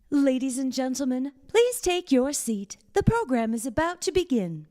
Ladies and gentlemen, please take your seat. The program is about to begin.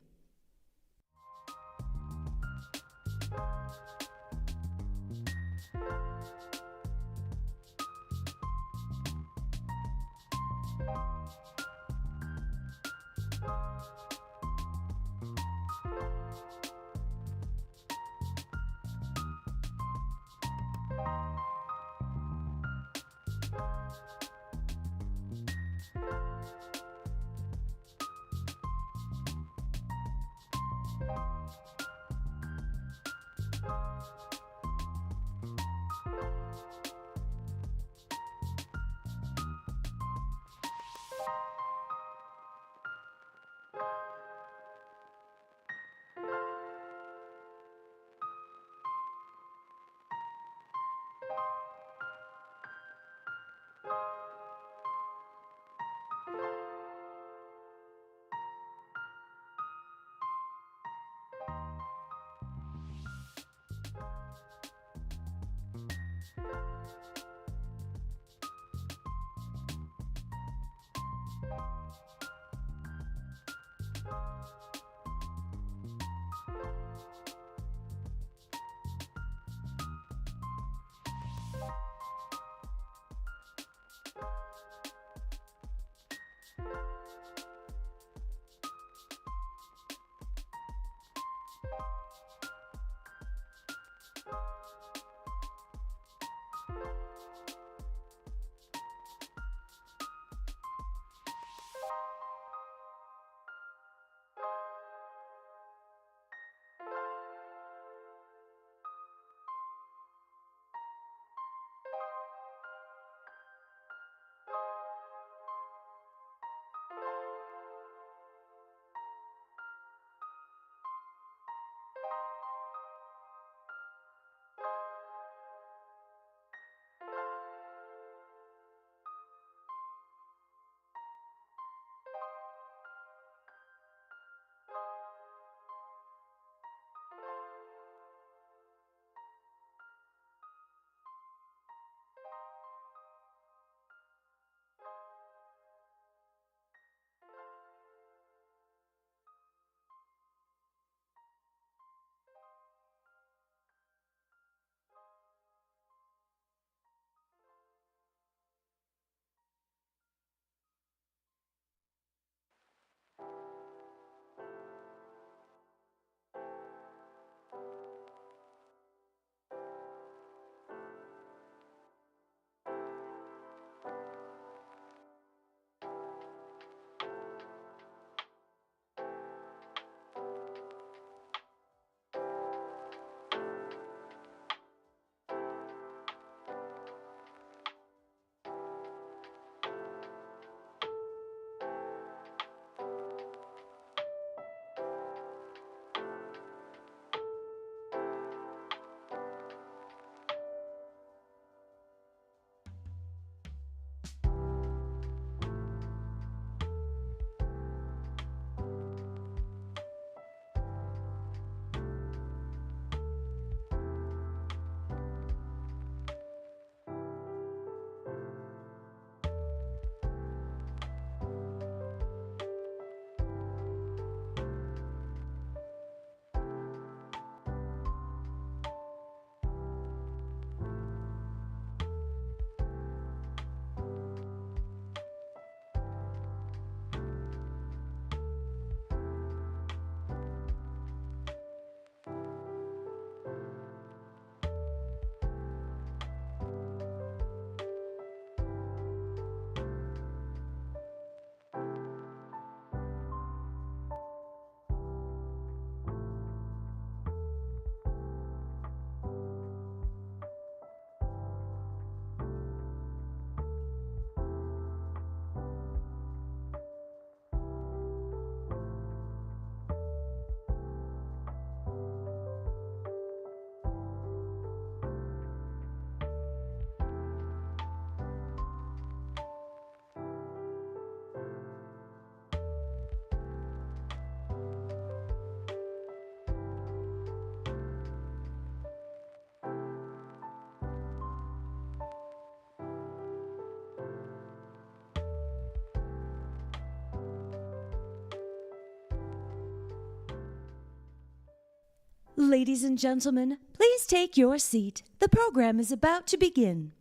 Ladies and gentlemen, please take your seat. The program is about to begin.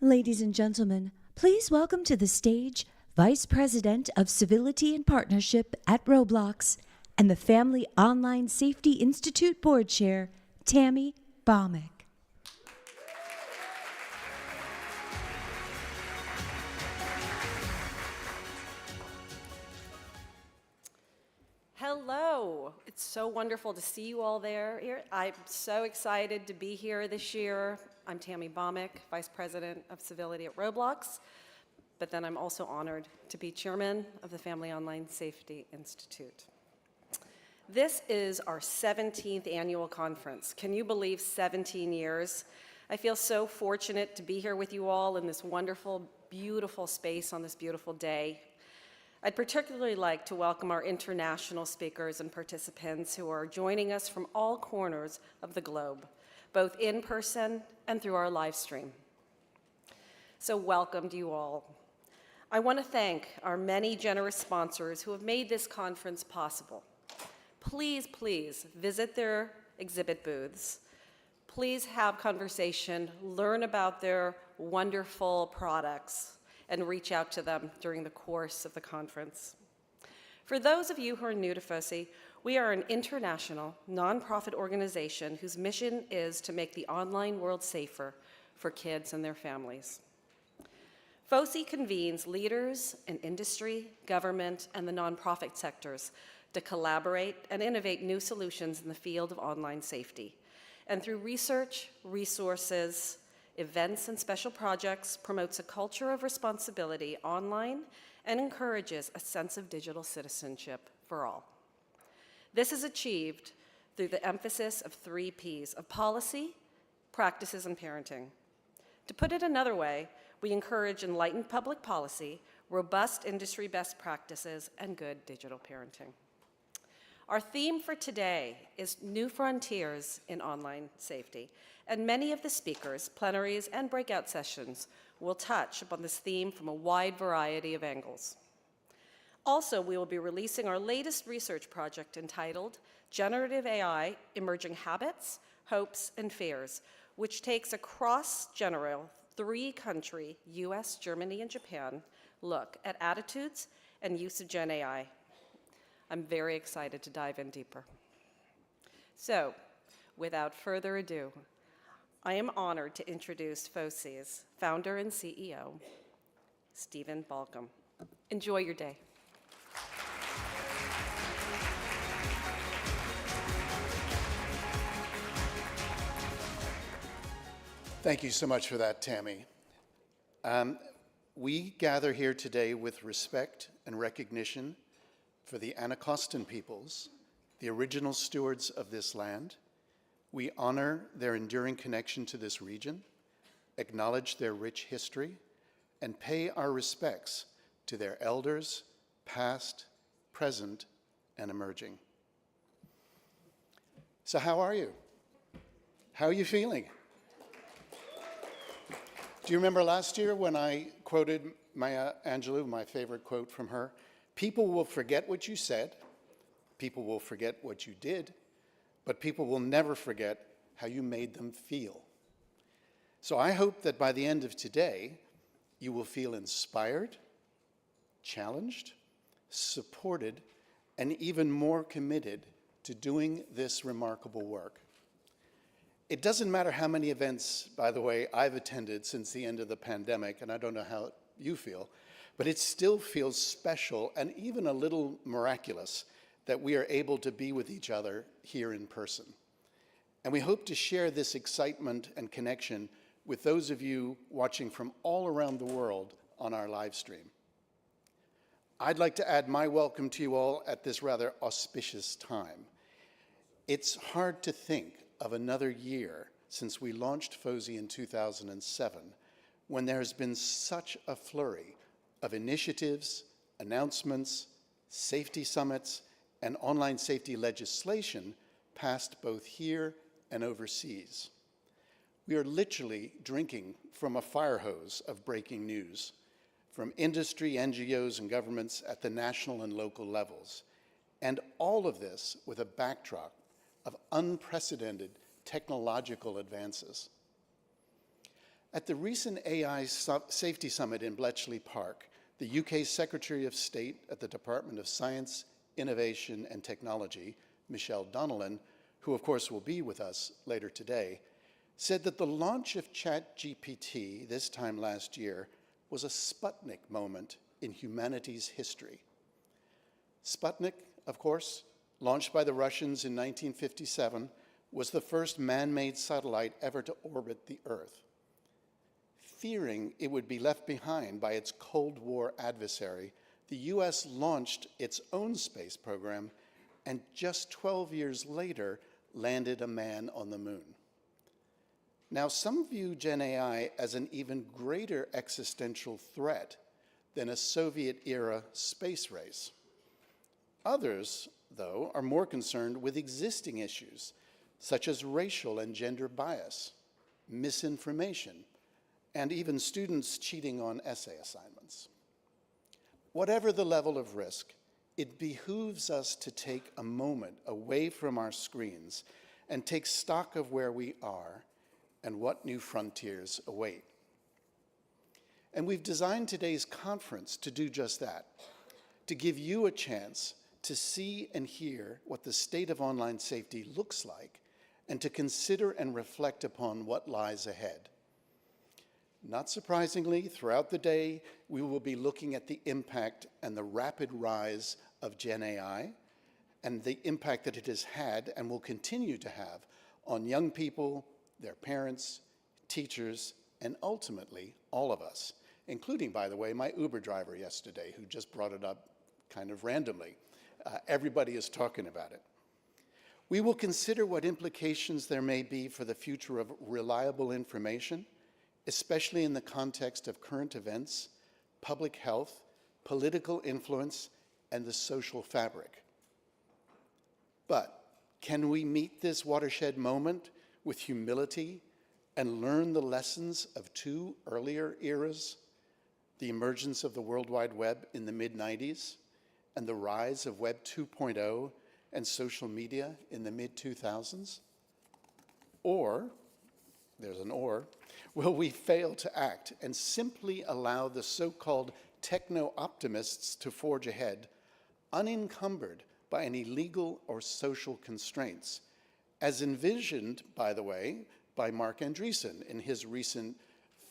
Ladies and gentlemen, please welcome to the stage Vice President of Civility and Partnership at Roblox and the Family Online Safety Institute Board Chair, Tammy Baumick. Hello. It's so wonderful to see you all there. I'm so excited to be here this year. I'm Tammy Baumick, Vice President of Civility at Roblox, but then I'm also honored to be Chairman of the Family Online Safety Institute. This is our 17th annual conference. Can you believe 17 years? I feel so fortunate to be here with you all in this wonderful, beautiful space on this beautiful day. I'd particularly like to welcome our international speakers and participants who are joining us from all corners of the globe, both in person and through our live stream. So welcome to you all. I want to thank our many generous sponsors who have made this conference possible. Please, please visit their exhibit booths. Please have conversation, learn about their wonderful products, and reach out to them during the course of the conference. For those of you who are new to FOSI, we are an international, nonprofit organization whose mission is to make the online world safer for kids and their families. FOSI convenes leaders in industry, government, and the nonprofit sectors to collaborate and innovate new solutions in the field of online safety. And through research, resources, events, and special projects, promotes a culture of responsibility online and encourages a sense of digital citizenship for all. This is achieved through the emphasis of 3 Ps of policy, practices, and parenting. To put it another way, we encourage enlightened public policy, robust industry best practices, and good digital parenting. Our theme for today is New Frontiers in Online Safety, and many of the speakers, plenaries, and breakout sessions will touch upon this theme from a wide variety of angles. Also, we will be releasing our latest research project entitled Generative AI, Emerging Habits, Hopes, and Fears, which takes a cross-general 3-country, US, Germany, and Japan, look at attitudes and use of Gen AI. I'm very excited to dive in deeper. So, without further ado, I am honored to introduce FOSI's founder and CEO, Stephen Balcom. Enjoy your day. Thank you so much for that, Tammy. We gather here today with respect and recognition for the Anacostan peoples, the original stewards of this land. We honor their enduring connection to this region, acknowledge their rich history, and pay our respects to their elders, past, present, and emerging. So how are you? How are you feeling? Do you remember last year when I quoted Maya Angelou, my favorite quote from her? People will forget what you said, people will forget what you did, but people will never forget how you made them feel. So I hope that by the end of today, you will feel inspired, challenged, supported, and even more committed to doing this remarkable work. It doesn't matter how many events, by the way, I've attended since the end of the pandemic, and I don't know how you feel, but it still feels special and even a little miraculous that we are able to be with each other here in person. And we hope to share this excitement and connection with those of you watching from all around the world on our live stream. I'd like to add my welcome to you all at this rather auspicious time. It's hard to think of another year since we launched FOSI in 2007, when there has been such a flurry of initiatives, announcements, safety summits, and online safety legislation passed both here and overseas. We are literally drinking from a fire hose of breaking news, from industry, NGOs, and governments at the national and local levels, and all of this with a backdrop of unprecedented technological advances. At the recent AI Safety Summit in Bletchley Park, the UK's Secretary of State at the Department of Science, Innovation and Technology, Michelle Donnellan, who of course will be with us later today, said that the launch of ChatGPT this time last year was a Sputnik moment in humanity's history. Sputnik, of course, launched by the Russians in 1957, was the first man-made satellite ever to orbit the Earth. Fearing it would be left behind by its Cold War adversary, the US launched its own space program and just 12 years later landed a man on the moon. Now, some view Gen AI as an even greater existential threat than a Soviet-era space race. Others, though, are more concerned with existing issues, such as racial and gender bias, misinformation, and even students cheating on essay assignments. Whatever the level of risk, it behooves us to take a moment away from our screens and take stock of where we are and what new frontiers await. And we've designed today's conference to do just that, to give you a chance to see and hear what the state of online safety looks like, and to consider and reflect upon what lies ahead. Not surprisingly, throughout the day, we will be looking at the impact and the rapid rise of Gen AI, and the impact that it has had and will continue to have on young people, their parents, teachers, and ultimately all of us, including, by the way, my Uber driver yesterday, who just brought it up kind of randomly. Everybody is talking about it. We will consider what implications there may be for the future of reliable information, especially in the context of current events, public health, political influence, and the social fabric. But can we meet this watershed moment with humility and learn the lessons of two earlier eras, the emergence of the World Wide Web in the mid-90s and the rise of Web 2.0 and social media in the mid-2000s? Or, there's an or, will we fail to act and simply allow the so-called techno-optimists to forge ahead, unencumbered by any legal or social constraints, as envisioned, by the way, by Mark Andreessen in his recent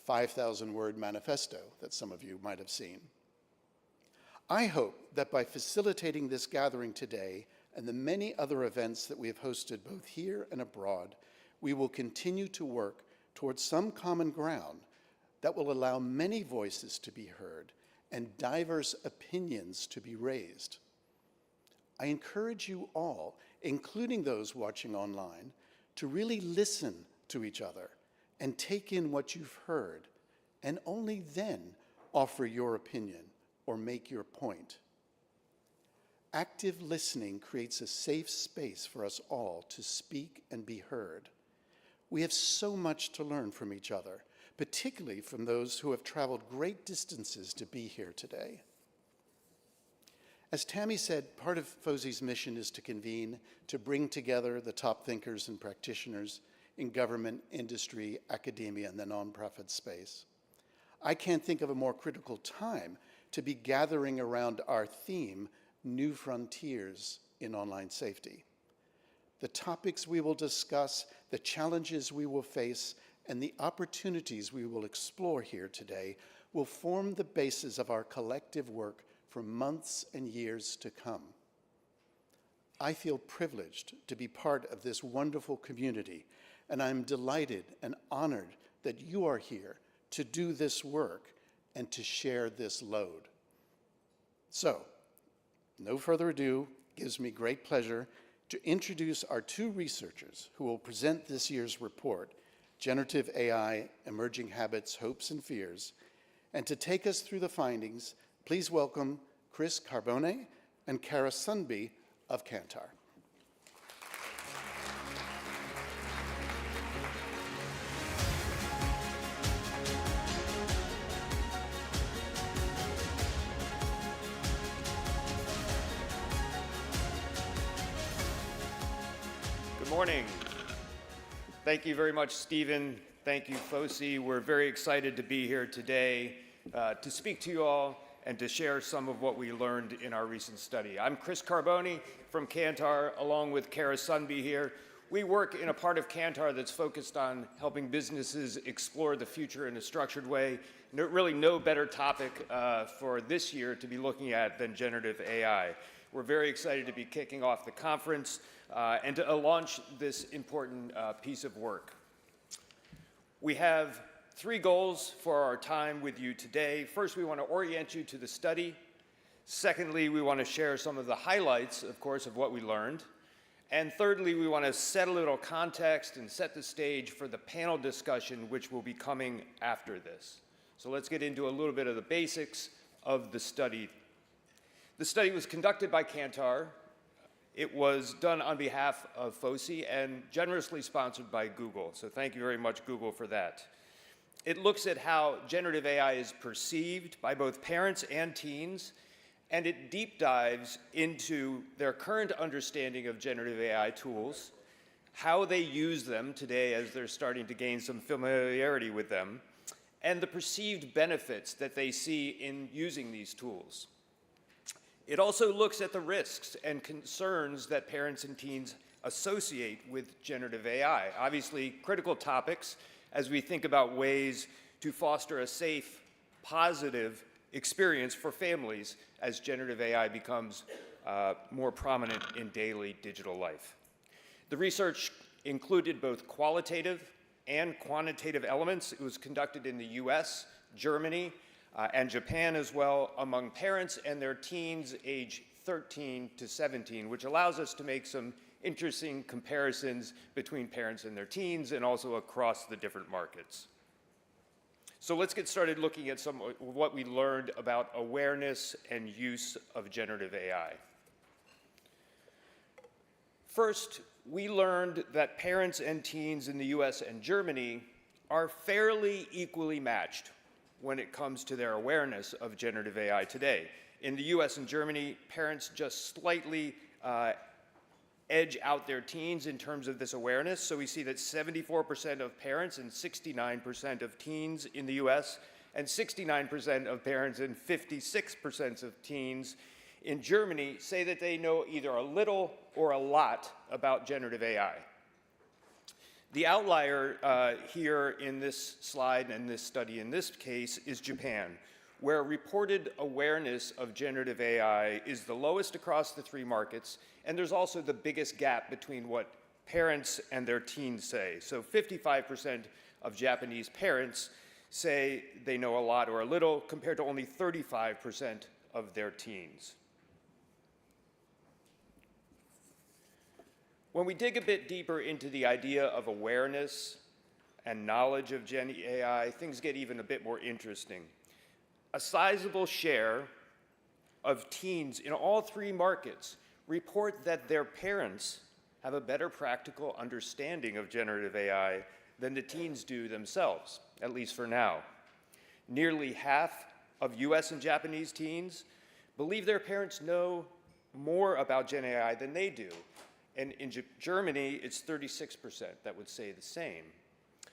5,000-word manifesto that some of you might have seen? I hope that by facilitating this gathering today and the many other events that we have hosted both here and abroad, we will continue to work towards some common ground that will allow many voices to be heard and diverse opinions to be raised. I encourage you all, including those watching online, to really listen to each other and take in what you've heard, and only then offer your opinion or make your point. Active listening creates a safe space for us all to speak and be heard. We have so much to learn from each other, particularly from those who have traveled great distances to be here today. As Tammy said, part of FOSI's mission is to convene, to bring together the top thinkers and practitioners in government, industry, academia, and the nonprofit space. I can't think of a more critical time to be gathering around our theme, New Frontiers in Online Safety. The topics we will discuss, the challenges we will face, and the opportunities we will explore here today will form the basis of our collective work for months and years to come. I feel privileged to be part of this wonderful community, and I'm delighted and honored that you are here to do this work and to share this load. So, no further ado, it gives me great pleasure to introduce our two researchers who will present this year's report, Generative AI, Emerging Habits, Hopes, and Fears. And to take us through the findings, please welcome Chris Carbone and Kara Sunby of Kantar. Good morning. Thank you very much, Stephen. Thank you, FOSI. We're very excited to be here today to speak to you all and to share some of what we learned in our recent study. I'm Chris Carbone from Kantar, along with Kara Sunby here. We work in a part of Kantar that's focused on helping businesses explore the future in a structured way. Really no better topic for this year to be looking at than generative AI. We're very excited to be kicking off the conference and to launch this important piece of work. We have three goals for our time with you today. First, we want to orient you to the study. Secondly, we want to share some of the highlights, of course, of what we learned. And thirdly, we want to set a little context and set the stage for the panel discussion, which will be coming after this. So let's get into a little bit of the basics of the study. The study was conducted by Kantar. It was done on behalf of FOSI and generously sponsored by Google. So thank you very much, Google, for that. It looks at how generative AI is perceived by both parents and teens, and it deep dives into their current understanding of generative AI tools, how they use them today as they're starting to gain some familiarity with them, and the perceived benefits that they see in using these tools. It also looks at the risks and concerns that parents and teens associate with generative AI. Obviously, critical topics as we think about ways to foster a safe, positive experience for families as generative AI becomes more prominent in daily digital life. The research included both qualitative and quantitative elements. It was conducted in the US, Germany, and Japan as well, among parents and their teens age 13 to 17, which allows us to make some interesting comparisons between parents and their teens and also across the different markets. So let's get started looking at some of what we learned about awareness and use of generative AI. First, we learned that parents and teens in the US and Germany are fairly equally matched when it comes to their awareness of generative AI today. In the US and Germany, parents just slightly edge out their teens in terms of this awareness. So we see that 74% of parents and 69% of teens in the US, and 69% of parents and 56% of teens in Germany say that they know either a little or a lot about generative AI. The outlier here in this slide and this study in this case is Japan, where reported awareness of generative AI is the lowest across the three markets, and there's also the biggest gap between what parents and their teens say. So 55% of Japanese parents say they know a lot or a little, compared to only 35% of their teens. When we dig a bit deeper into the idea of awareness and knowledge of Gen AI, things get even a bit more interesting. A sizable share of teens in all three markets report that their parents have a better practical understanding of generative AI than the teens do themselves, at least for now. Nearly half of US and Japanese teens believe their parents know more about Gen AI than they do. And in Germany, it's 36% that would say the same.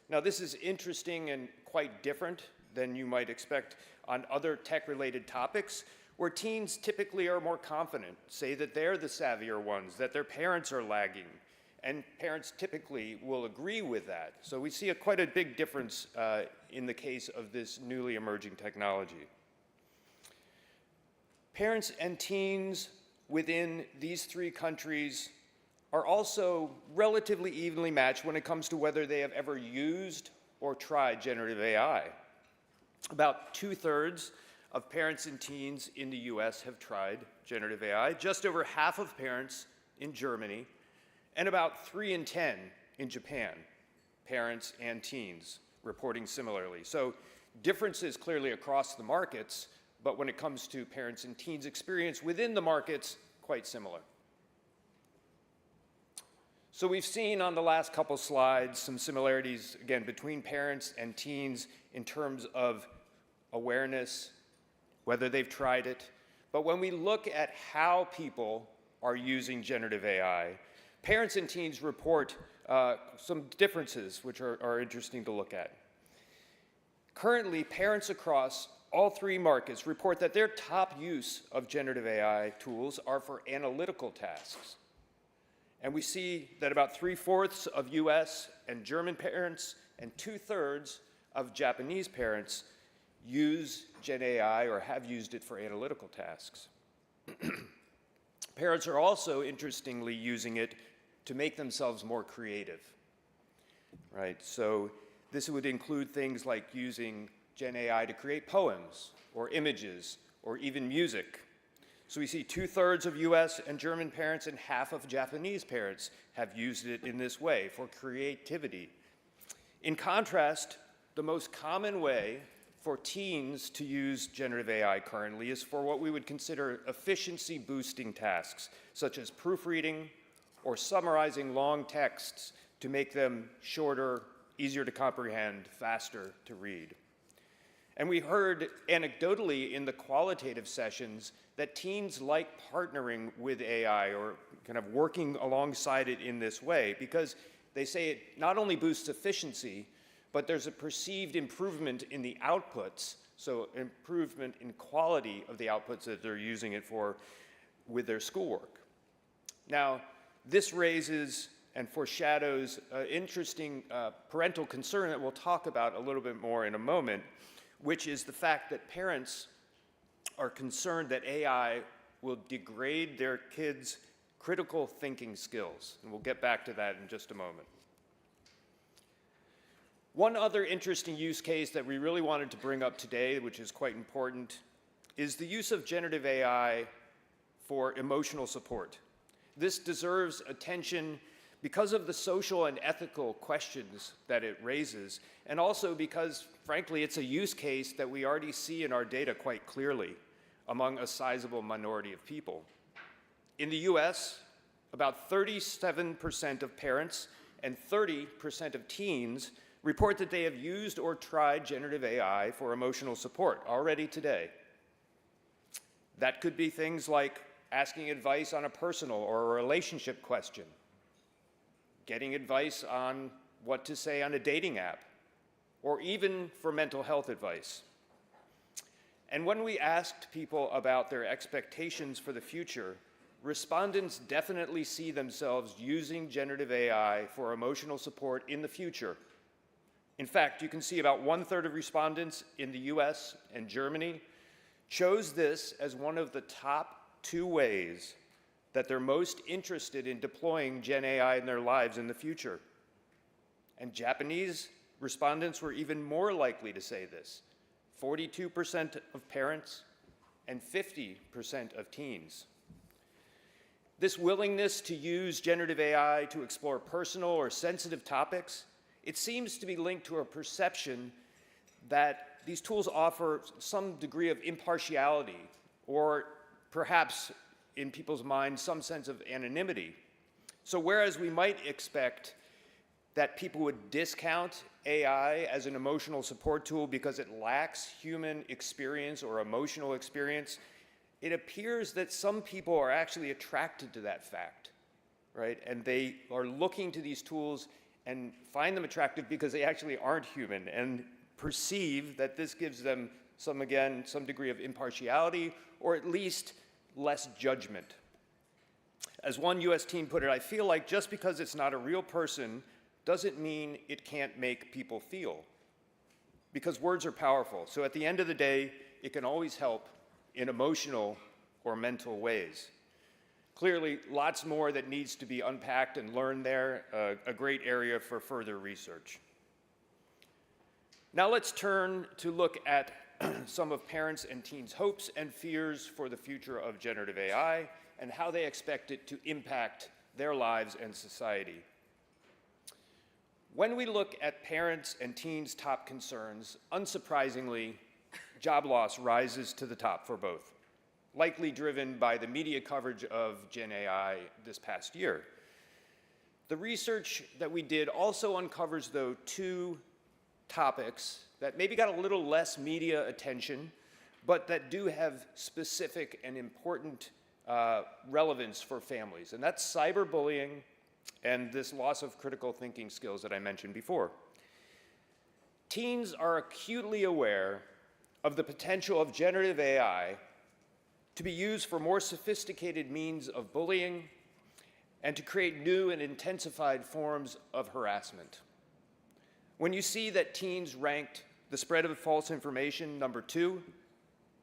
Now, this is interesting and quite different than you might expect on other tech-related topics, where teens typically are more confident, say that they're the savvier ones, that their parents are lagging, and parents typically will agree with that. So we see quite a big difference in the case of this newly emerging technology. Parents and teens within these three countries are also relatively evenly matched when it comes to whether they have ever used or tried generative AI. About 2/3 of parents and teens in the US have tried generative AI, just over half of parents in Germany, and about 3 in 10 in Japan, parents and teens reporting similarly. So differences clearly across the markets, but when it comes to parents and teens' experience within the markets, quite similar. So we've seen on the last couple slides some similarities, again, between parents and teens in terms of awareness, whether they've tried it. But when we look at how people are using generative AI, parents and teens report some differences which are interesting to look at. Currently, parents across all three markets report that their top use of generative AI tools are for analytical tasks. And we see that about 3/4 of US and German parents and 2/3 of Japanese parents use Gen AI or have used it for analytical tasks. Parents are also, interestingly, using it to make themselves more creative, right? So this would include things like using Gen AI to create poems or images or even music. So we see 2/3 of US and German parents and half of Japanese parents have used it in this way for creativity. In contrast, the most common way for teens to use generative AI currently is for what we would consider efficiency boosting tasks, such as proofreading or summarizing long texts to make them shorter, easier to comprehend, faster to read. And we heard anecdotally in the qualitative sessions that teens like partnering with AI or kind of working alongside it in this way because they say it not only boosts efficiency, but there's a perceived improvement in the outputs, so improvement in quality of the outputs that they're using it for with their schoolwork. Now, this raises and foreshadows an interesting parental concern that we'll talk about a little bit more in a moment, which is the fact that parents are concerned that AI will degrade their kids' critical thinking skills. And we'll get back to that in just a moment. One other interesting use case that we really wanted to bring up today, which is quite important, is the use of generative AI for emotional support. This deserves attention because of the social and ethical questions that it raises, and also because, frankly, it's a use case that we already see in our data quite clearly among a sizable minority of people. In the US, about 37% of parents and 30% of teens report that they have used or tried generative AI for emotional support already today. That could be things like asking advice on a personal or a relationship question, getting advice on what to say on a dating app, or even for mental health advice. And when we asked people about their expectations for the future, respondents definitely see themselves using generative AI for emotional support in the future. In fact, you can see about 1/3 of respondents in the US and Germany chose this as one of the top 2 ways that they're most interested in deploying Gen AI in their lives in the future. And Japanese respondents were even more likely to say this, 42% of parents and 50% of teens. This willingness to use generative AI to explore personal or sensitive topics, it seems to be linked to a perception that these tools offer some degree of impartiality, or perhaps in people's minds some sense of anonymity. So whereas we might expect that people would discount AI as an emotional support tool because it lacks human experience or emotional experience, it appears that some people are actually attracted to that fact, right? And they are looking to these tools and find them attractive because they actually aren't human and perceive that this gives them some degree of impartiality, or at least less judgment. As one US teen put it, I feel like just because it's not a real person doesn't mean it can't make people feel. Because words are powerful. So at the end of the day, it can always help in emotional or mental ways. Clearly, lots more that needs to be unpacked and learned there, a great area for further research. Now let's turn to look at some of parents and teens' hopes and fears for the future of generative AI and how they expect it to impact their lives and society. When we look at parents and teens' top concerns, unsurprisingly, job loss rises to the top for both, likely driven by the media coverage of Gen AI this past year. The research that we did also uncovers, though, two topics that maybe got a little less media attention, but that do have specific and important relevance for families, and that's cyberbullying and this loss of critical thinking skills that I mentioned before. Teens are acutely aware of the potential of generative AI to be used for more sophisticated means of bullying and to create new and intensified forms of harassment. When you see that teens ranked the spread of false information number 2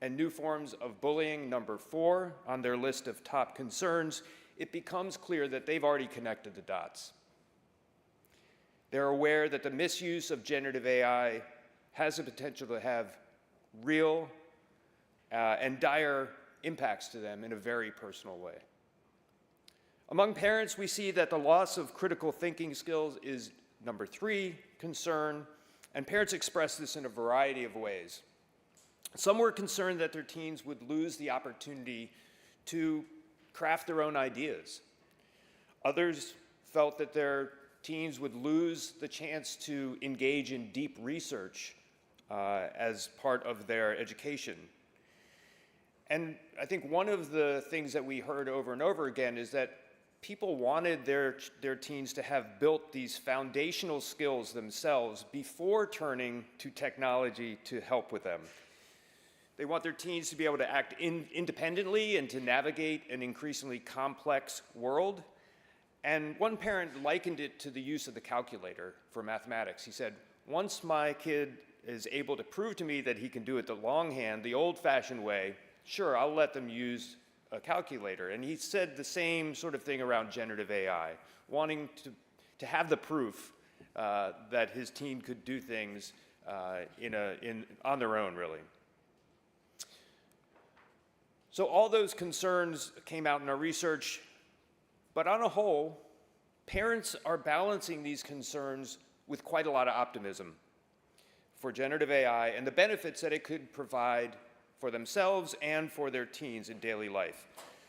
and new forms of bullying number 4 on their list of top concerns, it becomes clear that they've already connected the dots. They're aware that the misuse of generative AI has the potential to have real and dire impacts to them in a very personal way. Among parents, we see that the loss of critical thinking skills is number 3 concern, and parents express this in a variety of ways. Some were concerned that their teens would lose the opportunity to craft their own ideas. Others felt that their teens would lose the chance to engage in deep research as part of their education. And I think one of the things that we heard over and over again is that people wanted their teens to have built these foundational skills themselves before turning to technology to help with them. They want their teens to be able to act independently and to navigate an increasingly complex world. And one parent likened it to the use of the calculator for mathematics. He said, once my kid is able to prove to me that he can do it the longhand, the old-fashioned way, sure, I'll let them use a calculator. And he said the same sort of thing around generative AI, wanting to have the proof that his teen could do things on their own, really. So all those concerns came out in our research, but on a whole, parents are balancing these concerns with quite a lot of optimism for generative AI and the benefits that it could provide for themselves and for their teens in daily life.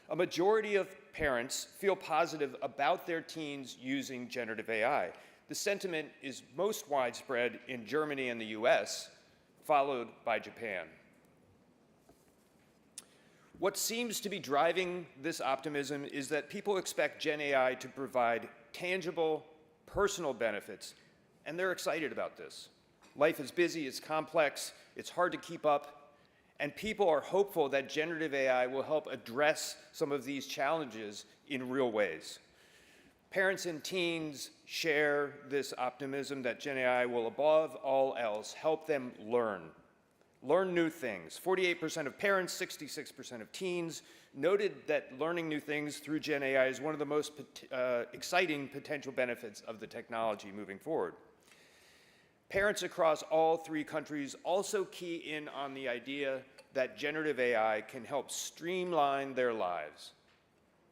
A majority of parents feel positive about their teens using generative AI. The sentiment is most widespread in Germany and the US, followed by Japan. What seems to be driving this optimism is that people expect Gen AI to provide tangible, personal benefits, and they're excited about this. Life is busy, it's complex, it's hard to keep up, and people are hopeful that generative AI will help address some of these challenges in real ways. Parents and teens share this optimism that Gen AI will, above all else, help them learn new things. 48% of parents, 66% of teens noted that learning new things through Gen AI is one of the most exciting potential benefits of the technology moving forward. Parents across all 3 countries also key in on the idea that generative AI can help streamline their lives,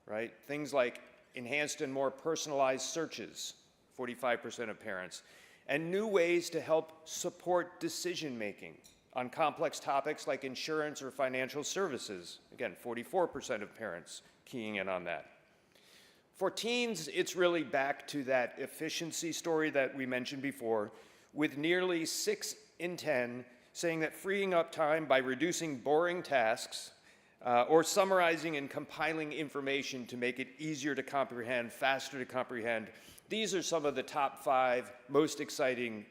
right? Things like enhanced and more personalized searches, 45% of parents, and new ways to help support decision-making on complex topics like insurance or financial services. Again, 44% of parents keying in on that. For teens, it's really back to that efficiency story that we mentioned before, with nearly 6 in 10 saying that freeing up time by reducing boring tasks or summarizing and compiling information to make it easier to comprehend, faster to comprehend, these are some of the top 5 most exciting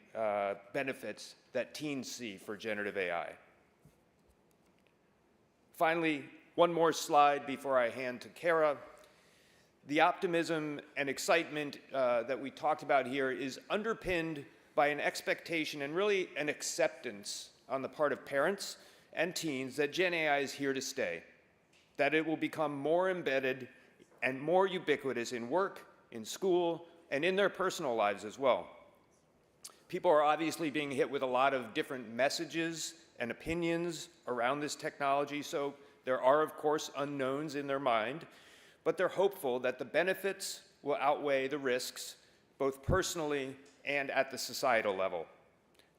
benefits that teens see for generative AI. Finally, one more slide before I hand to Kara. The optimism and excitement that we talked about here is underpinned by an expectation and really an acceptance on the part of parents and teens that Gen AI is here to stay, that it will become more embedded and more ubiquitous in work, in school, and in their personal lives as well. People are obviously being hit with a lot of different messages and opinions around this technology, so there are, of course, unknowns in their mind, but they're hopeful that the benefits will outweigh the risks, both personally and at the societal level.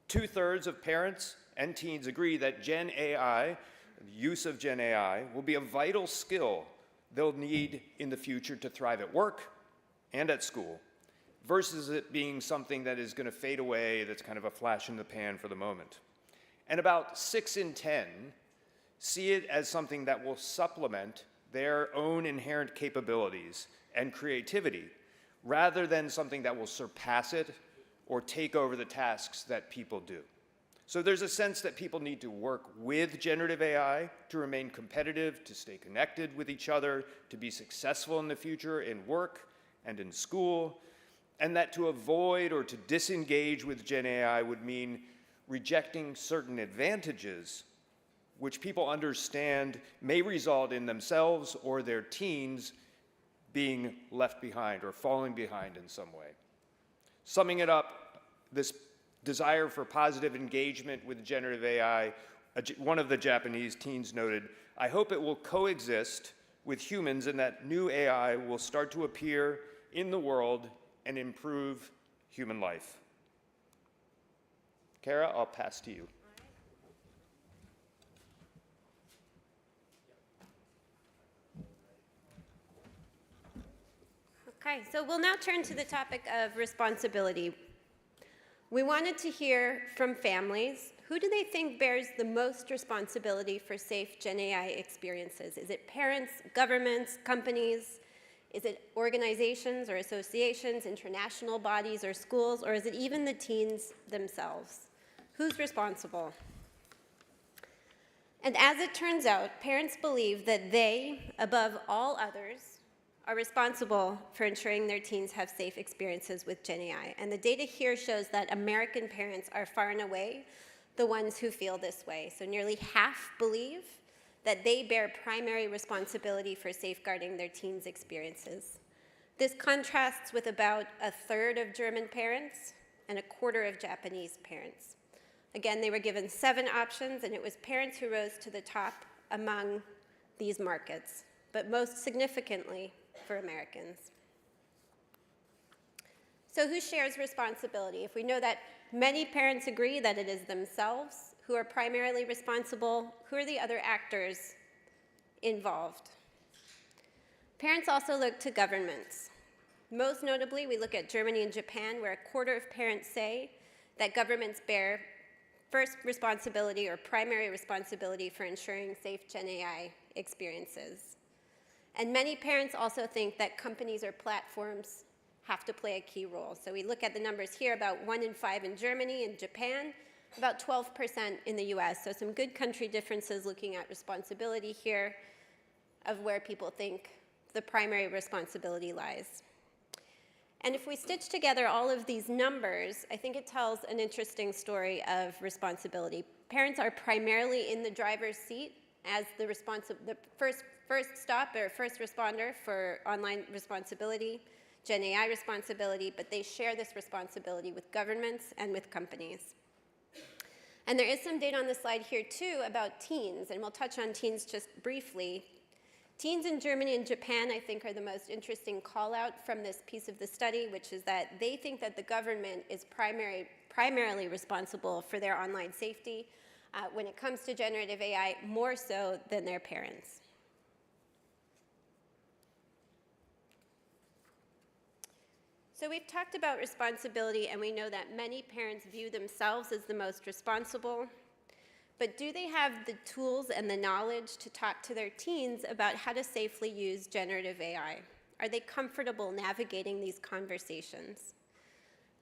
2/3 of parents and teens agree that Gen AI, the use of Gen AI, will be a vital skill they'll need in the future to thrive at work and at school, versus it being something that is going to fade away, that's kind of a flash in the pan for the moment. And about 6 in 10 see it as something that will supplement their own inherent capabilities and creativity, rather than something that will surpass it or take over the tasks that people do. So there's a sense that people need to work with generative AI to remain competitive, to stay connected with each other, to be successful in the future in work and in school, and that to avoid or to disengage with Gen AI would mean rejecting certain advantages which people understand may result in themselves or their teens being left behind or falling behind in some way. Summing it up, this desire for positive engagement with generative AI, one of the Japanese teens noted, "I hope it will coexist with humans and that new AI will start to appear in the world and improve human life." Kara, I'll pass to you. Okay, so we'll now turn to the topic of responsibility. We wanted to hear from families. Who do they think bears the most responsibility for safe Gen AI experiences? Is it parents, governments, companies? Is it organizations or associations, international bodies or schools, or is it even the teens themselves? Who's responsible? And as it turns out, parents believe that they, above all others, are responsible for ensuring their teens have safe experiences with Gen AI. And the data here shows that American parents are far and away the ones who feel this way. So nearly half believe that they bear primary responsibility for safeguarding their teens' experiences. This contrasts with about 1/3 of German parents and 1/4 of Japanese parents. Again, they were given 7 options, and it was parents who rose to the top among these markets, but most significantly for Americans. So who shares responsibility? If we know that many parents agree that it is themselves who are primarily responsible, who are the other actors involved? Parents also look to governments. Most notably, we look at Germany and Japan, where 1/4 of parents say that governments bear first responsibility or primary responsibility for ensuring safe Gen AI experiences. And many parents also think that companies or platforms have to play a key role. So we look at the numbers here, about 1 in 5 in Germany and Japan, about 12% in the US. So some good country differences looking at responsibility here of where people think the primary responsibility lies. And if we stitch together all of these numbers, I think it tells an interesting story of responsibility. Parents are primarily in the driver's seat as the first stop or first responder for online responsibility. Gen AI responsibility, but they share this responsibility with governments and with companies. And there is some data on the slide here too about teens, and we'll touch on teens just briefly. Teens in Germany and Japan, I think, are the most interesting call out from this piece of the study, which is that they think that the government is primarily responsible for their online safety when it comes to generative AI, more so than their parents. So we've talked about responsibility, and we know that many parents view themselves as the most responsible. But do they have the tools and the knowledge to talk to their teens about how to safely use generative AI? Are they comfortable navigating these conversations?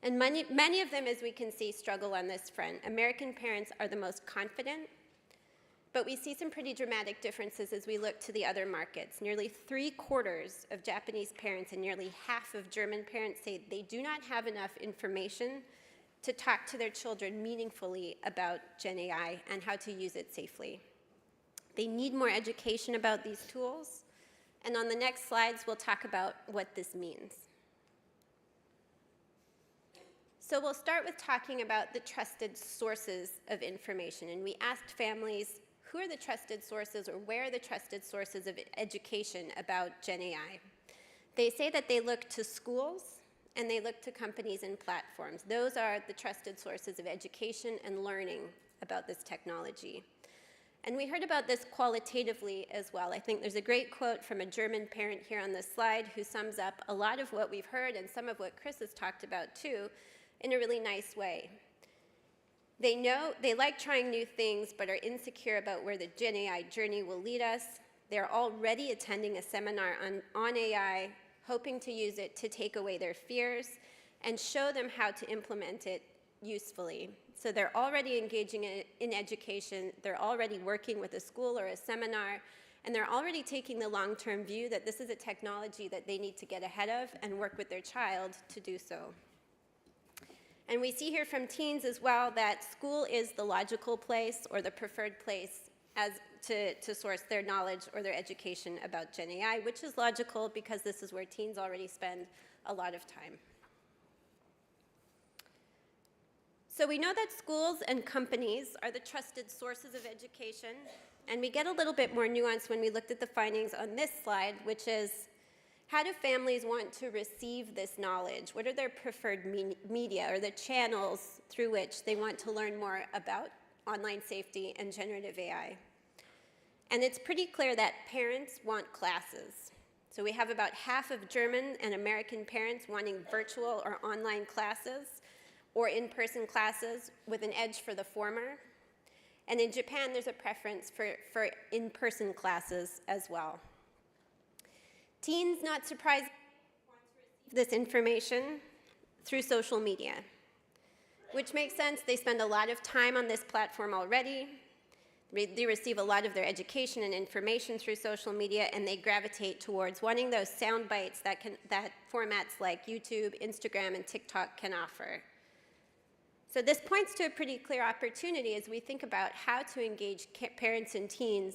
And many of them, as we can see, struggle on this front. American parents are the most confident, but we see some pretty dramatic differences as we look to the other markets. Nearly 3/4 of Japanese parents and nearly half of German parents say they do not have enough information to talk to their children meaningfully about Gen AI and how to use it safely. They need more education about these tools, and on the next slides, we'll talk about what this means. So we'll start with talking about the trusted sources of information, and we asked families, who are the trusted sources, or where are the trusted sources of education about Gen AI? They say that they look to schools, and they look to companies and platforms. Those are the trusted sources of education and learning about this technology. And we heard about this qualitatively as well. I think there's a great quote from a German parent here on this slide who sums up a lot of what we've heard and some of what Chris has talked about too in a really nice way. They know they like trying new things but are insecure about where the Gen AI journey will lead us. They're already attending a seminar on AI, hoping to use it to take away their fears and show them how to implement it usefully. So they're already engaging in education, they're already working with a school or a seminar, and they're already taking the long-term view that this is a technology that they need to get ahead of and work with their child to do so. And we see here from teens as well that school is the logical place or the preferred place to source their knowledge or their education about Gen AI, which is logical because this is where teens already spend a lot of time. So we know that schools and companies are the trusted sources of education, and we get a little bit more nuance when we looked at the findings on this slide, which is, how do families want to receive this knowledge? What are their preferred media or the channels through which they want to learn more about online safety and generative AI? And it's pretty clear that parents want classes. So we have about half of German and American parents wanting virtual or online classes or in-person classes with an edge for the former. And in Japan, there's a preference for in-person classes as well. Teens, not surprisingly, want to receive this information through social media, which makes sense. They spend a lot of time on this platform already. They receive a lot of their education and information through social media, and they gravitate towards wanting those sound bites that formats like YouTube, Instagram, and TikTok can offer. So this points to a pretty clear opportunity as we think about how to engage parents and teens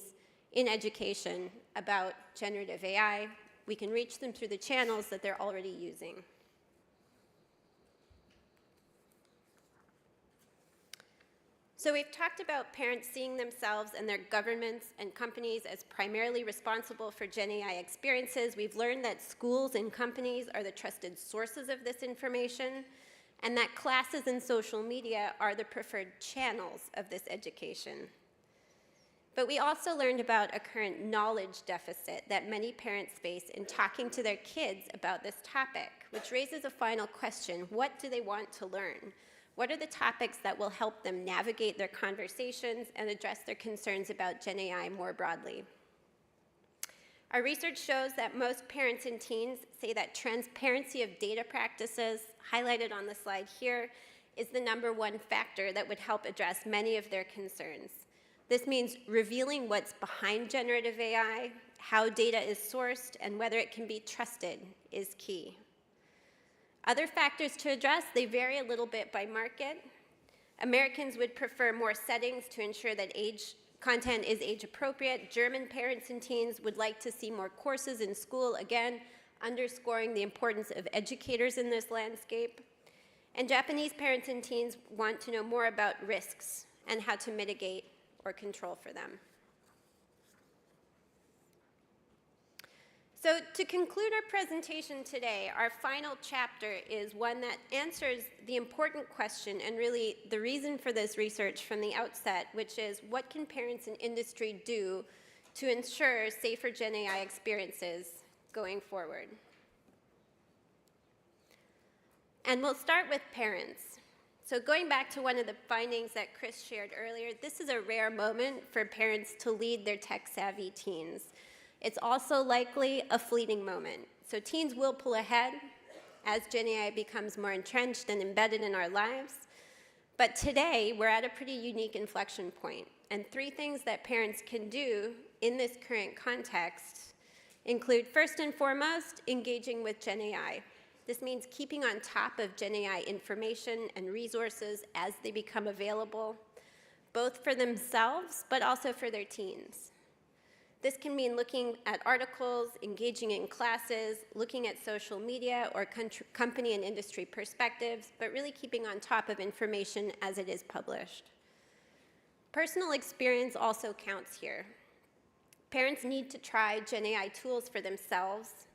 in education about generative AI. We can reach them through the channels that they're already using. So we've talked about parents seeing themselves and their governments and companies as primarily responsible for Gen AI experiences. We've learned that schools and companies are the trusted sources of this information, and that classes and social media are the preferred channels of this education. But we also learned about a current knowledge deficit that many parents face in talking to their kids about this topic, which raises a final question: what do they want to learn? What are the topics that will help them navigate their conversations and address their concerns about Gen AI more broadly? Our research shows that most parents and teens say that transparency of data practices, highlighted on the slide here, is the #1 factor that would help address many of their concerns. This means revealing what's behind generative AI, how data is sourced, and whether it can be trusted is key. Other factors to address, they vary a little bit by market. Americans would prefer more settings to ensure that content is age appropriate. German parents and teens would like to see more courses in school, again, underscoring the importance of educators in this landscape. And Japanese parents and teens want to know more about risks and how to mitigate or control for them. So to conclude our presentation today, our final chapter is one that answers the important question and really the reason for this research from the outset, which is what can parents and industry do to ensure safer Gen AI experiences going forward? And we'll start with parents. So going back to one of the findings that Chris shared earlier, this is a rare moment for parents to lead their tech-savvy teens. It's also likely a fleeting moment. So teens will pull ahead as Gen AI becomes more entrenched and embedded in our lives. But today, we're at a pretty unique inflection point. And 3 things that parents can do in this current context include, first and foremost, engaging with Gen AI. This means keeping on top of Gen AI information and resources as they become available, both for themselves, but also for their teens. This can mean looking at articles, engaging in classes, looking at social media or company and industry perspectives, but really keeping on top of information as it is published. Personal experience also counts here. Parents need to try Gen AI tools for themselves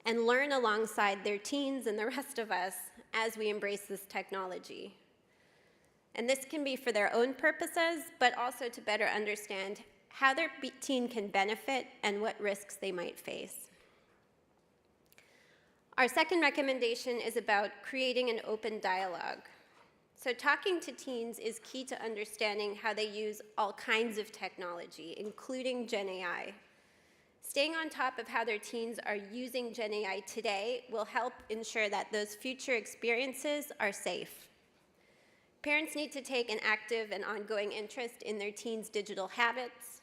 and learn alongside their teens and the rest of us as we embrace this technology. And this can be for their own purposes, but also to better understand how their teen can benefit and what risks they might face. Our second recommendation is about creating an open dialogue. So talking to teens is key to understanding how they use all kinds of technology, including Gen AI. Staying on top of how their teens are using Gen AI today will help ensure that those future experiences are safe. Parents need to take an active and ongoing interest in their teens' digital habits.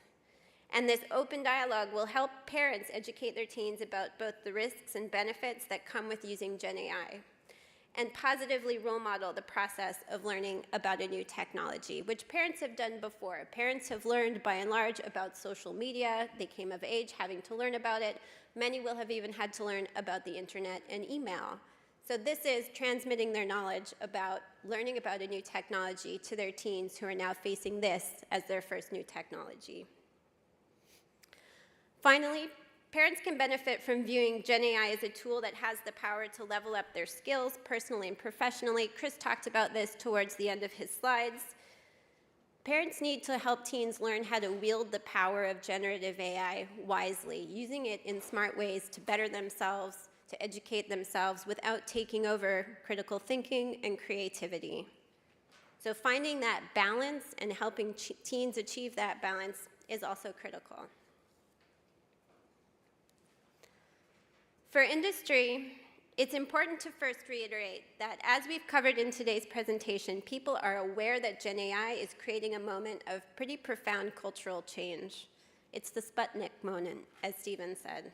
And this open dialogue will help parents educate their teens about both the risks and benefits that come with using Gen AI, and positively role model the process of learning about a new technology, which parents have done before. Parents have learned, by and large, about social media. They came of age having to learn about it. Many will have even had to learn about the internet and email. So this is transmitting their knowledge about learning about a new technology to their teens who are now facing this as their first new technology. Finally, parents can benefit from viewing Gen AI as a tool that has the power to level up their skills personally and professionally. Chris talked about this towards the end of his slides. Parents need to help teens learn how to wield the power of generative AI wisely, using it in smart ways to better themselves, to educate themselves without taking over critical thinking and creativity. So finding that balance and helping teens achieve that balance is also critical. For industry, it's important to first reiterate that as we've covered in today's presentation, people are aware that Gen AI is creating a moment of pretty profound cultural change. It's the Sputnik moment, as Stephen said.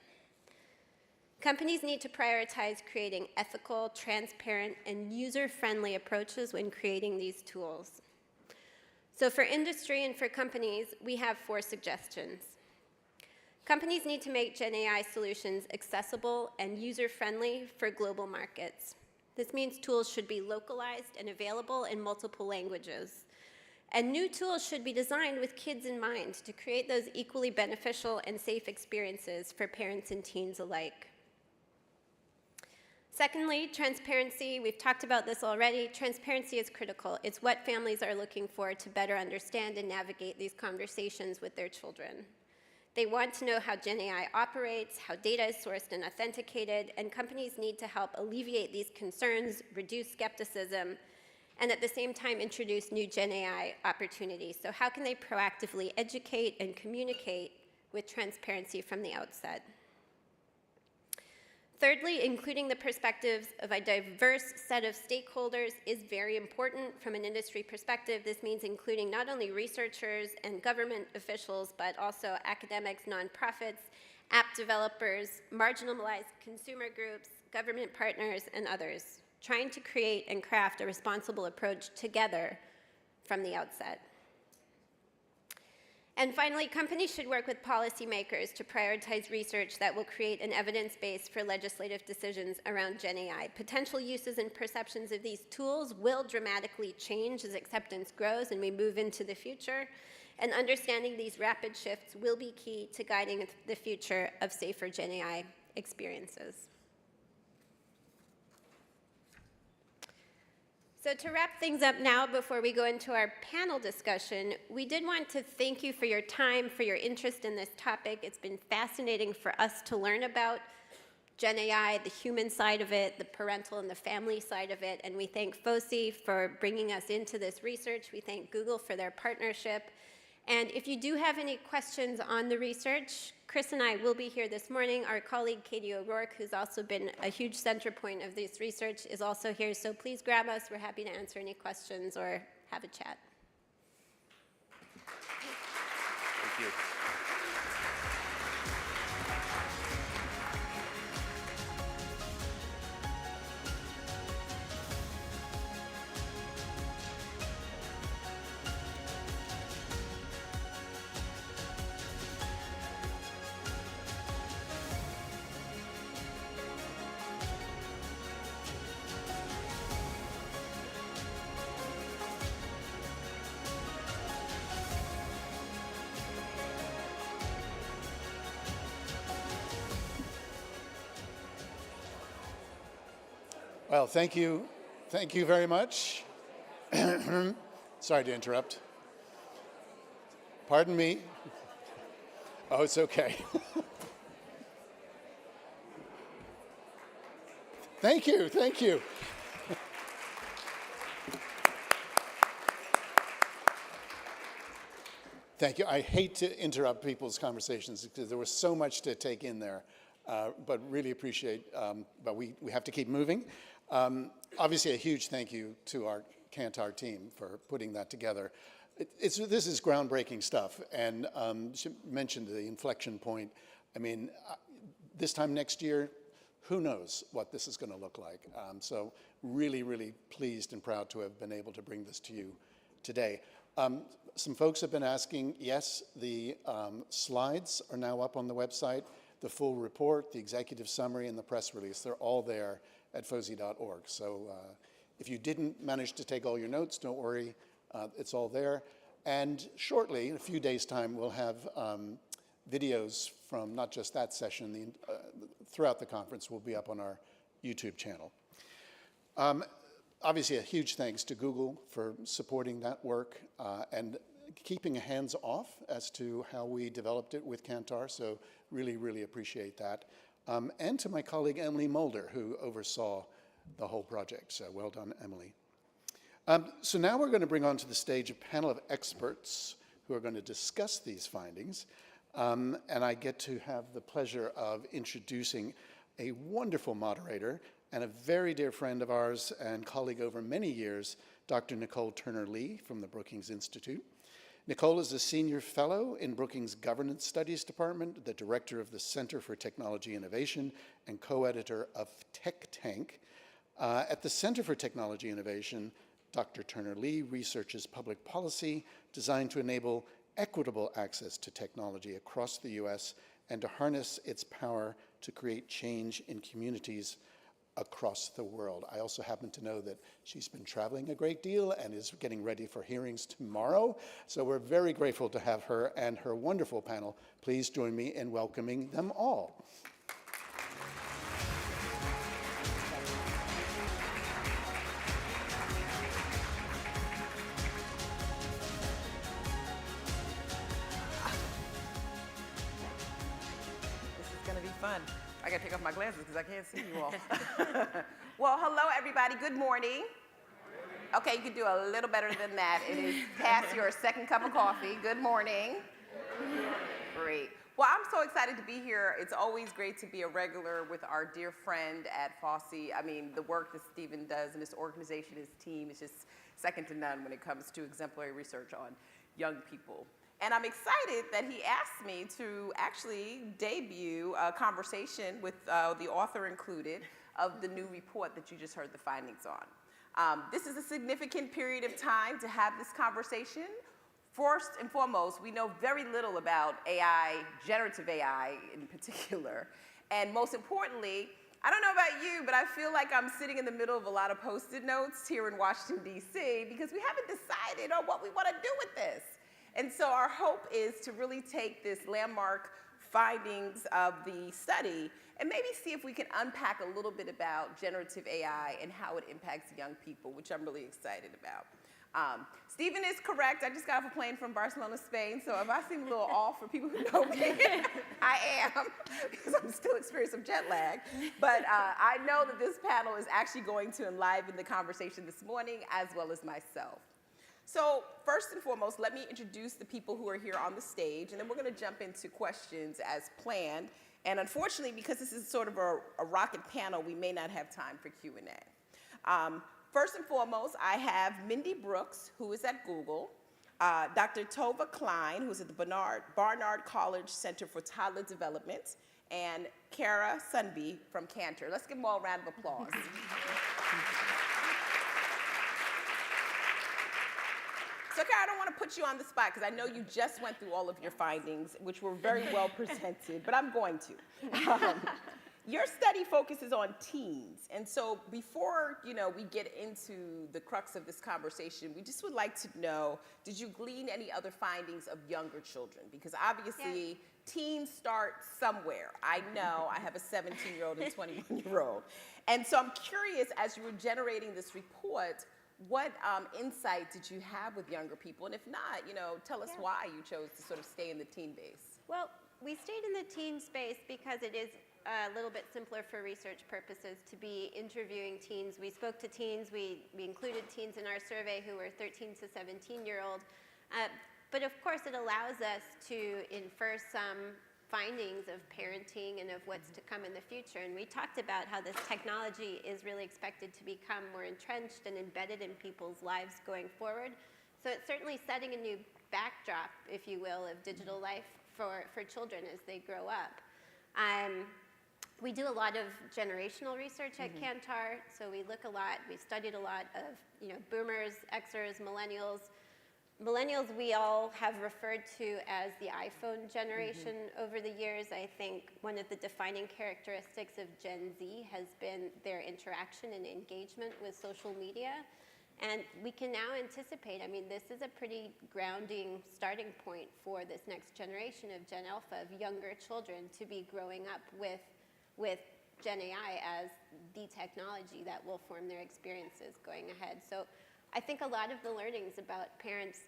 Companies need to prioritize creating ethical, transparent, and user-friendly approaches when creating these tools. So for industry and for companies, we have 4 suggestions. Companies need to make Gen AI solutions accessible and user-friendly for global markets. This means tools should be localized and available in multiple languages. And new tools should be designed with kids in mind to create those equally beneficial and safe experiences for parents and teens alike. Secondly, transparency. We've talked about this already. Transparency is critical. It's what families are looking for to better understand and navigate these conversations with their children. They want to know how Gen AI operates, how data is sourced and authenticated, and companies need to help alleviate these concerns, reduce skepticism, and at the same time introduce new Gen AI opportunities. So how can they proactively educate and communicate with transparency from the outset? Thirdly, including the perspectives of a diverse set of stakeholders is very important from an industry perspective. This means including not only researchers and government officials, but also academics, nonprofits, app developers, marginalized consumer groups, government partners, and others, trying to create and craft a responsible approach together from the outset. And finally, companies should work with policymakers to prioritize research that will create an evidence base for legislative decisions around Gen AI. Potential uses and perceptions of these tools will dramatically change as acceptance grows and we move into the future. And understanding these rapid shifts will be key to guiding the future of safer Gen AI experiences. So to wrap things up now, before we go into our panel discussion, we did want to thank you for your time, for your interest in this topic. It's been fascinating for us to learn about Gen AI, the human side of it, the parental and the family side of it, and we thank FOSI for bringing us into this research. We thank Google for their partnership. And if you do have any questions on the research, Chris and I will be here this morning. Our colleague Katie O'Rourke, who's also been a huge center point of this research, is also here. So please grab us. We're happy to answer any questions or have a chat. Thank you. Well, thank you very much. Sorry to interrupt. Pardon me. Oh, it's okay. Thank you. Thank you. I hate to interrupt people's conversations because there was so much to take in there, but really appreciate, but we have to keep moving. Obviously, a huge thank you to our Kantar team for putting that together. This is groundbreaking stuff, and she mentioned the inflection point. I mean, this time next year, who knows what this is going to look like. So really, really pleased and proud to have been able to bring this to you today. Some folks have been asking, yes, the slides are now up on the website. The full report, the executive summary, and the press release, they're all there at FOSI.org. So if you didn't manage to take all your notes, don't worry, it's all there. And shortly, in a few days' time, we'll have videos from not just that session, throughout the conference will be up on our YouTube channel. Obviously, a huge thanks to Google for supporting that work and keeping hands off as to how we developed it with Kantar. So really, really appreciate that. And to my colleague, Emily Mulder, who oversaw the whole project. So well done, Emily. So now we're going to bring onto the stage a panel of experts who are going to discuss these findings. And I get to have the pleasure of introducing a wonderful moderator and a very dear friend of ours and colleague over many years, Dr. Nicole Turner-Lee from the Brookings Institute. Nicole is a senior fellow in Brookings Governance Studies Department, the director of the Center for Technology Innovation, and co-editor of Tech Tank. At the Center for Technology Innovation, Dr. Turner-Lee researches public policy designed to enable equitable access to technology across the U.S. and to harness its power to create change in communities across the world. I also happen to know that she's been traveling a great deal and is getting ready for hearings tomorrow. So we're very grateful to have her and her wonderful panel. Please join me in welcoming them all. This is going to be fun. I got to take off my glasses because I can't see you all. Well, hello, everybody. Good morning. Okay, you can do a little better than that. It is past your second cup of coffee. Good morning. Great. Well, I'm so excited to be here. It's always great to be a regular with our dear friend at FOSI. I mean, the work that Stephen does and his organization, his team, is just second to none when it comes to exemplary research on young people. And I'm excited that he asked me to actually debut a conversation with the author included of the new report that you just heard the findings on. This is a significant period of time to have this conversation First and foremost, we know very little about AI, generative AI in particular. And most importantly, I don't know about you, but I feel like I'm sitting in the middle of a lot of Post-it notes here in Washington, D.C., because we haven't decided on what we want to do with this. And so our hope is to really take this landmark findings of the study and maybe see if we can unpack a little bit about generative AI and how it impacts young people, which I'm really excited about. Stephen is correct. I just got off a plane from Barcelona, Spain, so if I seem a little off for people who know me, I am, because I'm still experiencing some jet lag. But I know that this panel is actually going to enliven the conversation this morning, as well as myself. So first and foremost, let me introduce the people who are here on the stage, and then we're going to jump into questions as planned. And unfortunately, because this is sort of a rocket panel, we may not have time for Q&A. First and foremost, I have Mindy Brooks, who is at Google, Dr. Tova Klein, who is at the Barnard College Center for Toddler Development, and Kara Sunby from Cantor. Let's give them all a round of applause. So, Kara, I don't want to put you on the spot because I know you just went through all of your findings, which were very well presented, but I'm going to. Your study focuses on teens, and so before we get into the crux of this conversation, we just would like to know, did you glean any other findings of younger children? Because obviously, teens start somewhere. I know, I have a 17-year-old and 21-year-old. And so I'm curious, as you were generating this report, what insight did you have with younger people? And if not, tell us why you chose to sort of stay in the teen base. Well, we stayed in the teen space because it is a little bit simpler for research purposes to be interviewing teens. We spoke to teens. We included teens in our survey who were 13 to 17-year-old. But of course, it allows us to infer some findings of parenting and of what's to come in the future. And we talked about how this technology is really expected to become more entrenched and embedded in people's lives going forward. So it's certainly setting a new backdrop, if you will, of digital life for children as they grow up. We do a lot of generational research at Kantar, so we look a lot, we studied a lot of boomers, Xers, millennials. Millennials we all have referred to as the iPhone generation over the years. I think one of the defining characteristics of Gen Z has been their interaction and engagement with social media. And we can now anticipate, this is a pretty grounding starting point for this next generation of Gen Alpha, of younger children, to be growing up with Gen AI as the technology that will form their experiences going ahead. So I think a lot of the learnings about parents,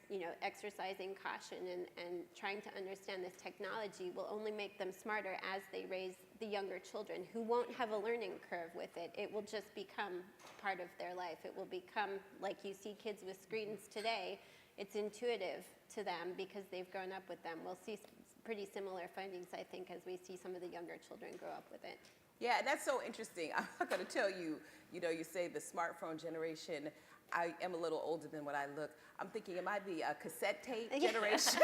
exercising caution and trying to understand this technology will only make them smarter as they raise the younger children who won't have a learning curve with it. It will just become part of their life. It will become, like you see kids with screens today, it's intuitive to them because they've grown up with them. We'll see pretty similar findings, I think, as we see some of the younger children grow up with it. Yeah, and that's so interesting. I'm not going to tell you, you say the smartphone generation. I am a little older than what I look. I'm thinking, am I the cassette tape generation?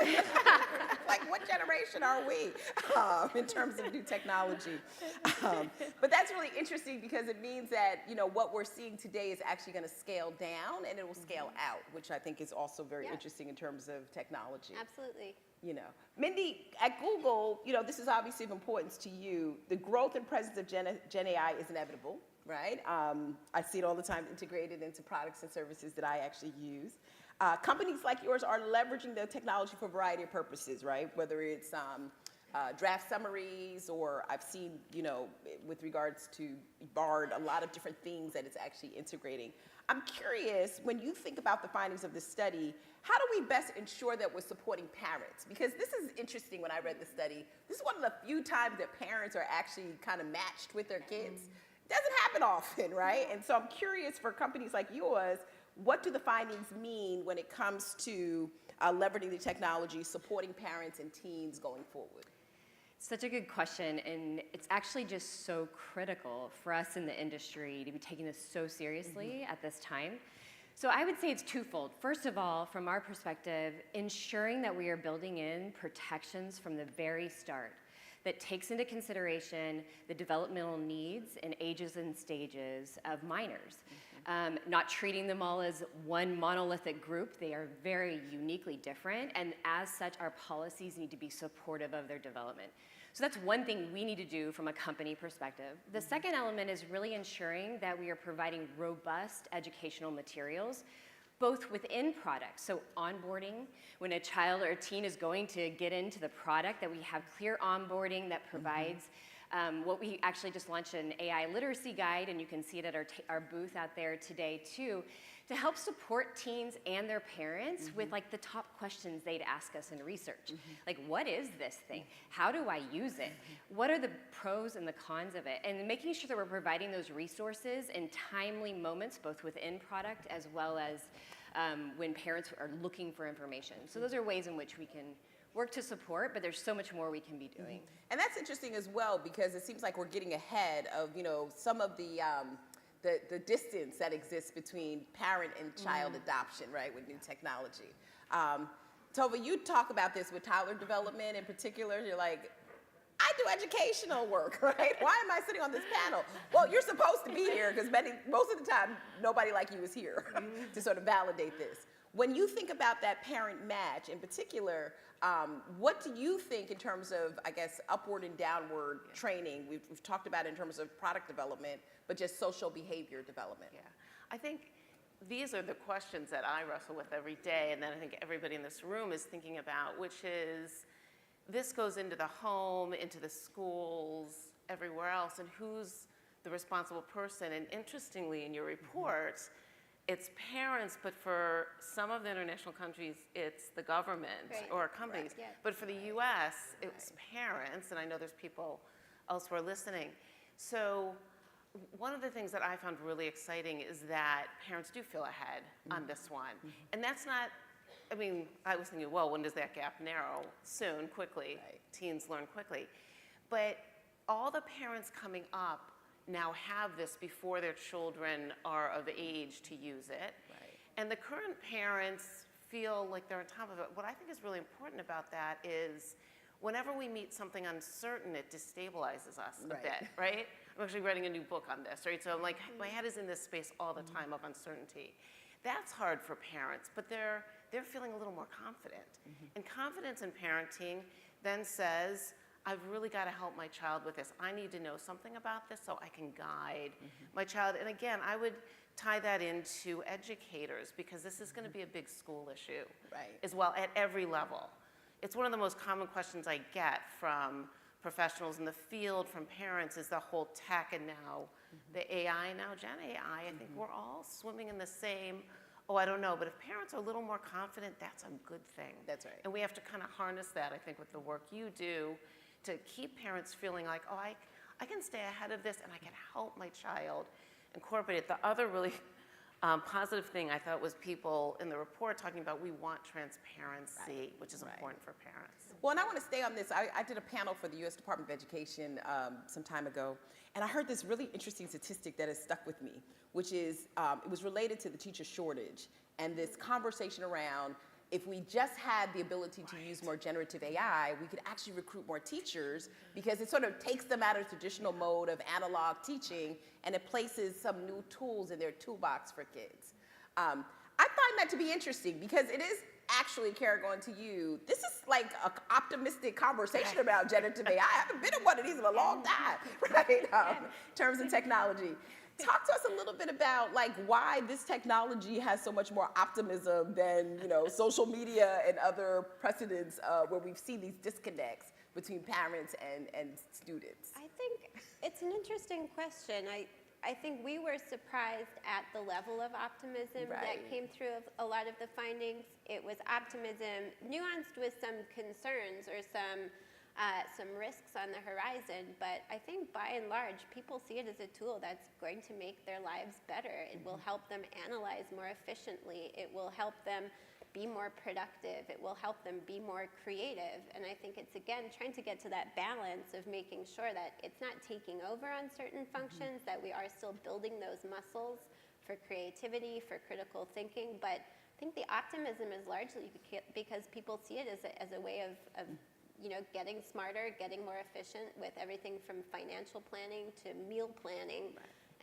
Like, what generation are we in terms of new technology? But that's really interesting because it means that, what we're seeing today is actually going to scale down and it will scale out, which I think is also very interesting in terms of technology. Absolutely. Mindy, at Google, this is obviously of importance to you. The growth and presence of Gen AI is inevitable, right? I see it all the time integrated into products and services that I actually use. Companies like yours are leveraging the technology for a variety of purposes, right? Whether it's draft summaries, or I've seen, with regards to Bard, a lot of different things that it's actually integrating. I'm curious, when you think about the findings of this study, how do we best ensure that we're supporting parents? Because this is interesting when I read the study. This is one of the few times that parents are actually kind of matched with their kids. It doesn't happen often, right? And so I'm curious, for companies like yours, what do the findings mean when it comes to leveraging the technology, supporting parents and teens going forward? Such a good question, and it's actually just so critical for us in the industry to be taking this so seriously at this time. So I would say it's twofold. First of all, from our perspective, ensuring that we are building in protections from the very start that takes into consideration the developmental needs and ages and stages of minors. not treating them all as one monolithic group. They are very uniquely different, and as such, our policies need to be supportive of their development. So that's one thing we need to do from a company perspective. The second element is really ensuring that we are providing robust educational materials, both within products, so onboarding, when a child or a teen is going to get into the product, that we have clear onboarding that provides what we actually just launched an AI literacy guide, and you can see it at our booth out there today too, to help support teens and their parents with like the top questions they'd ask us in research. Like, what is this thing? How do I use it? What are the pros and the cons of it? And making sure that we're providing those resources in timely moments, both within product as well as when parents are looking for information. So those are ways in which we can work to support, but there's so much more we can be doing. And that's interesting as well, because it seems like we're getting ahead of, some of the distance that exists between parent and child adoption, right, with new technology. Tova, you talk about this with toddler development in particular. You're like, I do educational work, right? Why am I sitting on this panel? Well, you're supposed to be here because most of the time, nobody like you is here to sort of validate this. When you think about that parent match in particular, what do you think in terms of, I guess, upward and downward training? We've talked about it in terms of product development, but just social behavior development. Yeah, I think these are the questions that I wrestle with every day, and then I think everybody in this room is thinking about, which is, this goes into the home, into the schools, everywhere else, and who's the responsible person? And interestingly, in your report, it's parents, but for some of the international countries, it's the government or companies. Yeah. But for the US, it's parents, and I know there's people elsewhere listening. So one of the things that I found really exciting is that parents do feel ahead on this one. And that's not, I was thinking, well, when does that gap narrow? Soon, quickly. Right. Teens learn quickly. But all the parents coming up now have this before their children are of age to use it. Right. And the current parents feel like they're on top of it. What I think is really important about that is whenever we meet something uncertain, it destabilizes us a bit, right? I'm actually writing a new book on this, right? So I'm like, my head is in this space all the time of uncertainty. That's hard for parents, but they're feeling a little more confident. And confidence in parenting then says, I've really got to help my child with this. I need to know something about this so I can guide my child. And again, I would tie that into educators, because this is going to be a big school issue as well at every level. It's one of the most common questions I get from professionals in the field, from parents, is the whole tech and now the AI, now Gen AI. I think we're all swimming in the same, I don't know. But if parents are a little more confident, that's a good thing. That's right. And we have to kind of harness that, I think, with the work you do to keep parents feeling like, I can stay ahead of this and I can help my child incorporate it. The other really positive thing I thought was people in the report talking about, we want transparency, which is important for parents. Well, and I want to stay on this. I did a panel for the U.S. Department of Education some time ago, and I heard this really interesting statistic that has stuck with me, which is it was related to the teacher shortage and this conversation around, if we just had the ability to use more generative AI, we could actually recruit more teachers, because it sort of takes them out of the traditional mode of analog teaching and it places some new tools in their toolbox for kids. I find that to be interesting, because it is actually, Kara, going to you, this is like an optimistic conversation about generative AI. I haven't been in one of these in a long time, right, in terms of technology. Talk to us a little bit about why this technology has so much more optimism than social media and other precedents where we've seen these disconnects between parents and students. I think it's an interesting question. I think we were surprised at the level of optimism that came through a lot of the findings. It was optimism nuanced with some concerns or some risks on the horizon, but I think by and large, people see it as a tool that's going to make their lives better. It will help them analyze more efficiently. It will help them be more productive. It will help them be more creative. And I think it's, again, trying to get to that balance of making sure that it's not taking over on certain functions, that we are still building those muscles for creativity, for critical thinking. But I think the optimism is largely because people see it as a way of getting smarter, getting more efficient with everything from financial planning to meal planning.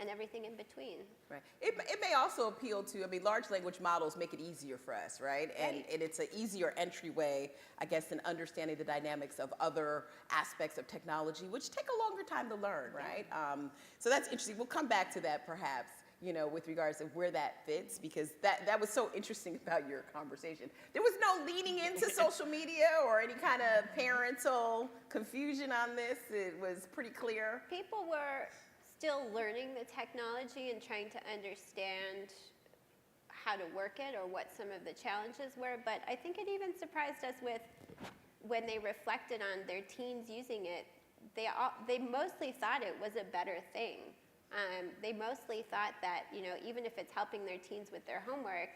and everything in between. Right. It may also appeal to, I mean, large language models make it easier for us, right? And it's an easier entryway, I guess, in understanding the dynamics of other aspects of technology, which take a longer time to learn, right? So that's interesting. We'll come back to that perhaps, you know, with regards to where that fits, because that was so interesting about your conversation. There was no leaning into social media or any kind of parental confusion on this. It was pretty clear. People were still learning the technology and trying to understand how to work it or what some of the challenges were, but I think it even surprised us with when they reflected on their teens using it, they mostly thought it was a better thing. They mostly thought that, you know, even if it's helping their teens with their homework,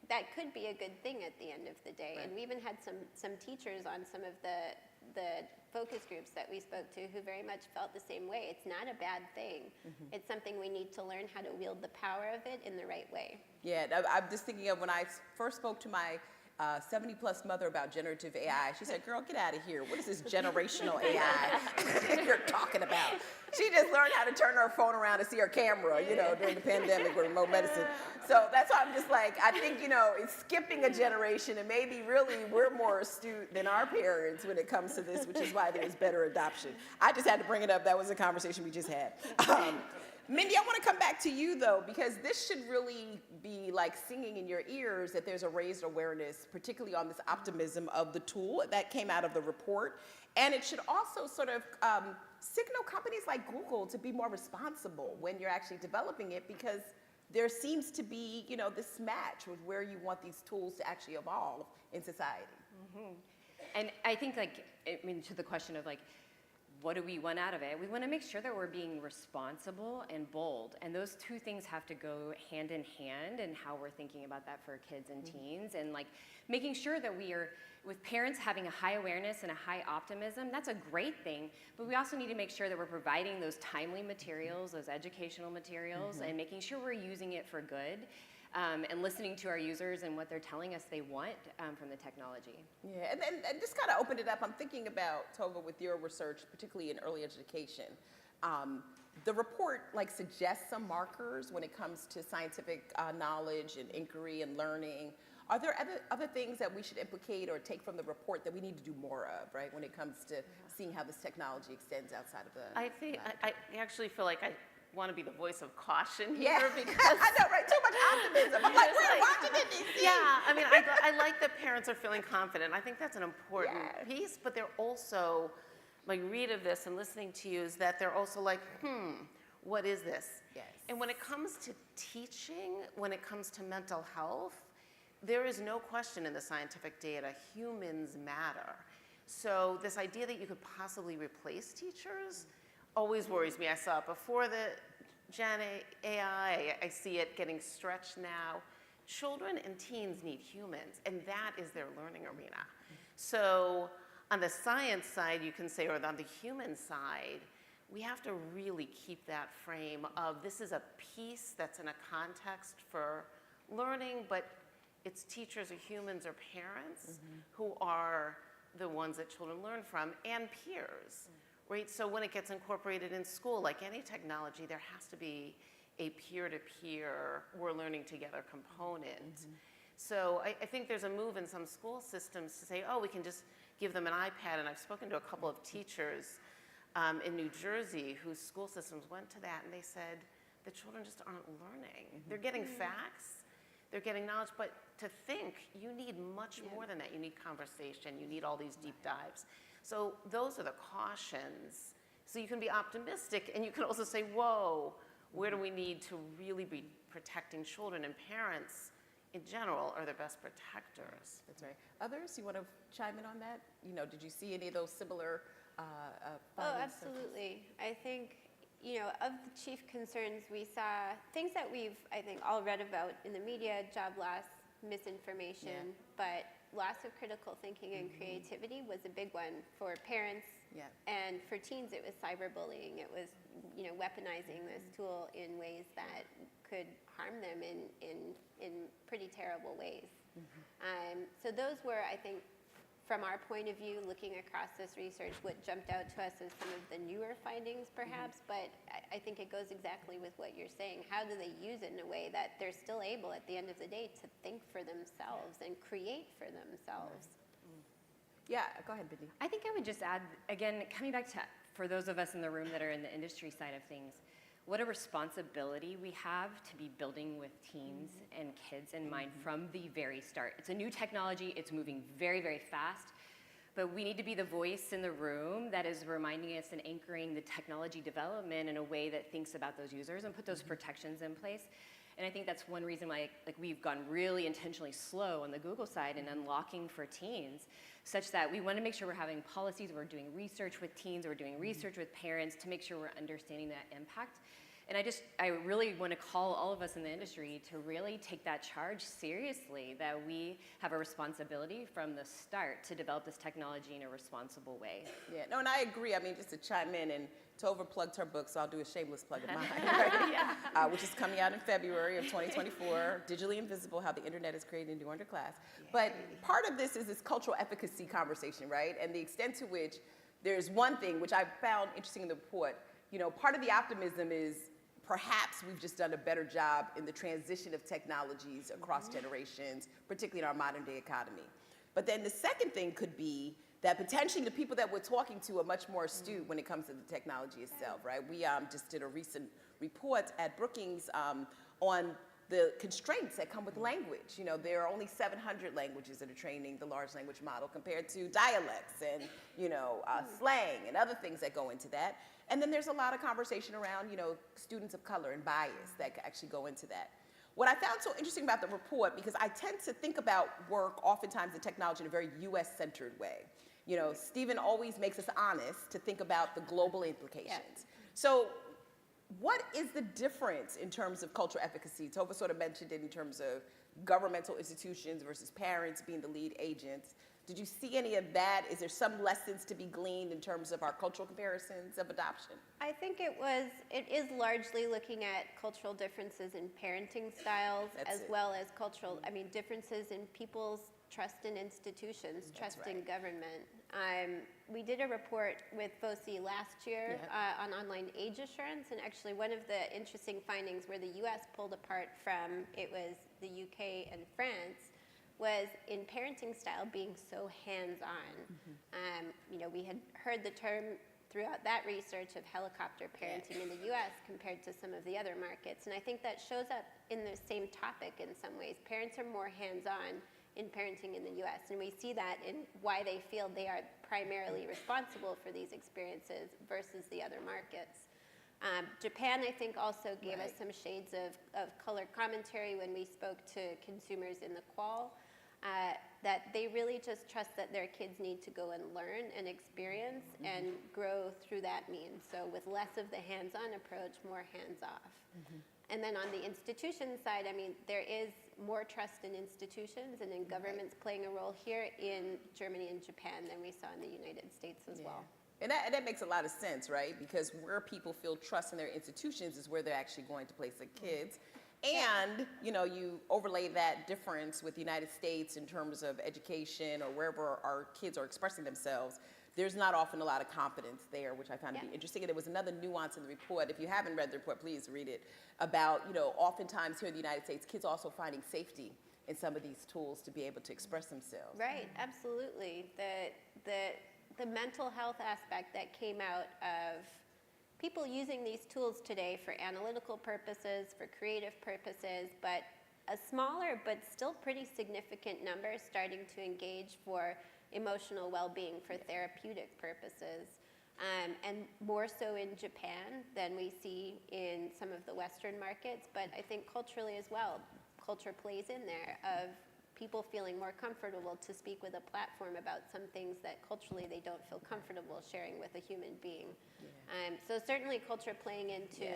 that could be a good thing at the end of the day. Right. And we even had some teachers on some of the focus groups that we spoke to who very much felt the same way. It's not a bad thing. It's something we need to learn how to wield the power of it in the right way. Yeah, I'm just thinking of when I first spoke to my 70-plus mother about generative AI. She said, girl, get out of here. What is this generational AI you're talking about? She just learned how to turn her phone around to see her camera, you know, during the pandemic with remote medicine. So that's why I'm just like, I think, you know, it's skipping a generation, and maybe really we're more astute than our parents when it comes to this, which is why there's better adoption. I just had to bring it up. That was a conversation we just had. Mindy, I want to come back to you, though, because this should really be like singing in your ears that there's a raised awareness, particularly on this optimism of the tool that came out of the report. And it should also sort of signal companies like Google to be more responsible when you're actually developing it, because there seems to be, you know, this match with where you want these tools to actually evolve in society. And I think, like, I mean, to the question of, like, what do we want out of it? We want to make sure that we're being responsible and bold. And those two things have to go hand in hand in how we're thinking about that for kids and teens. And, like, making sure that we are, with parents having a high awareness and a high optimism, that's a great thing. But we also need to make sure that we're providing those timely materials, those educational materials, and making sure we're using it for good. And listening to our users and what they're telling us they want from the technology. Yeah, and just kind of opened it up. I'm thinking about, Tova, with your research, particularly in early education. The report like suggests some markers when it comes to scientific knowledge and inquiry and learning. Are there other things that we should implicate or take from the report that we need to do more of, right, when it comes to seeing how this technology extends outside of the... I think, I actually feel like I want to be the voice of caution Yeah, here because I know, right? Too much optimism. I'm like, we're watching it, DC. yeah, I mean, I like that parents are feeling confident. I think that's an important piece, but they're also, my read of this and listening to you is that they're also like, what is this? Yes. And when it comes to teaching, when it comes to mental health, there is no question in the scientific data, humans matter. So this idea that you could possibly replace teachers always worries me. I saw it before the Gen AI. I see it getting stretched now. Children and teens need humans, and that is their learning arena. So on the science side, you can say, or on the human side, we have to really keep that frame of this is a piece that's in a context for learning, but it's teachers or humans or parents who are the ones that children learn from, and peers. Right, so when it gets incorporated in school, like any technology, there has to be a peer-to-peer, we're learning together component. So I think there's a move in some school systems to say, oh, we can just give them an iPad, and I've spoken to a couple of teachers in New Jersey whose school systems went to that, and they said, the children just aren't learning. They're getting facts, they're getting knowledge, but to think, you need much more than that. You need conversation, you need all these deep dives. So those are the cautions. So you can be optimistic, and you can also say, whoa, where do we need to really be protecting children? And parents, in general, are their best protectors. That's right. Others, you want to chime in on that? You know, did you see any of those similar Oh, findings? absolutely. I think, you know, of the chief concerns, we saw things that we've, I think, all read about in the media, job loss, misinformation, but loss of critical thinking and creativity was a big one for parents. And for teens, it was cyberbullying. It was, you know, weaponizing this tool in ways that could harm them in pretty terrible ways. So those were, I think, from our point of view, looking across this research, what jumped out to us is some of the newer findings, perhaps, but I think it goes exactly with what you're saying. How do they use it in a way that they're still able, at the end of the day, to think for themselves and create for themselves? Yeah, go ahead, Biddy. I think I would just add, again, coming back to, for those of us in the room that are in the industry side of things, what a responsibility we have to be building with teens and kids in mind from the very start. It's a new technology, it's moving very, very fast, but we need to be the voice in the room that is reminding us and anchoring the technology development in a way that thinks about those users and put those protections in place. And I think that's one reason why we've gone really intentionally slow on the Google side in unlocking for teens, such that we want to make sure we're having policies, we're doing research with teens, we're doing research with parents to make sure we're understanding that impact. And I really want to call all of us in the industry to really take that charge seriously, that we have a responsibility from the start to develop this technology in a responsible way. Yeah, no, and I agree. I mean, just to chime in, and Tova plugged her book, so I'll do a shameless plug of mine, right? Which is coming out in February of 2024, Digitally Invisible, How the Internet is Created a New Underclass. But part of this is this cultural efficacy conversation, right? And the extent to which there's one thing, which I found interesting in the report, you know, part of the optimism is perhaps we've just done a better job in the transition of technologies across generations, particularly in our modern day economy. But then the second thing could be that potentially the people that we're talking to are much more astute when it comes to the technology itself, right? We just did a recent report at Brookings on the constraints that come with language. You know, there are only 700 languages that are training the large language model compared to dialects and, you know, slang and other things that go into that. And then there's a lot of conversation around, you know, students of color and bias that actually go into that. What I found so interesting about the report, because I tend to think about work oftentimes in technology in a very US-centered way. You know, Stephen always makes us honest to think about the global implications. Yeah. So what is the difference in terms of cultural efficacy? Tova sort of mentioned it in terms of governmental institutions versus parents being the lead agents. Did you see any of that? Is there some lessons to be gleaned in terms of our cultural comparisons of adoption? I think it is largely looking at cultural differences in parenting styles, as well as differences in people's trust in institutions, trust in government. We did a report with FOSI last year on online age assurance, and actually one of the interesting findings where the US pulled apart from it was the UK and France was in parenting style being so hands-on. You know, we had heard the term throughout that research of helicopter parenting in the US compared to some of the other markets, and I think that shows up in the same topic in some ways. Parents are more hands-on in parenting in the US, and we see that in why they feel they are primarily responsible for these experiences versus the other markets. Japan, I think, also gave us some shades of color commentary when we spoke to consumers in the qual, that they really just trust that their kids need to go and learn and experience and grow through that means. So with less of the hands-on approach, more hands-off. And then on the institution side, I mean, there is more trust in institutions and in governments playing a role here in Germany and Japan than we saw in the United States as well. And that makes a lot of sense, right? Because where people feel trust in their institutions is where they're actually going to place their kids. And, you know, you overlay that difference with the United States in terms of education or wherever our kids are expressing themselves. There's not often a lot of confidence there, which I found to be interesting. And there was another nuance in the report. If you haven't read the report, please read it, about, you know, oftentimes here in the United States, kids also finding safety in some of these tools to be able to express themselves. Right, absolutely. The mental health aspect that came out of people using these tools today for analytical purposes, for creative purposes, but a smaller but still pretty significant number starting to engage for emotional well-being for therapeutic purposes, and more so in Japan than we see in some of the Western markets, but I think culturally as well. Culture plays in there of people feeling more comfortable to speak with a platform about some things that culturally they don't feel comfortable sharing with a human being. So certainly culture playing into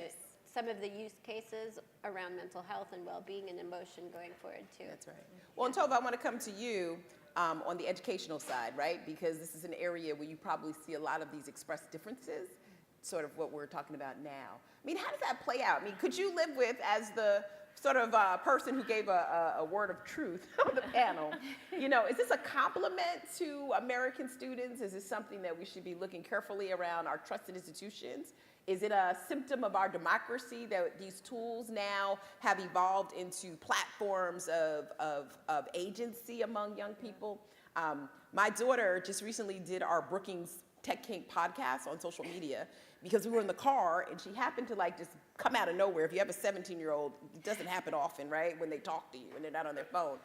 some of the use cases around mental health and well-being and emotion going forward too. That's right. Well, and Tova, I want to come to you on the educational side, right? Because this is an area where you probably see a lot of these expressed differences, sort of what we're talking about now. I mean, how does that play out? I mean, could you live with, as the sort of person who gave a word of truth on the panel. You know, is this a compliment to American students? Is this something that we should be looking carefully around our trusted institutions? Is it a symptom of our democracy that these tools now have evolved into platforms of agency among young people? My daughter just recently did our Brookings Tech Kink podcast on social media because we were in the car and she happened to like just come out of nowhere. If you have a 17-year-old, it doesn't happen often, right? When they talk to you and they're not on their phone.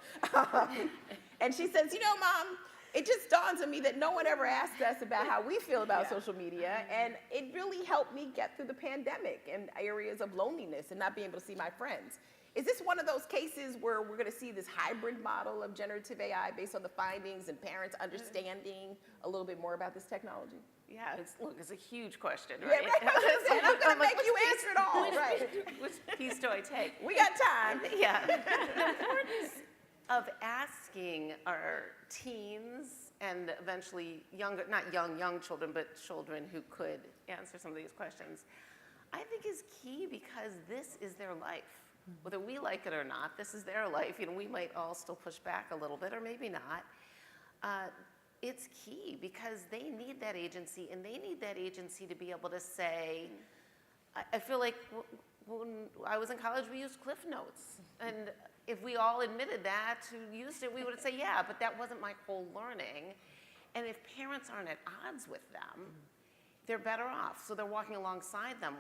And she says, you know, Mom, it just dawns on me that no one ever asked us about how we feel about social media, and it really helped me get through the pandemic and areas of loneliness and not being able to see my friends. Is this one of those cases where we're going to see this hybrid model of generative AI based on the findings and parents understanding a little bit more about this technology? Yeah, it's a huge question, right? Yeah, right. I'm going to make you answer it all, right? Which piece do I take? We got time. Yeah. The importance of asking our teens and eventually younger, not young children, but children who could answer some of these questions, I think is key because this is their life. Whether we like it or not, this is their life. You know, we might all still push back a little bit or maybe not. It's key because they need that agency, and they need that agency to be able to say, I feel like when I was in college, we used Cliff Notes. And if we all admitted that, who used it, we would say, yeah, but that wasn't my whole learning. And if parents aren't at odds with them, they're better off. So they're walking alongside them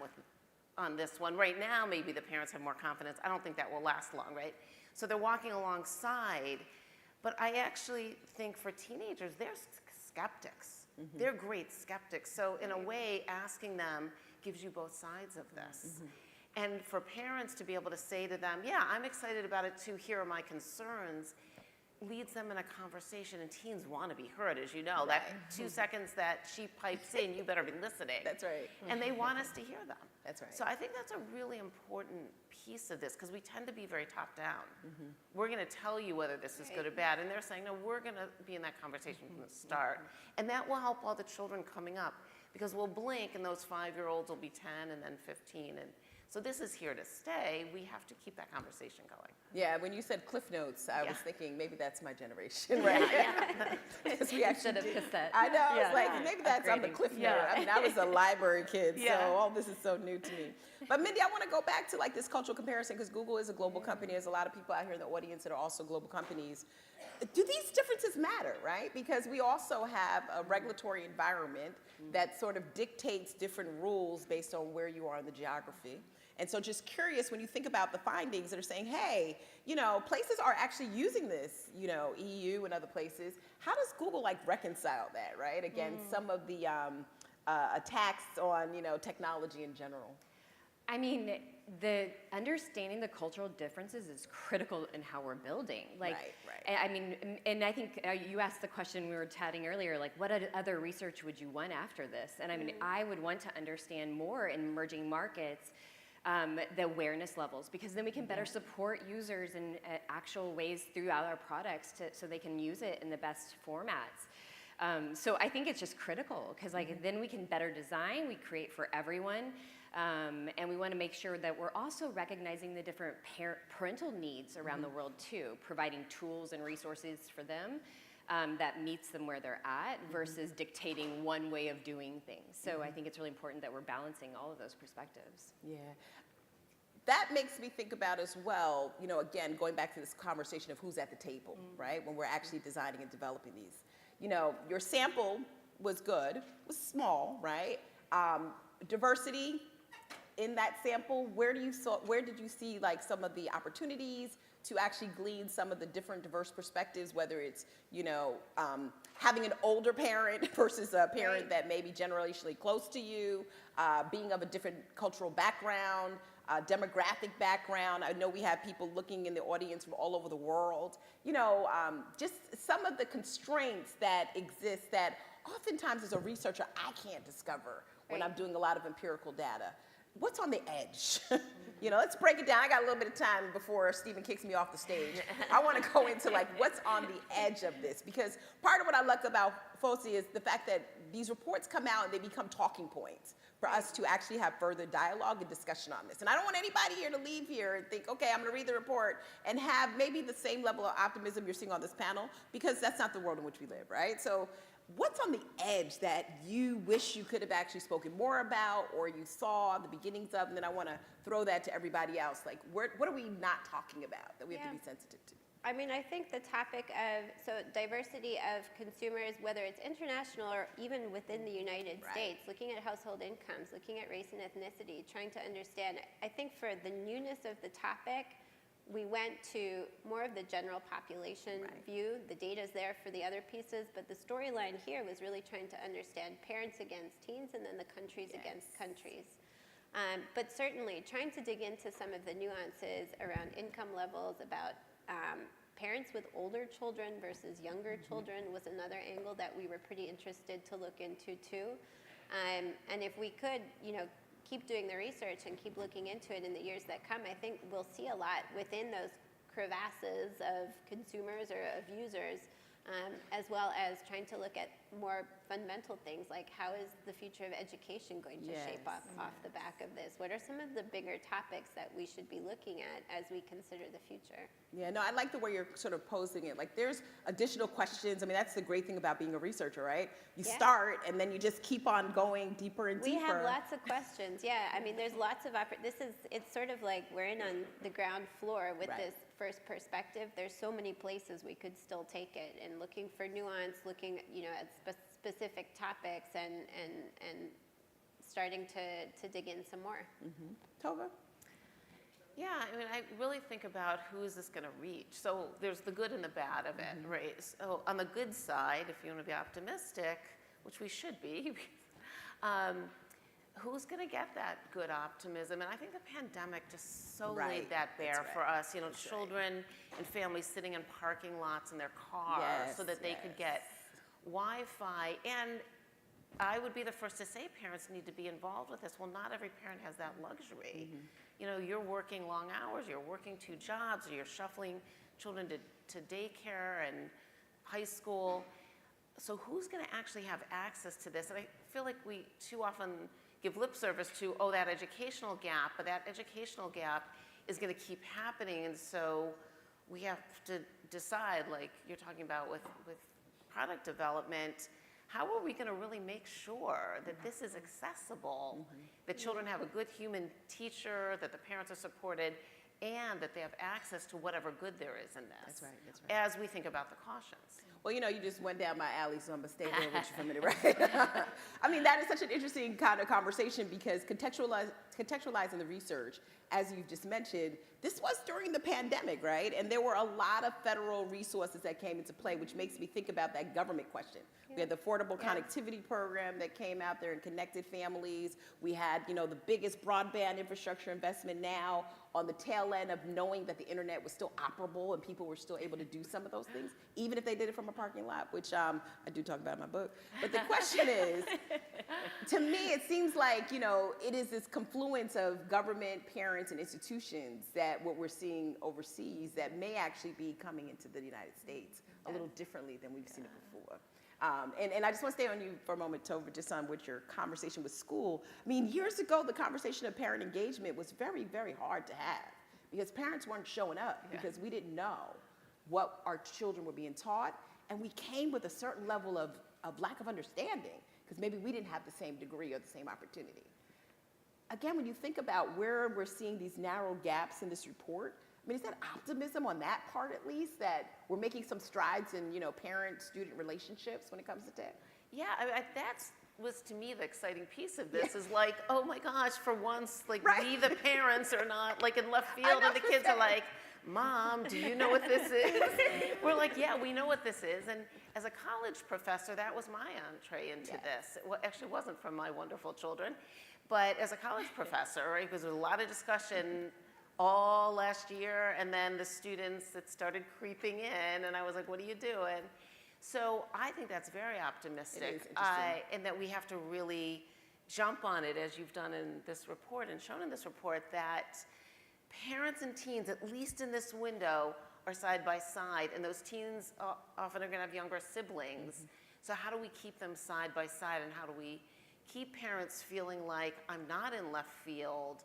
on this one. Right now, maybe the parents have more confidence. I don't think that will last long, right? So they're walking alongside. But I actually think for teenagers, they're skeptics. Mm-hmm. They're great skeptics. So in a way, asking them gives you both sides of this. Mm-hmm. And for parents to be able to say to them, yeah, I'm excited about it too, here are my concerns, leads them in a conversation, and teens want to be heard, as you know. Right. That 2 seconds that she pipes in, you better be listening. That's right. And they want us to hear them. That's right. So I think that's a really important piece of this, because we tend to be very top-down. Mm-hmm. We're going to tell you whether this is good or bad, and they're saying, no, we're going to be in that conversation from the start. And that will help all the children coming up, because we'll blink, and those 5-year-olds will be 10 and then 15, and so this is here to stay. We have to keep that conversation going. Yeah, when you said Cliff Notes, I was thinking maybe that's my generation, right? Yeah. We Instead of cassette. I know, I was like, maybe that's, I'm the Cliff Note. Yeah. I mean, I was a library kid, so all this is so new to me. But Mindy, I want to go back to like this cultural comparison, because Google is a global company. There's a lot of people out here in the audience that are also global companies. Do these differences matter, right? Because we also have a regulatory environment that sort of dictates different rules based on where you are in the geography. And so just curious, when you think about the findings that are saying, hey, you know, places are actually using this, you know, EU and other places, how does Google like reconcile that, right, against some of the attacks on, you know, technology in general? I mean, the understanding the cultural differences is critical in how we're building. Like, right. I mean, and I think you asked the question we were chatting earlier, like, what other research would you want after this? And I mean, I would want to understand more in emerging markets, the awareness levels, because then we can better support users in actual ways throughout our products so they can use it in the best formats. So I think it's just critical, because like then we can better design, we create for everyone, and we want to make sure that we're also recognizing the different parental needs around the world too, providing tools and resources for them that meets them where they're at versus dictating one way of doing things. So I think it's really important that we're balancing all of those perspectives. Yeah. That makes me think about as well, you know, again, going back to this conversation of who's at the table, right, when we're actually designing and developing these. You know, your sample was good, was small, right? Diversity in that sample, where did you see like some of the opportunities to actually glean some of the different diverse perspectives, whether it's, you know, having an older parent versus a parent that may be generationally close to you, being of a different cultural background, demographic background. I know we have people looking in the audience from all over the world. You know, just some of the constraints that exist that oftentimes as a researcher I can't discover when I'm doing a lot of empirical data. What's on the edge? You know, let's break it down. I got a little bit of time before Stephen kicks me off the stage. I want to go into like what's on the edge of this, because part of what I like about FOSI is the fact that these reports come out and they become talking points. for us to actually have further dialogue and discussion on this. And I don't want anybody here to leave here and think, okay, I'm going to read the report and have maybe the same level of optimism you're seeing on this panel, because that's not the world in which we live, right? So what's on the edge that you wish you could have actually spoken more about, or you saw the beginnings of? And then I want to throw that to everybody else. Like, what are we not talking about that we have to be sensitive to? I mean, I think the topic of, diversity of consumers, whether it's international or even within the United States, looking at household incomes, looking at race and ethnicity, trying to understand. I think for the newness of the topic, we went to more of the general population view. The data's there for the other pieces, but the storyline here was really trying to understand parents against teens and then the countries against countries. But certainly trying to dig into some of the nuances around income levels, about parents with older children versus younger children was another angle that we were pretty interested to look into too. And if we could, keep doing the research and keep looking into it in the years that come, I think we'll see a lot within those crevasses of consumers or of users, as well as trying to look at more fundamental things like how is the future of education going to shape up off the back of this? What are some of the bigger topics that we should be looking at as we consider the future? Yeah, no, I like the way you're sort of posing it. Like, there's additional questions. I mean, that's the great thing about being a researcher, right? You start, and then you just keep on going deeper and deeper. We have lots of questions, yeah. I mean, there's lots of, it's sort of like we're in on the ground floor with this first perspective. There's so many places we could still take it, and looking for nuance, looking, at specific topics, and starting to dig in some more. Tova? Yeah, I mean, I really think about who is this going to reach. So there's the good and the bad of it, right? So on the good side, if you want to be optimistic, which we should be, who's going to get that good optimism? And I think the pandemic just so laid that bare for us. Children and families sitting in parking lots in their cars so that they could get Wi-Fi. And I would be the first to say parents need to be involved with this. Well, not every parent has that luxury. You're working long hours, you're working 2 jobs, or you're shuffling children to daycare and high school. So who's going to actually have access to this? And I feel like we too often give lip service to, that educational gap, but that educational gap is going to keep happening. And so we have to decide, like you're talking about with product development, how are we going to really make sure that this is accessible, that children have a good human teacher, that the parents are supported, and that they have access to whatever good there is in this? That's right. As we think about the cautions. Well, you just went down my alley, so I'm going to stay there with you for a minute, right? I mean, that is such an interesting kind of conversation, because contextualizing the research, as you've just mentioned, this was during the pandemic, right? And there were a lot of federal resources that came into play, which makes me think about that government question. We had the Affordable Connectivity Program that came out there and connected families. We had, the biggest broadband infrastructure investment now on the tail end of knowing that the internet was still operable and people were still able to do some of those things, even if they did it from a parking lot, which I do talk about in my book. But the question is, to me, it seems like, it is this confluence of government, parents, and institutions that what we're seeing overseas that may actually be coming into the United States a little differently than we've seen it before. And I just want to stay on you for a moment, Tova, just on with your conversation with school. I mean, years ago, the conversation of parent engagement was very, very hard to have, because parents weren't showing up because we didn't know what our children were being taught, and we came with a certain level of lack of understanding because maybe we didn't have the same degree or the same opportunity. Again, when you think about where we're seeing these narrow gaps in this report, I mean, is that optimism on that part, at least, that we're making some strides in, parent-student relationships when it comes to tech? Yeah, that was, to me, the exciting piece of this is like, oh my gosh, for once, like, we, the parents, are not, like, in left field, and the kids are like, Mom, do you know what this is? We're like, yeah, we know what this is. And as a college professor, that was my entree into this. It actually wasn't from my wonderful children, but as a college professor, right, because there was a lot of discussion all last year, and then the students that started creeping in, and I was like, what are you doing? So I think that's very optimistic. It is interesting. And that we have to really jump on it, as you've done in this report and shown in this report, that parents and teens, at least in this window, are side by side, and those teens often are going to have younger siblings. So how do we keep them side by side, and how do we keep parents feeling like I'm not in left field.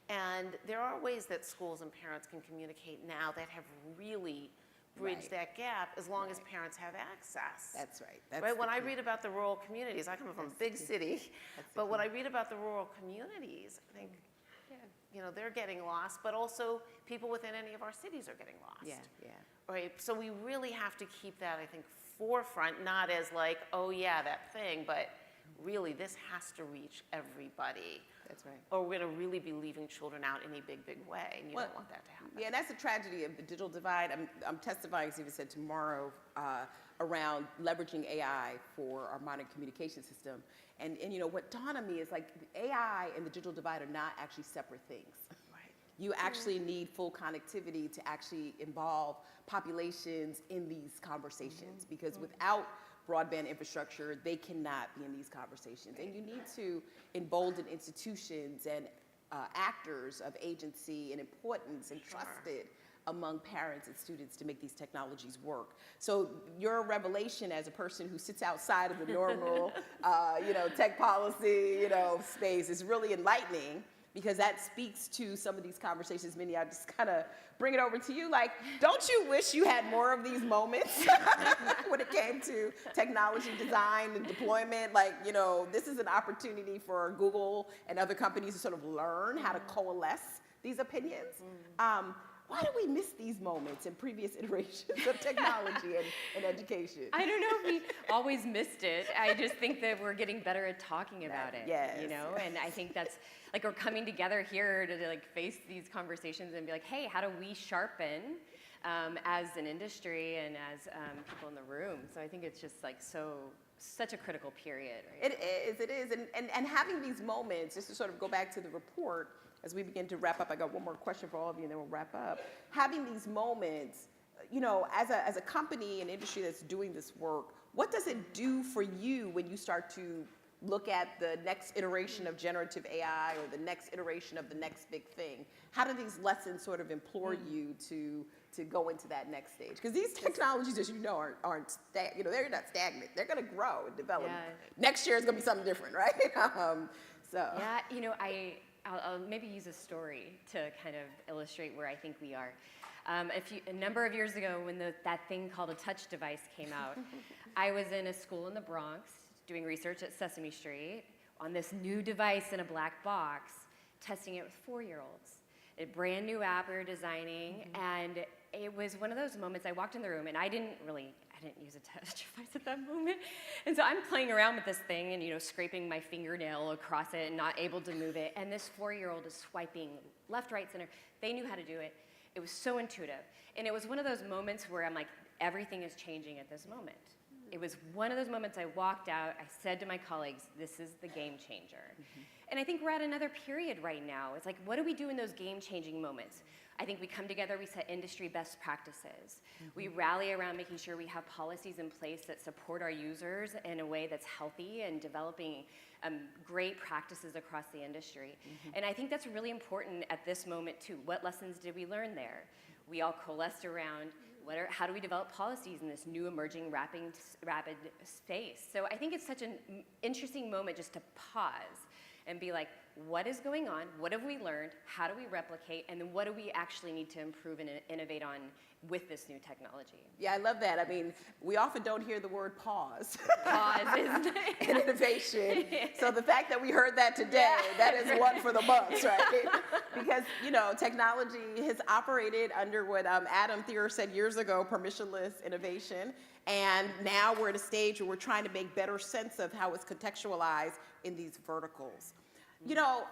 And there are ways that schools and parents can communicate now that have really bridged that gap as long as parents have access. That's right. That's Right, when the I key. read about the rural communities, I come from a big city, but when I read about the rural communities, I think, you know, they're getting lost, but also people within any of our cities are getting lost. Yeah, yeah. Right, so we really have to keep that, I think, forefront, not as like, oh yeah, that thing, but really this has to reach everybody. That's right. Or we're gonna really be leaving children out in a big, big way, and you Well, don't want that to happen. Yeah, that's the tragedy of the digital divide. I'm testifying, as Eva said, tomorrow around leveraging AI for our modern communication system. And you know, what dawned on me is like AI and the digital divide are not actually separate things. You actually need full connectivity to actually involve populations in these conversations, because without broadband infrastructure, they cannot be in these conversations. And you need to embolden institutions and actors of agency and importance and trusted among parents and students to make these technologies work. So your revelation as a person who sits outside of the normal, you know, tech policy, you know, space is really enlightening, because that speaks to some of these conversations. Minnie, I just kind of bring it over to you. Like, don't you wish you had more of these moments when it came to technology design and deployment? Like, you know, this is an opportunity for Google and other companies to sort of learn how to coalesce these opinions. Why do we miss these moments in previous iterations of technology and education? I don't know if we always missed it. I just think that we're getting better at talking about it. Yes. You know, and I think that's like we're coming together here to like face these conversations and be like, hey, how do we sharpen as an industry and as people in the room? So I think it's just like such a critical period. Right? It is. And having these moments, just to sort of go back to the report, as we begin to wrap up, I got one more question for all of you and then we'll wrap up. Having these moments, you know, as a company and industry that's doing this work, what does it do for you when you start to look at the next iteration of generative AI or the next iteration of the next big thing? How do these lessons sort of implore you to go into that next stage? Because these technologies, as you know, you know, they're not stagnant. They're going to grow and develop. Yeah. Next year is going to be something different, right? Yeah, you know, I'll maybe use a story to kind of illustrate where I think we are. A number of years ago, when that thing called a touch device came out, I was in a school in the Bronx doing research at Sesame Street on this new device in a black box, testing it with 4-year-olds. A brand new app we were designing, and it was one of those moments. I walked in the room, and I didn't use a touch device at that moment. And so I'm playing around with this thing and, you know, scraping my fingernail across it and not able to move it. And this 4-year-old is swiping left, right, center. They knew how to do it. It was so intuitive. And it was one of those moments where I'm like, everything is changing at this moment. It was one of those moments I walked out, I said to my colleagues, this is the game changer. And I think we're at another period right now. It's like, what do we do in those game-changing moments? I think we come together, we set industry best practices. We rally around making sure we have policies in place that support our users in a way that's healthy and developing great practices across the industry. And I think that's really important at this moment too. What lessons did we learn there? We all coalesced around how do we develop policies in this new emerging rapid space? So I think it's such an interesting moment just to pause and be like, what is going on? What have we learned? How do we replicate? And then what do we actually need to improve and innovate on with this new technology? Yeah, I love that. I mean, we often don't hear the word pause. Pause is in innovation. So the fact that we heard that today, that is one for the books, right? Because, you know, technology has operated under what Adam Thierer said years ago, permissionless innovation. And now we're at a stage where we're trying to make better sense of how it's contextualized in these verticals. You know,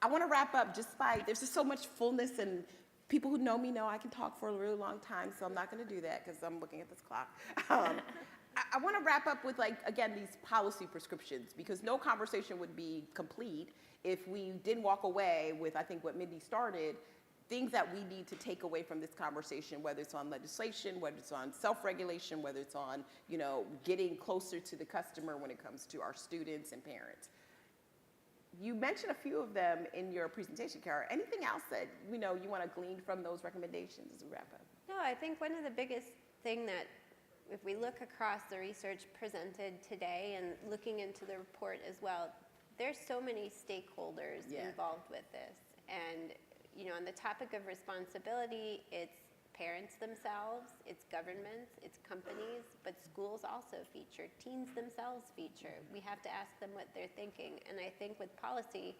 I want to wrap up just by, there's just so much fullness, and people who know me know I can talk for a really long time, so I'm not going to do that because I'm looking at this clock. I want to wrap up with, like, again, these policy prescriptions, because no conversation would be complete if we didn't walk away with, I think, what Mindy started, things that we need to take away from this conversation, whether it's on legislation, whether it's on self-regulation, whether it's on, you know, getting closer to the customer when it comes to our students and parents. You mentioned a few of them in your presentation, Kara. Anything else that, you know, you want to glean from those recommendations as we wrap up? No, I think one of the biggest thing that, if we look across the research presented today and looking into the report as well, there's so many stakeholders Yeah. involved with this. And, on the topic of responsibility, it's parents themselves, it's governments, it's companies, but schools also feature, teens themselves feature. We have to ask them what they're thinking. And I think with policy,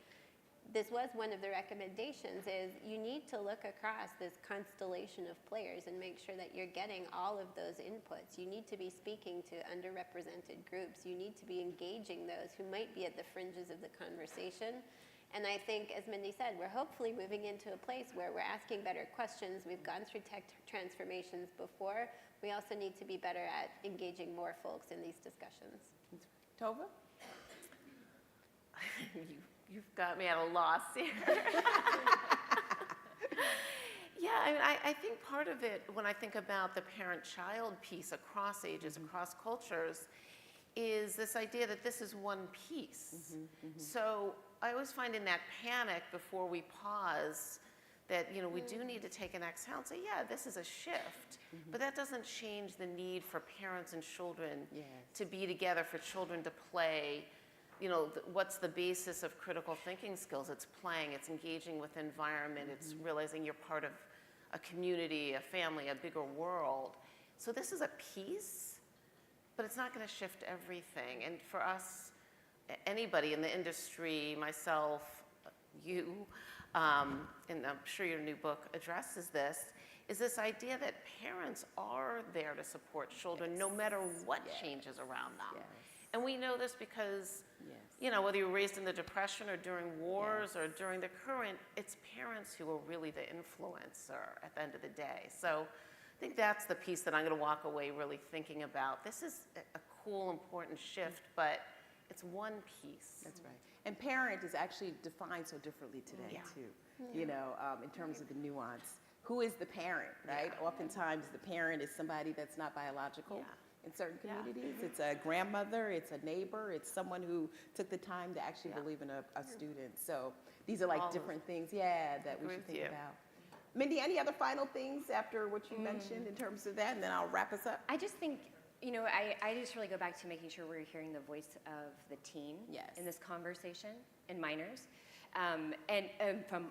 this was one of the recommendations, is you need to look across this constellation of players and make sure that you're getting all of those inputs. You need to be speaking to underrepresented groups. You need to be engaging those who might be at the fringes of the conversation. And I think, as Mindy said, we're hopefully moving into a place where we're asking better questions. We've gone through tech transformations before. We also need to be better at engaging more folks in these discussions. Tova? You've got me at a loss here. Yeah, I think part of it, when I think about the parent-child piece across ages, across cultures, is this idea that this is one piece. So I always find in that panic before we pause that, we do need to take an exhale and say, yeah, this is a shift, but that doesn't change the need for parents and children to be together, for children to play. What's the basis of critical thinking skills? It's playing, it's engaging with environment, it's realizing you're part of a community, a family, a bigger world. So this is a piece, but it's not going to shift everything. And for us, anybody in the industry, myself, you, and I'm sure your new book addresses this, is this idea that parents are there to support children no matter what changes around them. And we know this because, whether you were raised in the Depression or during wars or during the current, it's parents who are really the influencer at the end of the day. So I think that's the piece that I'm going to walk away really thinking about. This is a cool, important shift, but it's one piece. That's right. And parent is actually defined so differently today, too, in terms of the nuance. Who is the parent, right? Oftentimes the parent is somebody that's not biological. In certain communities, it's a grandmother, it's a neighbor, it's someone who took the time to actually believe in a student. So these are like different things, that we should think about. Mindy, any other final things after what you mentioned in terms of that, and then I'll wrap us up? I just think, I just really go back to making sure we're hearing the voice of the teen in this conversation, and minors, and from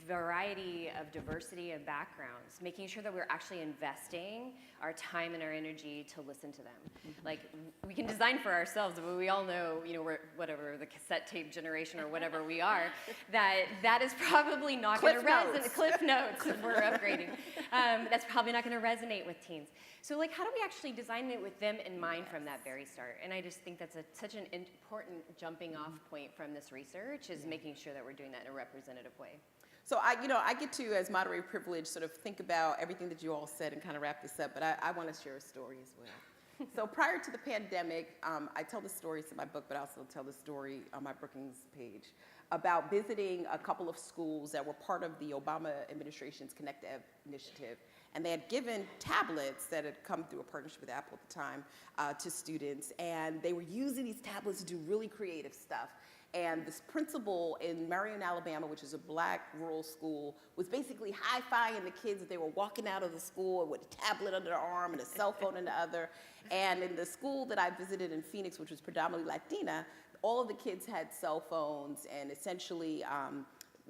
variety of diversity of backgrounds, making sure that we're actually investing our time and our energy to listen to them. Like, we can design for ourselves, but we all know, we're whatever, the cassette tape generation or whatever we are, that is probably not going to resonate. Cliff notes, if we're upgrading. That's probably not going to resonate with teens. So, how do we actually design it with them in mind from that very start? And I just think that's such an important jumping off point from this research, is making sure that we're doing that in a representative way. So I get to, as moderator privilege, sort of think about everything that you all said and kind of wrap this up, but I want to share a story as well. So prior to the pandemic, I tell the stories in my book, but I also tell the story on my Brookings page about visiting a couple of schools that were part of the Obama administration's Connect Ed initiative. And they had given tablets that had come through a partnership with Apple at the time to students, and they were using these tablets to do really creative stuff. And this principal in Marion, Alabama, which is a black rural school, was basically high-fiving the kids as they were walking out of the school with a tablet under their arm and a cell phone in the other. And in the school that I visited in Phoenix, which was predominantly Latina, all of the kids had cell phones, and essentially,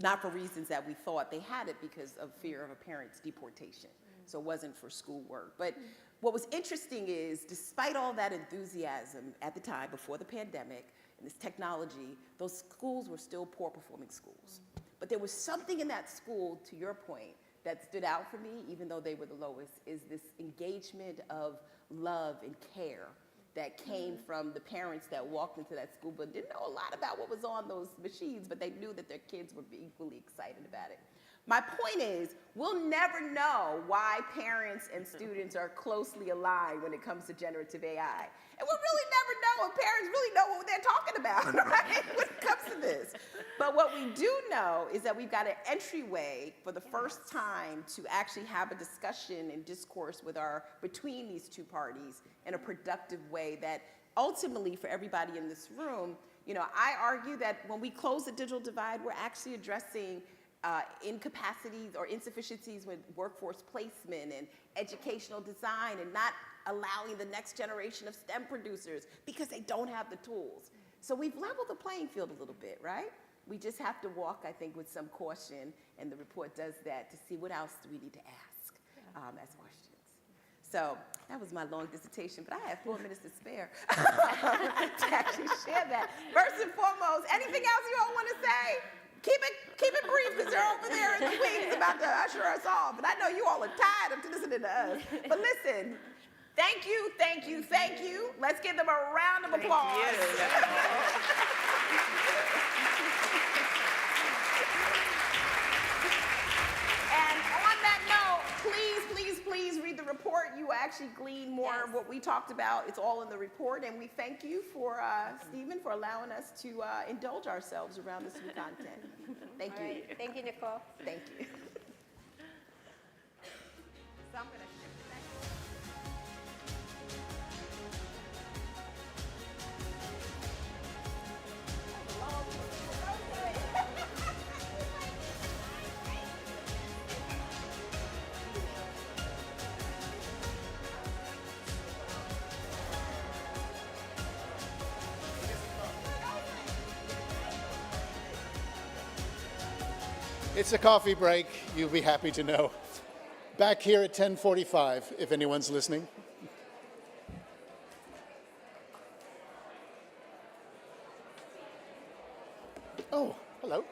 not for reasons that we thought, they had it because of fear of a parent's deportation. So it wasn't for schoolwork. But what was interesting is, despite all that enthusiasm at the time, before the pandemic, and this technology, those schools were still poor performing schools. But there was something in that school, to your point, that stood out for me, even though they were the lowest, is this engagement of love and care that came from the parents that walked into that school, but didn't know a lot about what was on those machines, but they knew that their kids would be equally excited about it. My point is, we'll never know why parents and students are closely aligned when it comes to generative AI. And we'll really never know if parents really know what they're talking about, right, when it comes to this. But what we do know is that we've got an entryway for the first time to actually have a discussion and discourse between these two parties in a productive way that ultimately, for everybody in this room, I argue that when we close the digital divide, we're actually addressing incapacities or insufficiencies with workforce placement and educational design, and not allowing the next generation of STEM producers because they don't have the tools. So we've leveled the playing field a little bit, right? We just have to walk, I think, with some caution, and the report does that to see what else do we need to ask as questions. So that was my long dissertation, but I have 4 minutes to spare to actually share that. First and foremost, anything else you all want to say? Keep it brief, because they're over there in the wings about to usher us off. But I know you all are tired of listening to us. But listen, thank you, thank you, thank you. Let's give them a round of applause. And on that note, please read the report. You will actually glean more of what we talked about. It's all in the report. And we thank you for, Stephen, for allowing us to indulge ourselves around this new content. Thank you. Right. Thank you, Nicole. Thank you. So I'm gonna shift it back. It's a coffee break, you'll be happy to know. Back here at 10:45, if anyone's listening. Oh, hello.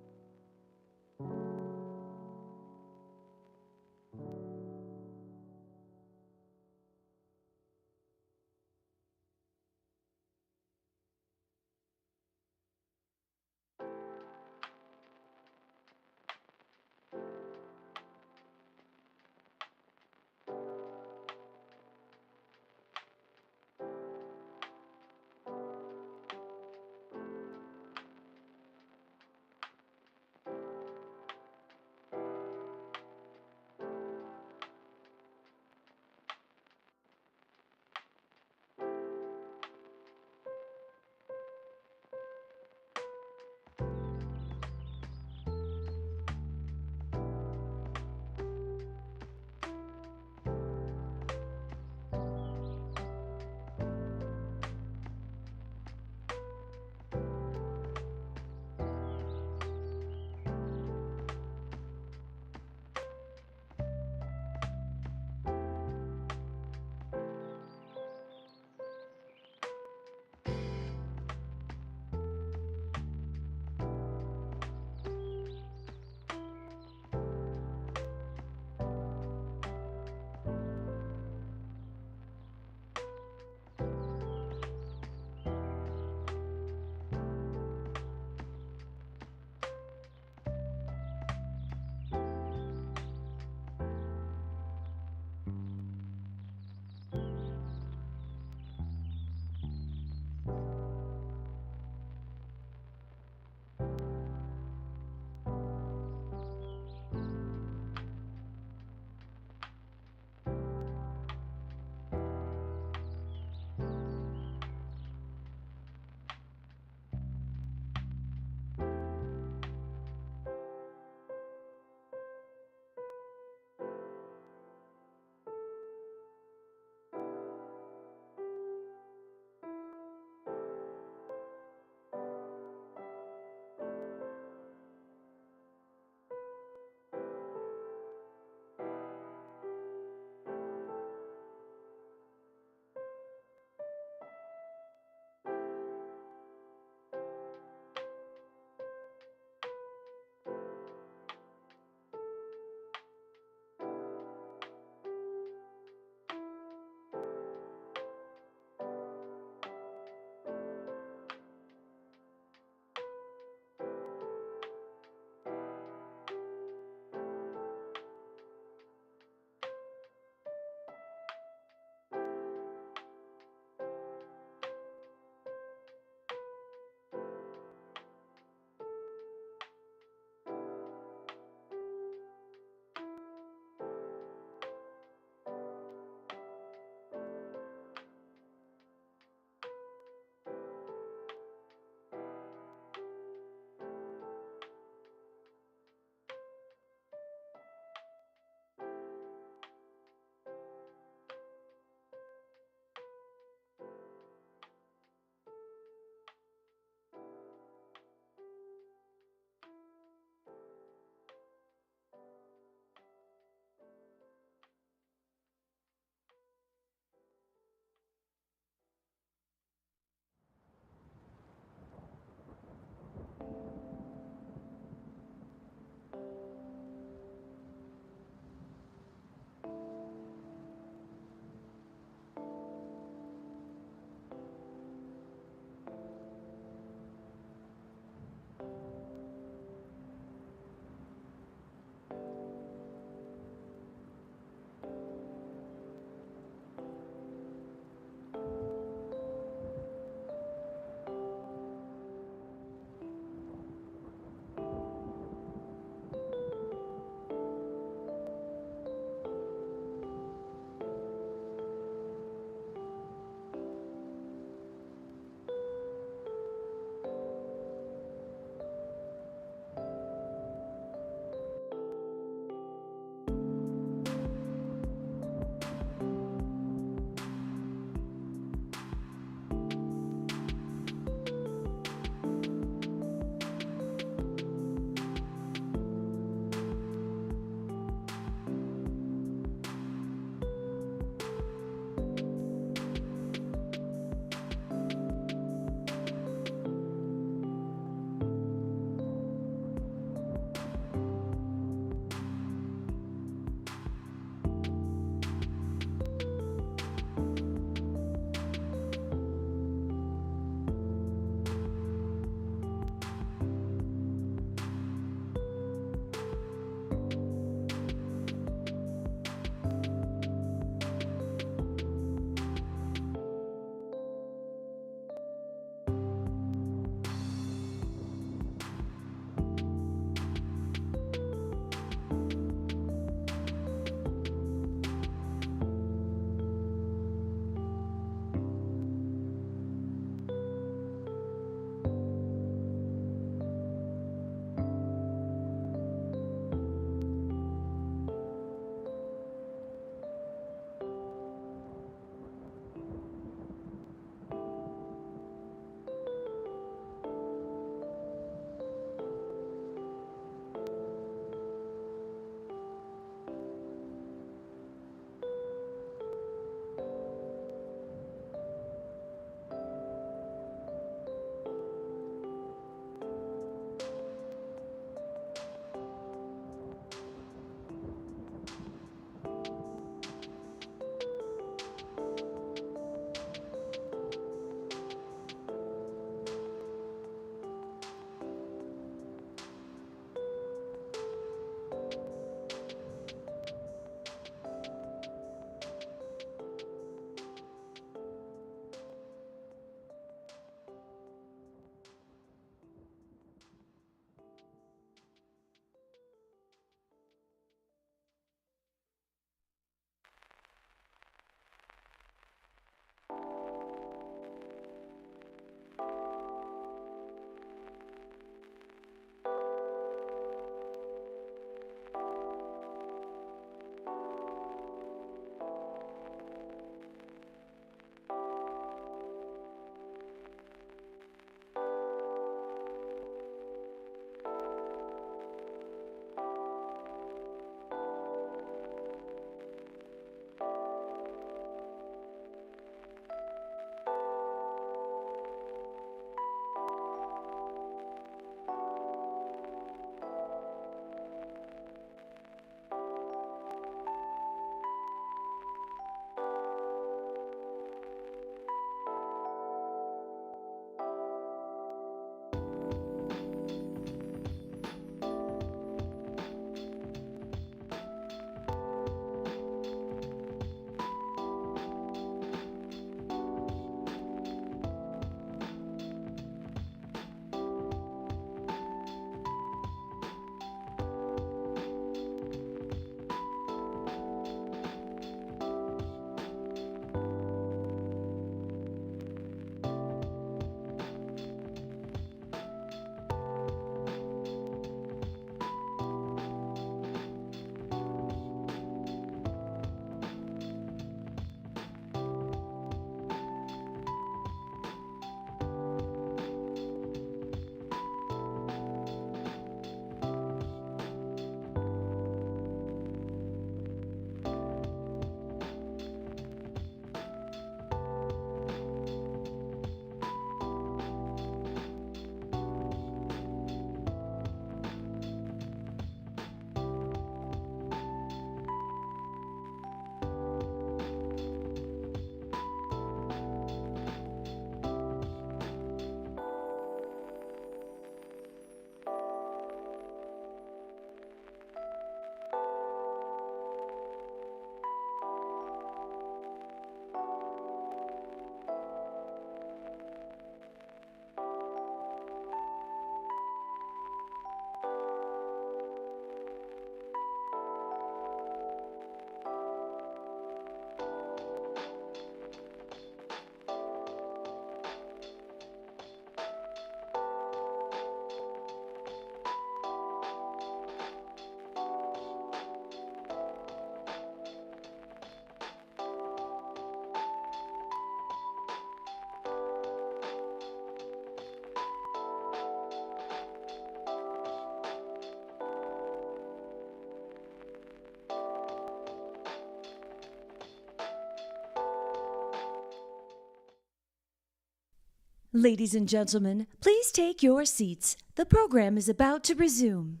Ladies and gentlemen, please take your seats. The program is about to resume.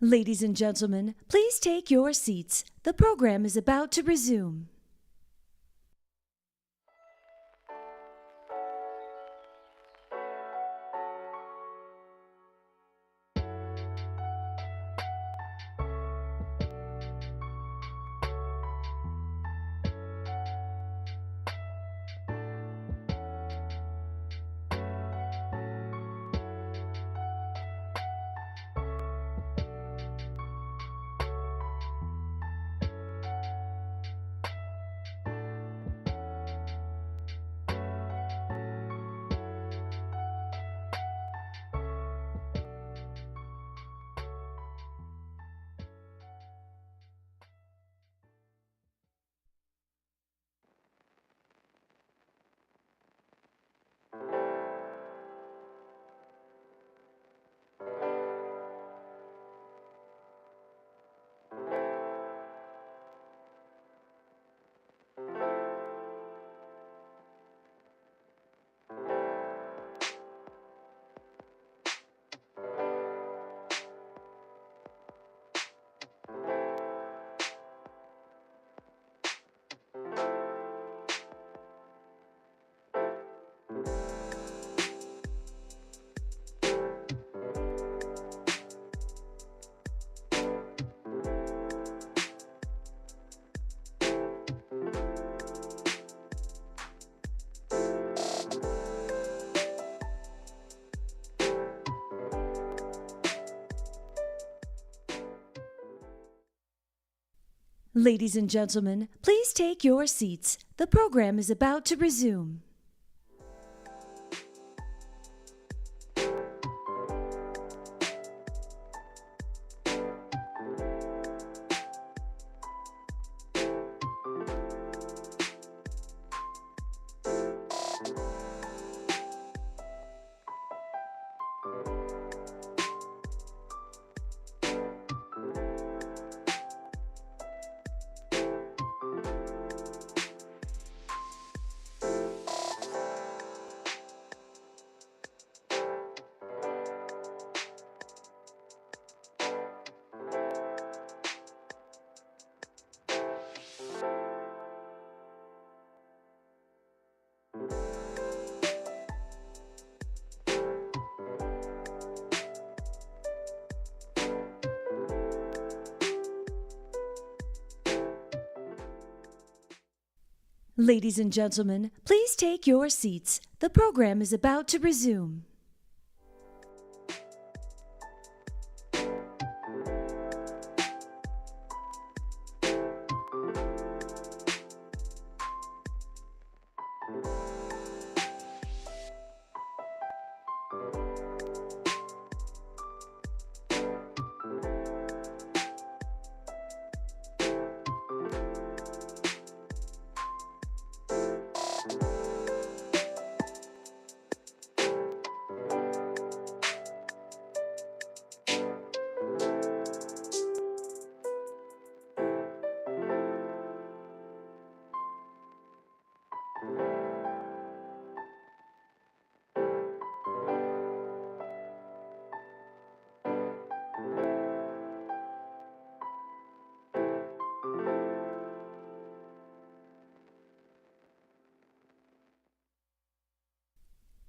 Ladies and gentlemen, please take your seats. The program is about to resume. Ladies and gentlemen, please take your seats. The program is about to resume. Ladies and gentlemen, please take your seats. The program is about to resume.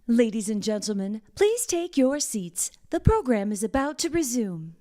Ladies and gentlemen, please take your seats. The program is about to resume.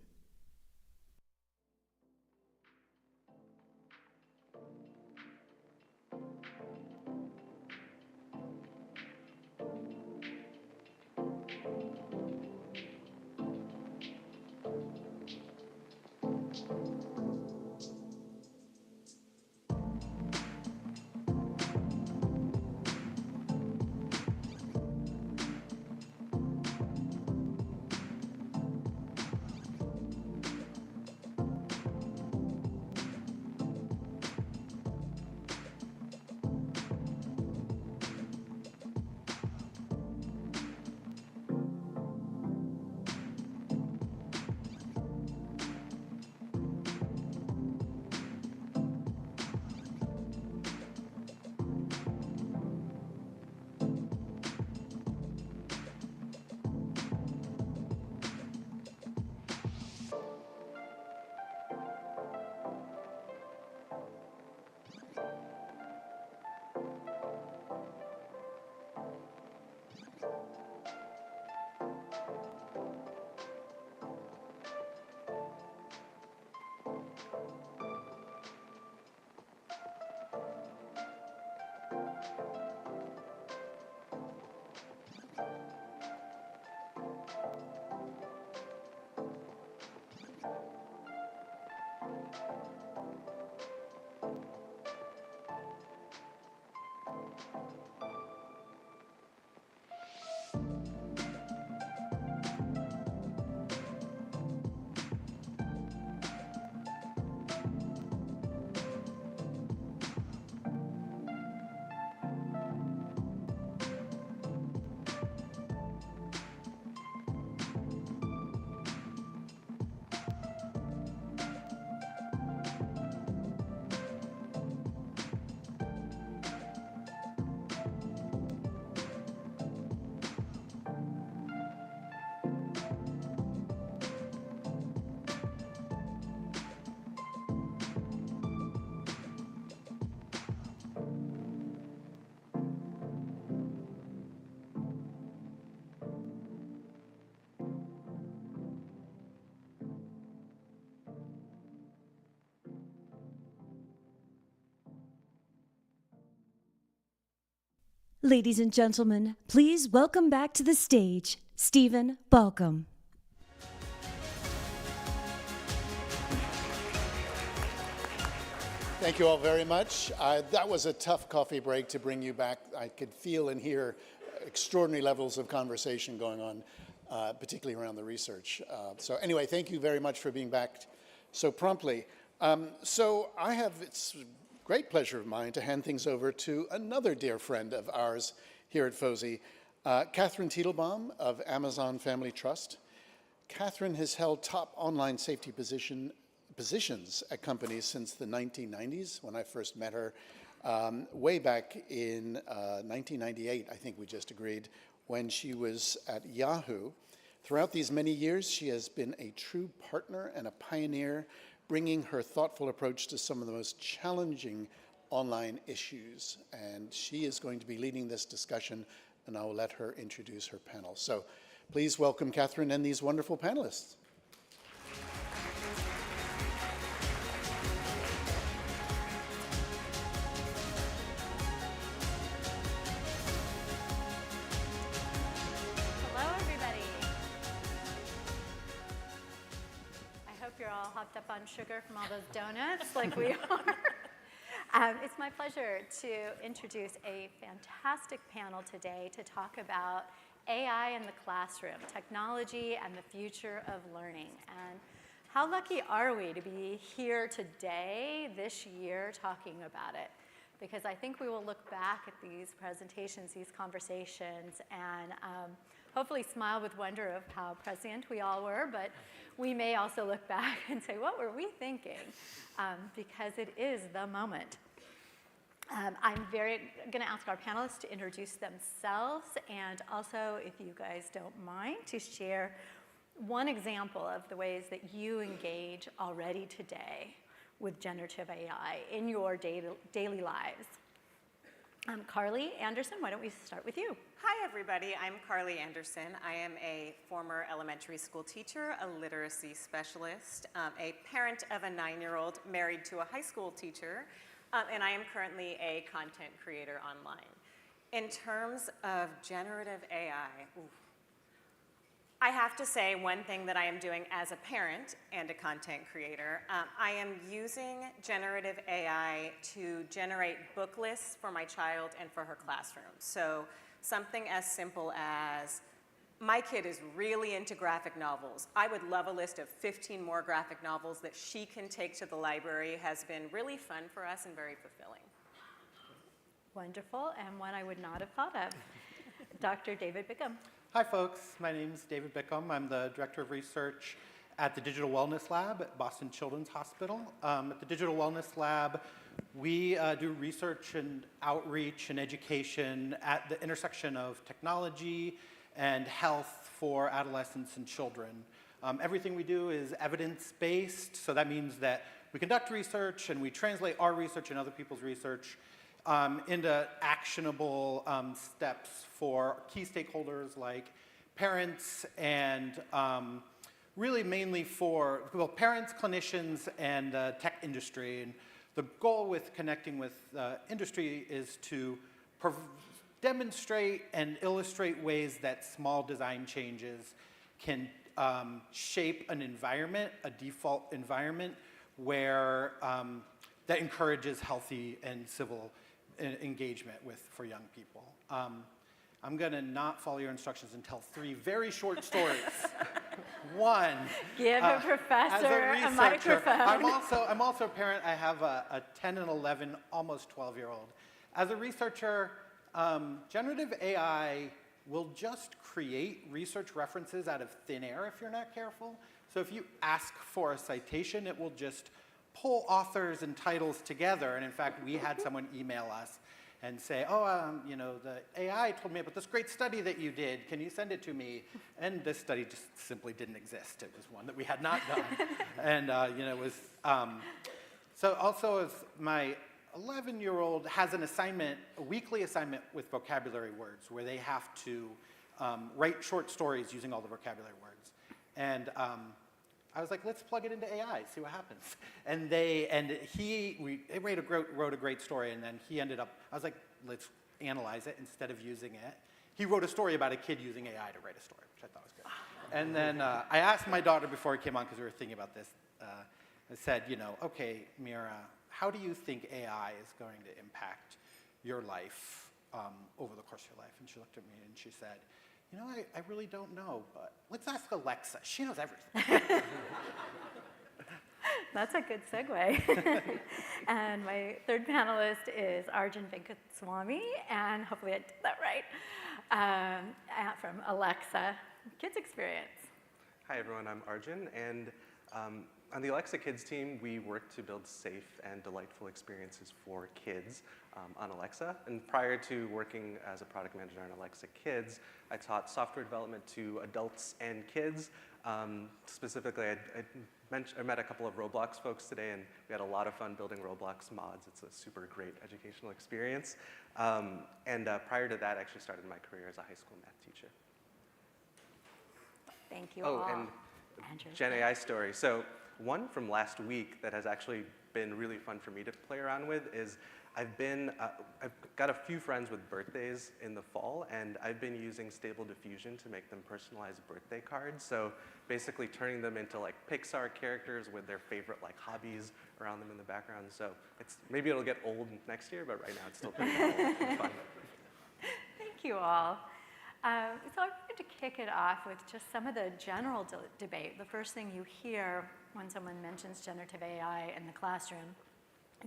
Ladies and gentlemen, please welcome back to the stage, Stephen Balcom. Thank you all very much. That was a tough coffee break to bring you back. I could feel and hear extraordinary levels of conversation going on, particularly around the research. So anyway, thank you very much for being back so promptly. So I have, it's a great pleasure of mine to hand things over to another dear friend of ours here at FOSI, Catherine Titelbaum of Amazon Family Trust. Catherine has held top online safety positions at companies since the 1990s, when I first met her, way back in 1998, I think we just agreed, when she was at Yahoo. Throughout these many years, she has been a true partner and a pioneer, bringing her thoughtful approach to some of the most challenging online issues. And she is going to be leading this discussion, and I will let her introduce her panel. So please welcome Catherine and these wonderful panelists. hopped up on sugar from all those donuts like we are. It's my pleasure to introduce a fantastic panel today to talk about AI in the classroom, technology and the future of learning. And how lucky are we to be here today, this year, talking about it? Because I think we will look back at these presentations, these conversations, and hopefully smile with wonder of how prescient we all were, but we may also look back and say, what were we thinking? Because it is the moment. I'm going to ask our panelists to introduce themselves, and also, if you guys don't mind, to share one example of the ways that you engage already today with generative AI in your daily lives. Carly Anderson, why don't we start with you? Hi, everybody. I'm Carly Anderson. I am a former elementary school teacher, a literacy specialist, a parent of a 9-year-old married to a high school teacher, and I am currently a content creator online. In terms of generative AI, I have to say one thing that I am doing as a parent and a content creator. I am using generative AI to generate book lists for my child and for her classroom. So something as simple as, my kid is really into graphic novels. I would love a list of 15 more graphic novels that she can take to the library. Has been really fun for us and very fulfilling. Wonderful, and one I would not have thought of. Dr. David Bickham. Hi, folks. My name is David Bickham. I'm the Director of Research at the Digital Wellness Lab at Boston Children's Hospital. At the Digital Wellness Lab, we do research and outreach and education at the intersection of technology and health for adolescents and children. Everything we do is evidence-based, so that means that we conduct research and we translate our research and other people's research into actionable steps for key stakeholders like parents and really mainly for parents, clinicians, and tech industry. And the goal with connecting with industry is to demonstrate and illustrate ways that small design changes can shape an environment, a default environment, where that encourages healthy and civil engagement for young people. I'm going to not follow your instructions and tell 3 very short stories. One, give a professor a microphone. I'm also a parent. I have a 10 and 11, almost 12-year-old. As a researcher, generative AI will just create research references out of thin air if you're not careful. So if you ask for a citation, it will just pull authors and titles together. And in fact, we had someone email us and say, the AI told me about this great study that you did. Can you send it to me? And this study just simply didn't exist. It was one that we had not done. And, it was, so also as my 11-year-old has an assignment, a weekly assignment with vocabulary words, where they have to write short stories using all the vocabulary words. And I was like, let's plug it into AI, see what happens. And they wrote a great story, and then he ended up, I was like, let's analyze it instead of using it. He wrote a story about a kid using AI to write a story, which I thought was good. And then I asked my daughter before he came on, because we were thinking about this, I said, okay, Mira, how do you think AI is going to impact your life over the course of your life? And she looked at me and she said, I really don't know, but let's ask Alexa. She knows everything. That's a good segue. And my third panelist is Arjun Venkatswamy, and hopefully I did that right, from Alexa Kids Experience. Hi, everyone. I'm Arjun, and on the Alexa Kids team, we work to build safe and delightful experiences for kids on Alexa. And prior to working as a product manager on Alexa Kids, I taught software development to adults and kids. Specifically, I met a couple of Roblox folks today, and we had a lot of fun building Roblox mods. It's a super great educational experience. Prior to that, I actually started my career as a high school math teacher. Thank you all. And Gen AI story. So One from last week that has actually been really fun for me to play around with is I've got a few friends with birthdays in the fall, and I've been using Stable Diffusion to make them personalized birthday cards. So basically turning them into like Pixar characters with their favorite like hobbies around them in the background. So maybe it'll get old next year, but right now it's still pretty cool and fun. Thank you all. So I'm going to kick it off with just some of the general debate. The first thing you hear when someone mentions generative AI in the classroom,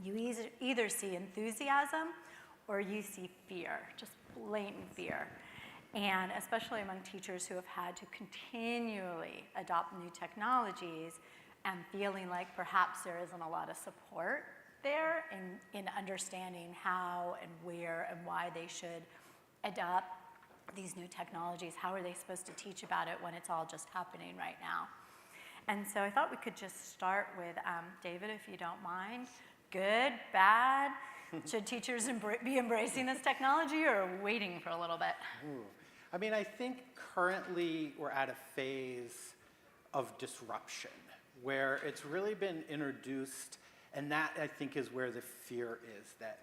you either see enthusiasm or you see fear, just blatant fear. And especially among teachers who have had to continually adopt new technologies and feeling like perhaps there isn't a lot of support there in understanding how and where and why they should adopt these new technologies. How are they supposed to teach about it when it's all just happening right now? And so I thought we could just start with David, if you don't mind. Good, bad? Should teachers be embracing this technology or waiting for a little bit? Ooh. I mean, I think currently we're at a phase of disruption where it's really been introduced, and that I think is where the fear is, that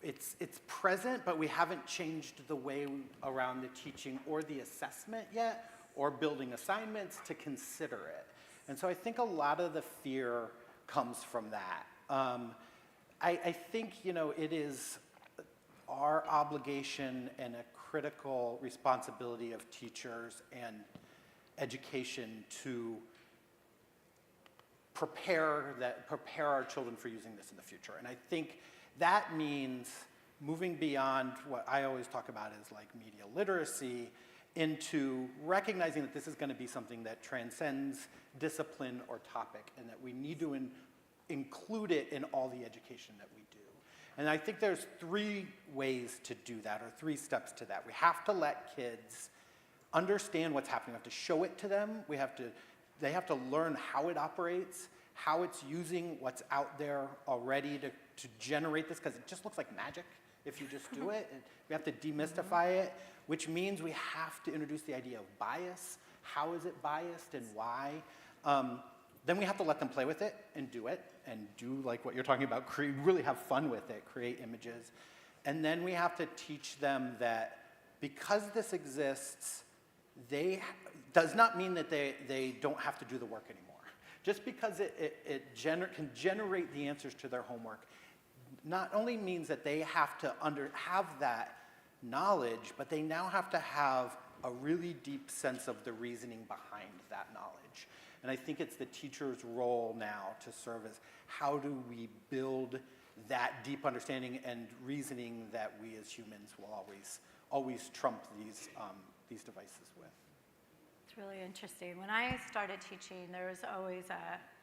it's present, but we haven't changed the way around the teaching or the assessment yet, or building assignments to consider it. And so I think a lot of the fear comes from that. I think, it is our obligation and a critical responsibility of teachers and education to prepare our children for using this in the future. And I think that means moving beyond what I always talk about as like media literacy into recognizing that this is going to be something that transcends discipline or topic, and that we need to include it in all the education that we do. And I think there's 3 ways to do that, or 3 steps to that. We have to let kids understand what's happening. We have to show it to them. They have to learn how it operates, how it's using what's out there already to generate this, because it just looks like magic if you just do it. And we have to demystify it, which means we have to introduce the idea of bias. How is it biased and why? Then we have to let them play with it and do like what you're talking about, really have fun with it, create images. And then we have to teach them that because this exists, does not mean that they don't have to do the work anymore. Just because it can generate the answers to their homework not only means that they have to have that knowledge, but they now have to have a really deep sense of the reasoning behind that knowledge. And I think it's the teacher's role now to serve as how do we build that deep understanding and reasoning that we as humans will always trump these devices with. It's really interesting. When I started teaching, there was always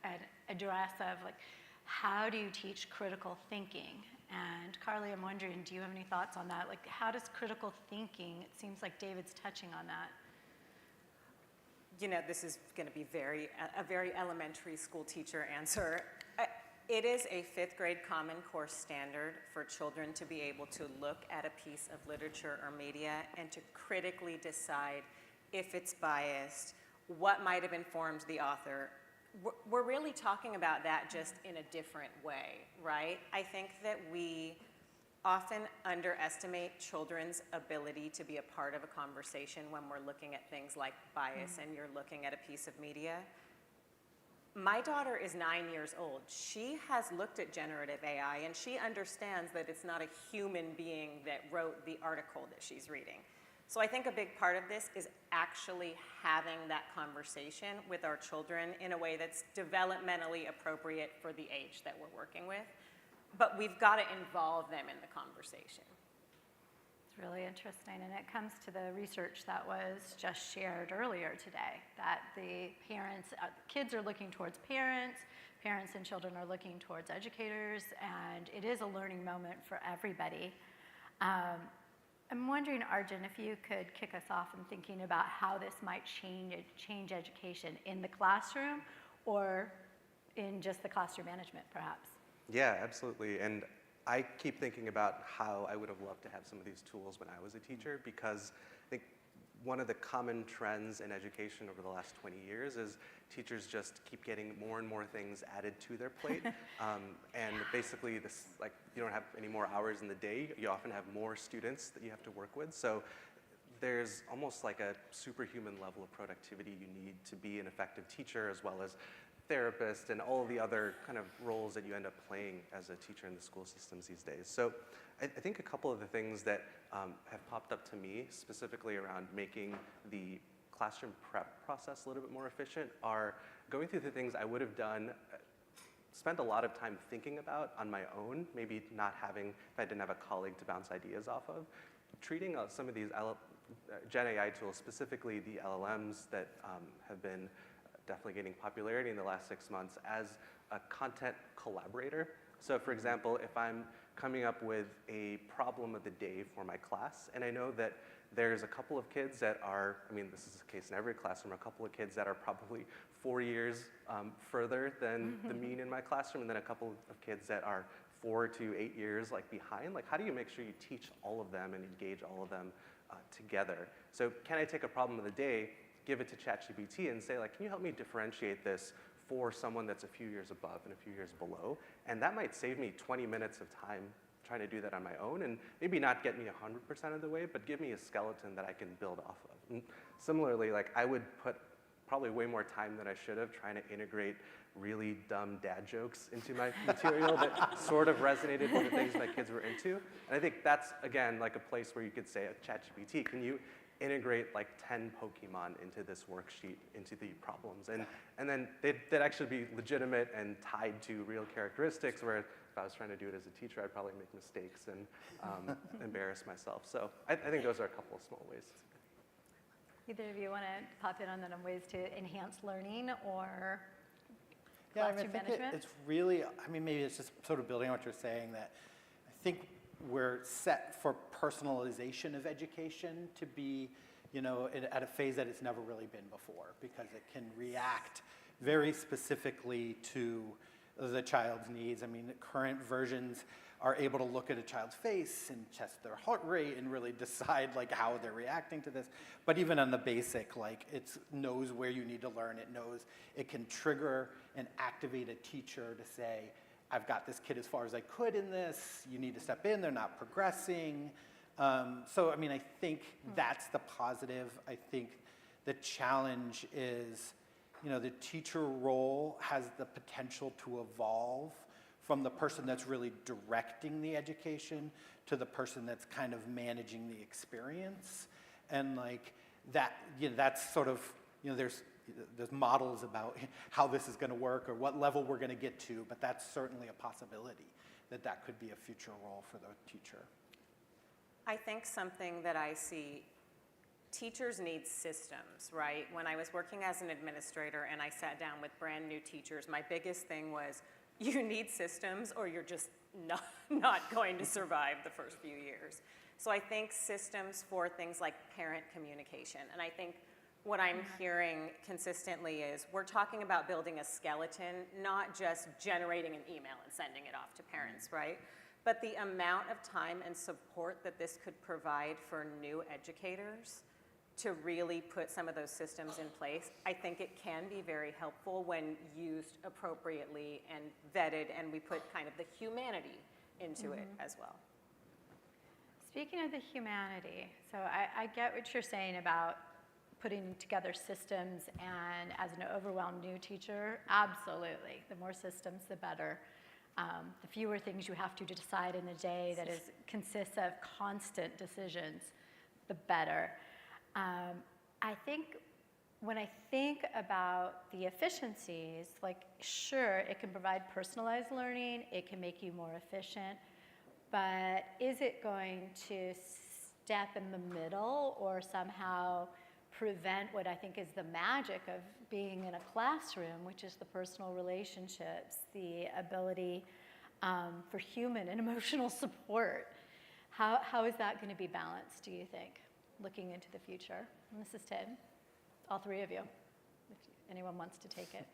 an address of like, how do you teach critical thinking? And Carly, I'm wondering, do you have any thoughts on that? Like, how does critical thinking, it seems like David's touching on that. This is going to be a very elementary school teacher answer. It is a 5th grade Common Core standard for children to be able to look at a piece of literature or media and to critically decide if it's biased, what might have informed the author. We're really talking about that just in a different way, right? I think that we often underestimate children's ability to be a part of a conversation when we're looking at things like bias and you're looking at a piece of media. My daughter is 9 years old. She has looked at generative AI and she understands that it's not a human being that wrote the article that she's reading. So I think a big part of this is actually having that conversation with our children in a way that's developmentally appropriate for the age that we're working with. But we've got to involve them in the conversation. It's really interesting, and it comes to the research that was just shared earlier today, that the parents, kids are looking towards parents and children are looking towards educators, and it is a learning moment for everybody. I'm wondering, Arjun, if you could kick us off in thinking about how this might change education in the classroom or in just the classroom management, perhaps. Yeah, absolutely. And I keep thinking about how I would have loved to have some of these tools when I was a teacher, because I think one of the common trends in education over the last 20 years is teachers just keep getting more and more things added to their plate. And basically, this, like, you don't have any more hours in the day. You often have more students that you have to work with. So there's almost like a superhuman level of productivity you need to be an effective teacher, as well as therapist and all the other kind of roles that you end up playing as a teacher in the school systems these days. So I think a couple of the things that have popped up to me, specifically around making the classroom prep process a little bit more efficient, are going through the things I would have done, spent a lot of time thinking about on my own, maybe not having, if I didn't have a colleague to bounce ideas off of, treating some of these Gen AI tools, specifically the LLMs that have been definitely gaining popularity in the last 6 months, as a content collaborator. So for example, if I'm coming up with a problem of the day for my class, and I know that there's a couple of kids that are, I mean, this is the case in every classroom, a couple of kids that are probably 4 years further than the mean in my classroom, and then a couple of kids that are 4 to 8 years like behind. Like, how do you make sure you teach all of them and engage all of them together? So can I take a problem of the day, give it to ChatGPT and say, like, can you help me differentiate this for someone that's a few years above and a few years below? And that might save me 20 minutes of time trying to do that on my own, and maybe not get me 100% of the way, but give me a skeleton that I can build off of. And similarly, like, I would put probably way more time than I should have trying to integrate really dumb dad jokes into my material that sort of resonated with the things my kids were into. And I think that's, again, like a place where you could say, ChatGPT, can you integrate like 10 Pokemon into this worksheet, into the problems? And then they'd actually be legitimate and tied to real characteristics, where if I was trying to do it as a teacher, I'd probably make mistakes and embarrass myself. So I think those are a couple of small ways. Either of you want to pop in on that on ways to enhance learning or Yeah, I classroom think management? it's really, I mean, maybe it's just sort of building on what you're saying, that I think we're set for personalization of education to be, you know, at a phase that it's never really been before, because it can react very specifically to the child's needs. I mean, the current versions are able to look at a child's face and test their heart rate and really decide like how they're reacting to this. But even on the basic, like, it knows where you need to learn. It knows it can trigger and activate a teacher to say, I've got this kid as far as I could in this. You need to step in. They're not progressing. So, I mean, I think that's the positive. I think the challenge is, you know, the teacher role has the potential to evolve from the person that's really directing the education to the person that's kind of managing the experience. And like that, you know, that's sort of, you know, there's models about how this is going to work or what level we're going to get to, but that's certainly a possibility that could be a future role for the teacher. I think something that I see, teachers need systems, right? When I was working as an administrator and I sat down with brand new teachers, my biggest thing was, you need systems or you're just not going to survive the first few years. So I think systems for things like parent communication. And I think what I'm hearing consistently is we're talking about building a skeleton, not just generating an email and sending it off to parents, right? But the amount of time and support that this could provide for new educators to really put some of those systems in place, I think it can be very helpful when used appropriately and vetted, and we put kind of the humanity into it as well. Speaking of the humanity, so I get what you're saying about putting together systems, and as an overwhelmed new teacher, absolutely. The more systems, the better. The fewer things you have to decide in a day that consists of constant decisions, the better. I think when I think about the efficiencies, like, sure, it can provide personalized learning, it can make you more efficient, but is it going to step in the middle or somehow prevent what I think is the magic of being in a classroom, which is the personal relationships, the ability for human and emotional support? How is that going to be balanced, do you think, looking into the future? And this is Tim, all three of you, if anyone wants to take it.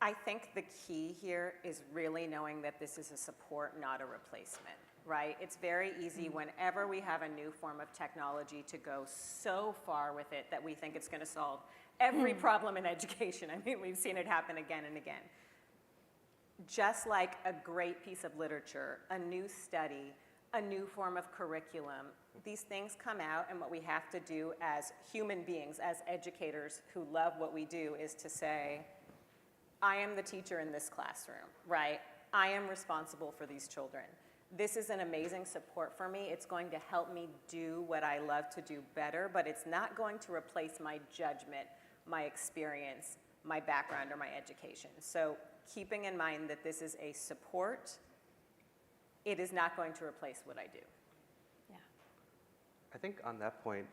I think the key here is really knowing that this is a support, not a replacement, right? It's very easy whenever we have a new form of technology to go so far with it that we think it's going to solve every problem in education. I mean, we've seen it happen again and again. Just like a great piece of literature, a new study, a new form of curriculum, these things come out, and what we have to do as human beings, as educators who love what we do, is to say, I am the teacher in this classroom, right? I am responsible for these children. This is an amazing support for me. It's going to help me do what I love to do better, but it's not going to replace my judgment, my experience, my background, or my education. So keeping in mind that this is a support, it is not going to replace what I do. Yeah. I think on that point,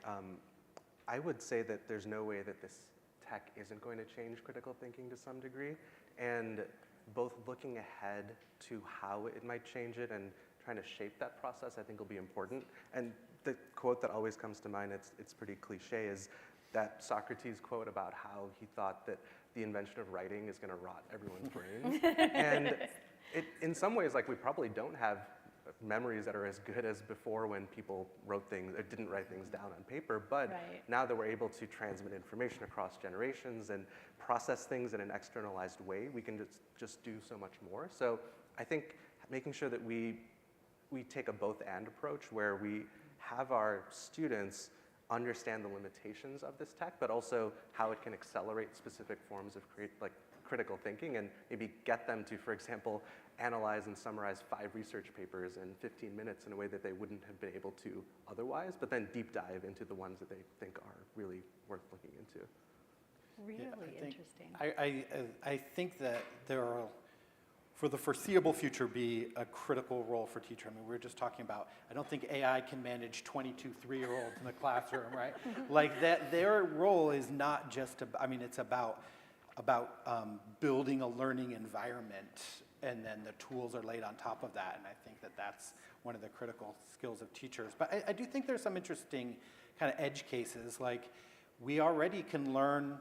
I would say that there's no way that this tech isn't going to change critical thinking to some degree, and both looking ahead to how it might change it and trying to shape that process, I think will be important. And the quote that always comes to mind, it's pretty cliche, is that Socrates quote about how he thought that the invention of writing is going to rot everyone's brains. And in some ways, like, we probably don't have memories that are as good as before when people wrote things or didn't write things down on paper, but now that we're able to transmit information across generations and process things in an externalized way, we can just do so much more. So I think making sure that we take a both-and approach, where we have our students understand the limitations of this tech, but also how it can accelerate specific forms of critical thinking, and maybe get them to, for example, analyze and summarize 5 research papers in 15 minutes in a way that they wouldn't have been able to otherwise, but then deep dive into the ones that they think are really worth looking into. Really interesting. I think that there will, for the foreseeable future, be a critical role for teacher. I mean, we were just talking about, I don't think AI can manage 22 3-year-olds in the classroom, right? Like, that their role is not just, I mean, it's about building a learning environment, and then the tools are laid on top of that. And I think that that's one of the critical skills of teachers. But I do think there's some interesting kind of edge cases. Like, we already can learn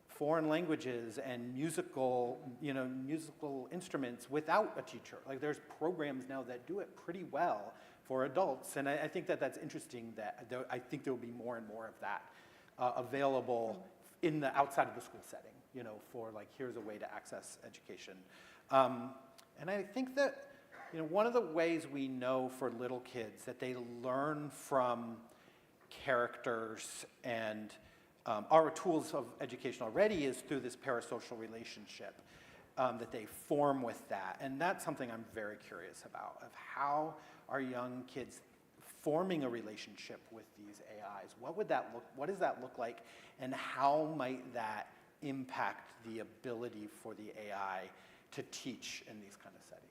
foreign languages and musical instruments without a teacher. Like, there's programs now that do it pretty well for adults. And I think that that's interesting, that I think there will be more and more of that available in the outside of the school setting, for, like, here's a way to access education. And I think that, one of the ways we know for little kids that they learn from characters and our tools of education already is through this parasocial relationship that they form with that. And that's something I'm very curious about, of how are young kids forming a relationship with these AIs? What does that look like? And how might that impact the ability for the AI to teach in these kind of settings?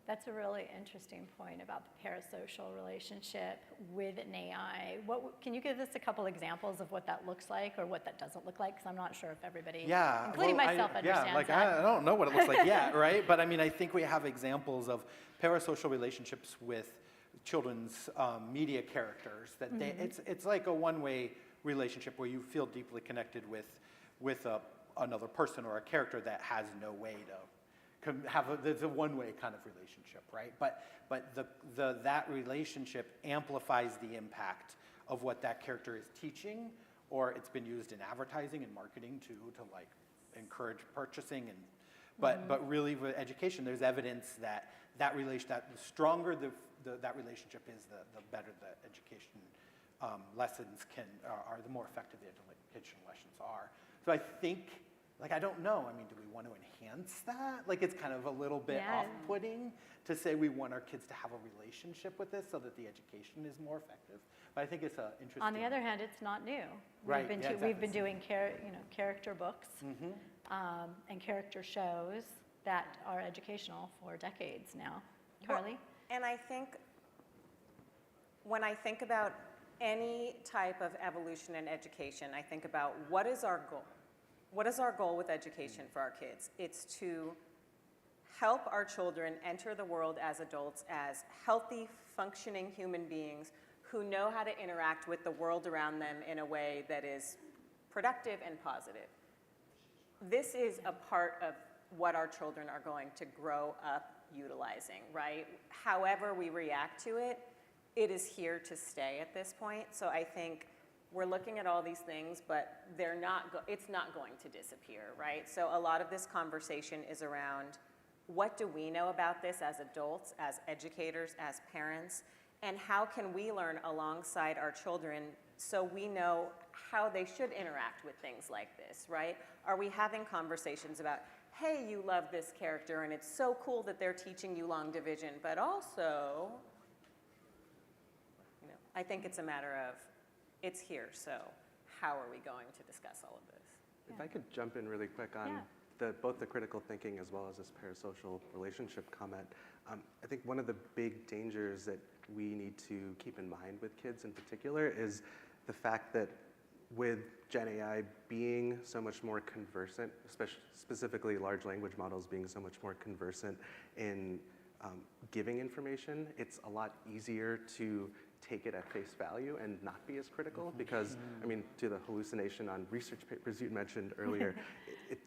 That's a really interesting point about the parasocial relationship with an AI. Can you give us a couple examples of what that looks like, or what that doesn't look like? Because I'm not sure if everybody, including myself, understands that. I don't know what it looks like yet, right? But I mean, I think we have examples of parasocial relationships with children's media characters. That it's like a one-way relationship where you feel deeply connected with another person or a character that has no way to there's a one-way kind of relationship, right? But that relationship amplifies the impact of what that character is teaching, or it's been used in advertising and marketing to like encourage purchasing. And but really with education, there's evidence that the stronger that relationship is, the better the education lessons are, the more effective the education lessons are. So I think, like, I don't know. I mean, do we want to enhance that? Like, it's kind of a little bit off-putting to say we want our kids to have a relationship with this so that the education is more effective. But I think it's interesting. On the other hand, it's not new. Right. We've been doing character books and character shows that are educational for decades now. Carly? Well, and I think when I think about any type of evolution in education, I think about, what is our goal? What is our goal with education for our kids? It's to help our children enter the world as adults as healthy, functioning human beings who know how to interact with the world around them in a way that is productive and positive. This is a part of what our children are going to grow up utilizing, right? However we react to it, it is here to stay at this point. So I think we're looking at all these things, but it's not going to disappear, right? So a lot of this conversation is around what do we know about this as adults, as educators, as parents, and how can we learn alongside our children so we know how they should interact with things like this, right? Are we having conversations about, hey, you love this character and it's so cool that they're teaching you long division, but also, I think it's a matter of, it's here, so how are we going to discuss all of this? If I could jump in really quick on both the critical thinking as well as this parasocial relationship comment, I think one of the big dangers that we need to keep in mind with kids in particular is the fact that with Gen AI being so much more conversant, specifically large language models being so much more conversant in giving information, it's a lot easier to take it at face value and not be as critical because, I mean, to the hallucination on research papers you mentioned earlier,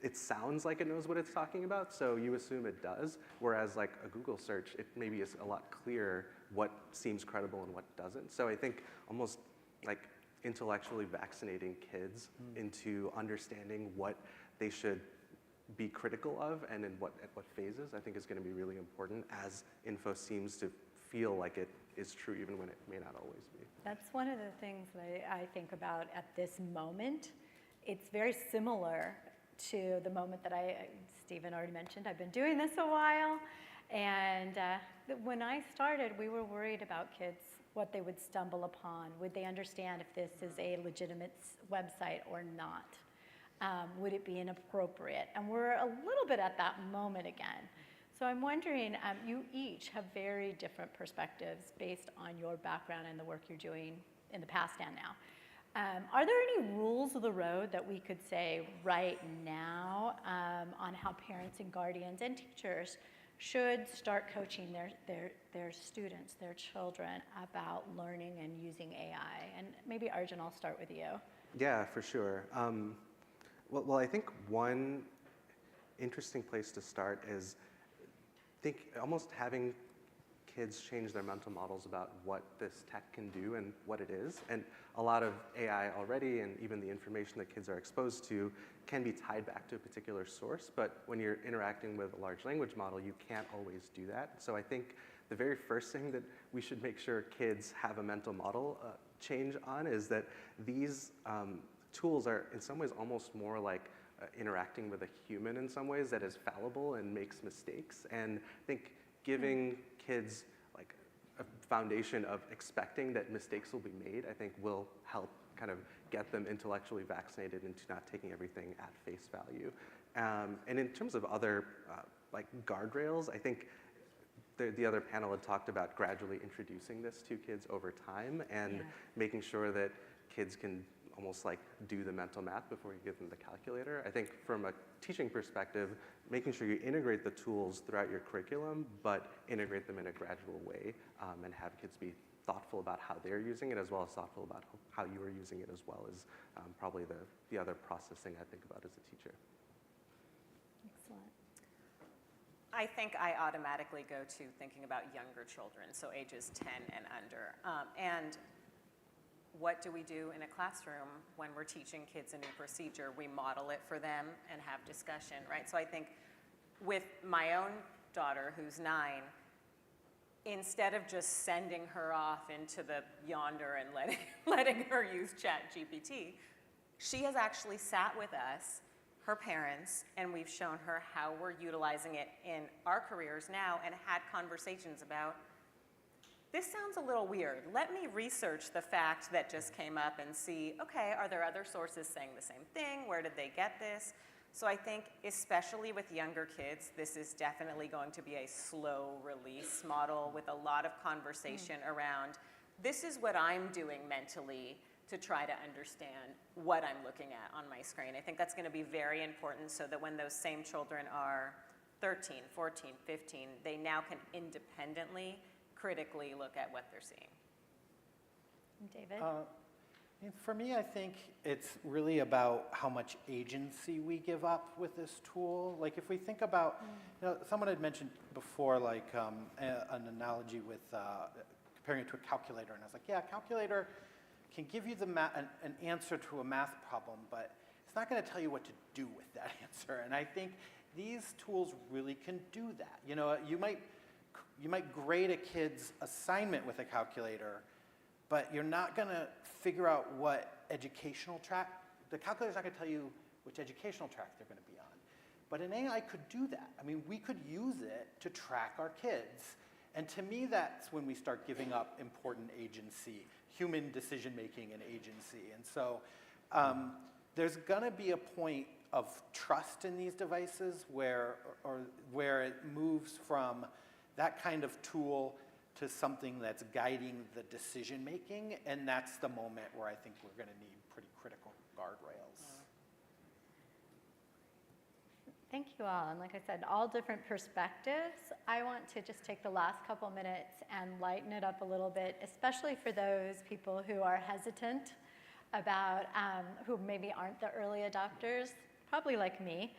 it sounds like it knows what it's talking about, so you assume it does, whereas like a Google search, it maybe is a lot clearer what seems credible and what doesn't. So I think almost like intellectually vaccinating kids into understanding what they should be critical of and at what phases, I think is going to be really important as info seems to feel like it is true even when it may not always be. That's one of the things that I think about at this moment. It's very similar to the moment that Stephen already mentioned. I've been doing this a while, and when I started, we were worried about kids, what they would stumble upon. Would they understand if this is a legitimate website or not? Would it be inappropriate? And we're a little bit at that moment again. So I'm wondering, you each have very different perspectives based on your background and the work you're doing in the past and now. Are there any rules of the road that we could say right now on how parents and guardians and teachers should start coaching their students, their children about learning and using AI? And maybe Arjun, I'll start with you. Yeah, for sure. Well, I think one interesting place to start is almost having kids change their mental models about what this tech can do and what it is. And a lot of AI already, and even the information that kids are exposed to, can be tied back to a particular source. But when you're interacting with a large language model, you can't always do that. So I think the very first thing that we should make sure kids have a mental model change on is that these tools are in some ways almost more like interacting with a human in some ways that is fallible and makes mistakes. And I think giving kids like a foundation of expecting that mistakes will be made, I think will help kind of get them intellectually vaccinated into not taking everything at face value. And in terms of other like guardrails, I think the other panel had talked about gradually introducing this to kids over time and making sure that kids can almost like do the mental math before you give them the calculator. I think from a teaching perspective, making sure you integrate the tools throughout your curriculum, but integrate them in a gradual way and have kids be thoughtful about how they're using it as well as thoughtful about how you are using it as well is probably the other processing I think about as a teacher. Excellent. I think I automatically go to thinking about younger children, so ages 10 and under. And what do we do in a classroom when we're teaching kids a new procedure? We model it for them and have discussion, right? So I think with my own daughter, who's 9, instead of just sending her off into the yonder and letting her use ChatGPT, she has actually sat with us, her parents, and we've shown her how we're utilizing it in our careers now and had conversations about, this sounds a little weird. Let me research the fact that just came up and see, okay, are there other sources saying the same thing? Where did they get this? So I think, especially with younger kids, this is definitely going to be a slow release model with a lot of conversation around, this is what I'm doing mentally to try to understand what I'm looking at on my screen. I think that's going to be very important so that when those same children are 13, 14, 15, they now can independently critically look at what they're seeing. David? For me, I think it's really about how much agency we give up with this tool. Like if we think about, someone had mentioned before, like an analogy with comparing it to a calculator, and I was like, yeah, a calculator can give you an answer to a math problem, but it's not going to tell you what to do with that answer. And I think these tools really can do that. You might grade a kid's assignment with a calculator, but you're not going to figure out what educational track. The calculator's not going to tell you which educational track they're going to be on. But an AI could do that. I mean, we could use it to track our kids. And to me, that's when we start giving up important agency, human decision-making and agency. And so there's going to be a point of trust in these devices where it moves from that kind of tool to something that's guiding the decision-making, and that's the moment where I think we're going to need pretty critical guardrails. Thank you all. And like I said, all different perspectives. I want to just take the last couple minutes and lighten it up a little bit, especially for those people who are hesitant about, who maybe aren't the early adopters, probably like me.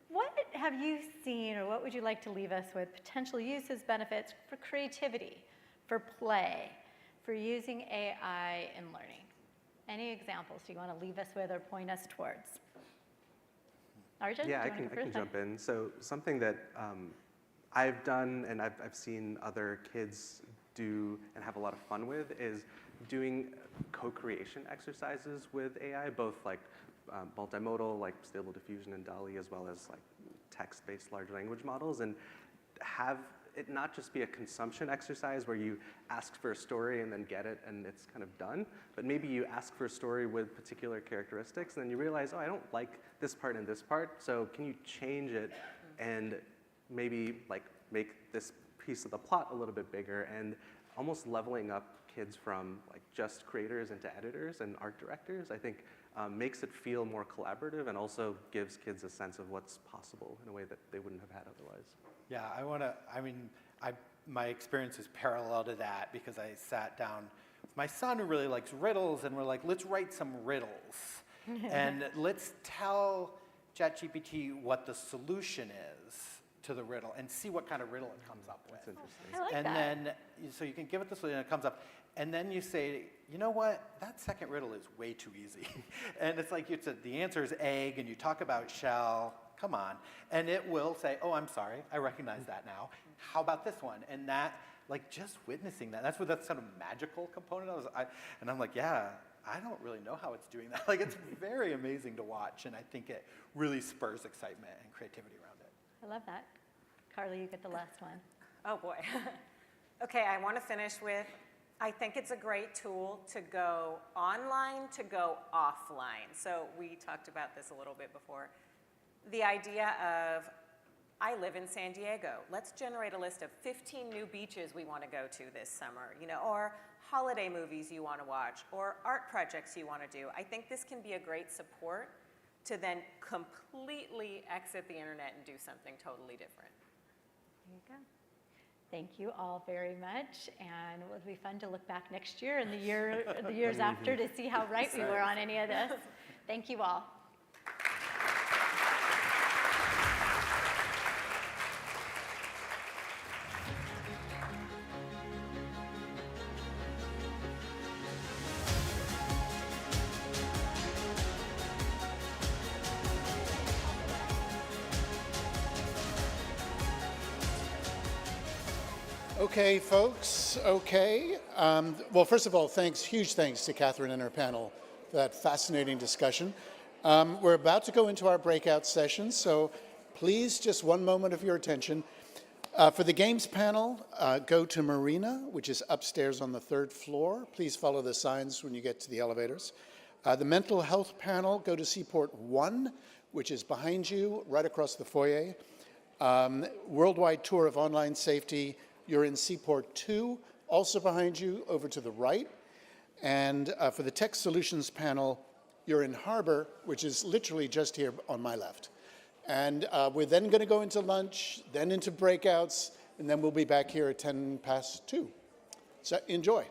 What have you seen, or what would you like to leave us with, potential uses, benefits for creativity, for play, for using AI in learning? Any examples you want to leave us with or point us towards? Arjun, Yeah, do I you want to can go first? jump in. So something that I've done and I've seen other kids do and have a lot of fun with is doing co-creation exercises with AI, both like multimodal, like Stable Diffusion and DALL-E, as well as like text-based large language models, and have it not just be a consumption exercise where you ask for a story and then get it and it's kind of done, but maybe you ask for a story with particular characteristics and then you realize, oh, I don't like this part and this part, so can you change it and maybe like make this piece of the plot a little bit bigger, and almost leveling up kids from like just creators into editors and art directors, I think makes it feel more collaborative and also gives kids a sense of what's possible in a way that they wouldn't have had otherwise. Yeah, my experience is parallel to that because I sat down with my son who really likes riddles, and we're like, let's write some riddles. And let's tell ChatGPT what the solution is to the riddle and see what kind of riddle it comes up with. That's interesting. I like And that. then, so you can give it the solution and it comes up. And then you say, you know what, that second riddle is way too easy. And it's like, the answer is egg, and you talk about shell, come on. And it will say, oh, I'm sorry, I recognize that now. How about this one? And that, like just witnessing that's what that sort of magical component of. And I'm like, yeah, I don't really know how it's doing that. Like, it's very amazing to watch, and I think it really spurs excitement and creativity around it. I love that. Carly, you get the last one. Oh boy. Okay, I want to finish with, I think it's a great tool to go online, to go offline. So we talked about this a little bit before. The idea of, I live in San Diego. Let's generate a list of 15 new beaches we want to go to this summer, or holiday movies you want to watch, or art projects you want to do. I think this can be a great support to then completely exit the internet and do something totally different. There you go. Thank you all very much, and it will be fun to look back next year and the years after to see how right we were on any of this. Thank you all. Okay, folks, okay. Well, first of all, huge thanks to Catherine and her panel for that fascinating discussion. We're about to go into our breakout sessions, so please, just one moment of your attention. For the games panel, go to Marina, which is upstairs on the 3rd floor. Please follow the signs when you get to the elevators. The mental health panel, go to Seaport 1, which is behind you, right across the foyer. Worldwide tour of online safety, you're in Seaport 2, also behind you, over to the right. And for the tech solutions panel, you're in Harbor, which is literally just here on my left. And we're then going to go into lunch, then into breakouts, and then we'll be back here at 2:10. So enjoy.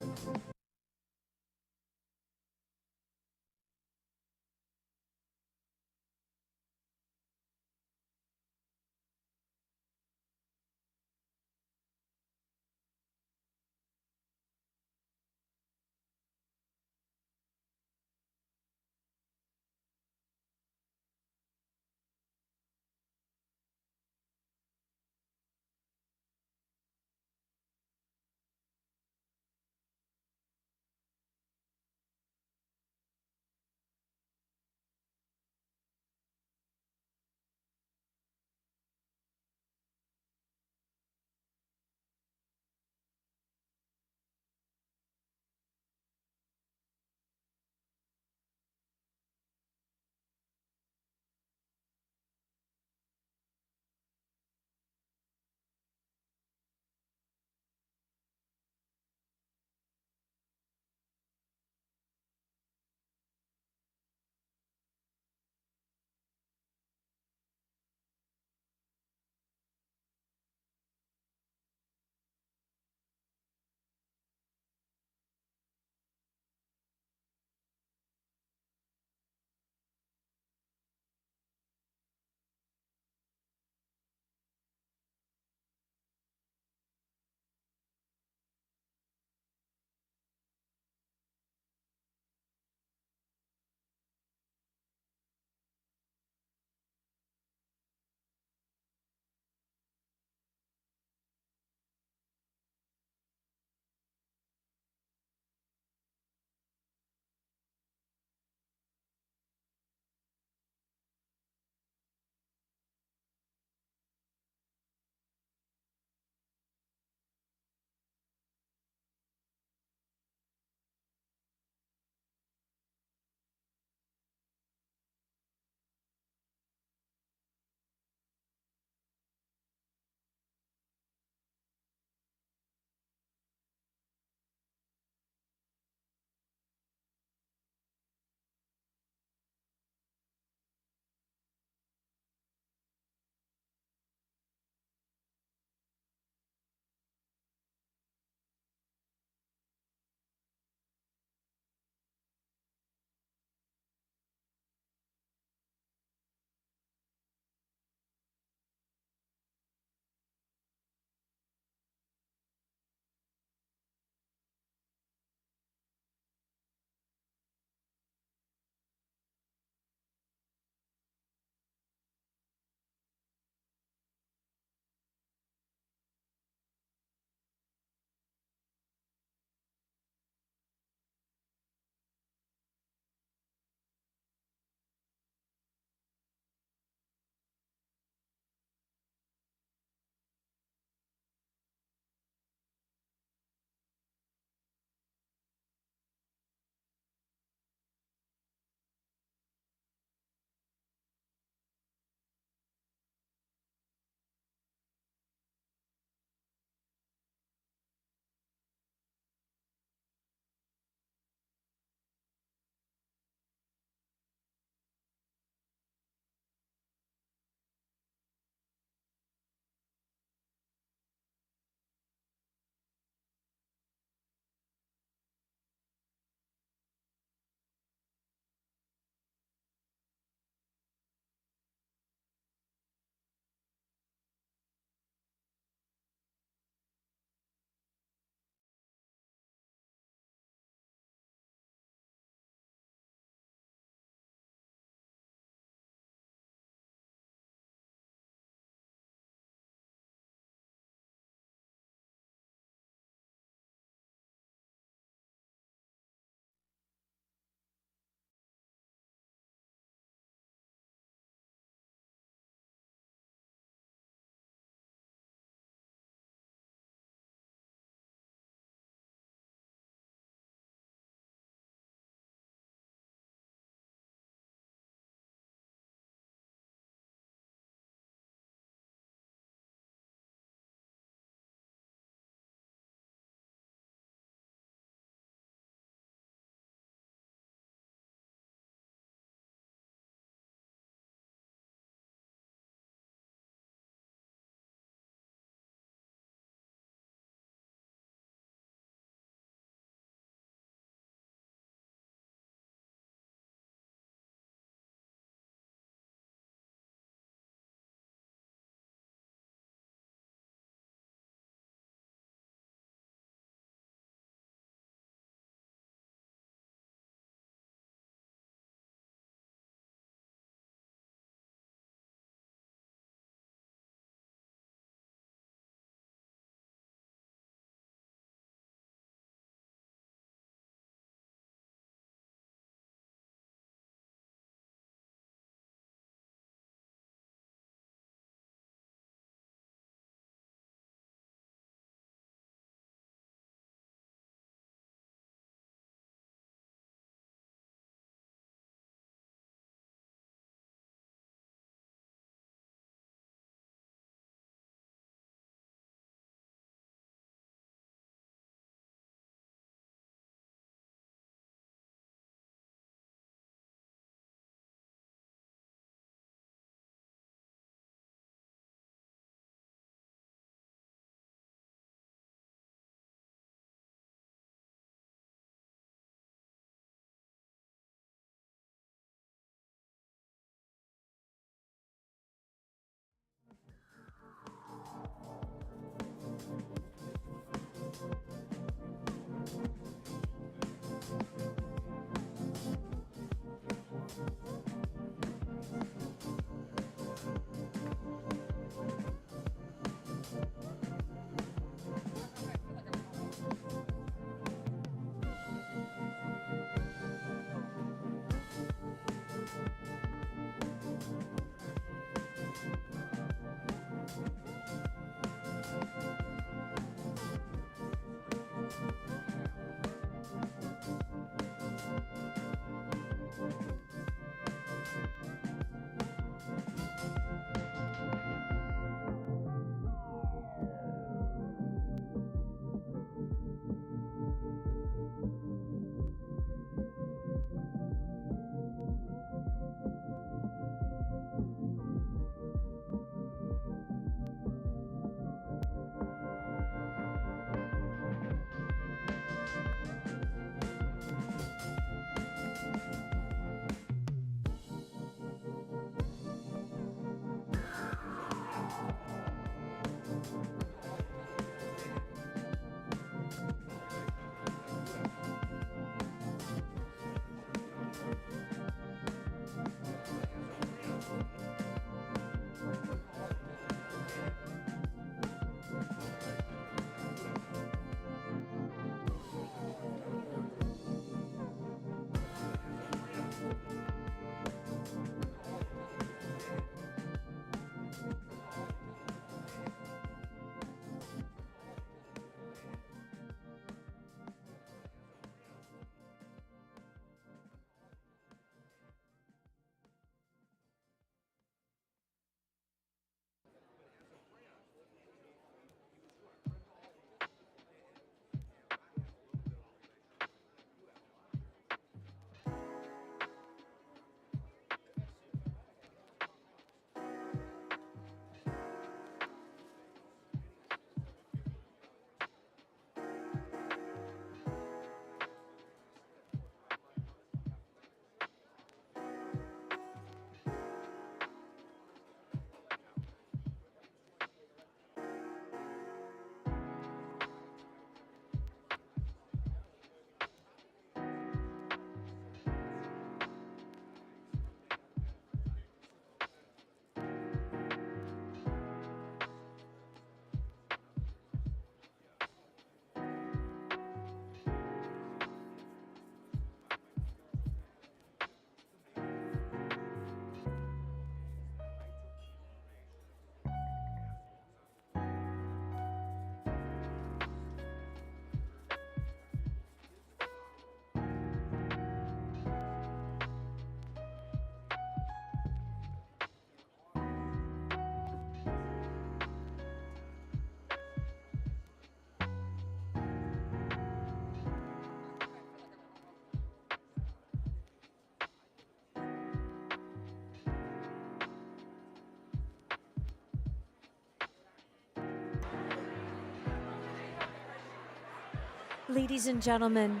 ladies and gentlemen.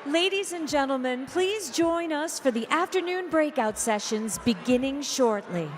Ladies and gentlemen, please join us for the afternoon breakout sessions beginning shortly.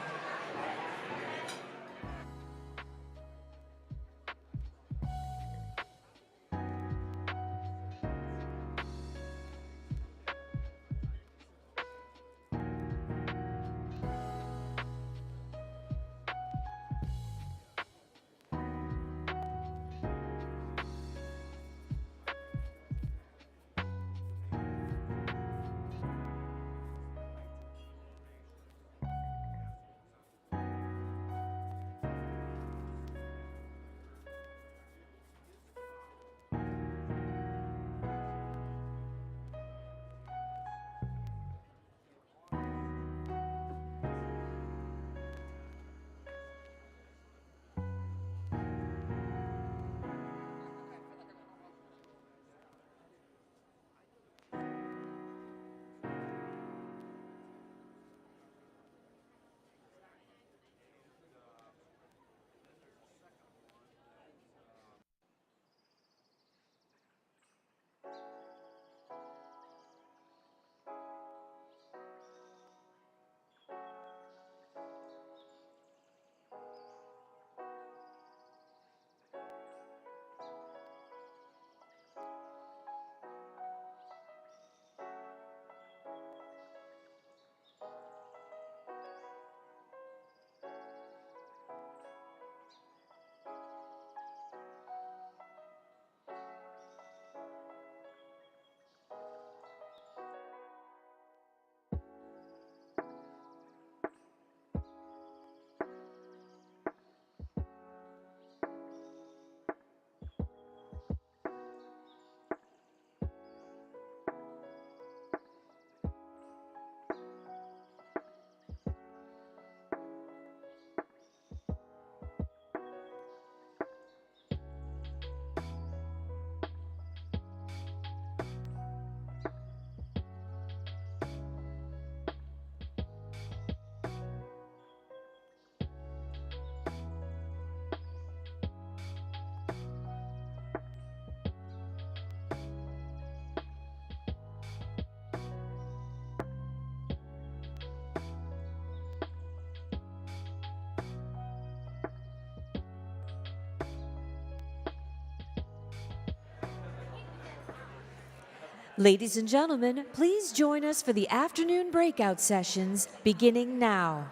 Ladies and gentlemen, please join us for the afternoon breakout sessions beginning now.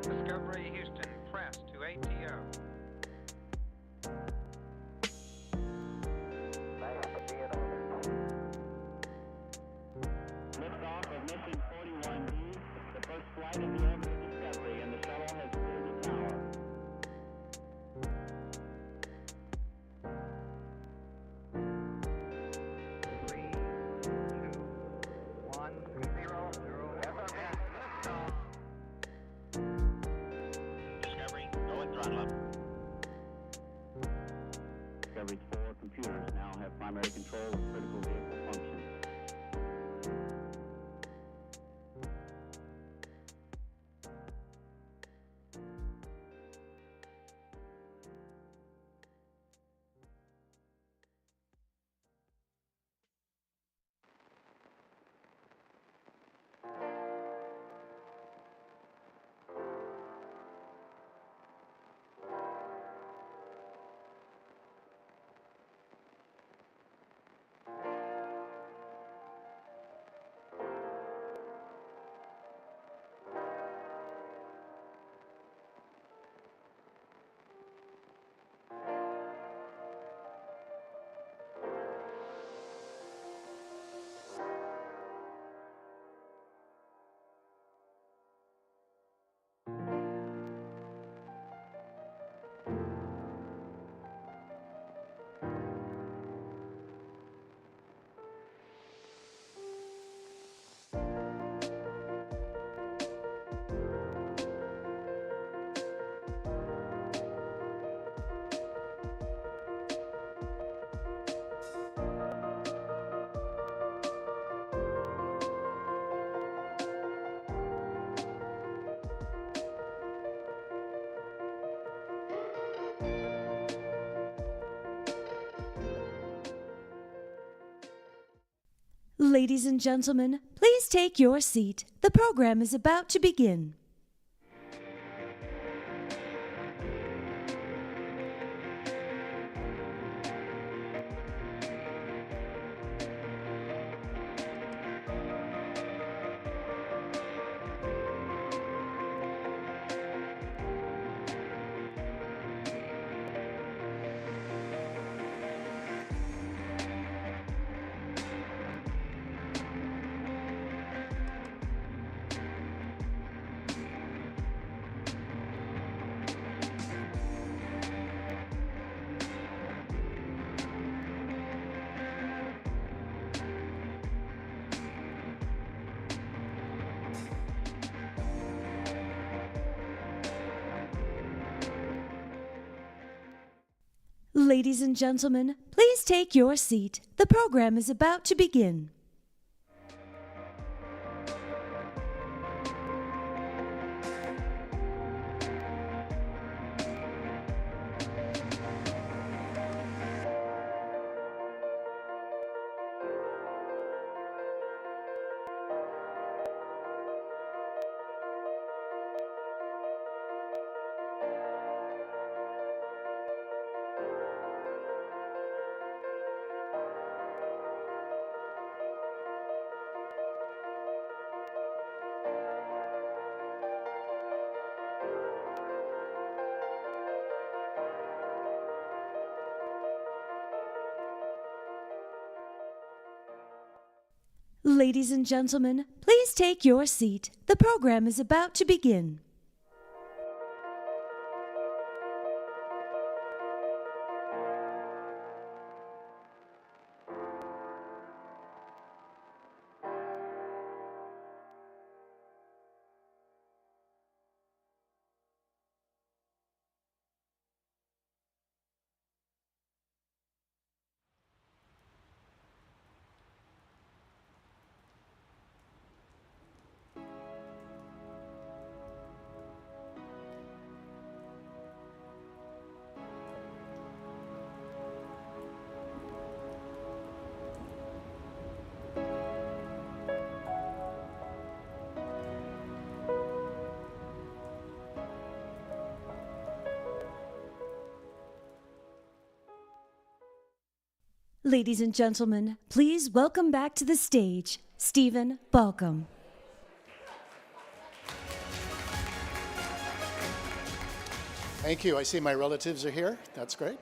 Discovery Houston, press to ATO. Liftoff of mission 41B, the first flight in the orbit of Discovery, and the shuttle has cleared the tower. Discovery, go and throttle up. Discovery's 4 computers now have primary control of critical vehicle functions. Ladies and gentlemen, please take your seat. The program is about to begin. Ladies and gentlemen, please take your seat. The program is about to begin. Ladies and gentlemen, please take your seat. The program is about to begin. Ladies and gentlemen, please welcome back to the stage, Stephen Balcom. Thank you. I see my relatives are here. That's great.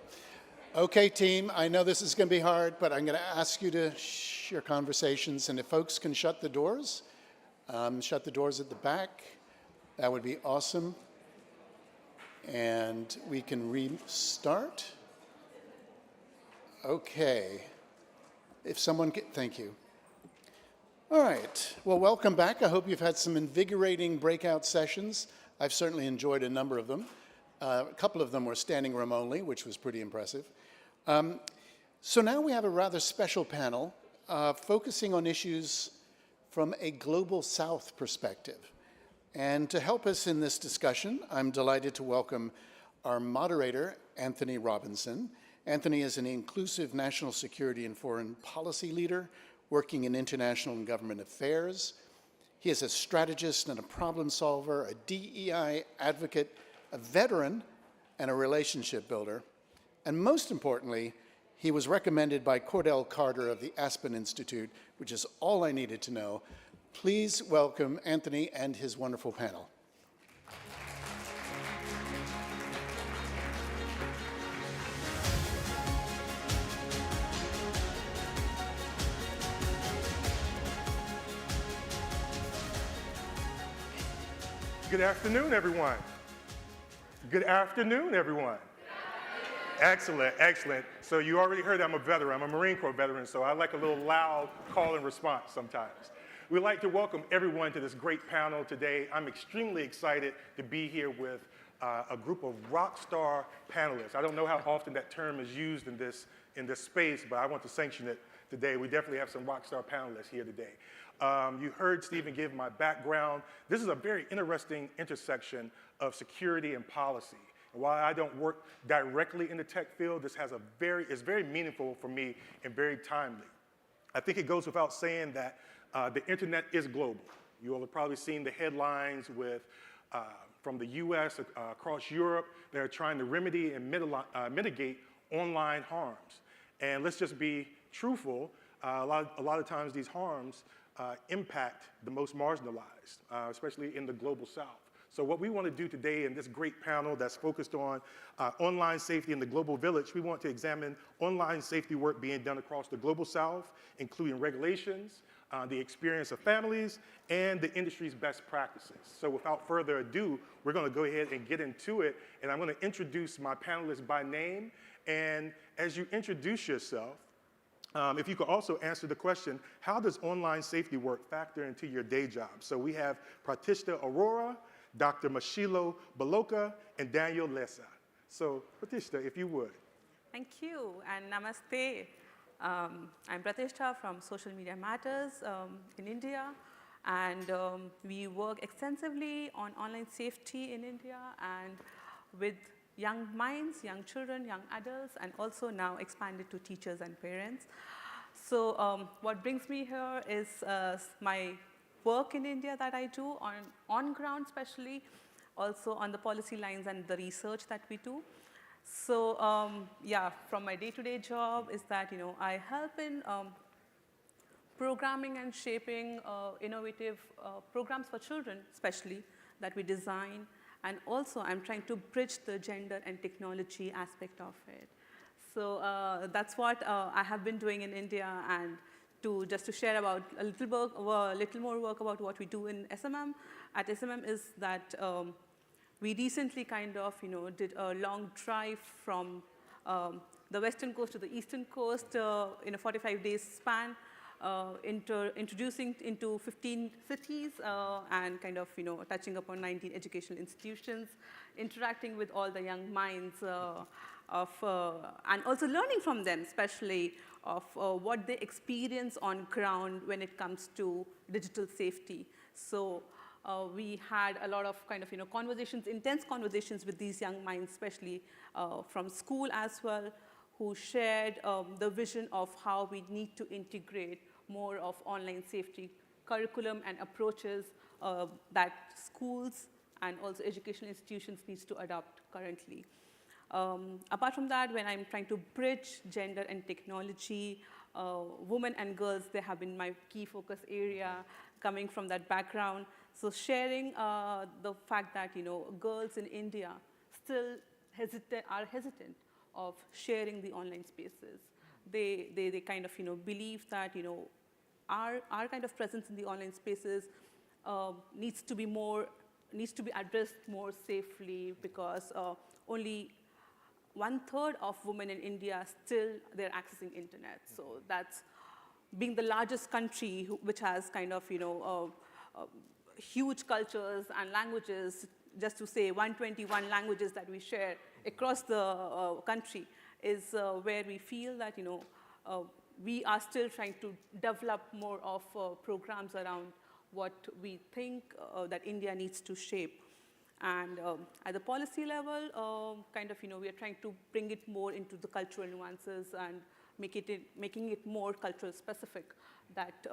Okay, team, I know this is going to be hard, but I'm going to ask you to share conversations, and if folks can shut the doors at the back, that would be awesome. And we can restart. Okay. If someone can, thank you. All right. Well, welcome back. I hope you've had some invigorating breakout sessions. I've certainly enjoyed a number of them. A couple of them were standing room only, which was pretty impressive. So now we have a rather special panel focusing on issues from a Global South perspective. And to help us in this discussion, I'm delighted to welcome our moderator, Anthony Robinson. Anthony is an inclusive national security and foreign policy leader working in international and government affairs. He is a strategist and a problem solver, a DEI advocate, a veteran, and a relationship builder. And most importantly, he was recommended by Cordell Carter of the Aspen Institute, which is all I needed to know. Please welcome Anthony and his wonderful panel. Good afternoon, everyone. Good afternoon, everyone. Excellent, excellent. So you already heard I'm a veteran. I'm a Marine Corps veteran, so I like a little loud call and response sometimes. We'd like to welcome everyone to this great panel today. I'm extremely excited to be here with a group of rock star panelists. I don't know how often that term is used in this space, but I want to sanction it today. We definitely have some rock star panelists here today. You heard Stephen give my background. This is a very interesting intersection of security and policy. And while I don't work directly in the tech field, this has is very meaningful for me and very timely. I think it goes without saying that the internet is global. You all have probably seen the headlines with from the US across Europe. They're trying to remedy and mitigate online harms. And let's just be truthful, a lot of times these harms impact the most marginalized, especially in the global South. So what we want to do today in this great panel that's focused on online safety in the global village, we want to examine online safety work being done across the global South, including regulations, the experience of families, and the industry's best practices. So without further ado, we're going to go ahead and get into it, and I'm going to introduce my panelists by name. And as you introduce yourself, if you could also answer the question, how does online safety work factor into your day job? So we have Pratishta Arora, Dr. Mashilo Baloka, and Daniel Lessa. So Pratishta, if you would. Thank you, and namaste. I'm Pratishta from Social Media Matters in India, and we work extensively on online safety in India and with young minds, young children, young adults, and also now expanded to teachers and parents. So what brings me here is my work in India that I do on ground, especially also on the policy lines and the research that we do. So yeah, from my day-to-day job is that I help in programming and shaping innovative programs for children, especially that we design, and also I'm trying to bridge the gender and technology aspect of it. So that's what I have been doing in India, and just to share about a little more work about what we do in SMM. At SMM is that we recently kind of did a long drive from the western coast to the eastern coast in a 45-day span, introducing into 15 cities and kind of touching upon 19 educational institutions, interacting with all the young minds and also learning from them, especially of what they experience on ground when it comes to digital safety. So we had a lot of kind of conversations, intense conversations with these young minds, especially from school as well, who shared the vision of how we need to integrate more of online safety curriculum and approaches that schools and also educational institutions needs to adopt currently. Apart from that, when I'm trying to bridge gender and technology, women and girls, they have been my key focus area coming from that background. So sharing the fact that girls in India still are hesitant of sharing the online spaces. They kind of believe that our kind of presence in the online spaces needs to be addressed more safely, because only 1/3 of women in India still they're accessing internet. So that's being the largest country which has kind of huge cultures and languages. Just to say 121 languages that we share across the country is where we feel that we are still trying to develop more of programs around what we think that India needs to shape. And at the policy level, we are trying to bring it more into the cultural nuances and making it more cultural specific, that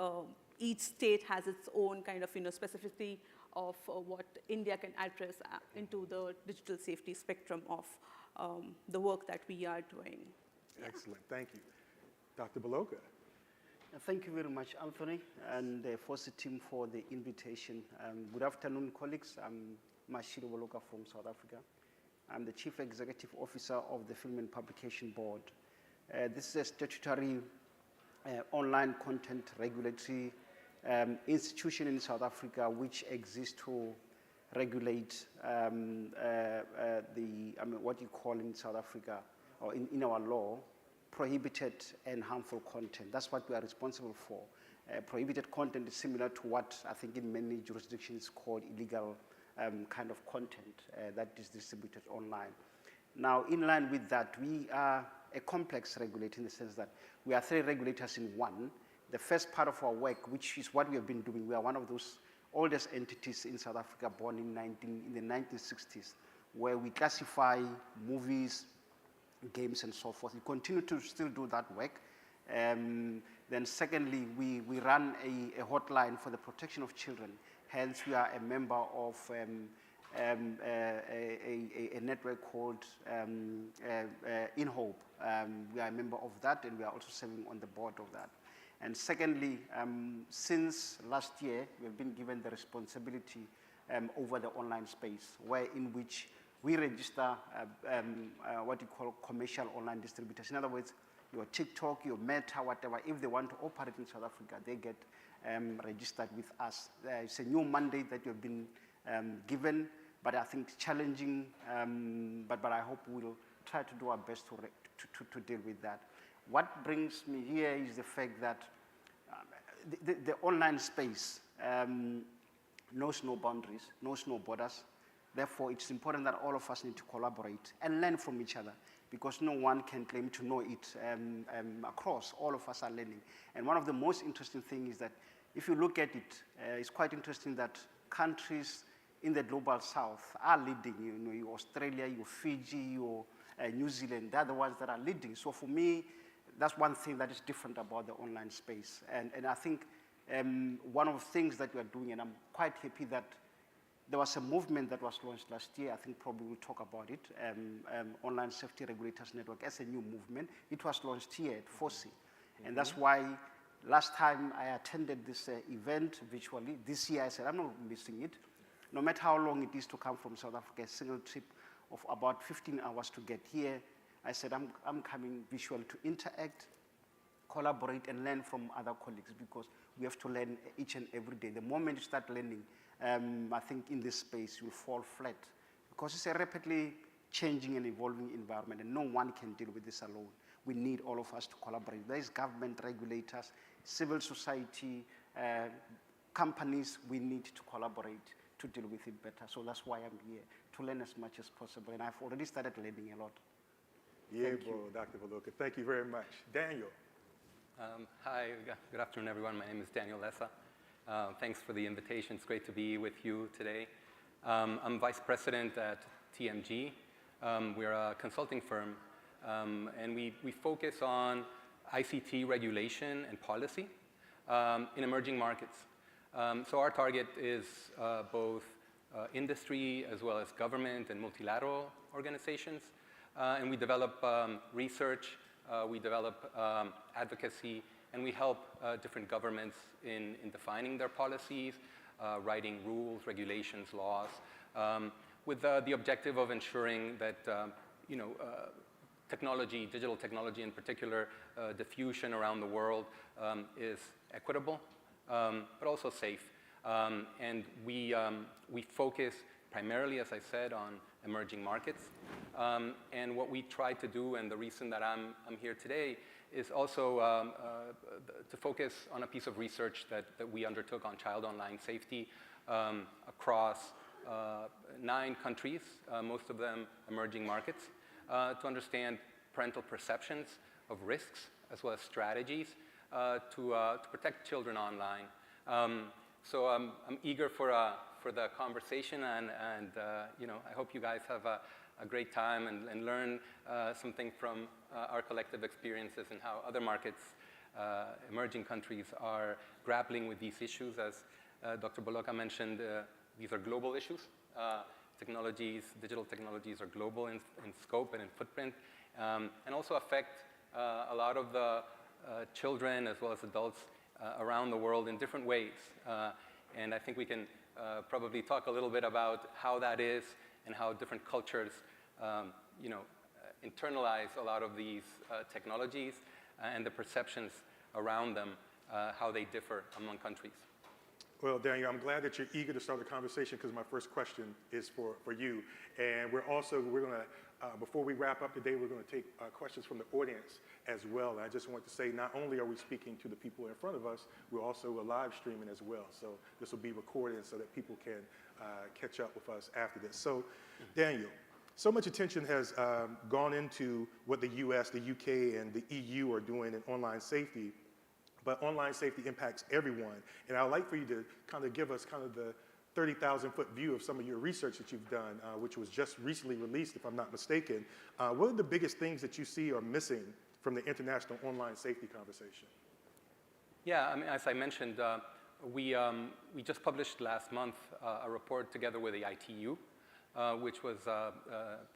each state has its own kind of specificity of what India can address into the digital safety spectrum of the work that we are doing. Excellent, thank you. Dr. Baloka. Thank you very much, Anthony, and the FOSI team for the invitation. Good afternoon, colleagues. I'm Mashiro Baloka from South Africa. I'm the Chief Executive Officer of the Film and Publication Board. This is a statutory online content regulatory institution in South Africa which exists to regulate what you call in South Africa, or in our law, prohibited and harmful content. That's what we are responsible for. Prohibited content is similar to what I think in many jurisdictions is called illegal kind of content that is distributed online. Now, in line with that, we are a complex regulator in the sense that we are 3 regulators in one. The first part of our work, which is what we have been doing, we are one of those oldest entities in South Africa born in the 1960s, where we classify movies, games, and so forth. We continue to still do that work. Then secondly, we run a hotline for the protection of children. Hence, we are a member of a network called In Hope. We are a member of that, and we are also serving on the board of that. And secondly, since last year, we've been given the responsibility over the online space, in which we register what you call commercial online distributors. In other words, your TikTok, your Meta, whatever, if they want to operate in South Africa, they get registered with us. It's a new mandate that you've been given, but I think challenging, but I hope we'll try to do our best to deal with that. What brings me here is the fact that the online space knows no boundaries, knows no borders. Therefore, it's important that all of us need to collaborate and learn from each other, because no one can claim to know it across. All of us are learning. And one of the most interesting things is that if you look at it, it's quite interesting that countries in the global south are leading. Your Australia, your Fiji, your New Zealand, they're the ones that are leading. So for me, that's one thing that is different about the online space. And I think one of the things that we are doing, and I'm quite happy that there was a movement that was launched last year. I think probably we'll talk about it, Online Safety Regulators Network as a new movement. It was launched here at FOSI. And that's why last time I attended this event virtually, this year I said, I'm not missing it. No matter how long it is to come from South Africa, a single trip of about 15 hours to get here, I said, I'm coming visually to interact, collaborate, and learn from other colleagues, because we have to learn each and every day. The moment you start learning, I think in this space you'll fall flat, because it's a rapidly changing and evolving environment, and no one can deal with this alone. We need all of us to collaborate. There is government, regulators, civil society, companies. We need to collaborate to deal with it better. So that's why I'm here, to learn as much as possible, and I've already started learning a lot. Yeah, Dr. Baloka, thank you very much. Daniel. Hi, good afternoon, everyone. My name is Daniel Lessa. Thanks for the invitation. It's great to be with you today. I'm vice president at TMG. We're a consulting firm, and we focus on ICT regulation and policy in emerging markets. So our target is both industry as well as government and multilateral organizations. And we develop research, we develop advocacy, and we help different governments in defining their policies, writing rules, regulations, laws, with the objective of ensuring that technology, digital technology in particular, diffusion around the world is equitable, but also safe. And we focus primarily, as I said, on emerging markets. And what we try to do, and the reason that I'm here today, is also to focus on a piece of research that we undertook on child online safety across 9 countries, most of them emerging markets, to understand parental perceptions of risks as well as strategies to protect children online. So I'm eager for the conversation, and I hope you guys have a great time and learn something from our collective experiences and how other markets, emerging countries, are grappling with these issues. As Dr. Boloka mentioned, these are global issues. Digital technologies are global in scope and in footprint, and also affect a lot of the children as well as adults around the world in different ways. And I think we can probably talk a little bit about how that is and how different cultures internalize a lot of these technologies and the perceptions around them, how they differ among countries. Well, Daniel, I'm glad that you're eager to start the conversation, because my first question is for you. And we're going to, before we wrap up today, we're going to take questions from the audience as well. And I just want to say, not only are we speaking to the people in front of us, we're also live streaming as well. So this will be recorded so that people can catch up with us after this. So, Daniel, so much attention has gone into what the US, the UK, and the EU are doing in online safety. But online safety impacts everyone. And I'd like for you to kind of give us kind of the 30,000-foot view of some of your research that you've done, which was just recently released, if I'm not mistaken. What are the biggest things that you see are missing from the international online safety conversation? Yeah, I mean, as I mentioned, we just published last month a report together with the ITU, which was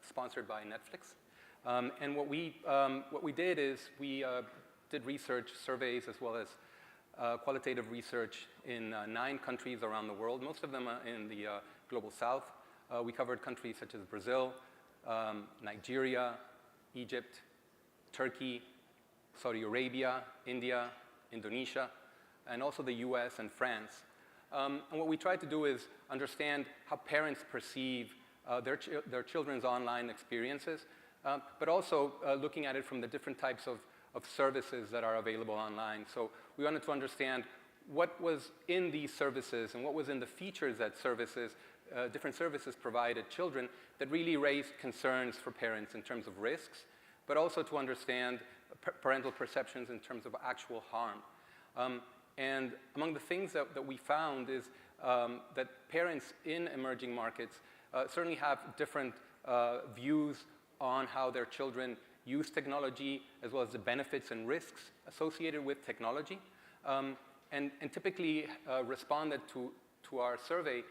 sponsored by Netflix. And what we did is we did research surveys as well as qualitative research in 9 countries around the world, most of them in the global south. We covered countries such as Brazil, Nigeria, Egypt, Turkey, Saudi Arabia, India, Indonesia, and also the US and France. And what we tried to do is understand how parents perceive their children's online experiences, but also looking at it from the different types of services that are available online. So we wanted to understand what was in these services and what was in the features that different services provided children that really raised concerns for parents in terms of risks, but also to understand parental perceptions in terms of actual harm. And among the things that we found is that parents in emerging markets certainly have different views on how their children use technology, as well as the benefits and risks associated with technology, and typically responded to our survey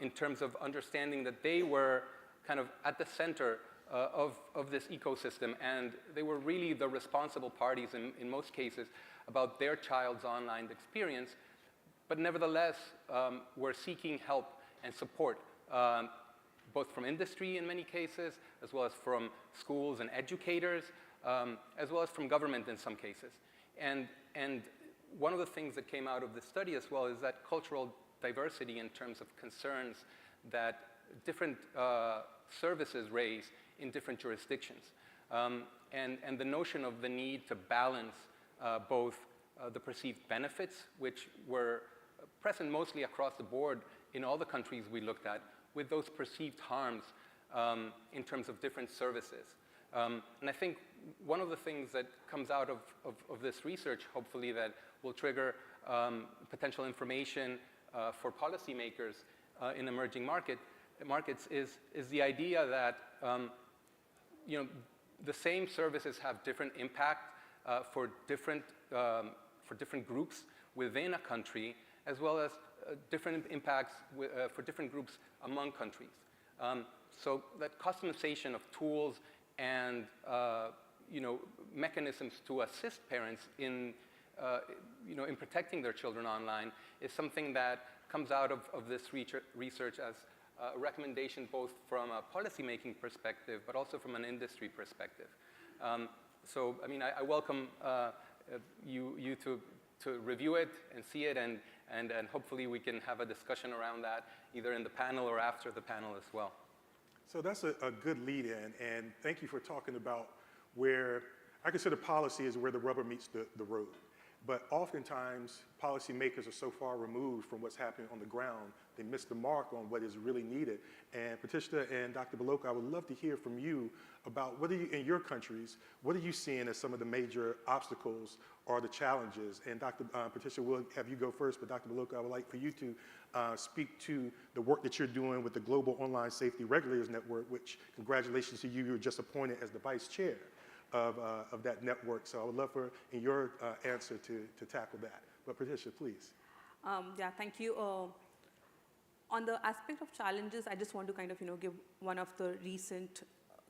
in terms of understanding that they were kind of at the center of this ecosystem, and they were really the responsible parties in most cases about their child's online experience, but nevertheless were seeking help and support, both from industry in many cases, as well as from schools and educators, as well as from government in some cases. And one of the things that came out of the study as well is that cultural diversity in terms of concerns that different services raise in different jurisdictions. And the notion of the need to balance both the perceived benefits, which were present mostly across the board in all the countries we looked at, with those perceived harms in terms of different services. And I think one of the things that comes out of this research, hopefully, that will trigger potential information for policymakers in emerging markets is the idea that the same services have different impact for different groups within a country, as well as different impacts for different groups among countries. So that customization of tools and mechanisms to assist parents in protecting their children online is something that comes out of this research as a recommendation both from a policy-making perspective, but also from an industry perspective. So, I mean, I welcome you to review it and see it, and hopefully we can have a discussion around that, either in the panel or after the panel as well. So that's a good lead-in, and thank you for talking about where I consider policy is where the rubber meets the road. But oftentimes, policymakers are so far removed from what's happening on the ground, they miss the mark on what is really needed. And Patricia and Dr. Baloka, I would love to hear from you about what are you, in your countries, what are you seeing as some of the major obstacles or the challenges? And Dr. Patricia, we'll have you go first, but Dr. Baloka, I would like for you to speak to the work that you're doing with the Global Online Safety Regulators Network, which congratulations to you, you were just appointed as the vice chair of that network. So I would love for, in your answer, to tackle that. But Patricia, please. Yeah, thank you. On the aspect of challenges, I just want to kind of, give one of the recent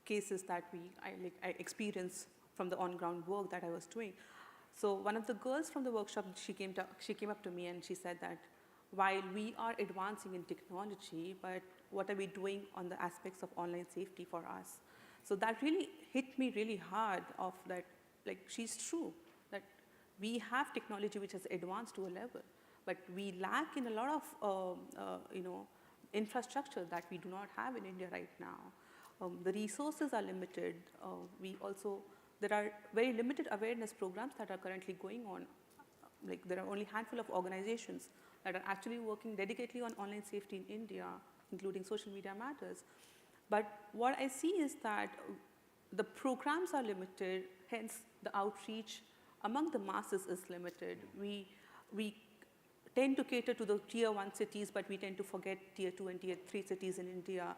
cases that I experienced from the on-ground work that I was doing. So one of the girls from the workshop, she came up to me and she said that while we are advancing in technology, but what are we doing on the aspects of online safety for us? So that really hit me really hard of that, like, she's true, that we have technology which has advanced to a level, but we lack in a lot of, infrastructure that we do not have in India right now. The resources are limited. There are very limited awareness programs that are currently going on. Like, there are only a handful of organizations that are actually working dedicatedly on online safety in India, including Social Media Matters. But what I see is that the programs are limited, hence the outreach among the masses is limited. We tend to cater to the tier 1 cities, but we tend to forget tier 2 and tier 3 cities in India,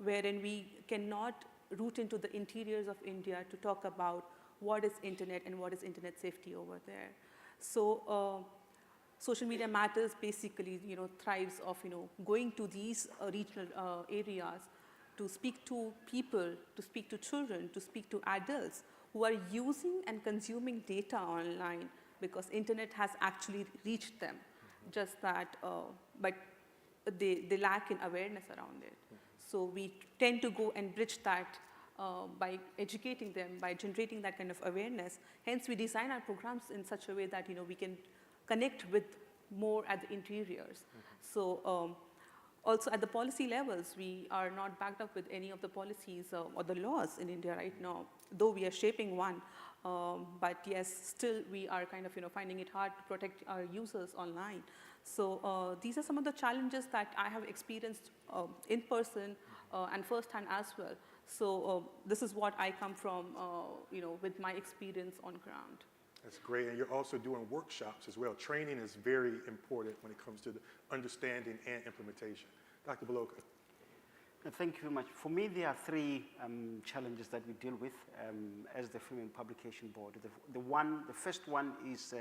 wherein we cannot root into the interiors of India to talk about what is internet and what is internet safety over there. So Social Media Matters basically, thrives of, going to these regional areas to speak to people, to speak to children, to speak to adults who are using and consuming data online, because internet has actually reached them. Just that, but they lack in awareness around it. So we tend to go and bridge that by educating them, by generating that kind of awareness. Hence, we design our programs in such a way that we can connect with more at the interiors. So also at the policy levels, we are not backed up with any of the policies or the laws in India right now, though we are shaping one. But yes, still we are kind of finding it hard to protect our users online. So these are some of the challenges that I have experienced in person and firsthand as well. So this is what I come from, with my experience on ground. That's great, and you're also doing workshops as well. Training is very important when it comes to the understanding and implementation. Dr. Baloka. Thank you very much. For me, there are three challenges that we deal with as the Film and Publication Board. The first one is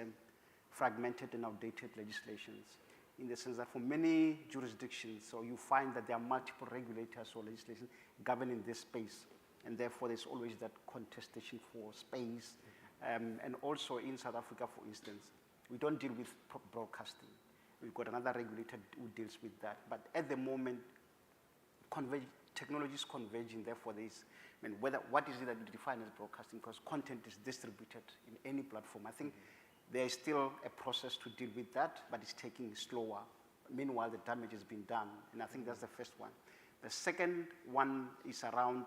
fragmented and outdated legislations, in the sense that for many jurisdictions, so you find that there are multiple regulators or legislation governing this space, and therefore there's always that contestation for space. And also in South Africa, for instance, we don't deal with broadcasting. We've got another regulator who deals with that. But at the moment, technology is converging, therefore there is, what is it that we define as broadcasting? Because content is distributed in any platform. I think there is still a process to deal with that, but it's taking slower. Meanwhile, the damage has been done, and I think that's the first one. The second one is around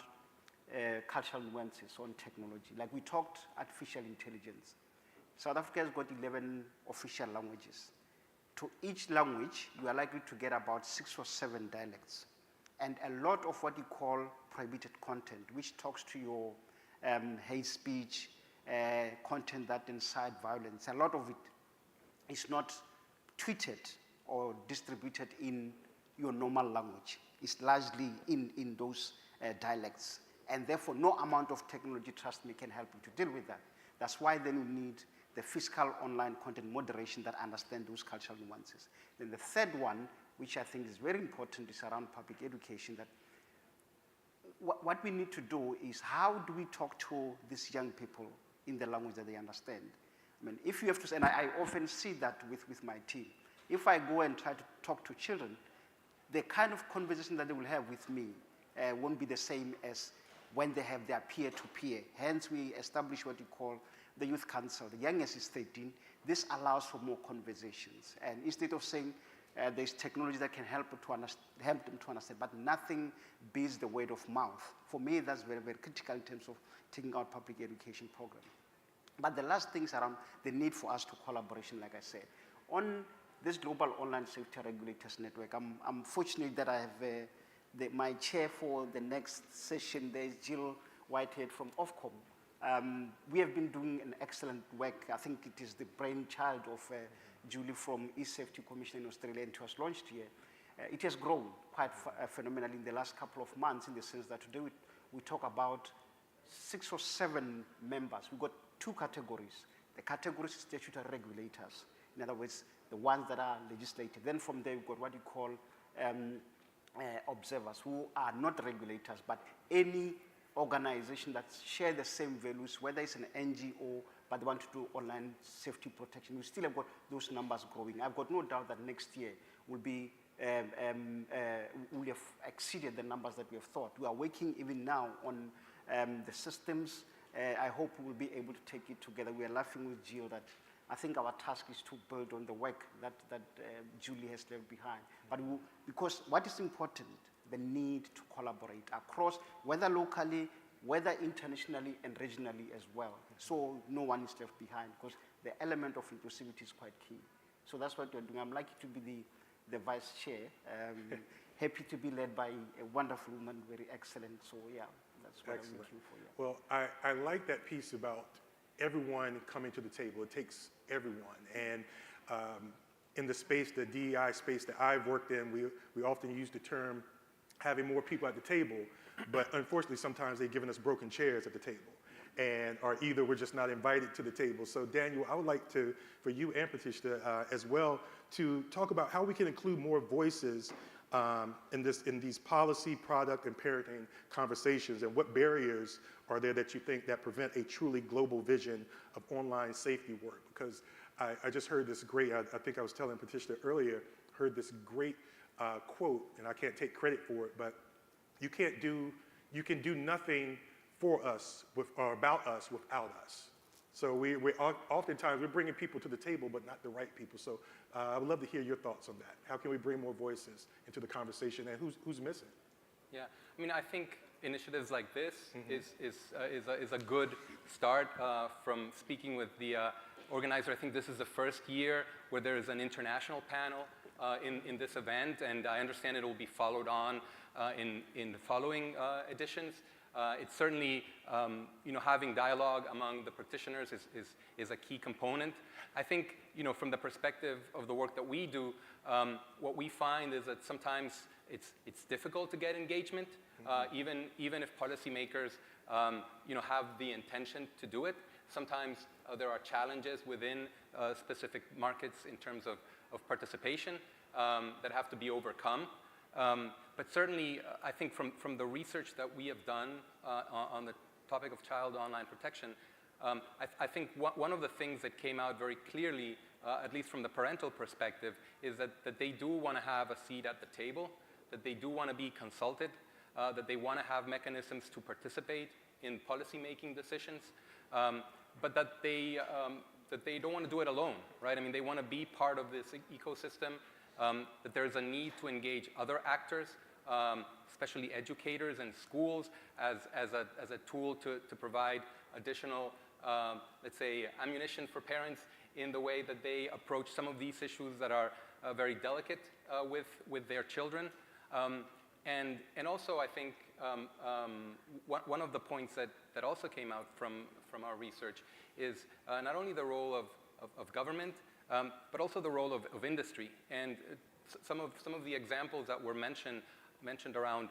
cultural nuances on technology. Like we talked artificial intelligence. South Africa has got 11 official languages. To each language, you are likely to get about 6 or 7 dialects. And a lot of what you call prohibited content, which talks to your hate speech, content that incite violence, a lot of it is not tweeted or distributed in your normal language. It's largely in those dialects. And therefore, no amount of technology, trust me, can help you to deal with that. That's why then you need the fiscal online content moderation that understand those cultural nuances. Then the third one, which I think is very important, is around public education, that what we need to do is how do we talk to these young people in the language that they understand? I mean, if you have to, and I often see that with my team. If I go and try to talk to children, the kind of conversation that they will have with me won't be the same as when they have their peer-to-peer. Hence, we establish what we call the Youth Council. The youngest is 13. This allows for more conversations. And instead of saying there's technology that can help them to understand, but nothing beats the word of mouth. For me, that's very, very critical in terms of taking out public education program. But the last thing is around the need for us to collaboration, like I said. On this Global Online Safety Regulators Network, I'm fortunate that I have my chair for the next session. There's Jill Whitehead from Ofcom. We have been doing an excellent work. I think it is the brainchild of Julie from E-Safety Commission in Australia, and it was launched here. It has grown quite phenomenally in the last couple of months, in the sense that today we talk about 6 or 7 members. We've got 2 categories. The categories are statutory regulators, in other words, the ones that are legislated. Then from there, we've got what you call observers, who are not regulators, but any organization that share the same values, whether it's an NGO, but they want to do online safety protection. We still have got those numbers growing. I've got no doubt that next year will be, we'll have exceeded the numbers that we have thought. We are working even now on the systems. I hope we will be able to take it together. We are laughing with Jill that I think our task is to build on the work that Julie has left behind. But because what is important, the need to collaborate across, whether locally, whether internationally and regionally as well. So no one is left behind, because the element of inclusivity is quite key. So that's what we're doing. I'm lucky to be the vice chair. Happy to be led by a wonderful woman, very excellent. So yeah, that's what I'm looking for. Yeah. Well, I like that piece about everyone coming to the table. It takes everyone. And in the space, the DEI space that I've worked in, we often use the term having more people at the table, but unfortunately sometimes they've given us broken chairs at the table, or either we're just not invited to the table. So Daniel, I would like for you and Patricia as well, to talk about how we can include more voices in these policy, product, and parenting conversations, and what barriers are there that you think that prevent a truly global vision of online safety work? Because I just heard this great, I think I was telling Patricia earlier, heard this great quote, and I can't take credit for it, but you can do nothing for us or about us without us. So oftentimes we're bringing people to the table, but not the right people. So I would love to hear your thoughts on that. How can we bring more voices into the conversation, and who's missing? Yeah, I mean, I think initiatives like this is a good start. From speaking with the organizer, I think this is the first year where there is an international panel in this event, and I understand it will be followed on in the following editions. It's certainly, having dialogue among the practitioners is a key component. I think, from the perspective of the work that we do, what we find is that sometimes it's difficult to get engagement, even if policymakers, have the intention to do it. Sometimes there are challenges within specific markets in terms of participation that have to be overcome. But certainly, I think from the research that we have done on the topic of child online protection, I think one of the things that came out very clearly, at least from the parental perspective, is that they do want to have a seat at the table, that they do want to be consulted, that they want to have mechanisms to participate in policy-making decisions, but that they don't want to do it alone, right? I mean, they want to be part of this ecosystem, that there's a need to engage other actors, especially educators and schools, as a tool to provide additional, let's say, ammunition for parents in the way that they approach some of these issues that are very delicate with their children. And also, I think one of the points that also came out from our research is not only the role of government, but also the role of industry. And some of the examples that were mentioned around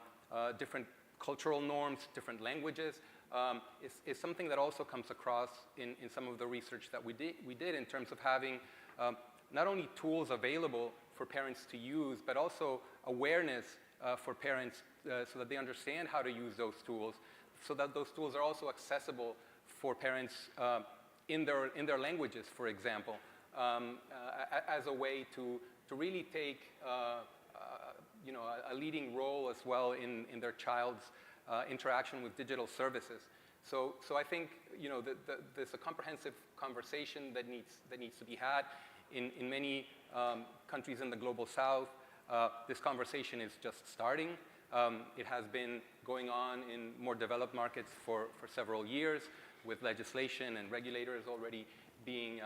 different cultural norms, different languages, is something that also comes across in some of the research that we did in terms of having not only tools available for parents to use, but also awareness for parents so that they understand how to use those tools, so that those tools are also accessible for parents in their languages, for example, as a way to really take a leading role as well in their child's interaction with digital services. So I think there's a comprehensive conversation that needs to be had in many countries in the global south. This conversation is just starting. It has been going on in more developed markets for several years, with legislation and regulators already being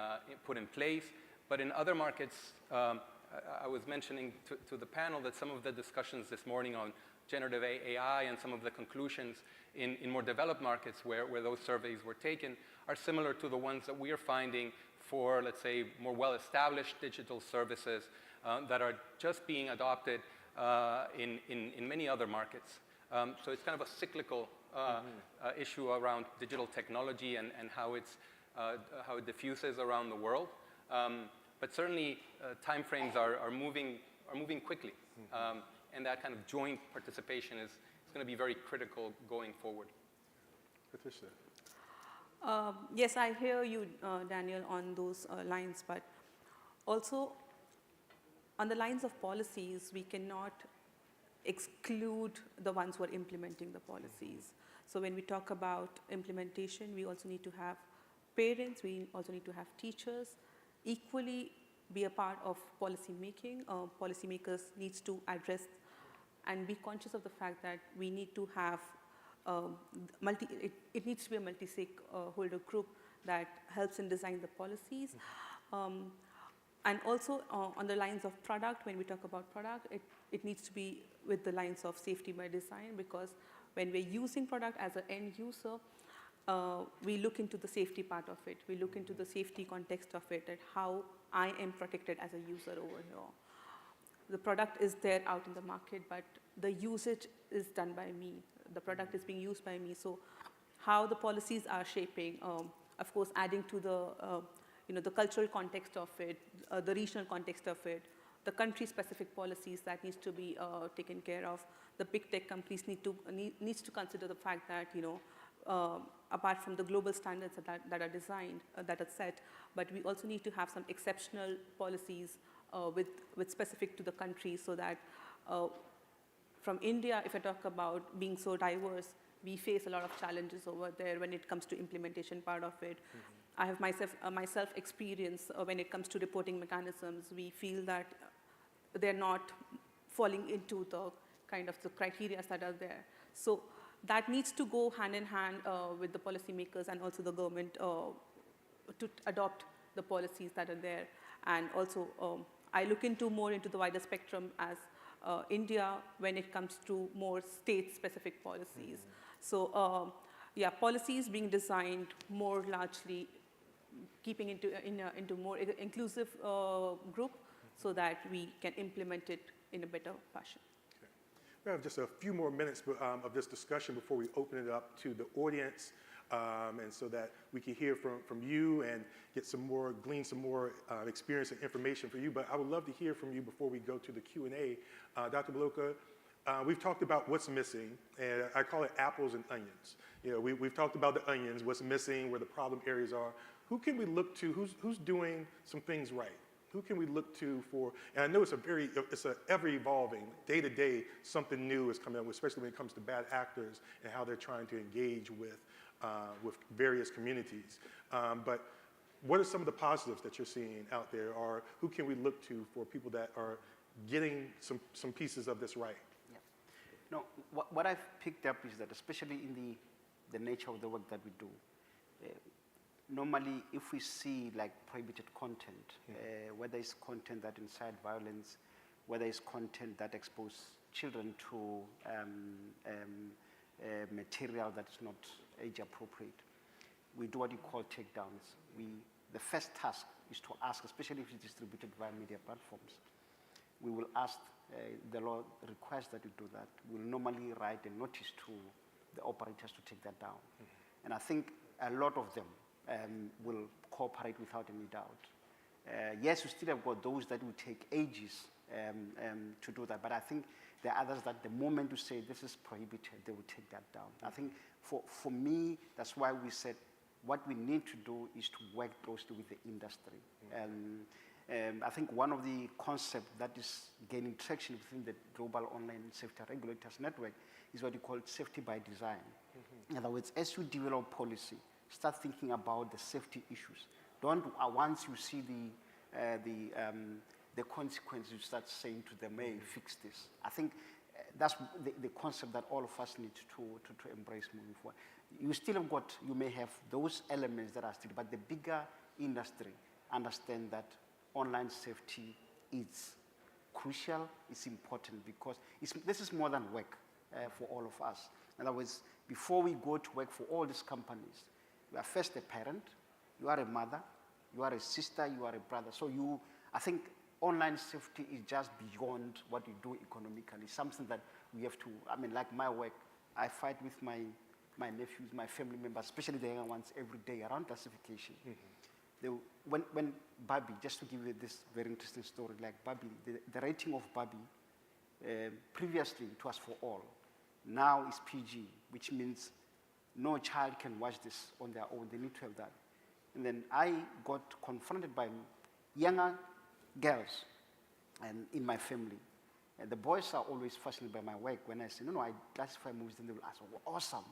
put in place. But in other markets, I was mentioning to the panel that some of the discussions this morning on generative AI and some of the conclusions in more developed markets where those surveys were taken are similar to the ones that we are finding for, let's say, more well-established digital services that are just being adopted in many other markets. So it's kind of a cyclical issue around digital technology and how it diffuses around the world. But certainly, timeframes are moving quickly, and that kind of joint participation is going to be very critical going forward. Patricia. Yes, I hear you, Daniel, on those lines, but also on the lines of policies, we cannot exclude the ones who are implementing the policies. So when we talk about implementation, we also need to have parents, we also need to have teachers, equally be a part of policy making. Policymakers needs to address and be conscious of the fact that we need to have it needs to be a multi-stakeholder group that helps in design the policies. And also on the lines of product, when we talk about product, it needs to be with the lines of safety by design, because when we're using product as an end user, we look into the safety part of it. We look into the safety context of it and how I am protected as a user over here. The product is there out in the market, but the usage is done by me. The product is being used by me. So how the policies are shaping, of course, adding to the cultural context of it, the regional context of it, the country-specific policies that needs to be taken care of. The big tech companies needs to consider the fact that, apart from the global standards that are designed, that are set, but we also need to have some exceptional policies with specific to the country, so that from India, if I talk about being so diverse, we face a lot of challenges over there when it comes to implementation part of it. I have myself experience when it comes to reporting mechanisms. We feel that they're not falling into the kind of the criteria that are there. So that needs to go hand in hand with the policymakers and also the government to adopt the policies that are there. And also, I look more into the wider spectrum as India when it comes to more state-specific policies. So, yeah, policies being designed more largely, keeping into more inclusive group, so that we can implement it in a better fashion. Okay. We have just a few more minutes of this discussion before we open it up to the audience, and so that we can hear from you and glean some more experience and information for you. But I would love to hear from you before we go to the Q&A. Dr. Maloka, we've talked about what's missing, and I call it apples and onions. We've talked about the onions, what's missing, where the problem areas are. Who can we look to? Who's doing some things right? Who can we look to for? And I know it's a ever-evolving, day-to-day, something new is coming up, especially when it comes to bad actors and how they're trying to engage with various communities. But what are some of the positives that you're seeing out there, or who can we look to for people that are getting some pieces of this right? Yeah. No, what I've picked up is that, especially in the nature of the work that we do, normally if we see like prohibited content, whether it's content that incite violence, whether it's content that exposes children to material that is not age appropriate, we do what you call takedowns. The first task is to ask, especially if it's distributed via media platforms, we will ask, the law requires that you do that. We'll normally write a notice to the operators to take that down. And I think a lot of them will cooperate without any doubt. Yes, we still have got those that will take ages to do that, but I think there are others that the moment you say this is prohibited, they will take that down. I think for me, that's why we said what we need to do is to work closely with the industry. I think one of the concepts that is gaining traction within the Global Online Safety Regulators Network is what you call safety by design. In other words, as you develop policy, start thinking about the safety issues. Don't, once you see the consequences, you start saying to them, hey, fix this. I think that's the concept that all of us need to embrace moving forward. You still have got, you may have those elements that are still, but the bigger industry understand that online safety is crucial, it's important, because this is more than work for all of us. In other words, before we go to work for all these companies, you are first a parent, you are a mother, you are a sister, you are a brother. So I think online safety is just beyond what you do economically, something that we have to, I mean, like my work, I fight with my nephews, my family members, especially the younger ones, every day around classification. When Barbie, just to give you this very interesting story, like Barbie, the rating of Barbie, previously it was for all. Now it's PG, which means no child can watch this on their own. They need to have that. And then I got confronted by younger girls and in my family. And the boys are always fascinated by my work. When I say, no, I classify movies, then they will ask, well, awesome.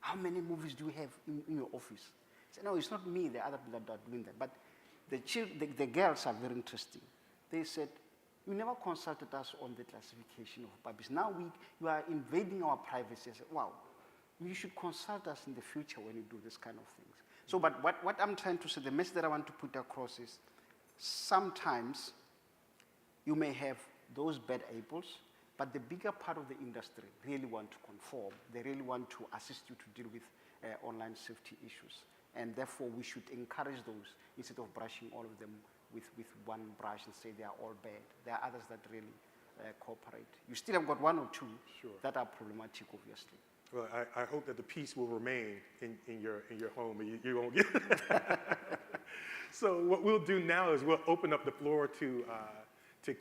How many movies do you have in your office? I say, no, it's not me, the other people that are doing that. But the girls are very interesting. They said, you never consulted us on the classification of babies. Now you are invading our privacy. I said, wow, you should consult us in the future when you do this kind of things. So, but what I'm trying to say, the message that I want to put across is, sometimes you may have those bad apples, but the bigger part of the industry really want to conform. They really want to assist you to deal with online safety issues. And therefore, we should encourage those instead of brushing all of them with one brush and say they are all bad. There are others that really cooperate. You still have got one or two that are problematic, obviously. Well, I hope that the peace will remain in your home, and you won't get So what we'll do now is we'll open up the floor to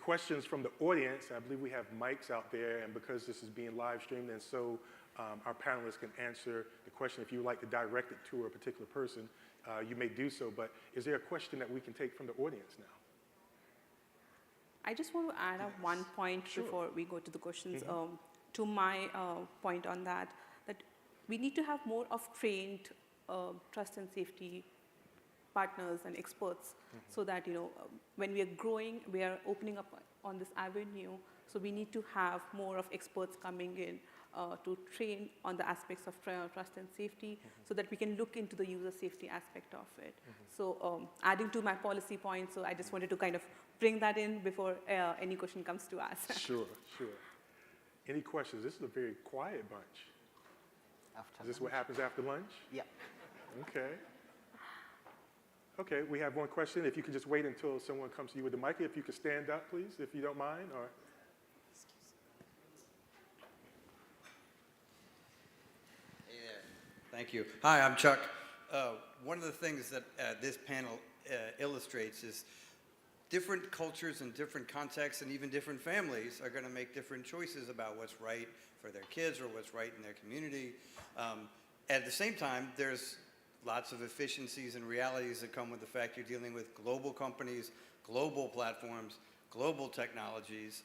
questions from the audience. I believe we have mics out there, and because this is being live streamed, and so our panelists can answer the question. If you would like to direct it to a particular person, you may do so. But is there a question that we can take from the audience now? I just want to add up one point before we go to the questions. To my point on that we need to have more of trained trust and safety partners and experts, so that when we are growing, we are opening up on this avenue. So we need to have more of experts coming in to train on the aspects of trust and safety, so that we can look into the user safety aspect of it. So adding to my policy point, so I just wanted to kind of bring that in before any question comes to us. Sure. Any questions? This is a very quiet bunch. Is this what happens after lunch? Yeah. Okay, we have one question. If you could just wait until someone comes to you with the mic. If you could stand up, please, if you don't mind. Or Hey there. Thank you. Hi, I'm Chuck. One of the things that this panel illustrates is different cultures and different contexts and even different families are going to make different choices about what's right for their kids or what's right in their community. At the same time, there's lots of efficiencies and realities that come with the fact you're dealing with global companies, global platforms, global technologies,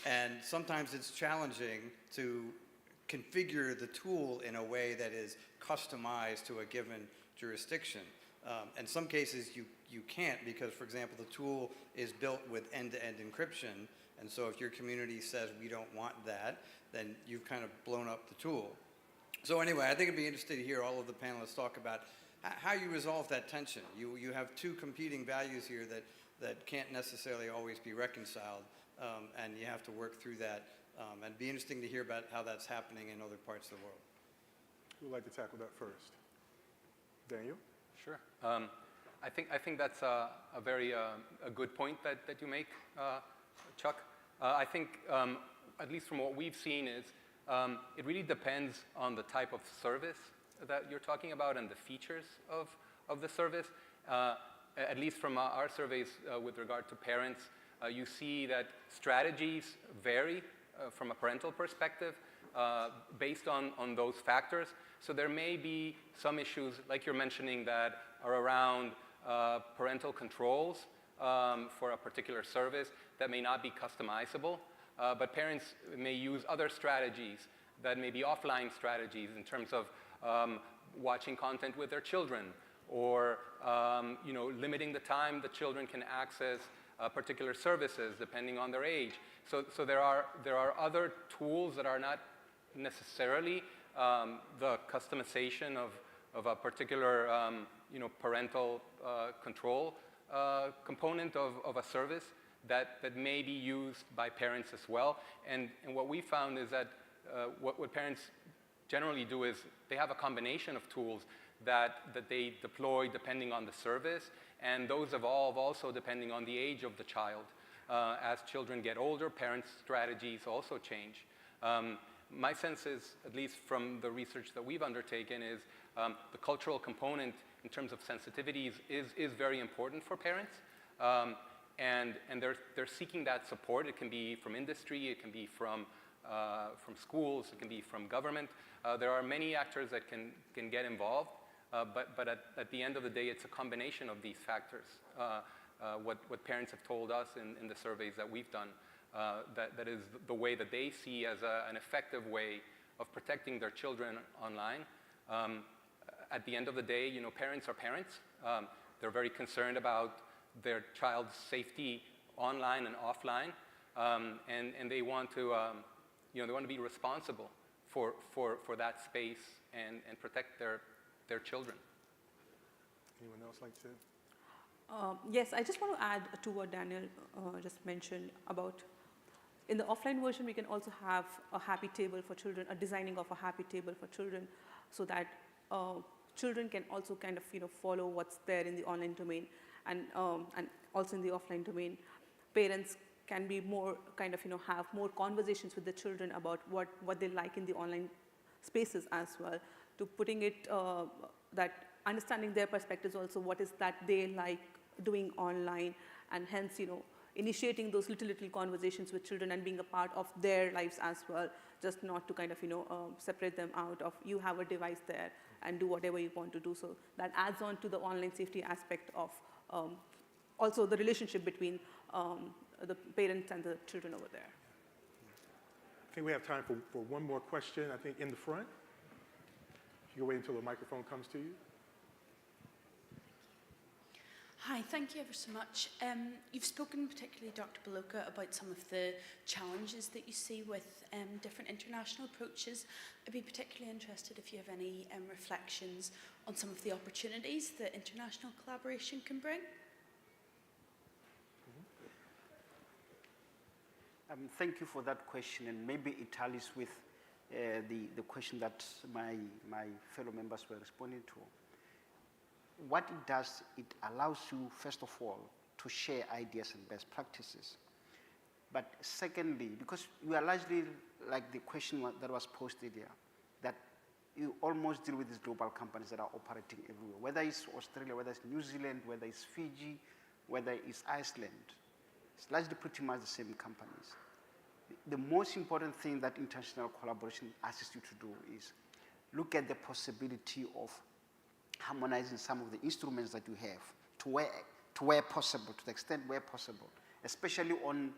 and sometimes it's challenging to configure the tool in a way that is customized to a given jurisdiction. In some cases, you can't because, for example, the tool is built with end-to-end encryption, and so if your community says we don't want that, then you've kind of blown up the tool. So anyway, I think it'd be interesting to hear all of the panelists talk about how you resolve that tension. You have two competing values here that can't necessarily always be reconciled, and you have to work through that. And it'd be interesting to hear about how that's happening in other parts of the world. who would like to tackle that first? Daniel? Sure. I think that's a very a good point that you make, Chuck. I think, at least from what we've seen, is it really depends on the type of service that you're talking about and the features of the service. At least from our surveys with regard to parents, you see that strategies vary from a parental perspective based on those factors. So there may be some issues, like you're mentioning, that are around parental controls for a particular service that may not be customizable, but parents may use other strategies that may be offline strategies in terms of watching content with their children, or limiting the time the children can access particular services depending on their age. So there are other tools that are not necessarily the customization of a particular parental control component of a service that may be used by parents as well. And what we found is that what parents generally do is they have a combination of tools that they deploy depending on the service, and those evolve also depending on the age of the child. As children get older, parents' strategies also change. My sense is, at least from the research that we've undertaken, is the cultural component in terms of sensitivities is very important for parents. And they're seeking that support. It can be from industry, it can be from schools, it can be from government. There are many actors that can get involved, but at the end of the day, it's a combination of these factors. What parents have told us in the surveys that we've done, that is the way that they see as an effective way of protecting their children online. At the end of the day, parents are parents. They're very concerned about their child's safety online and offline, and they want to be responsible for that space and protect their children. Anyone else like to? Yes, I just want to add to what Daniel just mentioned about, in the offline version, we can also have a happy table for children, a designing of a happy table for children, so that children can also kind of follow what's there in the online domain, and also in the offline domain. Parents can be more kind of have more conversations with the children about what they like in the online spaces as well, to putting it that understanding their perspectives also, what is that they like doing online, and hence initiating those little conversations with children and being a part of their lives as well, just not to kind of separate them out of, you have a device there and do whatever you want to do. So that adds on to the online safety aspect of also the relationship between the parents and the children over there. I think we have time for one more question, I think in the front. If you can wait until the microphone comes to you. Hi, thank you ever so much. You've spoken, particularly Dr. Baloka, about some of the challenges that you see with different international approaches. I'd be particularly interested if you have any reflections on some of the opportunities that international collaboration can bring. Thank you for that question, and maybe it tallies with the question that my fellow members were responding to. What it does, it allows you, first of all, to share ideas and best practices. But secondly, because you are largely like the question that was posed earlier, that you almost deal with these global companies that are operating everywhere, whether it's Australia, whether it's New Zealand, whether it's Fiji, whether it's Iceland. It's largely pretty much the same companies. The most important thing that international collaboration asks you to do is look at the possibility of harmonizing some of the instruments that you have to where possible, to the extent where possible, especially on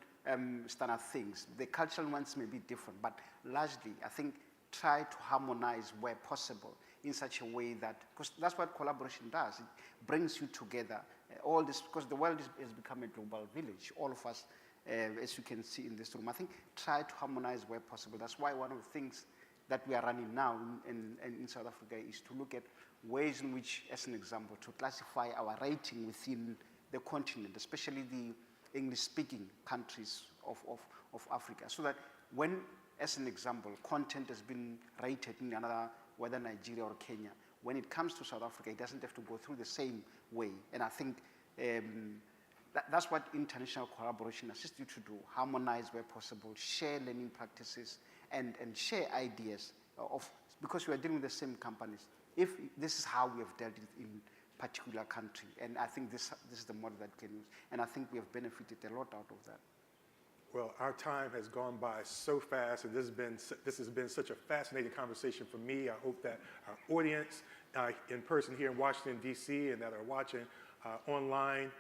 standard things. The cultural ones may be different, but largely, I think, try to harmonize where possible in such a way that, because that's what collaboration does. It brings you together. All this, because the world has become a global village. All of us, as you can see in this room, I think, try to harmonize where possible. That's why one of the things that we are running now in South Africa is to look at ways in which, as an example, to classify our rating within the continent, especially the English-speaking countries of Africa, so that when, as an example, content has been rated in another, whether Nigeria or Kenya, when it comes to South Africa, it doesn't have to go through the same way. And I think that's what international collaboration assists you to do: harmonize where possible, share learning practices, and share ideas because we are dealing with the same companies. If this is how we have dealt with in particular country, and I think this is the model that we can use, and I think we have benefited a lot out of that. Well, our time has gone by so fast, and this has been such a fascinating conversation for me. I hope that our audience in person here in Washington, D.C., and that are watching online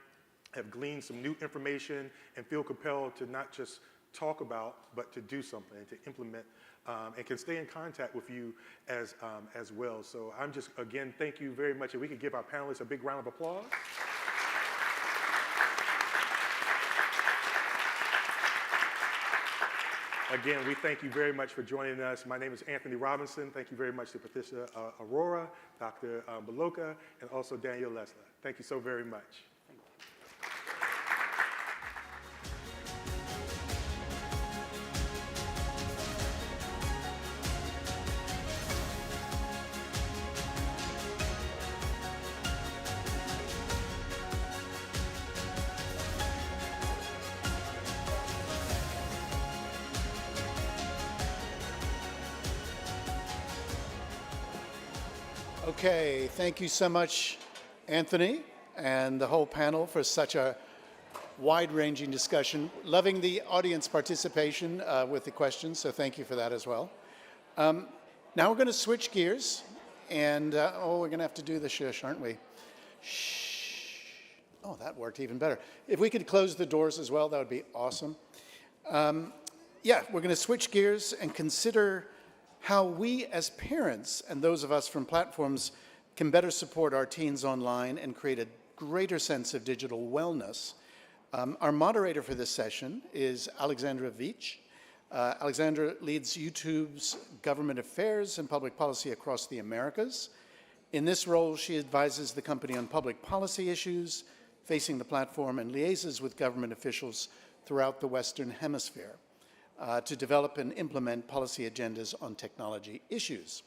have gleaned some new information and feel compelled to not just talk about, but to do something and to implement, and can stay in contact with you as well. So I'm just, again, thank you very much. If we could give our panelists a big round of applause. Again, we thank you very much for joining us. My name is Anthony Robinson. Thank you very much to Patricia Aurora, Dr. Baloka, and also Daniel Lesler. Thank you so very much. Okay, thank you so much, Anthony, and the whole panel for such a wide-ranging discussion. Loving the audience participation with the questions, so thank you for that as well. Now we're going to switch gears, and we're going to have to do the shush, aren't we? Shh. Oh, that worked even better. If we could close the doors as well, that would be awesome. Yeah, we're going to switch gears and consider how we as parents and those of us from platforms can better support our teens online and create a greater sense of digital wellness. Our moderator for this session is Alexandra Veach. Alexandra leads YouTube's government affairs and public policy across the Americas. In this role, she advises the company on public policy issues facing the platform and liaises with government officials throughout the Western Hemisphere to develop and implement policy agendas on technology issues.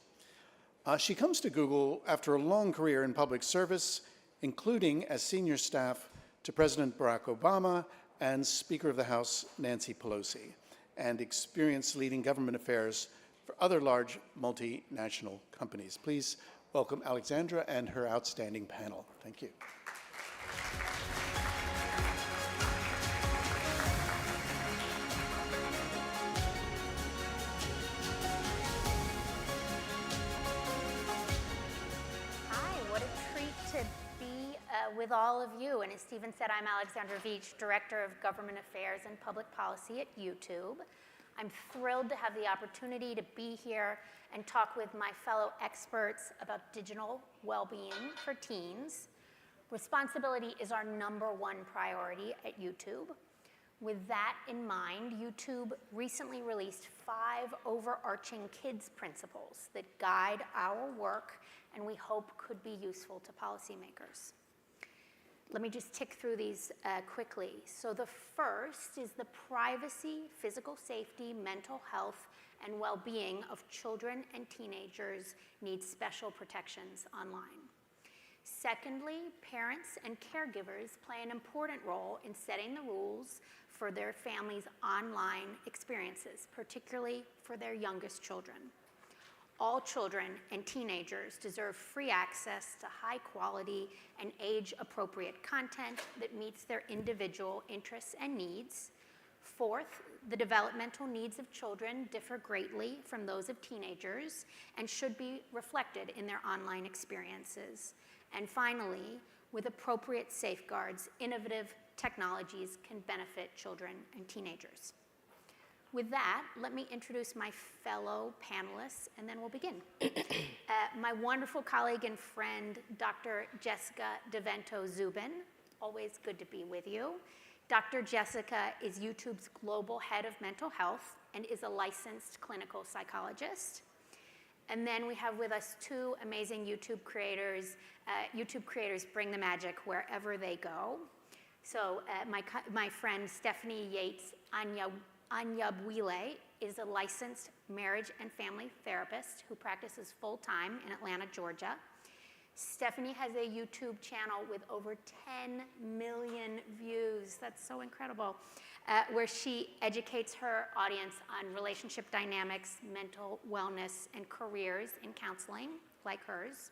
She comes to Google after a long career in public service, including as senior staff to President Barack Obama and Speaker of the House Nancy Pelosi, and experience leading government affairs for other large multinational companies. Please welcome Alexandra and her outstanding panel. Thank you. With all of you. And as Stephen said, I'm Alexandra Veach, Director of Government Affairs and Public Policy at YouTube. I'm thrilled to have the opportunity to be here and talk with my fellow experts about digital well-being for teens. Responsibility is our #1 priority at YouTube. With that in mind, YouTube recently released 5 overarching kids principles that guide our work and we hope could be useful to policymakers. Let me just tick through these quickly. So the first is the privacy, physical safety, mental health, and well-being of children and teenagers need special protections online. Secondly, parents and caregivers play an important role in setting the rules for their families' online experiences, particularly for their youngest children. All children and teenagers deserve free access to high quality and age-appropriate content that meets their individual interests and needs. Fourth, the developmental needs of children differ greatly from those of teenagers and should be reflected in their online experiences. And finally, with appropriate safeguards, innovative technologies can benefit children and teenagers. With that, let me introduce my fellow panelists, and then we'll begin. My wonderful colleague and friend, Dr. Jessica DeVento-Zubin. Always good to be with you. Dr. Jessica is YouTube's global head of mental health and is a licensed clinical psychologist. And then we have with us 2 amazing YouTube creators. YouTube creators bring the magic wherever they go. So my friend Stephanie Yates Anyabwile is a licensed marriage and family therapist who practices full-time in Atlanta, Georgia. Stephanie has a YouTube channel with over 10 million views. That's so incredible. Where she educates her audience on relationship dynamics, mental wellness, and careers in counseling, like hers.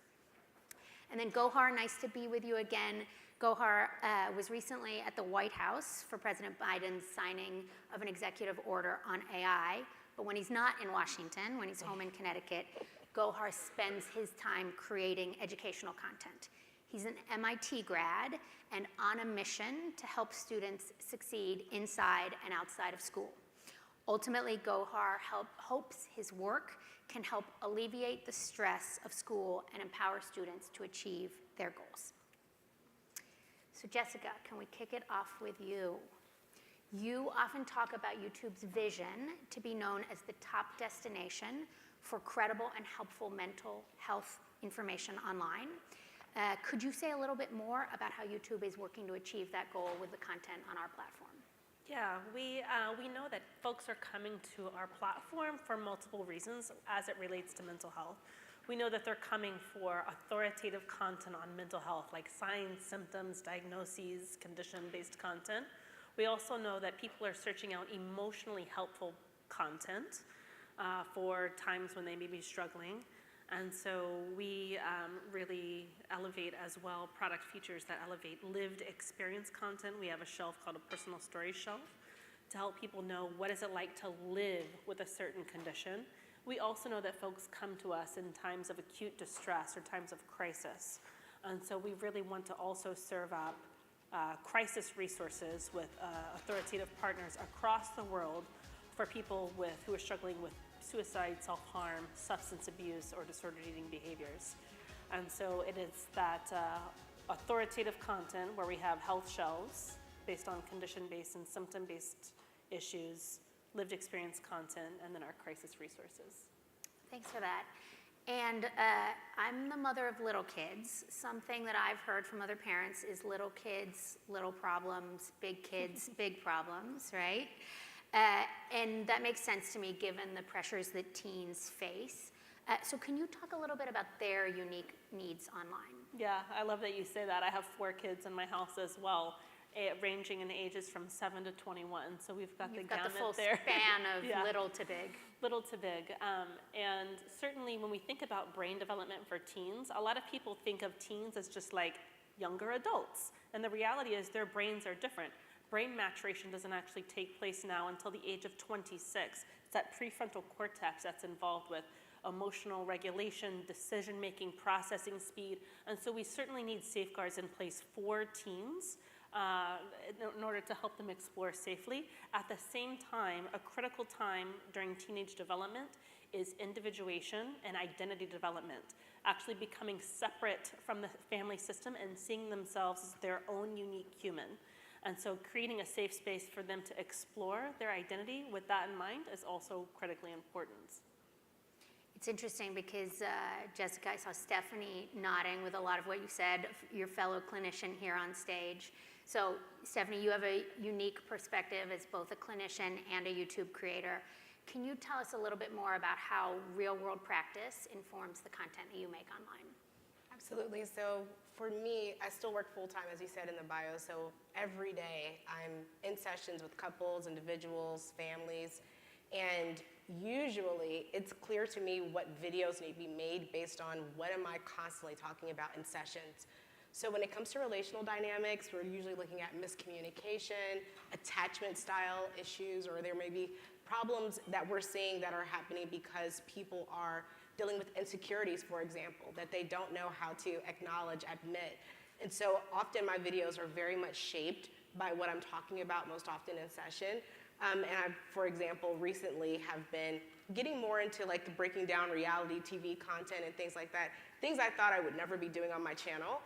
And then Gohar, nice to be with you again. Gohar was recently at the White House for President Biden's signing of an executive order on AI. But when he's not in Washington, when he's home in Connecticut, Gohar spends his time creating educational content. He's an MIT grad and on a mission to help students succeed inside and outside of school. Ultimately, Gohar hopes his work can help alleviate the stress of school and empower students to achieve their goals. So Jessica, can we kick it off with you? You often talk about YouTube's vision to be known as the top destination for credible and helpful mental health information online. Could you say a little bit more about how YouTube is working to achieve that goal with the content on our platform? Yeah, we know that folks are coming to our platform for multiple reasons as it relates to mental health. We know that they're coming for authoritative content on mental health, like signs, symptoms, diagnoses, condition-based content. We also know that people are searching out emotionally helpful content for times when they may be struggling. And so we really elevate as well product features that elevate lived experience content. We have a shelf called a personal story shelf to help people know what is it like to live with a certain condition. We also know that folks come to us in times of acute distress or times of crisis. And so we really want to also serve up crisis resources with authoritative partners across the world for people who are struggling with suicide, self-harm, substance abuse, or disordered eating behaviors. And so it is that authoritative content where we have health shelves based on condition-based and symptom-based issues, lived experience content, and then our crisis resources. Thanks for that. And I'm the mother of little kids. Something that I've heard from other parents is little kids, little problems, big kids, big problems, right? And that makes sense to me given the pressures that teens face. So can you talk a little bit about their unique needs online? Yeah, I love that you say that. I have 4 kids in my house as well, ranging in ages from 7 to 21. So we've got You've the got gamut the full there. span of Yeah. little to big. Little to big. And certainly when we think about brain development for teens, a lot of people think of teens as just like younger adults. And the reality is their brains are different. Brain maturation doesn't actually take place now until the age of 26. It's that prefrontal cortex that's involved with emotional regulation, decision-making, processing speed. And so we certainly need safeguards in place for teens in order to help them explore safely. At the same time, a critical time during teenage development is individuation and identity development, actually becoming separate from the family system and seeing themselves as their own unique human. And so creating a safe space for them to explore their identity with that in mind is also critically important. It's interesting because, Jessica, I saw Stephanie nodding with a lot of what you said, your fellow clinician here on stage. So, Stephanie, you have a unique perspective as both a clinician and a YouTube creator. Can you tell us a little bit more about how real-world practice informs the content that you make online? Absolutely. So for me, I still work full-time, as you said in the bio, so every day I'm in sessions with couples, individuals, families, and usually it's clear to me what videos need to be made based on what am I constantly talking about in sessions. So when it comes to relational dynamics, we're usually looking at miscommunication, attachment style issues, or there may be problems that we're seeing that are happening because people are dealing with insecurities, for example, that they don't know how to acknowledge, admit. And so often my videos are very much shaped by what I'm talking about most often in session. And I, for example, recently have been getting more into like the breaking down reality TV content and things like that, things I thought I would never be doing on my channel.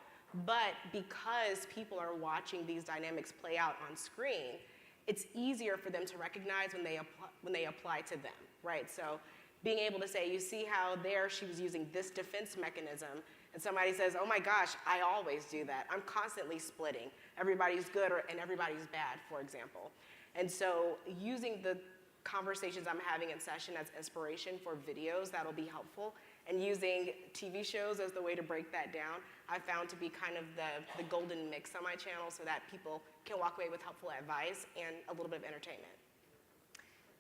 But because people are watching these dynamics play out on screen, it's easier for them to recognize when they apply to them, right? So being able to say, you see how there she was using this defense mechanism, and somebody says, oh my gosh, I always do that. I'm constantly splitting. Everybody's good and everybody's bad, for example. And so using the conversations I'm having in session as inspiration for videos that'll be helpful, and using TV shows as the way to break that down, I found to be kind of the golden mix on my channel so that people can walk away with helpful advice and a little bit of entertainment.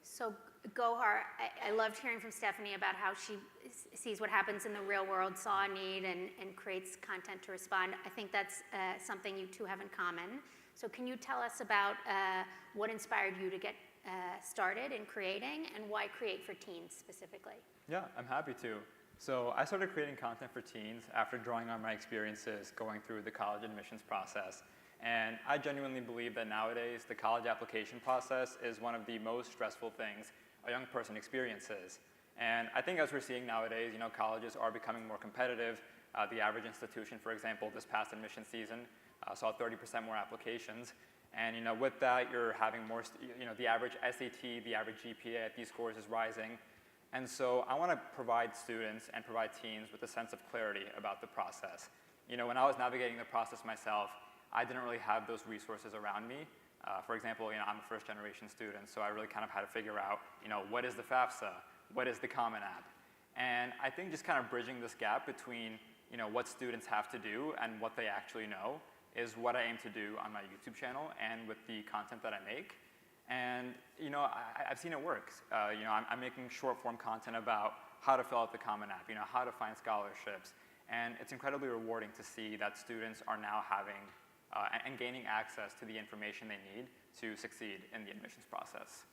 So Gohar, I loved hearing from Stephanie about how she sees what happens in the real world, saw a need, and creates content to respond. I think that's something you two have in common. So can you tell us about what inspired you to get started in creating, and why create for teens specifically? Yeah, I'm happy to. So I started creating content for teens after drawing on my experiences going through the college admissions process. And I genuinely believe that nowadays the college application process is one of the most stressful things a young person experiences. And I think as we're seeing nowadays, colleges are becoming more competitive. The average institution, for example, this past admission season saw 30% more applications. And with that, you're having more, the average SAT, the average GPA at these scores is rising. And so I want to provide students and provide teens with a sense of clarity about the process. When I was navigating the process myself, I didn't really have those resources around me. For example, I'm a first-generation student, so I really kind of had to figure out, what is the FAFSA? What is the Common App? And I think just kind of bridging this gap between, what students have to do and what they actually know is what I aim to do on my YouTube channel and with the content that I make. And I've seen it works. I'm making short-form content about how to fill out the Common App, how to find scholarships. And it's incredibly rewarding to see that students are now having and gaining access to the information they need to succeed in the admissions process.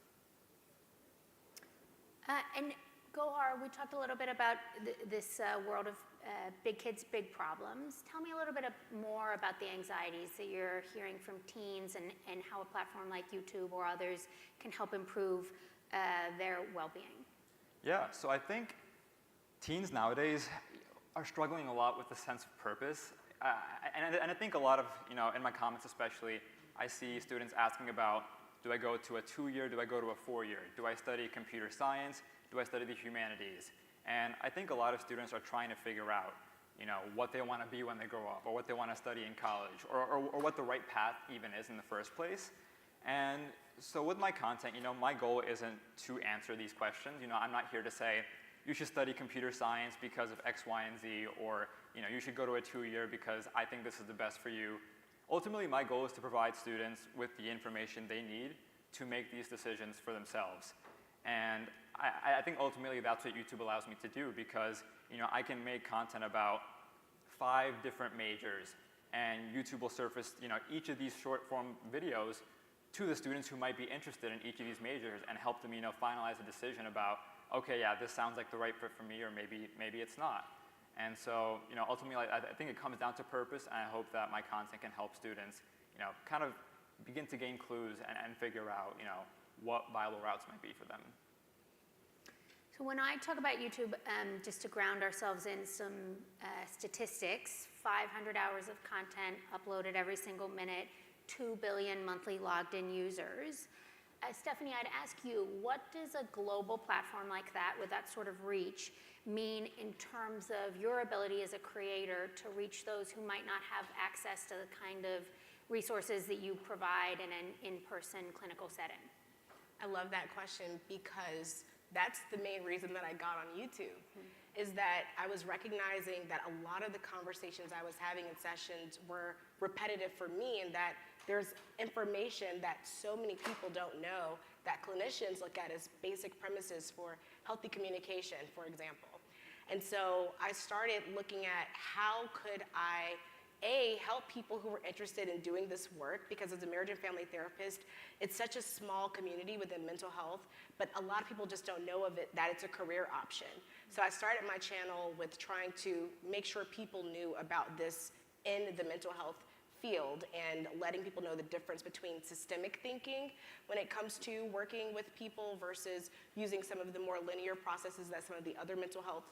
And Gohar, we talked a little bit about this world of big kids, big problems. Tell me a little bit more about the anxieties that you're hearing from teens and how a platform like YouTube or others can help improve their well-being. Yeah, so I think teens nowadays are struggling a lot with the sense of purpose. And I think a lot of, in my comments especially, I see students asking about, do I go to a 2-year, do I go to a 4-year? Do I study computer science? Do I study the humanities? And I think a lot of students are trying to figure out, what they want to be when they grow up, or what they want to study in college, or what the right path even is in the first place. And so with my content, my goal isn't to answer these questions. I'm not here to say, you should study computer science because of X, Y, and Z, or you should go to a 2-year because I think this is the best for you. Ultimately, my goal is to provide students with the information they need to make these decisions for themselves. And I think ultimately that's what YouTube allows me to do because I can make content about 5 different majors, and YouTube will surface each of these short-form videos to the students who might be interested in each of these majors and help them finalize a decision about, okay, yeah, this sounds like the right fit for me, or maybe it's not. And so, ultimately, I think it comes down to purpose, and I hope that my content can help students, kind of begin to gain clues and figure out, what viable routes might be for them. So when I talk about YouTube, just to ground ourselves in some statistics, 500 hours of content uploaded every single minute, 2 billion monthly logged in users. Stephanie, I'd ask you, what does a global platform like that, with that sort of reach, mean in terms of your ability as a creator to reach those who might not have access to the kind of resources that you provide in an in-person clinical setting? I love that question because that's the main reason that I got on YouTube, is that I was recognizing that a lot of the conversations I was having in sessions were repetitive for me, and that there's information that so many people don't know that clinicians look at as basic premises for healthy communication, for example. And so I started looking at how could I help people who were interested in doing this work, because as a marriage and family therapist, it's such a small community within mental health, but a lot of people just don't know of it, that it's a career option. So I started my channel with trying to make sure people knew about this in the mental health field and letting people know the difference between systemic thinking when it comes to working with people versus using some of the more linear processes that some of the other mental health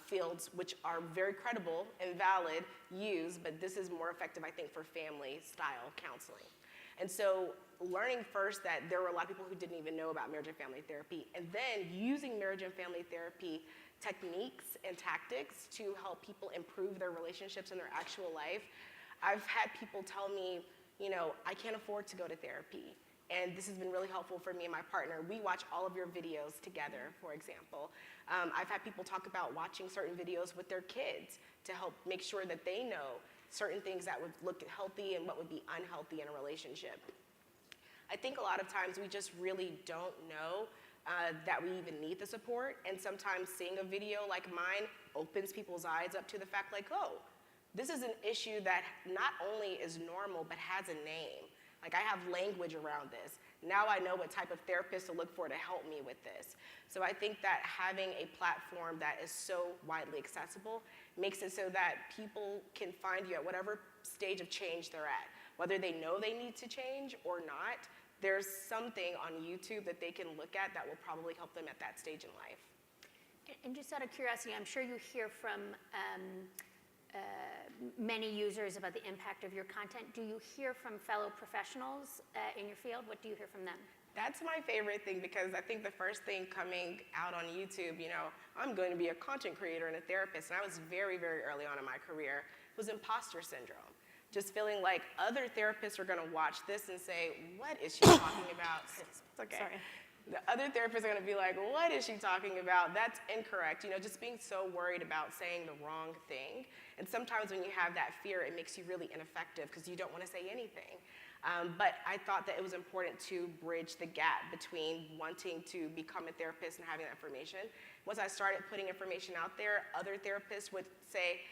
fields, which are very credible and valid, use, but this is more effective, I think, for family-style counseling. And so learning first that there were a lot of people who didn't even know about marriage and family therapy, and then using marriage and family therapy techniques and tactics to help people improve their relationships in their actual life. I've had people tell me, I can't afford to go to therapy. And this has been really helpful for me and my partner. We watch all of your videos together, for example. I've had people talk about watching certain videos with their kids to help make sure that they know certain things that would look healthy and what would be unhealthy in a relationship. I think a lot of times we just really don't know that we even need the support. And sometimes seeing a video like mine opens people's eyes up to the fact like, oh, this is an issue that not only is normal, but has a name. Like, I have language around this. Now I know what type of therapist to look for to help me with this. So I think that having a platform that is so widely accessible makes it so that people can find you at whatever stage of change they're at. Whether they know they need to change or not, there's something on YouTube that they can look at that will probably help them at that stage in life. And just out of curiosity, I'm sure you hear from many users about the impact of your content. Do you hear from fellow professionals in your field? What do you hear from them? That's my favorite thing, because I think the first thing coming out on YouTube, you know, I'm going to be a content creator and a therapist, and I was very, very early on in my career, was imposter syndrome. Just feeling like other therapists are going to watch this and say, what is she talking about? It's okay. Sorry. The other therapists are going to be like, what is she talking about? That's incorrect. You know, just being so worried about saying the wrong thing. And sometimes when you have that fear, it makes you really ineffective because you don't want to say anything. But I thought that it was important to bridge the gap between wanting to become a therapist and having that information. Once I started putting information out there, other therapists would say,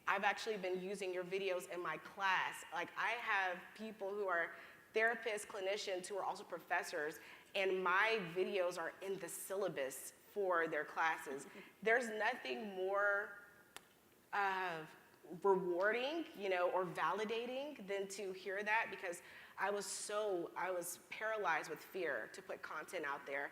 I've actually been using your videos in my class. Like, I have people who are therapists, clinicians, who are also professors, and my videos are in the syllabus for their classes. There's nothing more rewarding, you know, or validating than to hear that, because I was paralyzed with fear to put content out there,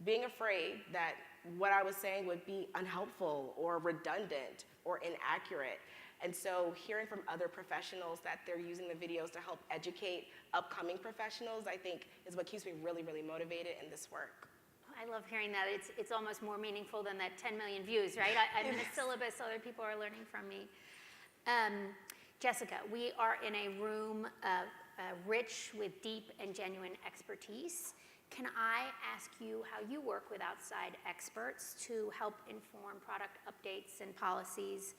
being afraid that what I was saying would be unhelpful or redundant or inaccurate. And so hearing from other professionals that they're using the videos to help educate upcoming professionals, I think, is what keeps me really, really motivated in this work. I love hearing that. It's almost more meaningful than that 10 million views, right? I'm in the syllabus, other people are learning from me. Jessica, we are in a room rich with deep and genuine expertise. Can I ask you how you work with outside experts to help inform product updates and policies?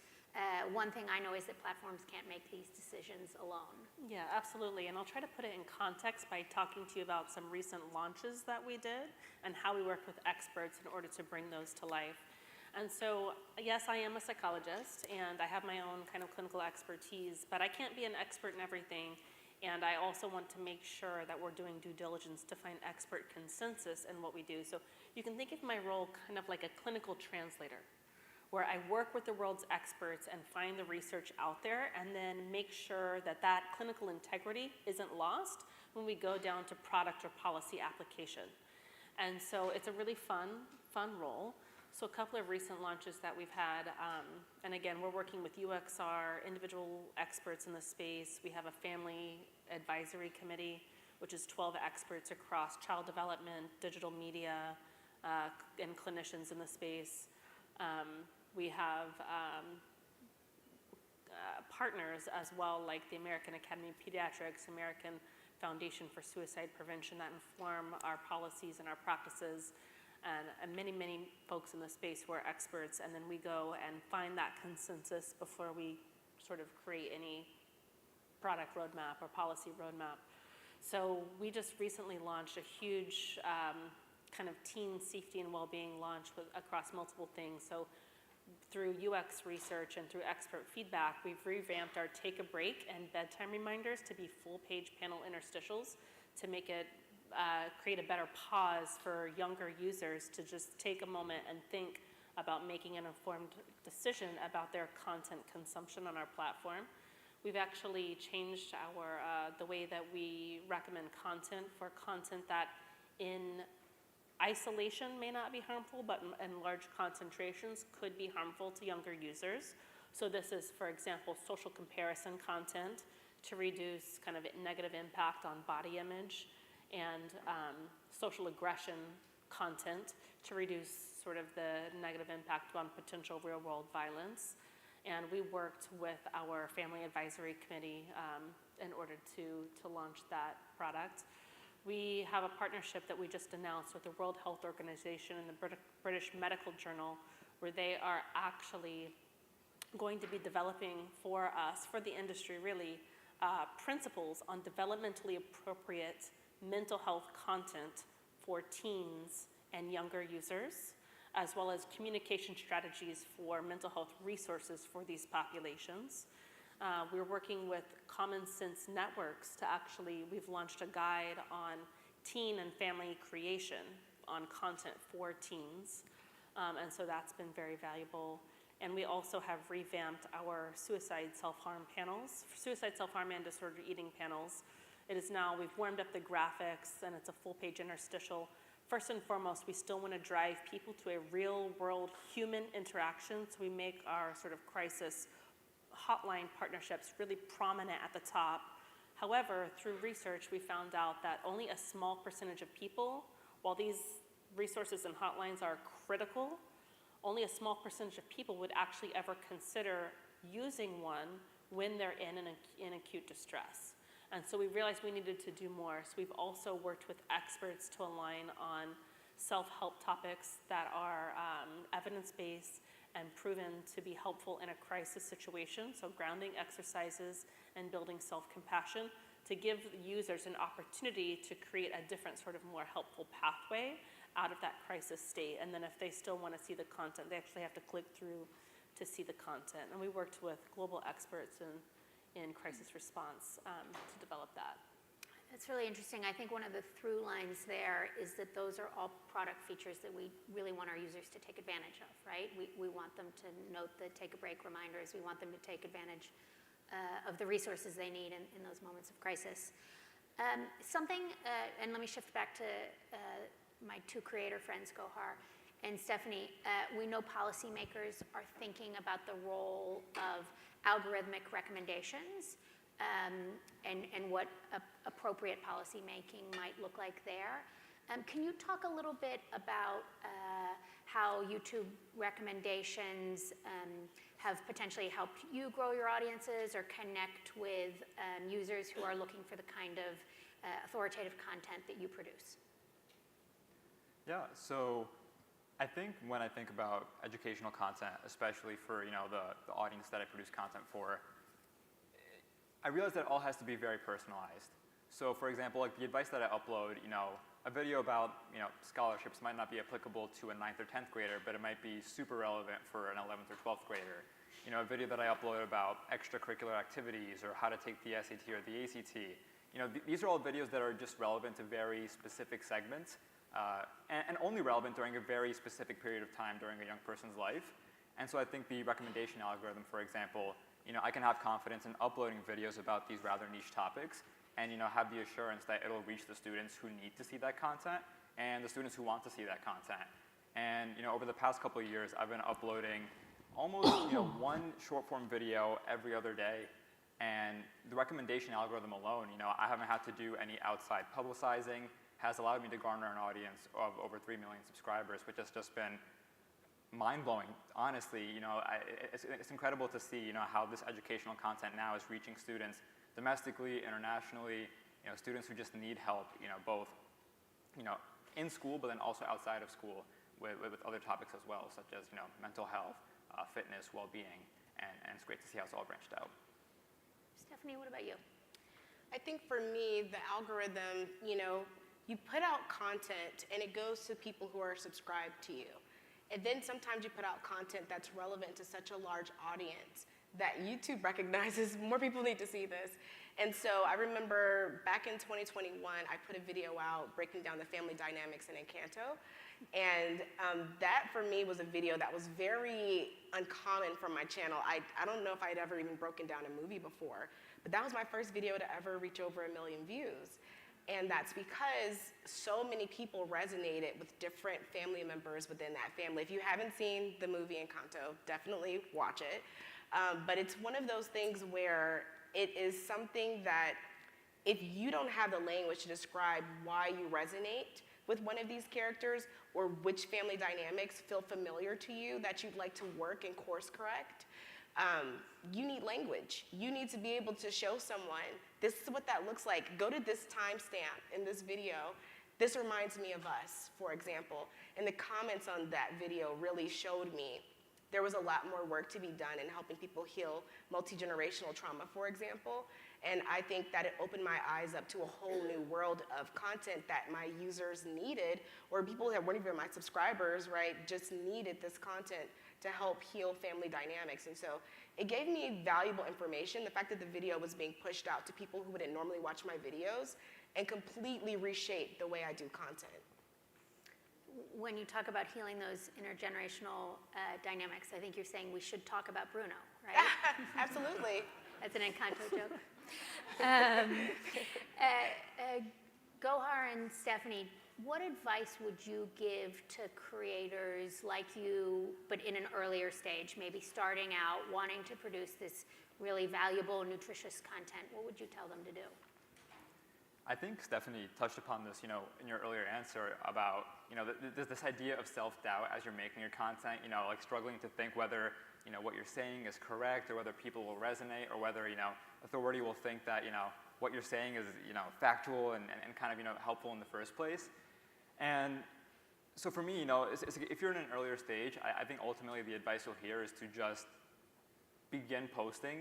One thing I know is that platforms can't make these decisions alone. Yeah, absolutely. And I'll try to put it in context by talking to you about some recent launches that we did and how we worked with experts in order to bring those to life. And so, yes, I am a psychologist, and I have my own kind of clinical expertise, but I can't be an expert in everything. And I also want to make sure that we're doing due diligence to find expert consensus in what we do. So you can think of my role kind of like a clinical translator, where I work with the world's experts and find the research out there and then make sure that that clinical integrity isn't lost when we go down to product or policy application. And so it's a really fun role. So a couple of recent launches that we've had, and again, we're working with UXR, individual experts in the space. We have a family advisory committee, which is 12 experts across child development, digital media, and clinicians in the space. We have partners as well, like the American Academy of Pediatrics, American Foundation for Suicide Prevention, that inform our policies and our practices, and many, many folks in the space who are experts. And then we go and find that consensus before we sort of create any product roadmap or policy roadmap. So we just recently launched a huge kind of teen safety and well-being launch across multiple things. So through UX research and through expert feedback, we've revamped our take a break and bedtime reminders to be full-page panel interstitials to make it create a better pause for younger users to just take a moment and think about making an informed decision about their content consumption on our platform. We've actually changed our the way that we recommend content for content that in isolation may not be harmful, but in large concentrations could be harmful to younger users. So this is, for example, social comparison content to reduce kind of negative impact on body image, and social aggression content to reduce sort of the negative impact on potential real-world violence. And we worked with our family advisory committee in order to launch that product. We have a partnership that we just announced with the World Health Organization and the British Medical Journal, where they are actually going to be developing for us, for the industry really, principles on developmentally appropriate mental health content for teens and younger users, as well as communication strategies for mental health resources for these populations. We're working with Common Sense Networks to actually, we've launched a guide on teen and family creation on content for teens. And so that's been very valuable. And we also have revamped our suicide self-harm panels, suicide self-harm and disordered eating panels. It is now, we've warmed up the graphics and it's a full page interstitial. First and foremost, we still want to drive people to a real world human interaction. So we make our sort of crisis hotline partnerships really prominent at the top. However, through research, we found out that only a small percentage of people, while these resources and hotlines are critical, only a small percentage of people would actually ever consider using one when they're in acute distress. And so we realized we needed to do more. So we've also worked with experts to align on self-help topics that are evidence-based and proven to be helpful in a crisis situation. So grounding exercises and building self-compassion to give users an opportunity to create a different sort of more helpful pathway out of that crisis state. And then if they still want to see the content, they actually have to click through to see the content. And we worked with global experts in crisis response to develop that. That's really interesting. I think one of the through lines there is that those are all product features that we really want our users to take advantage of, right? We want them to note the take a break reminders. We want them to take advantage of the resources they need in those moments of crisis. And let me shift back to my two creator friends, Gohar and Stephanie. We know policymakers are thinking about the role of algorithmic recommendations and what appropriate policy making might look like there. Can you talk a little bit about how YouTube recommendations have potentially helped you grow your audiences or connect with users who are looking for the kind of authoritative content that you produce? Yeah, so I think when I think about educational content, especially for the audience that I produce content for, I realize that it all has to be very personalized. So for example, like the advice that I upload, a video about scholarships might not be applicable to a 9th or 10th grader, but it might be super relevant for an 11th or 12th grader. A video that I upload about extracurricular activities or how to take the SAT or the ACT, these are all videos that are just relevant to very specific segments and only relevant during a very specific period of time during a young person's life. And so I think the recommendation algorithm, for example, I can have confidence in uploading videos about these rather niche topics and have the assurance that it'll reach the students who need to see that content and the students who want to see that content. And over the past couple of years, I've been uploading almost one short form video every other day. And the recommendation algorithm alone, I haven't had to do any outside publicizing, has allowed me to garner an audience of over 3 million subscribers, which has just been mind-blowing, honestly. It's incredible to see how this educational content now is reaching students domestically, internationally, students who just need help, both in school, but then also outside of school with other topics as well, such as mental health, fitness, well-being, and it's great to see how it's all branched out. Stephanie, what about you? I think for me, the algorithm, you put out content and it goes to people who are subscribed to you. And then sometimes you put out content that's relevant to such a large audience that YouTube recognizes more people need to see this. And so I remember back in 2021, I put a video out breaking down the family dynamics in Encanto. And that for me was a video that was very uncommon from my channel. I don't know if I'd ever even broken down a movie before, but that was my first video to ever reach over 1 million views. And that's because so many people resonated with different family members within that family. If you haven't seen the movie Encanto, definitely watch it. But it's one of those things where it is something that if you don't have the language to describe why you resonate with one of these characters or which family dynamics feel familiar to you that you'd like to work and course correct, you need language. You need to be able to show someone, this is what that looks like. Go to this timestamp in this video. This reminds me of us, for example. And the comments on that video really showed me there was a lot more work to be done in helping people heal multi-generational trauma, for example. And I think that it opened my eyes up to a whole new world of content that my users needed, or people that weren't even my subscribers, right, just needed this content to help heal family dynamics. And so it gave me valuable information. The fact that the video was being pushed out to people who wouldn't normally watch my videos and completely reshape the way I do content. When you talk about healing those intergenerational dynamics, I think you're saying we should talk about Bruno, right? Absolutely. That's an Encanto joke. Gohar and Stephanie, what advice would you give to creators like you, but in an earlier stage, maybe starting out, wanting to produce this really valuable, nutritious content? What would you tell them to do? I think Stephanie touched upon this, in your earlier answer about, there's this idea of self-doubt as you're making your content, like struggling to think whether, what you're saying is correct or whether people will resonate or whether, authority will think that, what you're saying is, factual and kind of, helpful in the first place. And so for me, if you're in an earlier stage, I think ultimately the advice you'll hear is to just begin posting.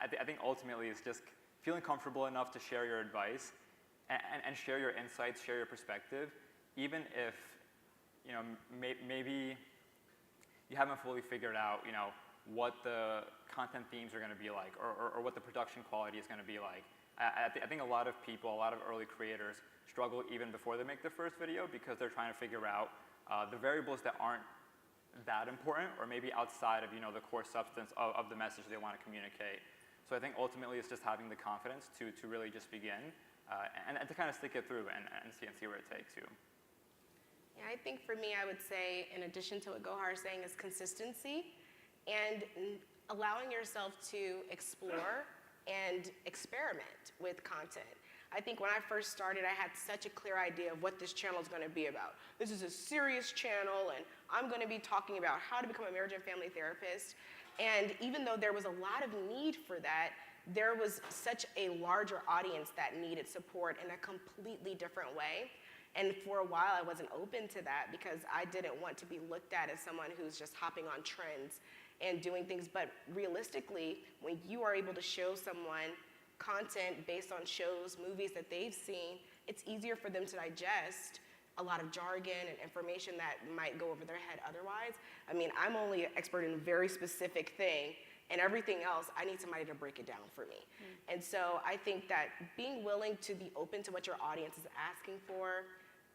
I think ultimately it's just feeling comfortable enough to share your advice and share your insights, share your perspective, even if, maybe you haven't fully figured out, what the content themes are going to be like or what the production quality is going to be like. I think a lot of people, a lot of early creators struggle even before they make their first video because they're trying to figure out the variables that aren't that important or maybe outside of, the core substance of the message they want to communicate. So I think ultimately it's just having the confidence to really just begin and to kind of stick it through and see where it takes you. Yeah, I think for me, I would say, in addition to what Gohar is saying, is consistency and allowing yourself to explore and experiment with content. I think when I first started, I had such a clear idea of what this channel is going to be about. This is a serious channel, and I'm going to be talking about how to become a marriage and family therapist. And even though there was a lot of need for that, there was such a larger audience that needed support in a completely different way. And for a while, I wasn't open to that because I didn't want to be looked at as someone who's just hopping on trends and doing things. But realistically, when you are able to show someone content based on shows, movies that they've seen, it's easier for them to digest a lot of jargon and information that might go over their head otherwise. I mean, I'm only an expert in a very specific thing, and everything else, I need somebody to break it down for me. And so I think that being willing to be open to what your audience is asking for,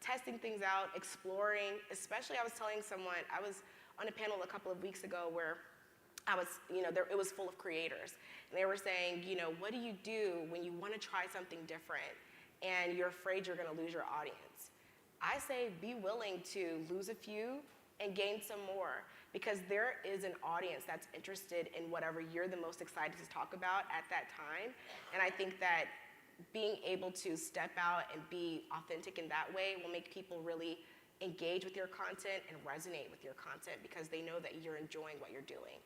testing things out, exploring, especially I was telling someone, I was on a panel a couple of weeks ago where I was, it was full of creators. And they were saying, what do you do when you want to try something different and you're afraid you're going to lose your audience? I say be willing to lose a few and gain some more because there is an audience that's interested in whatever you're the most excited to talk about at that time. And I think that being able to step out and be authentic in that way will make people really engage with your content and resonate with your content because they know that you're enjoying what you're doing.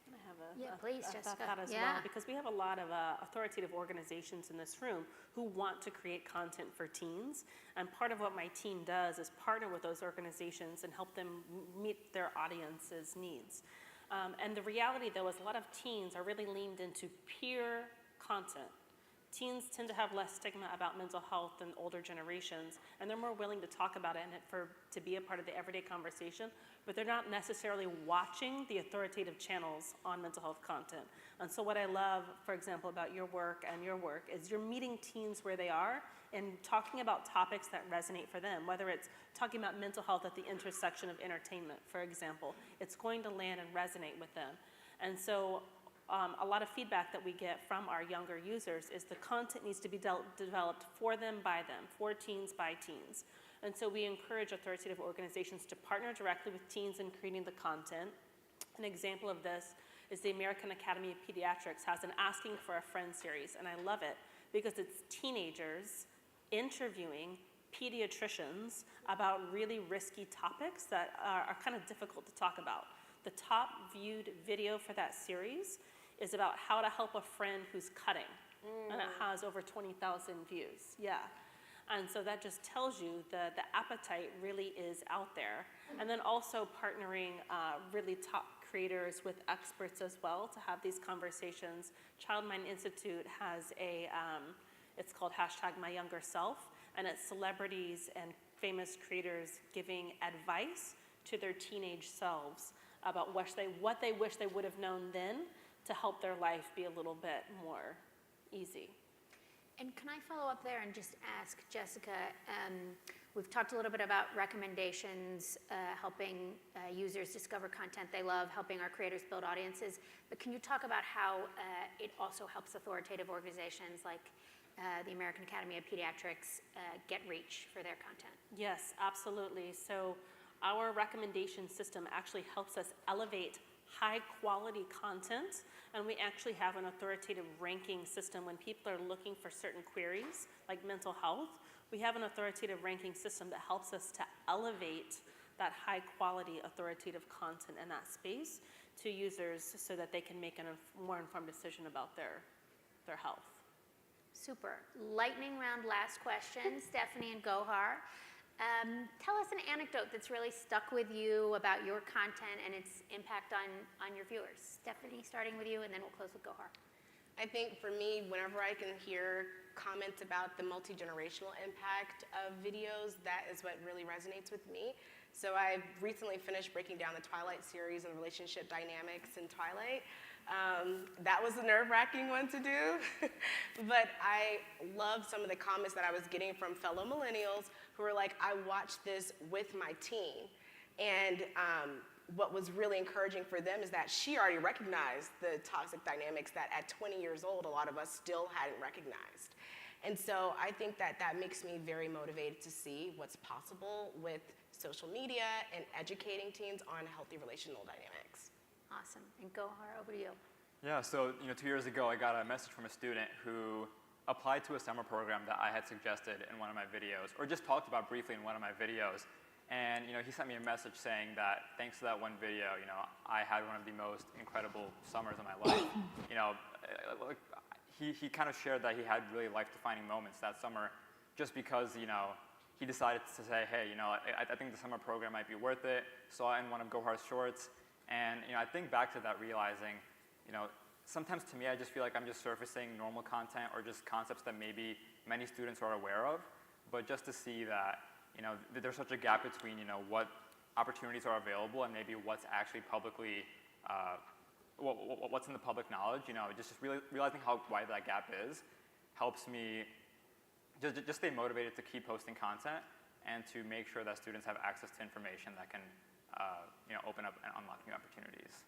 I have please, a Jessica. thought as well, because we have a lot of authoritative organizations in this room who want to create content for teens. And part of what my team does is partner with those organizations and help them meet their audience's needs. And the reality, though, is a lot of teens are really leaned into peer content. Teens tend to have less stigma about mental health than older generations, and they're more willing to talk about it and to be a part of the everyday conversation, but they're not necessarily watching the authoritative channels on mental health content. And so what I love, for example, about your work and your work is you're meeting teens where they are and talking about topics that resonate for them, whether it's talking about mental health at the intersection of entertainment, for example. It's going to land and resonate with them. And so a lot of feedback that we get from our younger users is the content needs to be developed for them, by them, for teens, by teens. And so we encourage authoritative organizations to partner directly with teens in creating the content. An example of this is the American Academy of Pediatrics has an Asking for a Friend series, and I love it because it's teenagers interviewing pediatricians about really risky topics that are kind of difficult to talk about. The top viewed video for that series is about how to help a friend who's cutting, and it has over 20,000 views. Yeah. And so that just tells you the appetite really is out there. And then also partnering really top creators with experts as well to have these conversations. Child Mind Institute has it's called #MyYoungerSelf, and it's celebrities and famous creators giving advice to their teenage selves about what they wish they would have known then to help their life be a little bit more easy. And can I follow up there and just ask Jessica, we've talked a little bit about recommendations, helping users discover content they love, helping our creators build audiences, but can you talk about how it also helps authoritative organizations like the American Academy of Pediatrics get reach for their content? Yes, absolutely. So our recommendation system actually helps us elevate high quality content, and we actually have an authoritative ranking system when people are looking for certain queries like mental health. We have an authoritative ranking system that helps us to elevate that high quality authoritative content in that space to users so that they can make a more informed decision about their health. Super. Lightning round last question, Stephanie and Gohar. Tell us an anecdote that's really stuck with you about your content and its impact on your viewers. Stephanie, starting with you, and then we'll close with Gohar. I think for me, whenever I can hear comments about the multi-generational impact of videos, that is what really resonates with me. So I've recently finished breaking down the Twilight series and the relationship dynamics in Twilight. That was a nerve-wracking one to do, but I love some of the comments that I was getting from fellow millennials who were like, I watched this with my teen, and what was really encouraging for them is that she already recognized the toxic dynamics that at 20 years old, a lot of us still hadn't recognized. And so I think that that makes me very motivated to see what's possible with social media and educating teens on healthy relational dynamics. Awesome. And Gohar, over to you. Yeah, so 2 years ago, I got a message from a student who applied to a summer program that I had suggested in one of my videos, or just talked about briefly in one of my videos. And he sent me a message saying that thanks to that one video, I had one of the most incredible summers of my life. He kind of shared that he had really life-defining moments that summer, just because he decided to say, hey, I think the summer program might be worth it. Saw it in one of Gohar's shorts, and I think back to that, realizing, sometimes to me I just feel like I'm just surfacing normal content or just concepts that maybe many students are aware of, but just to see that there's such a gap between, what opportunities are available and maybe what's actually publicly, what's in the public knowledge, just really realizing how wide that gap is helps me just stay motivated to keep posting content and to make sure that students have access to information that can, open up and unlock new opportunities.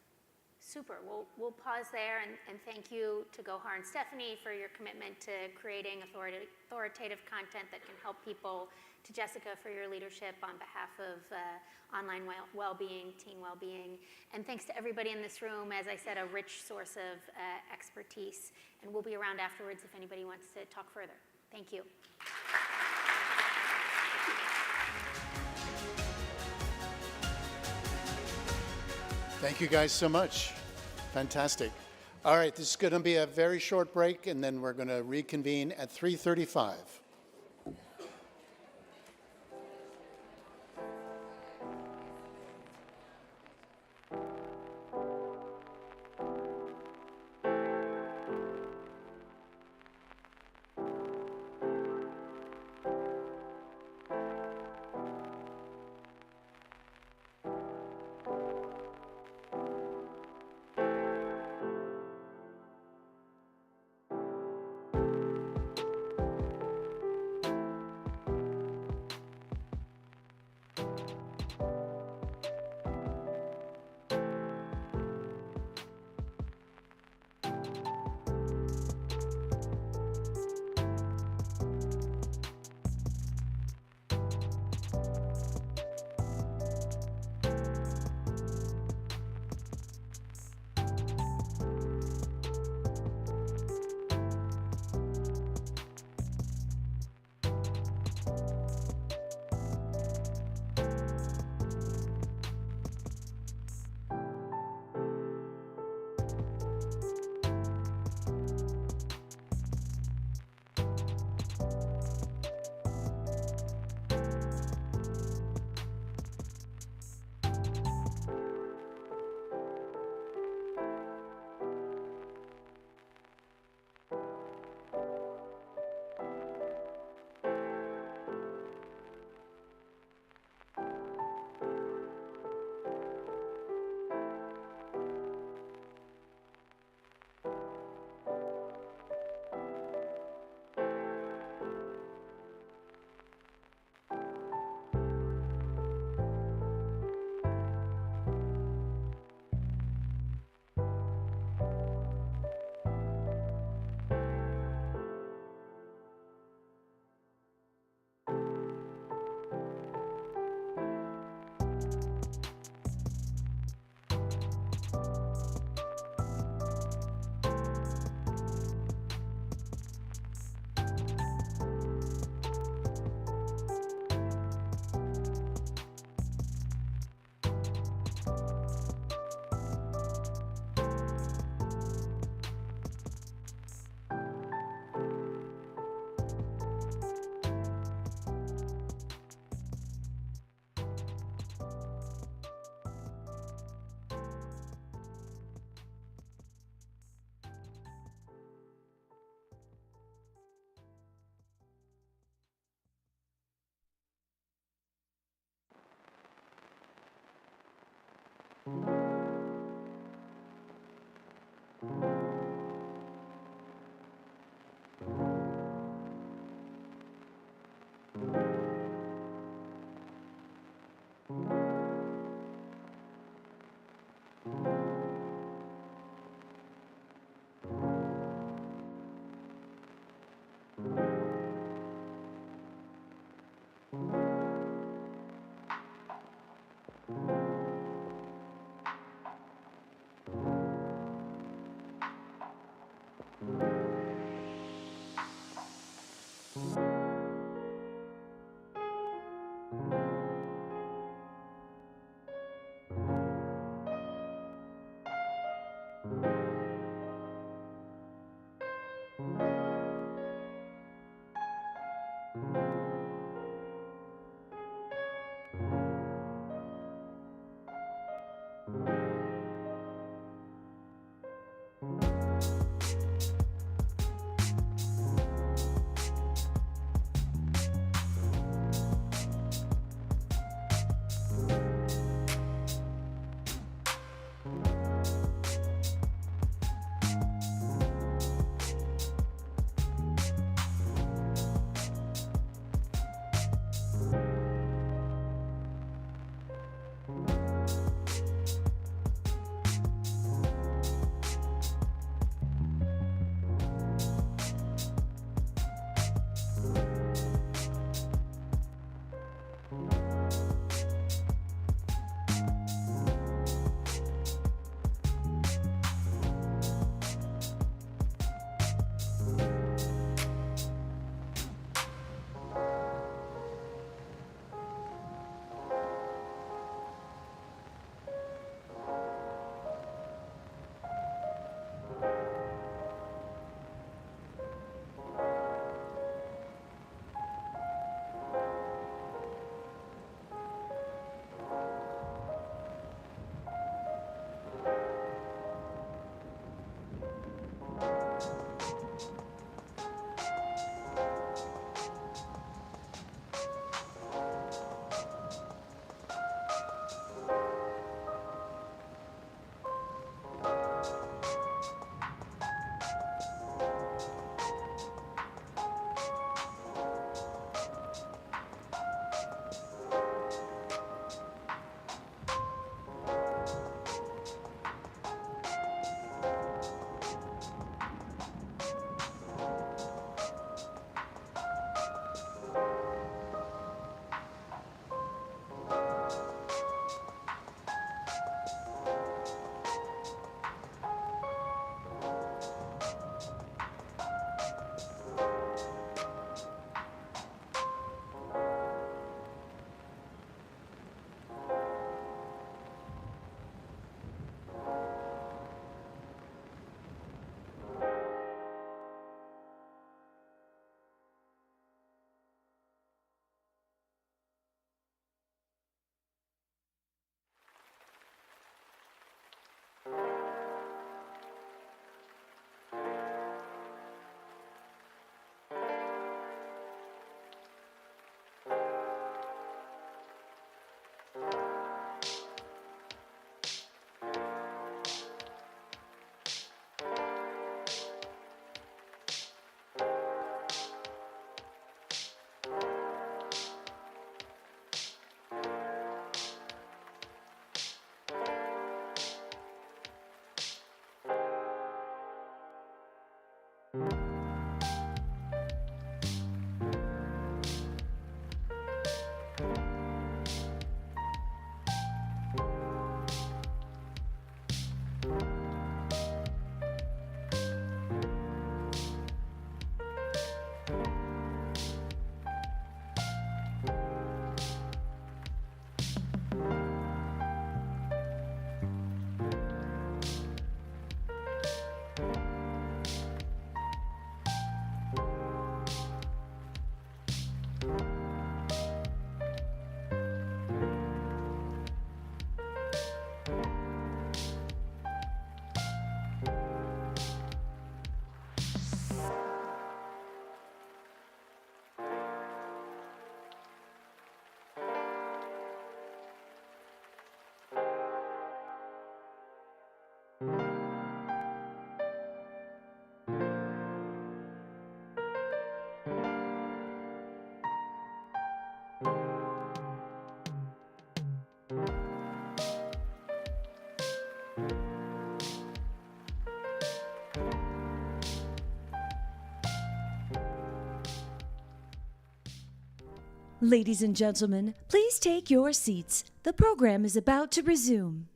Super. We'll pause there and thank you to Gohar and Stephanie for your commitment to creating authoritative content that can help people, to Jessica for your leadership on behalf of online well-being, teen well-being, and thanks to everybody in this room, as I said, a rich source of expertise, and we'll be around afterwards if anybody wants to talk further. Thank you. Thank you guys so much. Fantastic. All right, this is going to be a very short break, and then we're going to reconvene at 3:35. Ladies and gentlemen, please take your seats. The program is about to resume.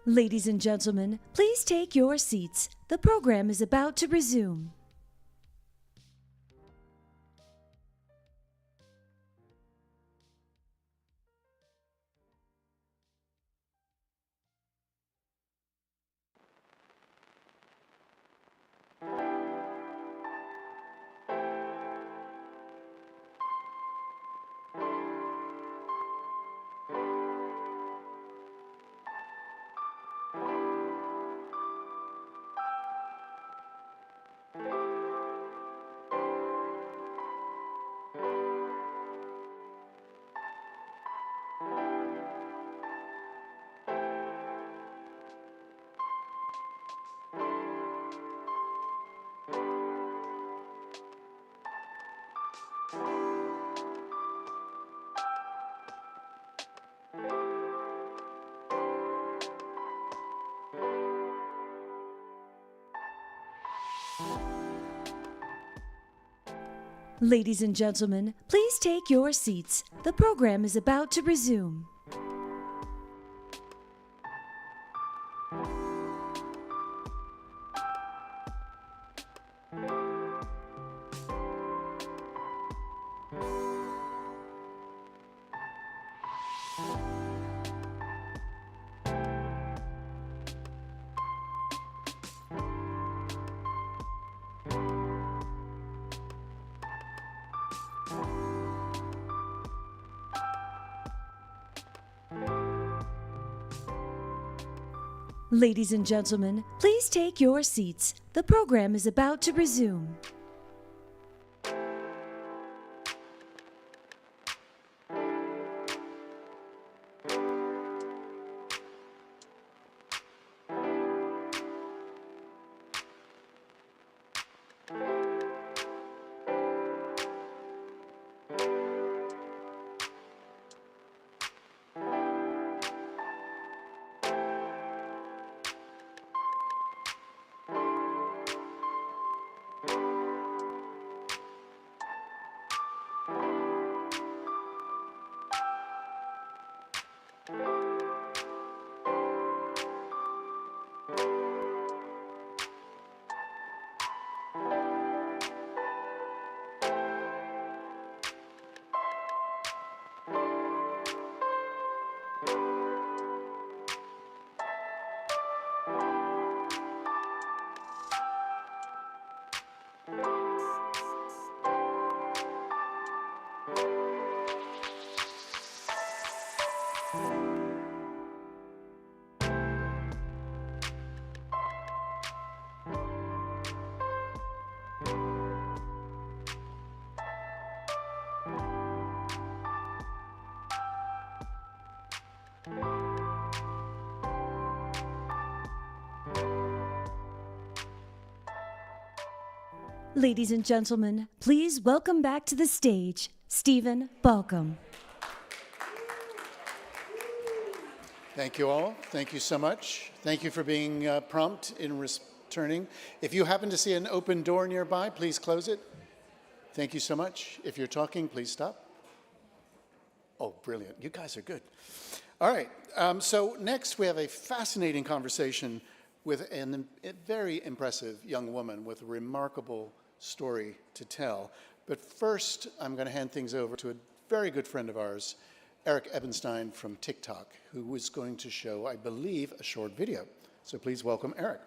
Ladies and gentlemen, please take your seats. The program is about to resume. Ladies and gentlemen, please take your seats. The program is about to resume. Ladies and gentlemen, please take your seats. The program is about to resume. Ladies and gentlemen, please welcome back to the stage, Stephen Balcom. Thank you all. Thank you so much. Thank you for being prompt in returning. If you happen to see an open door nearby, please close it. Thank you so much. If you're talking, please stop. Oh, brilliant. You guys are good. All right. So next we have a fascinating conversation with a very impressive young woman with a remarkable story to tell. But first, I'm going to hand things over to a very good friend of ours, Eric Ebenstein from TikTok, who is going to show, I believe, a short video. So please welcome Eric.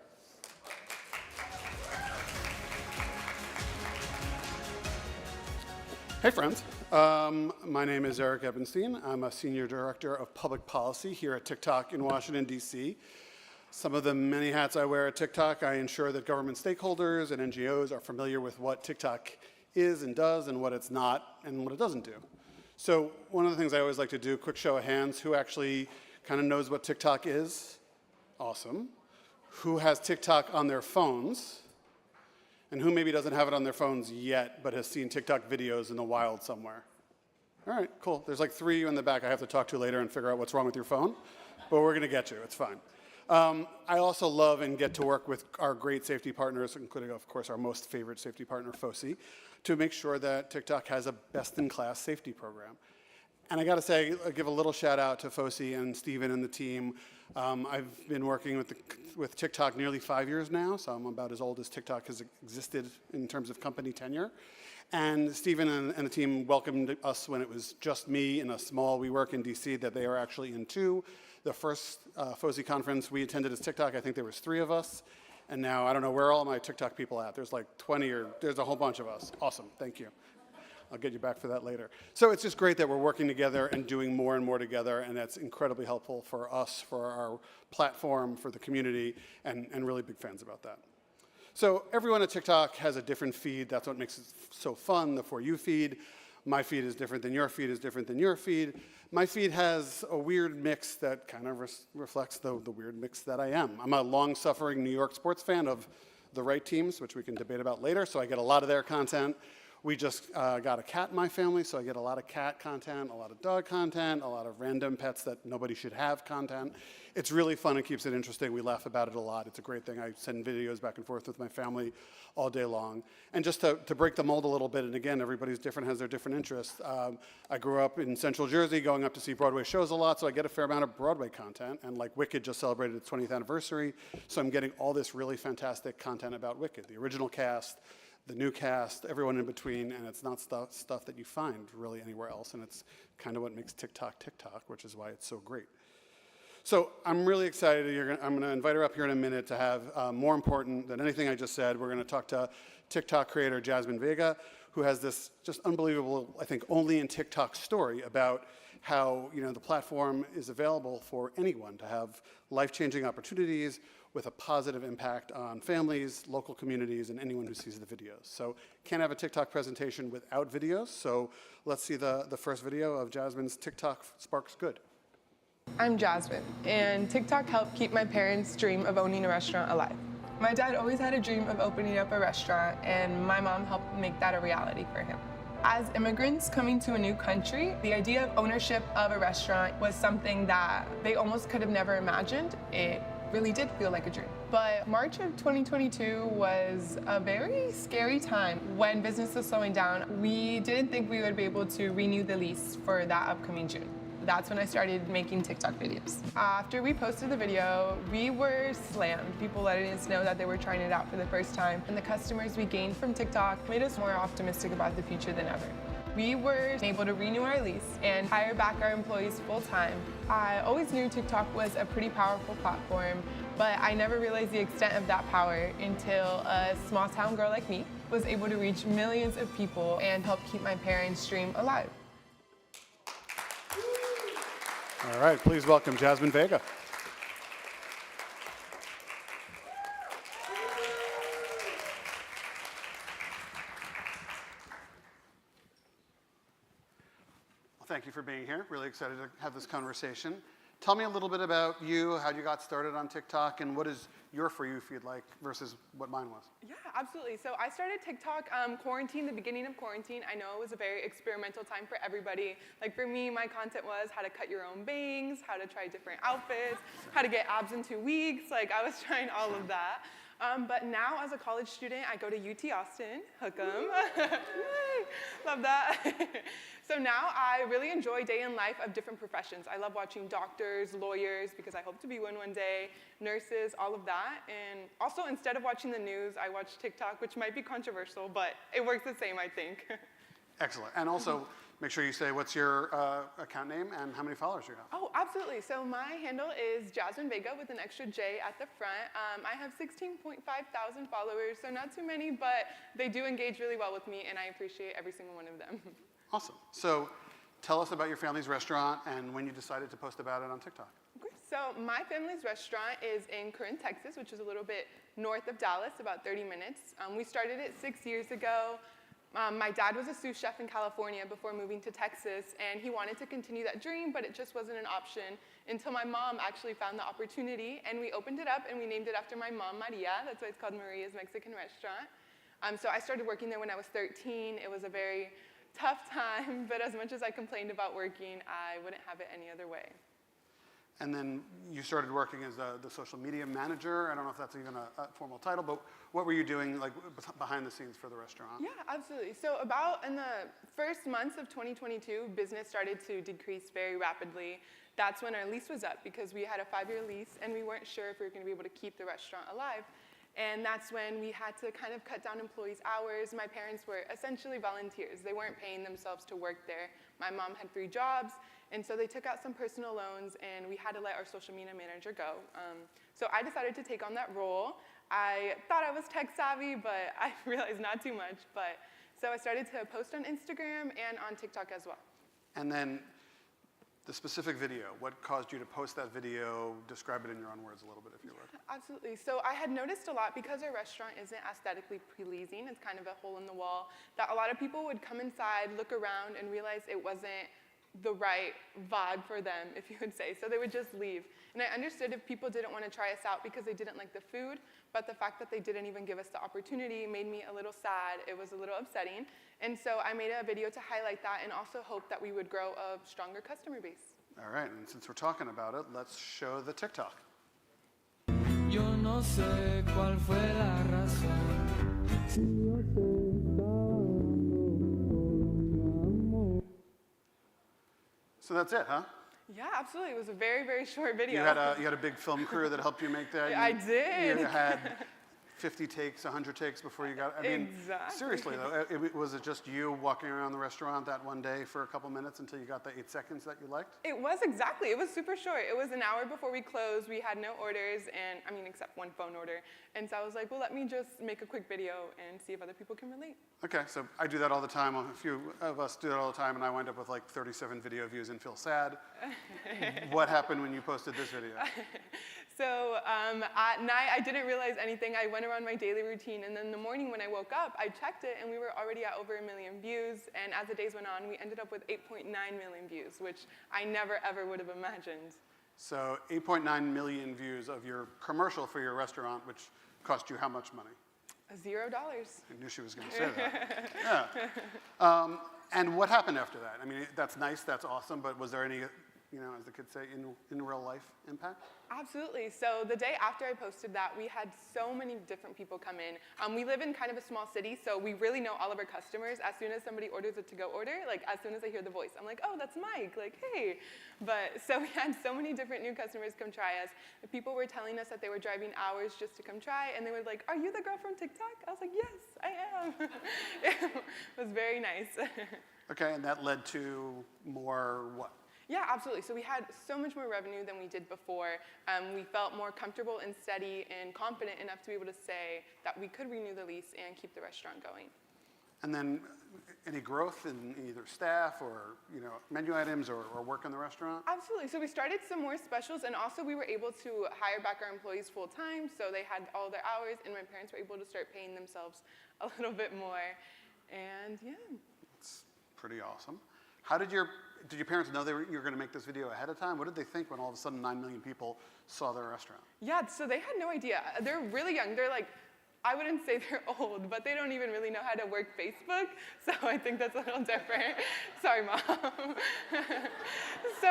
Hey friends, my name is Eric Ebenstein. I'm a Senior Director of Public Policy here at TikTok in Washington, D.C. Some of the many hats I wear at TikTok, I ensure that government stakeholders and NGOs are familiar with what TikTok is and does and what it's not and what it doesn't do. So one of the things I always like to do, quick show of hands, who actually kind of knows what TikTok is? Awesome. Who has TikTok on their phones? And who maybe doesn't have it on their phones yet, but has seen TikTok videos in the wild somewhere? All right, cool. There's like 3 of you in the back I have to talk to later and figure out what's wrong with your phone, but we're gonna get you, it's fine. I also love and get to work with our great safety partners, including, of course, our most favorite safety partner, FOSI, to make sure that TikTok has a best-in-class safety program. And I gotta say, I'll give a little shout out to FOSI and Stephen and the team. I've been working with TikTok nearly 5 years now, so I'm about as old as TikTok has existed in terms of company tenure. And Stephen and the team welcomed us when it was just me in a small WeWork in DC that they are actually in too. The first FOSI conference we attended as TikTok, I think there was 3 of us. And now I don't know where all my TikTok people at. There's like 20 or there's a whole bunch of us. Awesome, thank you. I'll get you back for that later. So it's just great that we're working together and doing more and more together, and that's incredibly helpful for us, for our platform, for the community, and really big fans about that. So everyone at TikTok has a different feed. That's what makes it so fun, the For You feed. My feed is different than your feed is different than your feed. My feed has a weird mix that kind of reflects the weird mix that I am. I'm a long-suffering New York sports fan of the right teams, which we can debate about later, so I get a lot of their content. We just got a cat in my family, so I get a lot of cat content, a lot of dog content, a lot of random pets that nobody should have content. It's really fun and keeps it interesting. We laugh about it a lot. It's a great thing. I send videos back and forth with my family all day long. And just to break the mold a little bit, and again, everybody's different, has their different interests. I grew up in Central Jersey going up to see Broadway shows a lot, so I get a fair amount of Broadway content. And like Wicked just celebrated its 20th anniversary, so I'm getting all this really fantastic content about Wicked, the original cast, the new cast, everyone in between, and it's not stuff that you find really anywhere else, and it's kind of what makes TikTok TikTok, which is why it's so great. So I'm really excited. I'm going to invite her up here in a minute to have, more important than anything I just said, we're going to talk to TikTok creator Jasmine Vega, who has this just unbelievable, I think, only in TikTok story about how the platform is available for anyone to have life-changing opportunities with a positive impact on families, local communities, and anyone who sees the videos. So can't have a TikTok presentation without videos, so let's see the first video of Jasmine's TikTok Sparks Good. I'm Jasmine, and TikTok helped keep my parents' dream of owning a restaurant alive. My dad always had a dream of opening up a restaurant, and my mom helped make that a reality for him. As immigrants coming to a new country, the idea of ownership of a restaurant was something that they almost could have never imagined. It really did feel like a dream. But March of 2022 was a very scary time. When business was slowing down, we didn't think we would be able to renew the lease for that upcoming June. That's when I started making TikTok videos. After we posted the video, we were slammed. People letting us know that they were trying it out for the first time. And the customers we gained from TikTok made us more optimistic about the future than ever. We were able to renew our lease and hire back our employees full-time. I always knew TikTok was a pretty powerful platform, but I never realized the extent of that power until a small-town girl like me was able to reach millions of people and help keep my parents' dream alive. All right, please welcome Jasmine Vega. Well, thank you for being here. Really excited to have this conversation. Tell me a little bit about you, how you got started on TikTok, and what is your For You feed like versus what mine was? Yeah, absolutely. So I started TikTok the beginning of quarantine. I know it was a very experimental time for everybody. Like for me, my content was how to cut your own bangs, how to try different outfits, how to get abs in 2 weeks. Like I was trying all of that. But now as a college student, I go to UT Austin, hook 'em. Yay, love that. So now I really enjoy day in life of different professions. I love watching doctors, lawyers, because I hope to be one day, nurses, all of that. And also, instead of watching the news, I watch TikTok, which might be controversial, but it works the same, I think. Excellent. And also, make sure you say what's your account name and how many followers you have. Oh, absolutely. So my handle is Jasmine Vega with an extra J at the front. I have 16.5 thousand followers, so not too many, but they do engage really well with me, and I appreciate every single one of them. Awesome. So tell us about your family's restaurant and when you decided to post about it on TikTok. Okay, so my family's restaurant is in Corinth, Texas, which is a little bit north of Dallas, about 30 minutes. We started it 6 years ago. My dad was a sous chef in California before moving to Texas, and he wanted to continue that dream, but it just wasn't an option until my mom actually found the opportunity, and we opened it up, and we named it after my mom, Maria. That's why it's called Maria's Mexican Restaurant. So I started working there when I was 13. It was a very tough time, but as much as I complained about working, I wouldn't have it any other way. And then you started working as the social media manager. I don't know if that's even a formal title, but what were you doing like behind the scenes for the restaurant? Yeah, absolutely. So about in the first months of 2022, business started to decrease very rapidly. That's when our lease was up because we had a 5-year lease and we weren't sure if we were going to be able to keep the restaurant alive. And that's when we had to kind of cut down employees' hours. My parents were essentially volunteers. They weren't paying themselves to work there. My mom had 3 jobs, and so they took out some personal loans, and we had to let our social media manager go. So I decided to take on that role. I thought I was tech savvy, but I realized not too much. So I started to post on Instagram and on TikTok as well. And then the specific video, what caused you to post that video? Describe it in your own words a little bit, if you would. Absolutely. So I had noticed a lot, because our restaurant isn't aesthetically pleasing, it's kind of a hole in the wall, that a lot of people would come inside, look around, and realize it wasn't the right vibe for them, if you would say. So they would just leave. And I understood if people didn't want to try us out because they didn't like the food, but the fact that they didn't even give us the opportunity made me a little sad. It was a little upsetting. And so I made a video to highlight that and also hope that we would grow a stronger customer base. All right, and since we're talking about it, let's show the TikTok. Yo no sé cuál fue la razón. Si yo te So that's it, huh? Yeah, absolutely. It was a very, very short video. You had a big film crew that helped you make that? I did. You had 50 takes, 100 takes before you got it? I mean, exactly. Seriously, though, was it just you walking around the restaurant that one day for a couple minutes until you got the 8 seconds that you liked? It was exactly. It was super short. It was an hour before we closed. We had no orders, and I mean, except one phone order. And so I was like, well, let me just make a quick video and see if other people can relate. Okay, so I do that all the time. A few of us do that all the time, and I wind up with like 37 video views and feel sad. What happened when you posted this video? So at night, I didn't realize anything. I went around my daily routine, and then in the morning when I woke up, I checked it, and we were already at over 1 million views. And as the days went on, we ended up with 8.9 million views, which I never, ever would have imagined. So 8.9 million views of your commercial for your restaurant, which cost you how much money? $0. I knew she was going to say that. Yeah. And what happened after that? I mean, that's nice, that's awesome, but was there any, you know, as the kids say, in real life impact? Absolutely. So the day after I posted that, we had so many different people come in. We live in kind of a small city, so we really know all of our customers. As soon as somebody orders a to-go order, like as soon as I hear the voice, I'm like, oh, that's Mike, like, hey. But so we had so many different new customers come try us. The people were telling us that they were driving hours just to come try, and they were like, are you the girl from TikTok? I was like, yes, I am. It was very nice. Okay, and that led to more what? Yeah, absolutely. So we had so much more revenue than we did before. We felt more comfortable and steady and confident enough to be able to say that we could renew the lease and keep the restaurant going. And then any growth in either staff or, you know, menu items or work in the restaurant? Absolutely. So we started some more specials, and also we were able to hire back our employees full time, so they had all their hours, and my parents were able to start paying themselves a little bit more. And yeah. That's pretty awesome. How did your parents know you were going to make this video ahead of time? What did they think when all of a sudden 9 million people saw their restaurant? Yeah, so they had no idea. They're really young. They're like I wouldn't say they're old, but they don't even really know how to work Facebook, so I think that's a little different. Sorry, Mom. So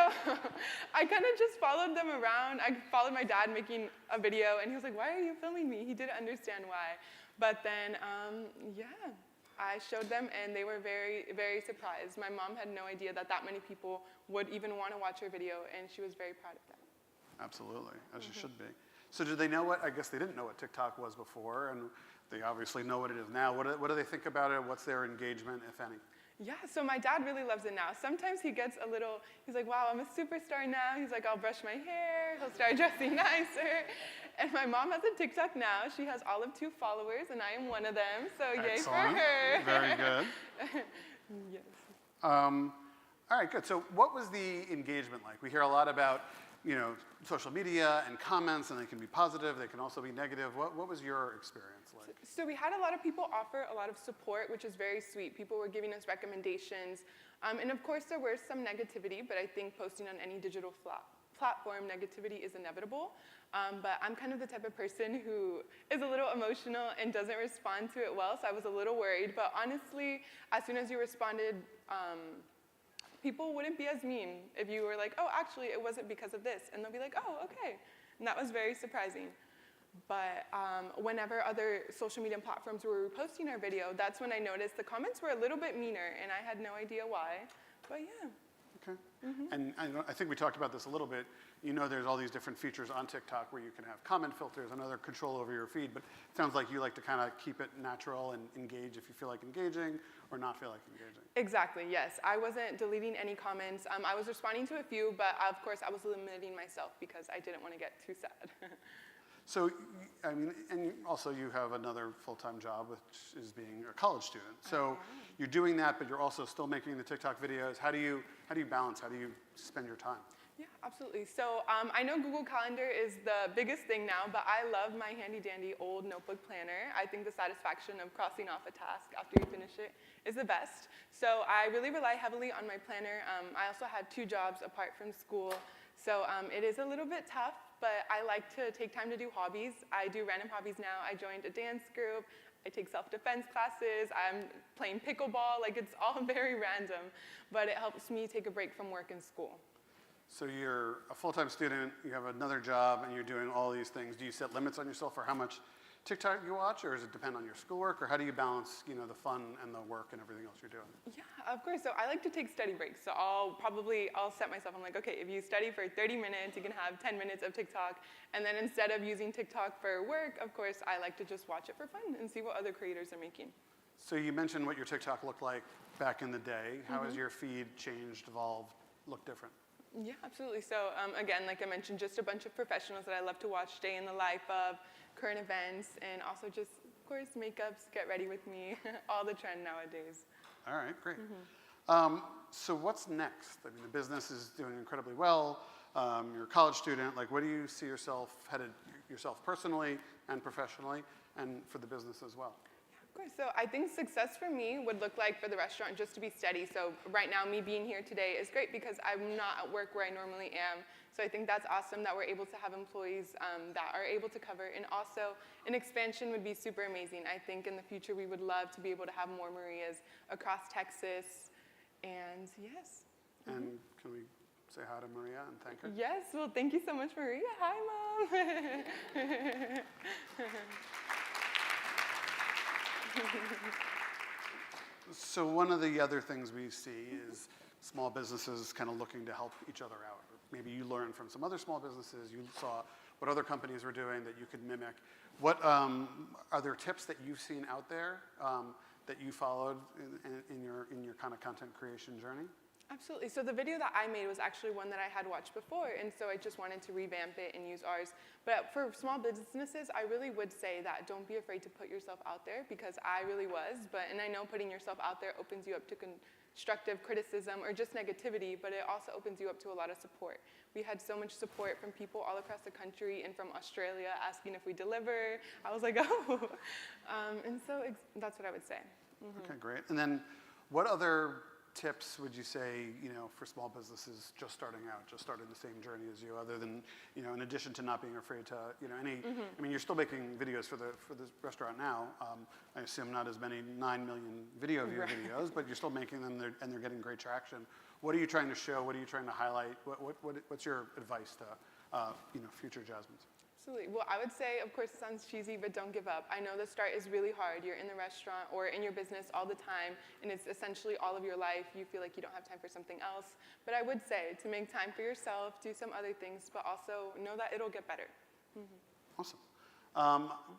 I kind of just followed them around. I followed my dad making a video, and he was like, why are you filming me? He didn't understand why. But then, yeah, I showed them, and they were very, very surprised. My mom had no idea that that many people would even want to watch her video, and she was very proud of that. Absolutely, as you should be. So did they know what, I guess they didn't know what TikTok was before, and they obviously know what it is now. What do they think about it? What's their engagement, if any? Yeah, so my dad really loves it now. Sometimes he gets a little, he's like, wow, I'm a superstar now. He's like, I'll brush my hair. He'll start dressing nicer. And my mom has a TikTok now. She has all of 2 followers, and I am one of them. So yay for her. Very good. Yes. All right, good. So what was the engagement like? We hear a lot about, you know, social media and comments, and they can be positive. They can also be negative. What was your experience like? So we had a lot of people offer a lot of support, which is very sweet. People were giving us recommendations. And of course, there was some negativity, but I think posting on any digital platform, negativity is inevitable. But I'm kind of the type of person who is a little emotional and doesn't respond to it well, so I was a little worried. But honestly, as soon as you responded, people wouldn't be as mean if you were like, oh, actually, it wasn't because of this. And they'll be like, oh, okay. And that was very surprising. But whenever other social media platforms were reposting our video, that's when I noticed the comments were a little bit meaner, and I had no idea why. But yeah. Okay. And I think we talked about this a little bit. You know, there's all these different features on TikTok where you can have comment filters and other control over your feed, but it sounds like you like to kind of keep it natural and engage if you feel like engaging or not feel like engaging. Exactly, yes. I wasn't deleting any comments. I was responding to a few, but of course I was limiting myself because I didn't want to get too sad. So, I mean, and also you have another full-time job, which is being a college student. So you're doing that, but you're also still making the TikTok videos. How do you balance? How do you spend your time? Yeah, absolutely. So I know Google Calendar is the biggest thing now, but I love my handy-dandy old notebook planner. I think the satisfaction of crossing off a task after you finish it is the best. So I really rely heavily on my planner. I also had 2 jobs apart from school, so it is a little bit tough, but I like to take time to do hobbies. I do random hobbies now. I joined a dance group. I take self-defense classes. I'm playing pickleball. Like, it's all very random, but it helps me take a break from work and school. So you're a full-time student, you have another job, and you're doing all these things. Do you set limits on yourself for how much TikTok you watch, or does it depend on your schoolwork, or how do you balance, you know, the fun and the work and everything else you're doing? Yeah, of course. So I like to take study breaks. So I'll set myself, I'm like, okay, if you study for 30 minutes, you can have 10 minutes of TikTok. And then instead of using TikTok for work, of course, I like to just watch it for fun and see what other creators are making. So you mentioned what your TikTok looked like back in the day. How has your feed changed, evolved, looked different? Yeah, absolutely. So again, like I mentioned, just a bunch of professionals that I love to watch day in the life of, current events, and also just, of course, makeups, get ready with me, all the trend nowadays. All right, great. So what's next? I mean, the business is doing incredibly well. You're a college student. Like, where do you see yourself headed, yourself personally and professionally, and for the business as well? Of course. So I think success for me would look like for the restaurant just to be steady. So right now, me being here today is great because I'm not at work where I normally am. So I think that's awesome that we're able to have employees that are able to cover. And also, an expansion would be super amazing. I think in the future, we would love to be able to have more Marias across Texas. And yes. And can we say hi to Maria and thank her? Yes. Well, thank you so much, Maria. Hi, Mom. So one of the other things we see is small businesses kind of looking to help each other out. Maybe you learned from some other small businesses, you saw what other companies were doing that you could mimic. What are there tips that you've seen out there that you followed in your kind of content creation journey? Absolutely. So the video that I made was actually one that I had watched before, and so I just wanted to revamp it and use ours. But for small businesses, I really would say that don't be afraid to put yourself out there, because I really was. And I know putting yourself out there opens you up to constructive criticism or just negativity, but it also opens you up to a lot of support. We had so much support from people all across the country and from Australia asking if we deliver. I was like, oh. And so that's what I would say. Okay, great. And then what other tips would you say, for small businesses just starting out, just starting the same journey as you, other than, in addition to not being afraid to, I mean, you're still making videos for the restaurant now. I assume not as many 9 million video view videos, but you're still making them and they're getting great traction. What are you trying to show? What are you trying to highlight? What's your advice to, future Jasmines? Absolutely. Well, I would say, of course, it sounds cheesy, but don't give up. I know the start is really hard. You're in the restaurant or in your business all the time, and it's essentially all of your life. You feel like you don't have time for something else. But I would say to make time for yourself, do some other things, but also know that it'll get better. Awesome.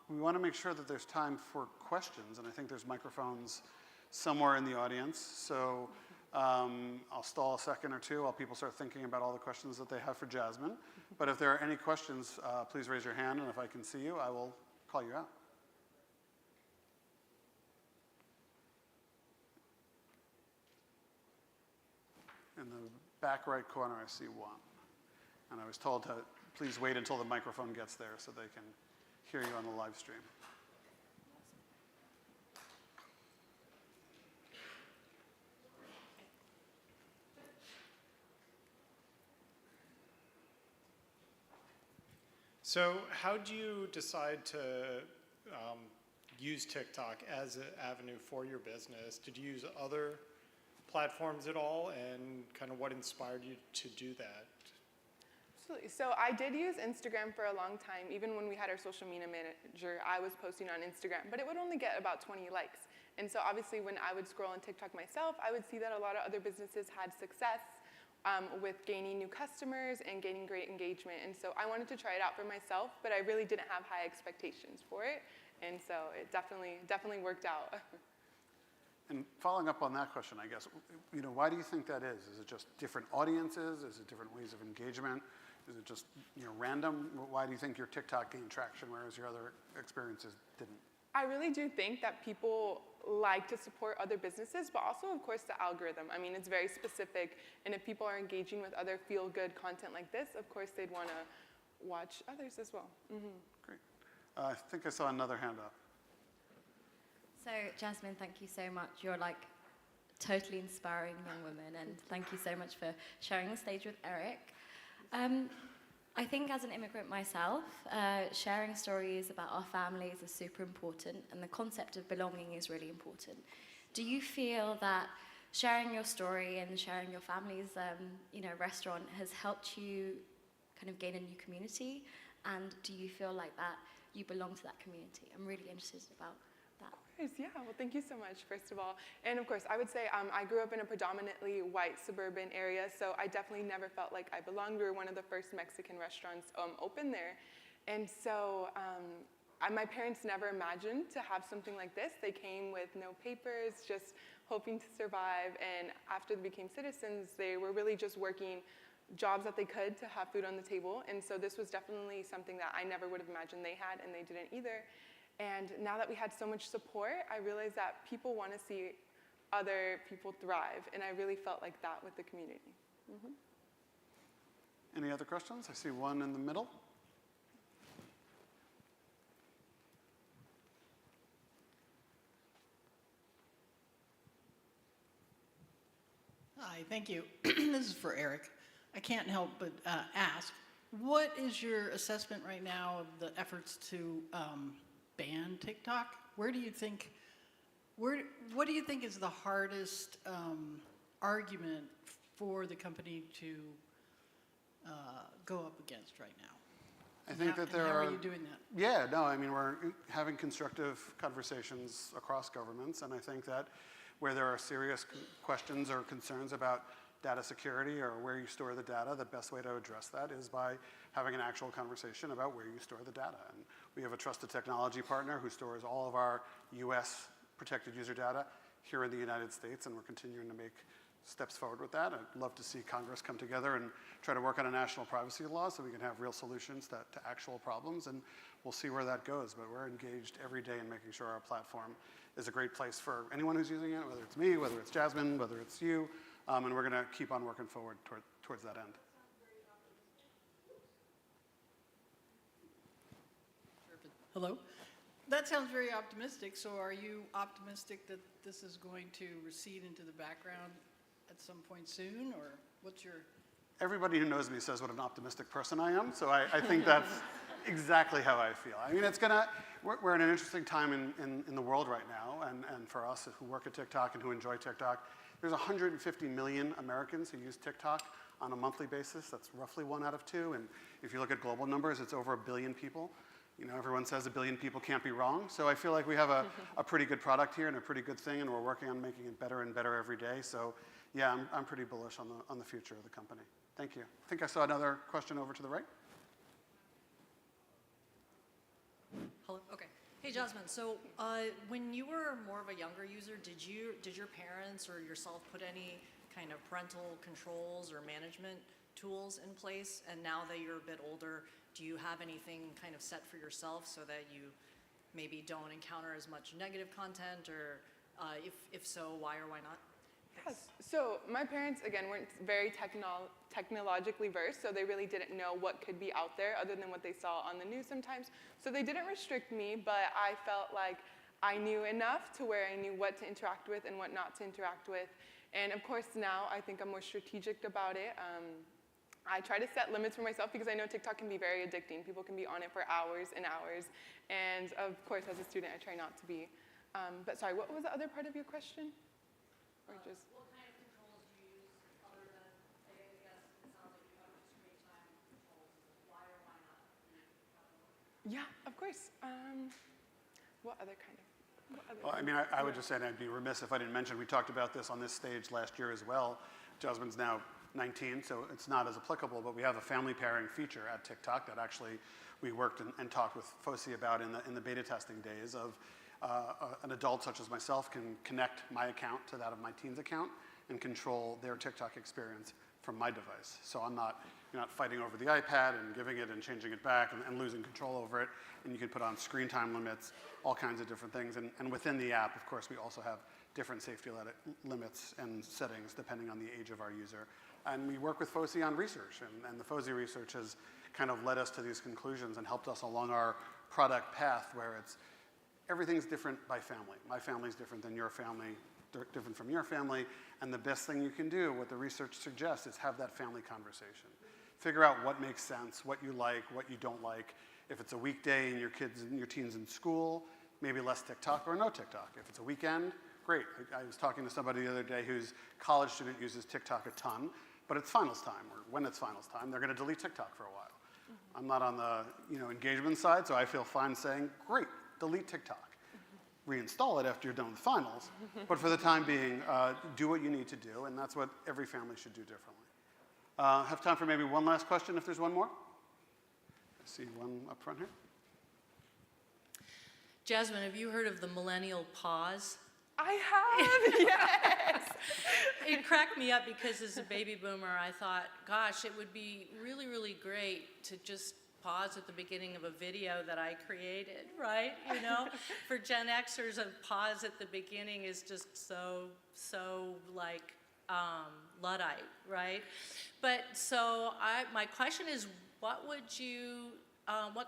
We want to make sure that there's time for questions, and I think there's microphones somewhere in the audience. So I'll stall a second or two while people start thinking about all the questions that they have for Jasmine. But if there are any questions, please raise your hand, and if I can see you, I will call you out. In the back right corner, I see one. And I was told to please wait until the microphone gets there so they can hear you on the live stream. So how do you decide to use TikTok as an avenue for your business? Did you use other platforms at all, and kind of what inspired you to do that? Absolutely. So I did use Instagram for a long time. Even when we had our social media manager, I was posting on Instagram, but it would only get about 20 likes. And so obviously when I would scroll on TikTok myself, I would see that a lot of other businesses had success with gaining new customers and gaining great engagement. And so I wanted to try it out for myself, but I really didn't have high expectations for it. And so it definitely worked out. And following up on that question, I guess, why do you think that is? Is it just different audiences? Is it different ways of engagement? Is it just random? Why do you think your TikTok gained traction, whereas your other experiences didn't? I really do think that people like to support other businesses, but also, of course, the algorithm. I mean, it's very specific, and if people are engaging with other feel-good content like this, of course, they'd want to watch others as well. Great. I think I saw another hand up. So, Jasmine, thank you so much. You're like totally inspiring young women, and thank you so much for sharing the stage with Eric. I think as an immigrant myself, sharing stories about our families is super important, and the concept of belonging is really important. Do you feel that sharing your story and sharing your family's restaurant has helped you kind of gain a new community? And do you feel like that you belong to that community? I'm really interested about that. Yeah, well, thank you so much, first of all. And of course, I would say I grew up in a predominantly white suburban area, so I definitely never felt like I belonged. We were one of the first Mexican restaurants open there. And so my parents never imagined to have something like this. They came with no papers, just hoping to survive. And after they became citizens, they were really just working jobs that they could to have food on the table. And so this was definitely something that I never would have imagined they had, and they didn't either. And now that we had so much support, I realized that people want to see other people thrive, and I really felt like that with the community. Any other questions? I see one in the middle. Hi, thank you. This is for Eric. I can't help but ask, what is your assessment right now of the efforts to ban TikTok? What do you think is the hardest argument for the company to go up against right now? I think that there how are. are you doing that? Yeah, no, I mean, we're having constructive conversations across governments, and I think that where there are serious questions or concerns about data security or where you store the data, the best way to address that is by having an actual conversation about where you store the data. And we have a trusted technology partner who stores all of our US protected user data here in the United States, and we're continuing to make steps forward with that. I'd love to see Congress come together and try to work on a national privacy law so we can have real solutions to actual problems, and we'll see where that goes. But we're engaged every day in making sure our platform is a great place for anyone who's using it, whether it's me, whether it's Jasmine, whether it's you, and we're going to keep on working forward towards that end. Hello? That sounds very optimistic. So are you optimistic that this is going to recede into the background at some point soon, or what's your? Everybody who knows me says what an optimistic person I am, so I think that's exactly how I feel. I mean, we're in an interesting time in the world right now, and for us who work at TikTok and who enjoy TikTok, there's 150 million Americans who use TikTok on a monthly basis. That's roughly 1 out of 2, and if you look at global numbers, it's over 1 billion people. You know, everyone says 1 billion people can't be wrong, so I feel like we have a pretty good product here and a pretty good thing, and we're working on making it better and better every day. So, yeah, I'm pretty bullish on the future of the company. Thank you. I think I saw another question over to the right. Hello. Okay. Hey, Jasmine. So, when you were more of a younger user, did your parents or yourself put any kind of parental controls or management tools in place? And now that you're a bit older, do you have anything kind of set for yourself so that you maybe don't encounter as much negative content, or if so, why or why not? Yes. So my parents, again, weren't very technologically versed, so they really didn't know what could be out there other than what they saw on the news sometimes. So they didn't restrict me, but I felt like I knew enough to where I knew what to interact with and what not to interact with. And of course now I think I'm more strategic about it. I try to set limits for myself because I know TikTok can be very addicting. People can be on it for hours and hours. And of course, as a student, I try not to be. But sorry, what was the other part of your question? Or just... What kind of controls do you use other than, I guess it sounds like you have screen time controls. Why or why not? Yeah, of course. What other kind of? Well, I mean, I would just say, and I'd be remiss if I didn't mention, we talked about this on this stage last year as well. Jasmine's now 19, so it's not as applicable, but we have a family pairing feature at TikTok that actually we worked and talked with FOSI about in the beta testing days of an adult such as myself can connect my account to that of my teen's account and control their TikTok experience from my device. So you're not fighting over the iPad and giving it and changing it back and losing control over it. And you can put on screen time limits, all kinds of different things. And within the app, of course, we also have different safety limits and settings depending on the age of our user. And we work with FOSI on research, and the FOSI research has kind of led us to these conclusions and helped us along our product path where everything's different by family. My family's different than your family, different from your family, and the best thing you can do, what the research suggests, is have that family conversation. Figure out what makes sense, what you like, what you don't like. If it's a weekday and your kids and your teens in school, maybe less TikTok or no TikTok. If it's a weekend, great. I was talking to somebody the other day whose college student uses TikTok a ton, but it's finals time, or when it's finals time, they're going to delete TikTok for a while. Mm-hmm. I'm not on the engagement side, so I feel fine saying, great, delete TikTok. Reinstall it after you're done with finals, but for the time being, do what you need to do, and that's what every family should do differently. Have time for maybe one last question if there's one more. I see one up front here. Jasmine, have you heard of the millennial pause? I have, yes. It cracked me up because as a baby boomer, I thought, gosh, it would be really, really great to just pause at the beginning of a video that I created, right? You know, for Gen Xers, a pause at the beginning is just so like Luddite, right? But so my question is, what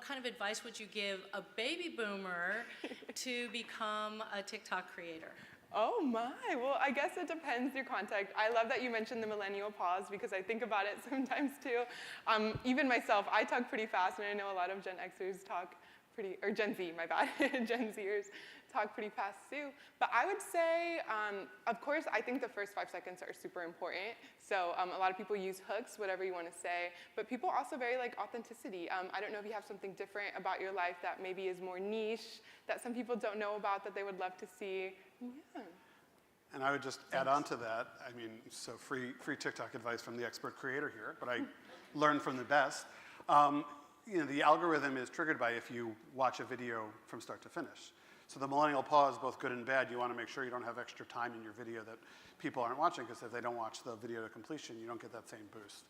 kind of advice would you give a baby boomer to become a TikTok creator? Oh my, well, I guess it depends your context. I love that you mentioned the millennial pause because I think about it sometimes too. Even myself, I talk pretty fast, and I know a lot of Gen Xers talk or Gen Z, my bad, Gen Zers talk pretty fast too. But I would say, of course, I think the first 5 seconds are super important. So a lot of people use hooks, whatever you want to say. But people also very like authenticity. I don't know if you have something different about your life that maybe is more niche, that some people don't know about, that they would love to see. Yeah. And I would just add on to that, I mean, so free TikTok advice from the expert creator here, but I learned from the best. The algorithm is triggered by if you watch a video from start to finish. So the millennial pause, both good and bad, you want to make sure you don't have extra time in your video that people aren't watching, because if they don't watch the video to completion, you don't get that same boost.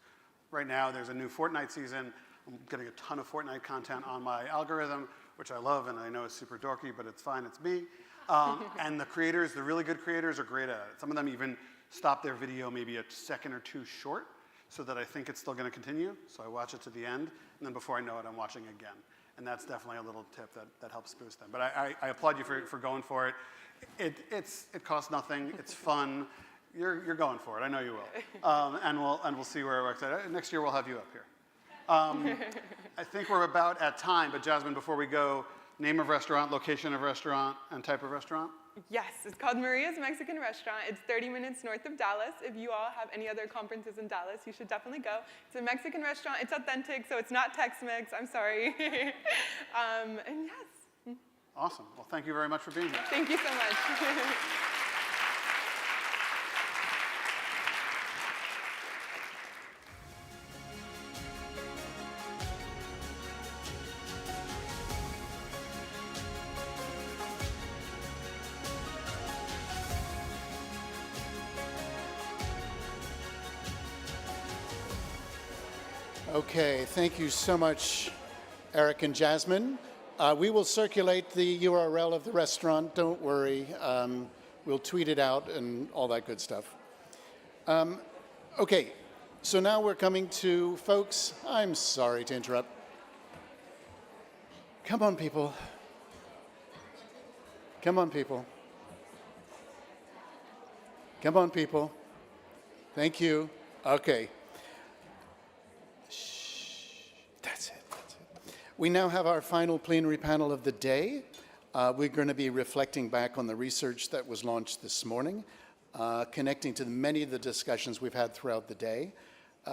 Right now, there's a new Fortnite season. I'm getting a ton of Fortnite content on my algorithm, which I love, and I know is super dorky, but it's fine, it's me. And the creators, the really good creators, are great at it. Some of them even stop their video maybe a second or two short, so that I think it's still going to continue. So I watch it to the end, and then before I know it, I'm watching again. And that's definitely a little tip that helps boost them. But I applaud you for going for it. It costs nothing. It's fun. You're going for it. I know you will. And we'll see where it works out. Next year we'll have you up here. I think we're about at time, but Jasmine, before we go, name of restaurant, location of restaurant, and type of restaurant? Yes, it's called Maria's Mexican Restaurant. It's 30 minutes north of Dallas. If you all have any other conferences in Dallas, you should definitely go. It's a Mexican restaurant. It's authentic, so it's not Tex-Mex. I'm sorry. And yes. Awesome. Well, thank you very much for being here. Thank you so much. Okay, thank you so much, Eric and Jasmine. We will circulate the URL of the restaurant, don't worry. We'll tweet it out and all that good stuff. Okay, so now we're coming to folks. I'm sorry to interrupt. Come on, people. Come on, people. Come on, people. Thank you. Okay. That's it. We now have our final plenary panel of the day. We're going to be reflecting back on the research that was launched this morning, connecting to many of the discussions we've had throughout the day.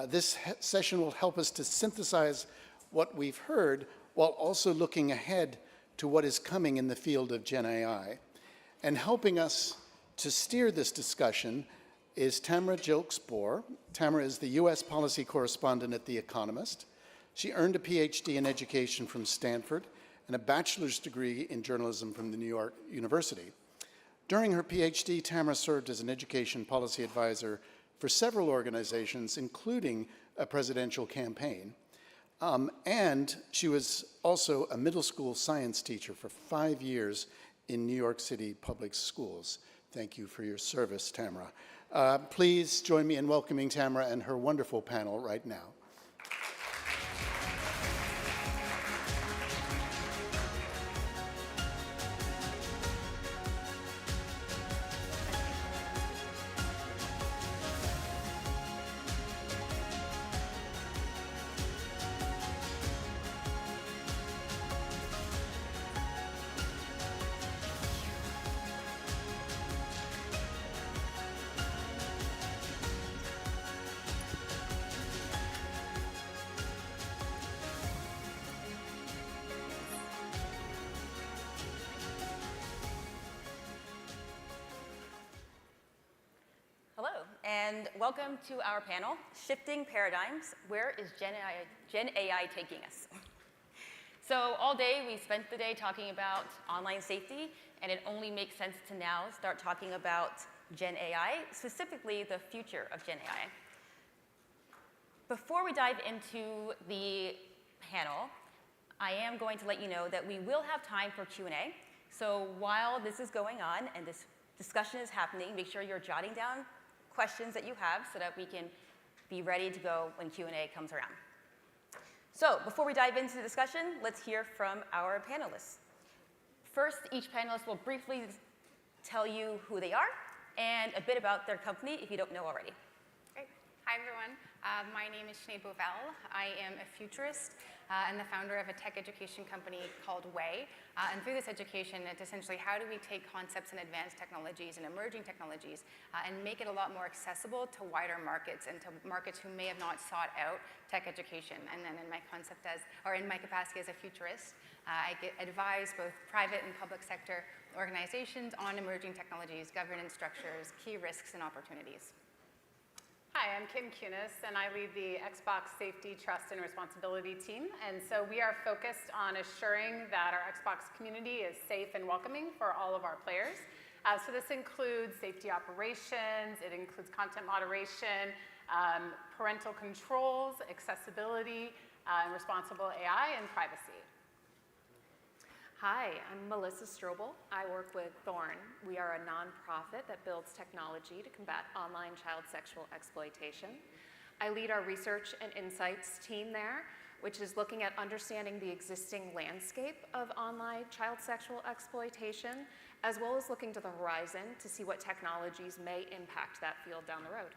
This session will help us to synthesize what we've heard while also looking ahead to what is coming in the field of Gen AI. And helping us to steer this discussion is Tamara Jilks-Bohr. Tamara is the U.S. policy correspondent at The Economist. She earned a PhD in education from Stanford and a bachelor's degree in journalism from the New York University. During her PhD, Tamara served as an education policy advisor for several organizations, including a presidential campaign. And she was also a middle school science teacher for 5 years in New York City public schools. Thank you for your service, Tamara. Please join me in welcoming Tamara and her wonderful panel right now. And welcome to our panel, Shifting Paradigms, Where is Gen AI Taking Us? So all day we spent the day talking about online safety, and it only makes sense to now start talking about Gen AI, specifically the future of Gen AI. Before we dive into the panel, I am going to let you know that we will have time for Q&A. So while this is going on and this discussion is happening, make sure you're jotting down questions that you have so that we can be ready to go when Q&A comes around. So before we dive into the discussion, let's hear from our panelists. First, each panelist will briefly tell you who they are and a bit about their company if you don't know already. Great. Hi, everyone. My name is Sinead Bovell. I am a futurist and the founder of a tech education company called Way. And through this education, it's essentially how do we take concepts and advanced technologies and emerging technologies and make it a lot more accessible to wider markets and to markets who may have not sought out tech education. And then in my capacity as a futurist, I advise both private and public sector organizations on emerging technologies, governance structures, key risks and opportunities. Hi, I'm Kim Kunis, and I lead the Xbox Safety, Trust, and Responsibility team. And so we are focused on assuring that our Xbox community is safe and welcoming for all of our players. So this includes safety operations, it includes content moderation, parental controls, accessibility, responsible AI, and privacy. Hi, I'm Melissa Strobel. I work with Thorn. We are a nonprofit that builds technology to combat online child sexual exploitation. I lead our research and insights team there. which is looking at understanding the existing landscape of online child sexual exploitation, as well as looking to the horizon to see what technologies may impact that field down the road.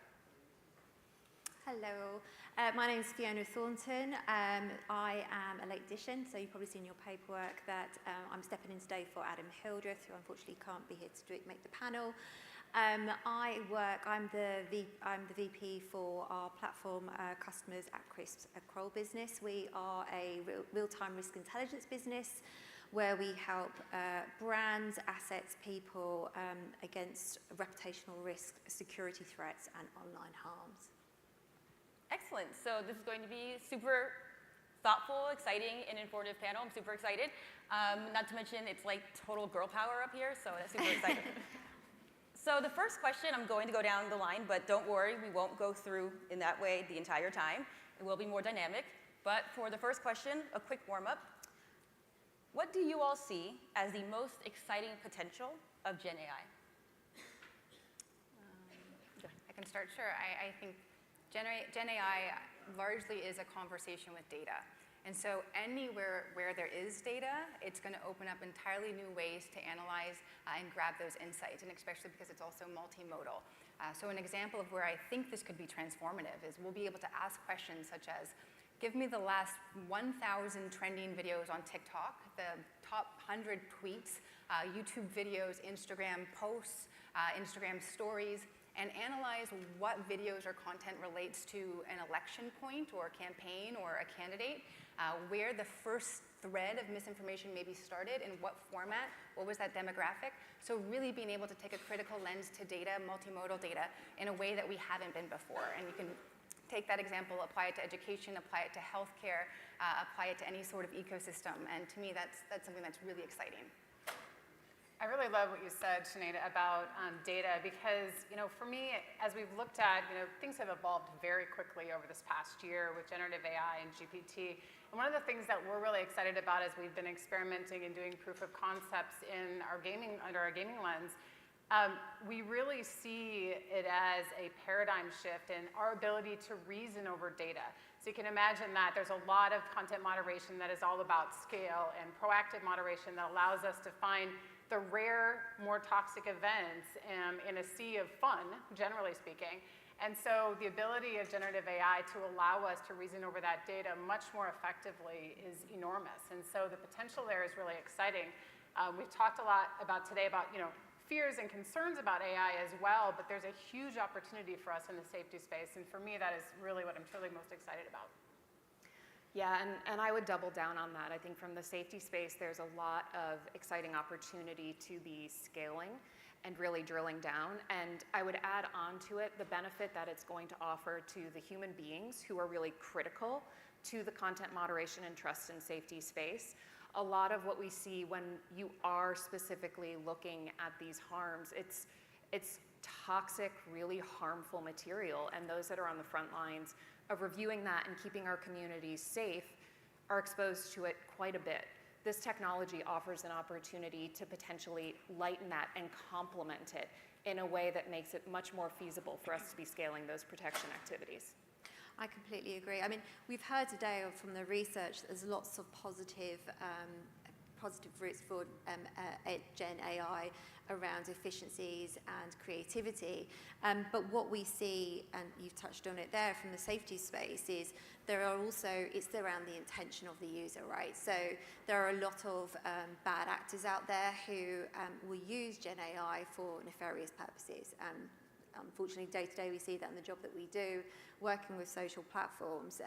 Hello, my name is Fiona Thornton. I am a late addition, so you've probably seen in your paperwork that I'm stepping in today for Adam Hildreth, who unfortunately can't be here to make the panel. I'm the VP for our platform customers at CRISP's Kroll business. We are a real-time risk intelligence business where we help brands, assets, people against reputational risk, security threats, and online harms. Excellent. So this is going to be super thoughtful, exciting, and informative panel. I'm super excited. Not to mention, it's like total girl power up here, so that's super exciting. So the first question, I'm going to go down the line, but don't worry, we won't go through in that way the entire time. It will be more dynamic. But for the first question, a quick warm-up. What do you all see as the most exciting potential of Gen AI? I can start, sure. I think Gen AI largely is a conversation with data. And so anywhere where there is data, it's going to open up entirely new ways to analyze and grab those insights, and especially because it's also multimodal. So an example of where I think this could be transformative is we'll be able to ask questions such as, give me the last 1,000 trending videos on TikTok, the top 100 tweets, YouTube videos, Instagram posts, Instagram stories, and analyze what videos or content relates to an election point or a campaign or a candidate, where the first thread of misinformation maybe started, in what format, what was that demographic. So really being able to take a critical lens to data, multimodal data, in a way that we haven't been before. And you can take that example, apply it to education, apply it to healthcare, apply it to any sort of ecosystem. And to me, that's something that's really exciting. I really love what you said, Sinead, about data, because, for me, as we've looked at, things have evolved very quickly over this past year with generative AI and GPT. And one of the things that we're really excited about as we've been experimenting and doing proof of concepts in our under our gaming lens, we really see it as a paradigm shift in our ability to reason over data. So you can imagine that there's a lot of content moderation that is all about scale, and proactive moderation that allows us to find the rare, more toxic events in a sea of fun, generally speaking. And so the ability of generative AI to allow us to reason over that data much more effectively is enormous. And so the potential there is really exciting. We've talked a lot today about fears and concerns about AI as well, but there's a huge opportunity for us in the safety space. And for me, that is really what I'm truly most excited about. Yeah, and I would double down on that. I think from the safety space, there's a lot of exciting opportunity to be scaling and really drilling down. And I would add on to it the benefit that it's going to offer to the human beings who are really critical to the content moderation and trust and safety space. A lot of what we see when you are specifically looking at these harms, it's toxic, really harmful material, and those that are on the front lines of reviewing that and keeping our communities safe are exposed to it quite a bit. This technology offers an opportunity to potentially lighten that and complement it in a way that makes it much more feasible for us to be scaling those protection activities. I completely agree. I mean, we've heard today from the research that there's lots of positive routes for Gen AI around efficiencies and creativity. But what we see, and you've touched on it there from the safety space, is it's around the intention of the user, right? So there are a lot of bad actors out there who will use Gen AI for nefarious purposes. Unfortunately, day to day, we see that in the job that we do, working with social platforms.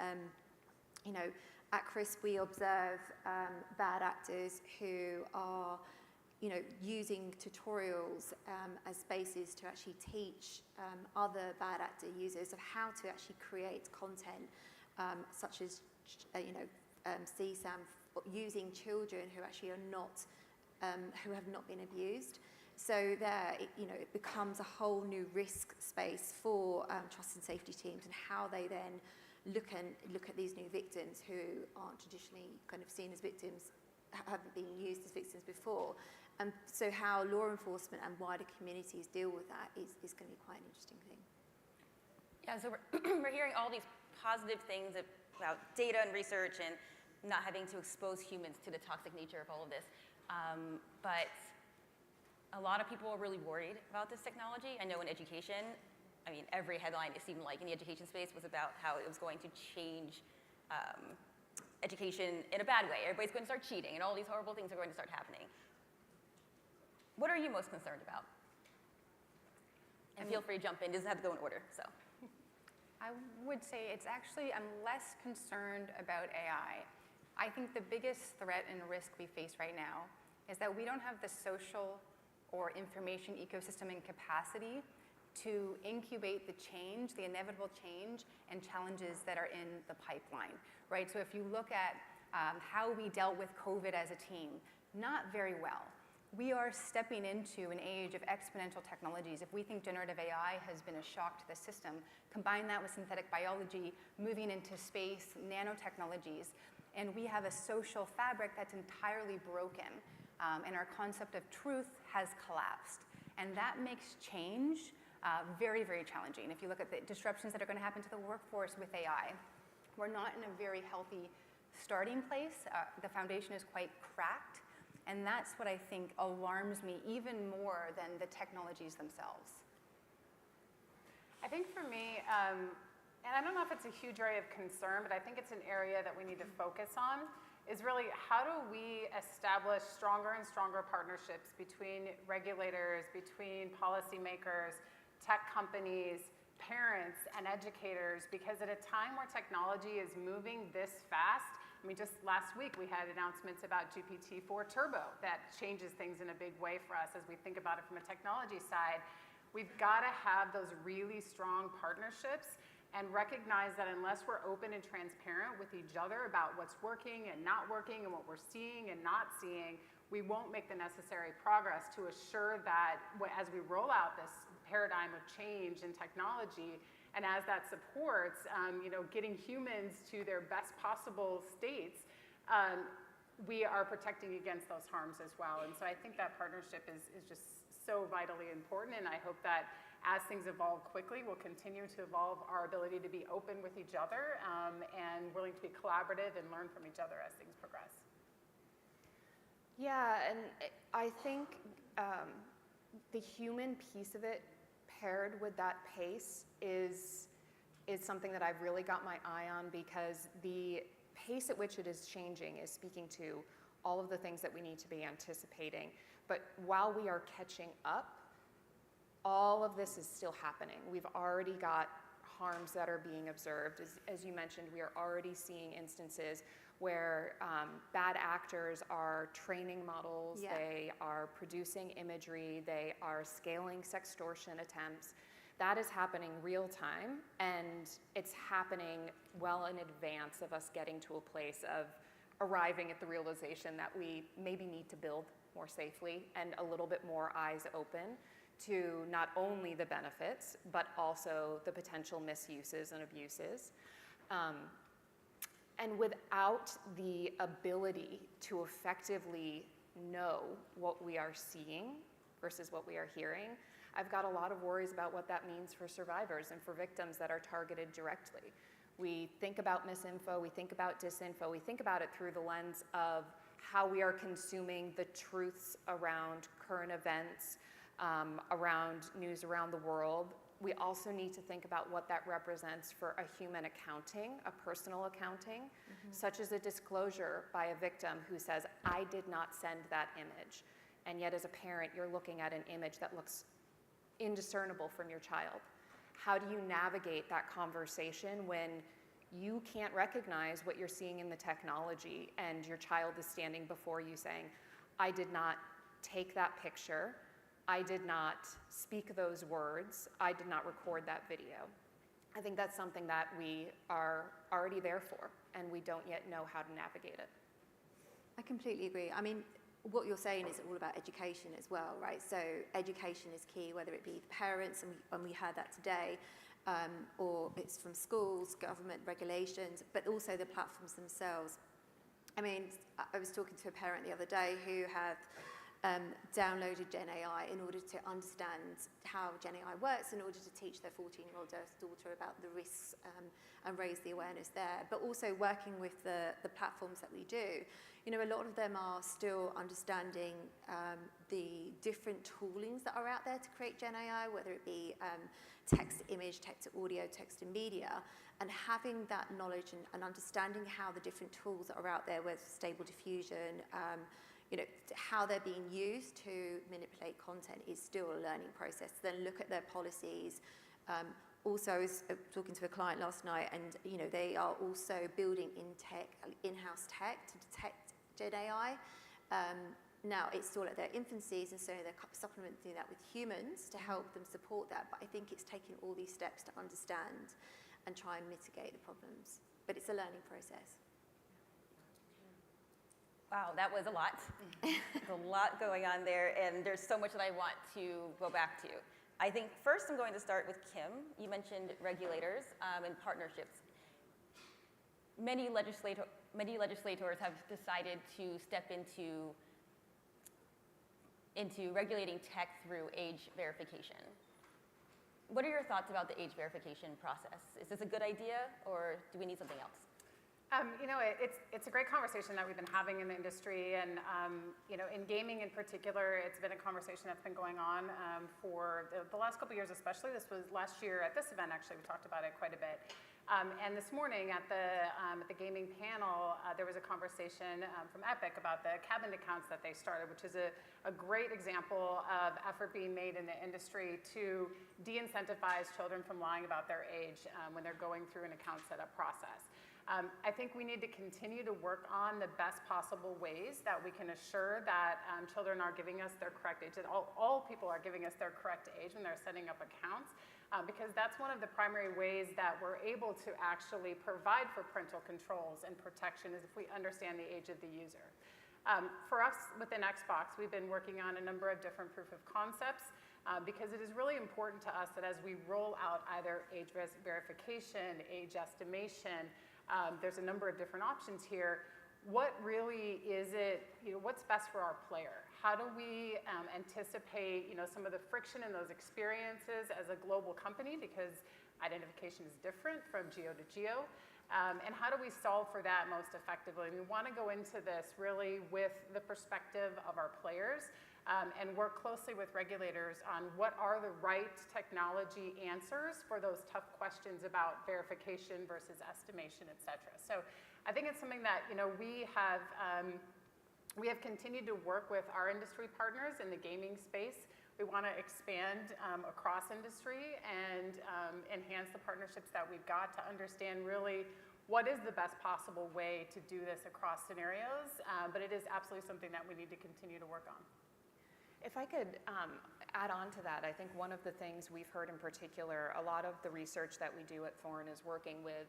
At CRISP, we observe bad actors who are, using tutorials as spaces to actually teach other bad actor users of how to actually create content, such as, CSAM, using children who actually are not, who have not been abused. So there, it becomes a whole new risk space for trust and safety teams, and how they then look at these new victims who aren't traditionally kind of seen as victims, haven't been used as victims before. And so how law enforcement and wider communities deal with that is going to be quite an interesting thing. Yeah, so we're hearing all these positive things that about data and research and not having to expose humans to the toxic nature of all of this. But a lot of people are really worried about this technology. I know in education, I mean, every headline, it seemed like in the education space was about how it was going to change education in a bad way. Everybody's going to start cheating and all these horrible things are going to start happening. What are you most concerned about? And feel free to jump in. It doesn't have to go in order, so. I would say it's actually, I'm less concerned about AI. I think the biggest threat and risk we face right now is that we don't have the social or information ecosystem and capacity to incubate the change, the inevitable change and challenges that are in the pipeline, right? So if you look at how we dealt with COVID as a team, not very well. We are stepping into an age of exponential technologies. If we think generative AI has been a shock to the system, combine that with synthetic biology, moving into space, nanotechnologies, and we have a social fabric that's entirely broken, and our concept of truth has collapsed. And that makes change very, very challenging. If you look at the disruptions that are going to happen to the workforce with AI, we're not in a very healthy starting place. The foundation is quite cracked. And that's what I think alarms me even more than the technologies themselves. I think for me, and I don't know if it's a huge area of concern, but I think it's an area that we need to focus on, is really how do we establish stronger and stronger partnerships between regulators, between policymakers, tech companies, parents, and educators, because at a time where technology is moving this fast, I mean, just last week we had announcements about GPT-4 Turbo that changes things in a big way for us as we think about it from a technology side. We've got to have those really strong partnerships and recognize that unless we're open and transparent with each other about what's working and not working and what we're seeing and not seeing, we won't make the necessary progress to assure that as we roll out this paradigm of change in technology, and as that supports, getting humans to their best possible states, we are protecting against those harms as well. And so I think that partnership is just so vitally important. And I hope that as things evolve quickly, we'll continue to evolve our ability to be open with each other and willing to be collaborative and learn from each other as things progress. Yeah, and I think the human piece of it paired with that pace is something that I've really got my eye on, because the pace at which it is changing is speaking to all of the things that we need to be anticipating. But while we are catching up, all of this is still happening. We've already got harms that are being observed. As you mentioned, we are already seeing instances where bad actors are training models, Yeah. They are producing imagery, they are scaling sextortion attempts. That is happening real time, and it's happening well in advance of us getting to a place of arriving at the realization that we maybe need to build more safely and a little bit more eyes open to not only the benefits, but also the potential misuses and abuses. And without the ability to effectively know what we are seeing versus what we are hearing, I've got a lot of worries about what that means for survivors and for victims that are targeted directly. We think about misinfo, we think about disinfo, we think about it through the lens of how we are consuming the truths around current events, around news around the world. We also need to think about what that represents for a human accounting, a personal accounting, such as a disclosure by a victim who says, I did not send that image. And yet as a parent, you're looking at an image that looks indiscernible from your child. How do you navigate that conversation when you can't recognize what you're seeing in the technology and your child is standing before you saying, I did not take that picture, I did not speak those words, I did not record that video. I think that's something that we are already there for, and we don't yet know how to navigate it. I completely agree. I mean, what you're saying is all about education as well, right? So education is key, whether it be parents, and we heard that today, or it's from schools, government regulations, but also the platforms themselves. I mean, I was talking to a parent the other day who had downloaded Gen AI in order to understand how Gen AI works, in order to teach their 14-year-old daughter about the risks and raise the awareness there. But also working with the platforms that we do. You know, a lot of them are still understanding the different toolings that are out there to create Gen AI, whether it be text to image, text to audio, text to media, and having that knowledge and understanding how the different tools that are out there, whether Stable Diffusion, you know, how they're being used to manipulate content is still a learning process. Then look at their policies. Also, I was talking to a client last night, and you know, they are also building in-house tech to detect Gen AI. Now, it's still at their infancies, and so they're supplementing that with humans to help them support that. But I think it's taking all these steps to understand and try and mitigate the problems. But it's a learning process. Wow, that was a lot. There's a lot going on there, and there's so much that I want to go back to. I think first I'm going to start with Kim. You mentioned regulators and partnerships. Many legislators have decided to step into regulating tech through age verification. What are your thoughts about the age verification process? Is this a good idea, or do we need something else? You know, it's a great conversation that we've been having in the industry, and you know, in gaming in particular, it's been a conversation that's been going on for the last couple of years, especially. This was last year at this event, actually, we talked about it quite a bit. And this morning at the gaming panel, there was a conversation from Epic about the cabin accounts that they started, which is a great example of effort being made in the industry to de-incentivize children from lying about their age when they're going through an account setup process. I think we need to continue to work on the best possible ways that we can assure that children are giving us their correct age, that all people are giving us their correct age when they're setting up accounts, because that's one of the primary ways that we're able to actually provide for parental controls and protection, is if we understand the age of the user. For us within Xbox, we've been working on a number of different proof of concepts, because it is really important to us that as we roll out either age verification, age estimation, there's a number of different options here. What really is it, you know, what's best for our player? How do we anticipate, you know, some of the friction in those experiences as a global company, because identification is different from geo to geo? And how do we solve for that most effectively? And we want to go into this really with the perspective of our players, and work closely with regulators on what are the right technology answers for those tough questions about verification versus estimation, et cetera. So I think it's something that, you know, we have continued to work with our industry partners in the gaming space. We want to expand across industry and enhance the partnerships that we've got to understand really what is the best possible way to do this across scenarios. But it is absolutely something that we need to continue to work on. If I could add on to that, I think one of the things we've heard in particular, a lot of the research that we do at Thorne is working with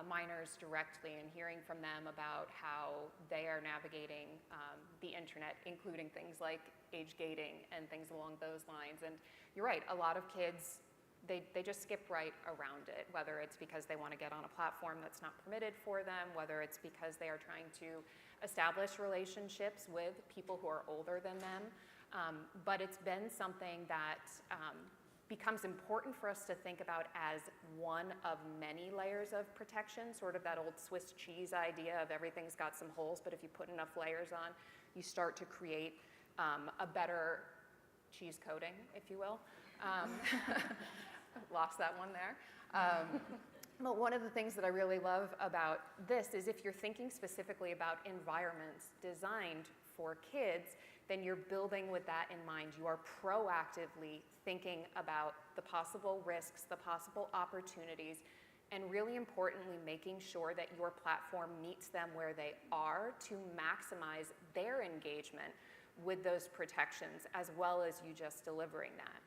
minors directly and hearing from them about how they are navigating the internet, including things like age gating and things along those lines. And you're right, a lot of kids, they just skip right around it, whether it's because they want to get on a platform that's not permitted for them, whether it's because they are trying to establish relationships with people who are older than them. But it's been something that becomes important for us to think about as one of many layers of protection, sort of that old Swiss cheese idea of everything's got some holes, but if you put enough layers on, you start to create a better cheese coating, if you will. Lost that one there. But one of the things that I really love about this is if you're thinking specifically about environments designed for kids, then you're building with that in mind. You are proactively thinking about the possible risks, the possible opportunities, and really importantly, making sure that your platform meets them where they are to maximize their engagement with those protections, as well as you just delivering that.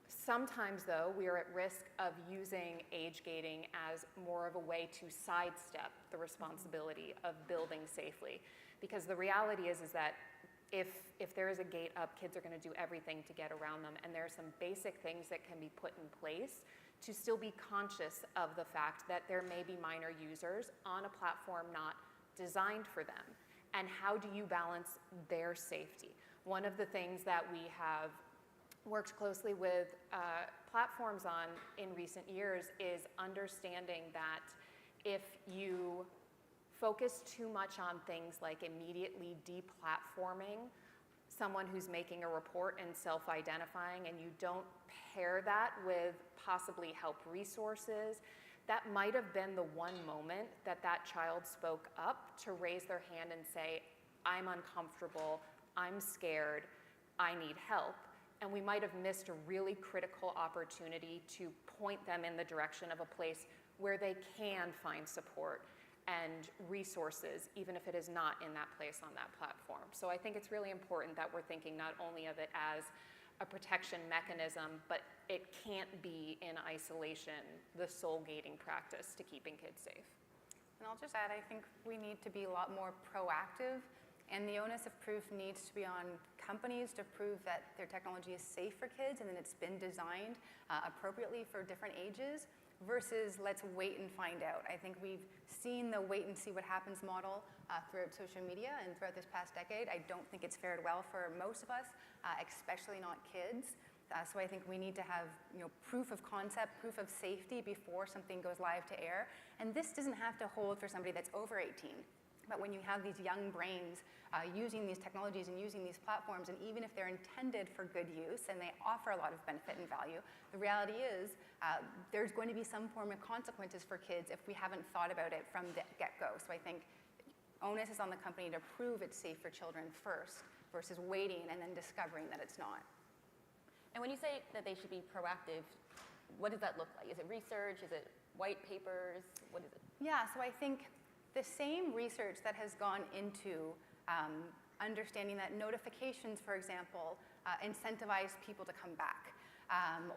Sometimes, though, we are at risk of using age gating as more of a way to sidestep the responsibility of building safely. Because the reality is that if there is a gate up, kids are going to do everything to get around them. And there are some basic things that can be put in place to still be conscious of the fact that there may be minor users on a platform not designed for them. And how do you balance their safety one of the things that we have worked closely with platforms on in recent years is understanding that if you focus too much on things like immediately deplatforming someone who's making a report and self-identifying, and you don't pair that with possibly help resources, that might have been the one moment that that child spoke up to raise their hand and say, I'm uncomfortable, I'm scared, I need help. And we might have missed a really critical opportunity to point them in the direction of a place where they can find support and resources, even if it is not in that place on that platform. So I think it's really important that we're thinking not only of it as a protection mechanism, but it can't be in isolation the sole gating practice to keeping kids safe. And I'll just add, I think we need to be a lot more proactive, and the onus of proof needs to be on companies to prove that their technology is safe for kids and that it's been designed appropriately for different ages, versus let's wait and find out. I think we've seen the wait and see what happens model throughout social media and throughout this past decade. I don't think it's fared well for most of us, especially not kids. So I think we need to have proof of concept, proof of safety before something goes live to air. And this doesn't have to hold for somebody that's over 18. But when you have these young brains using these technologies and using these platforms, and even if they're intended for good use and they offer a lot of benefit and value, the reality is there's going to be some form of consequences for kids if we haven't thought about it from the get-go. So I think onus is on the company to prove it's safe for children first versus waiting and then discovering that it's not. And when you say that they should be proactive, what does that look like? Is it research? Is it white papers? What is it? Yeah, so I think the same research that has gone into understanding that notifications, for example, incentivize people to come back,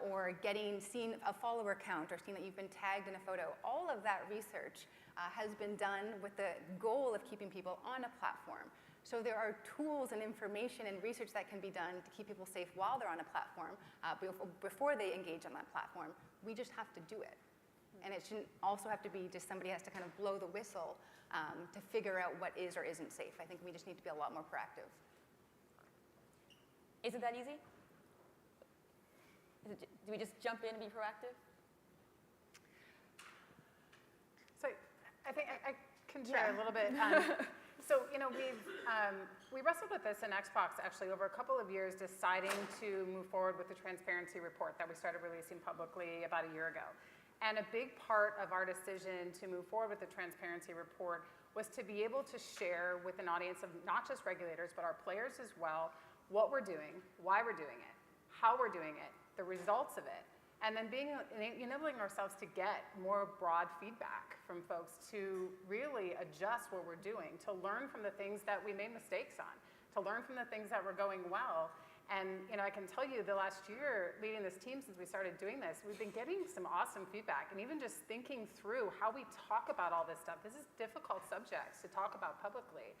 or seeing a follower count, or seeing that you've been tagged in a photo. All of that research has been done with the goal of keeping people on a platform. So there are tools and information and research that can be done to keep people safe while they're on a platform, before they engage on that platform. We just have to do it. And it shouldn't also have to be just somebody has to kind of blow the whistle to figure out what is or isn't safe. I think we just need to be a lot more proactive. Is it that easy? Do we just jump in and be proactive? So I think I can share a little bit. So we wrestled with this in Xbox actually over a couple of years, deciding to move forward with the transparency report that we started releasing publicly about a year ago. And a big part of our decision to move forward with the transparency report was to be able to share with an audience of not just regulators, but our players as well, what we're doing, why we're doing it, how we're doing it, the results of it, and then enabling ourselves to get more broad feedback from folks to really adjust what we're doing, to learn from the things that we made mistakes on, to learn from the things that were going well. And I can tell you the last year leading this team since we started doing this, we've been getting some awesome feedback, and even just thinking through how we talk about all this stuff. This is difficult subjects to talk about publicly.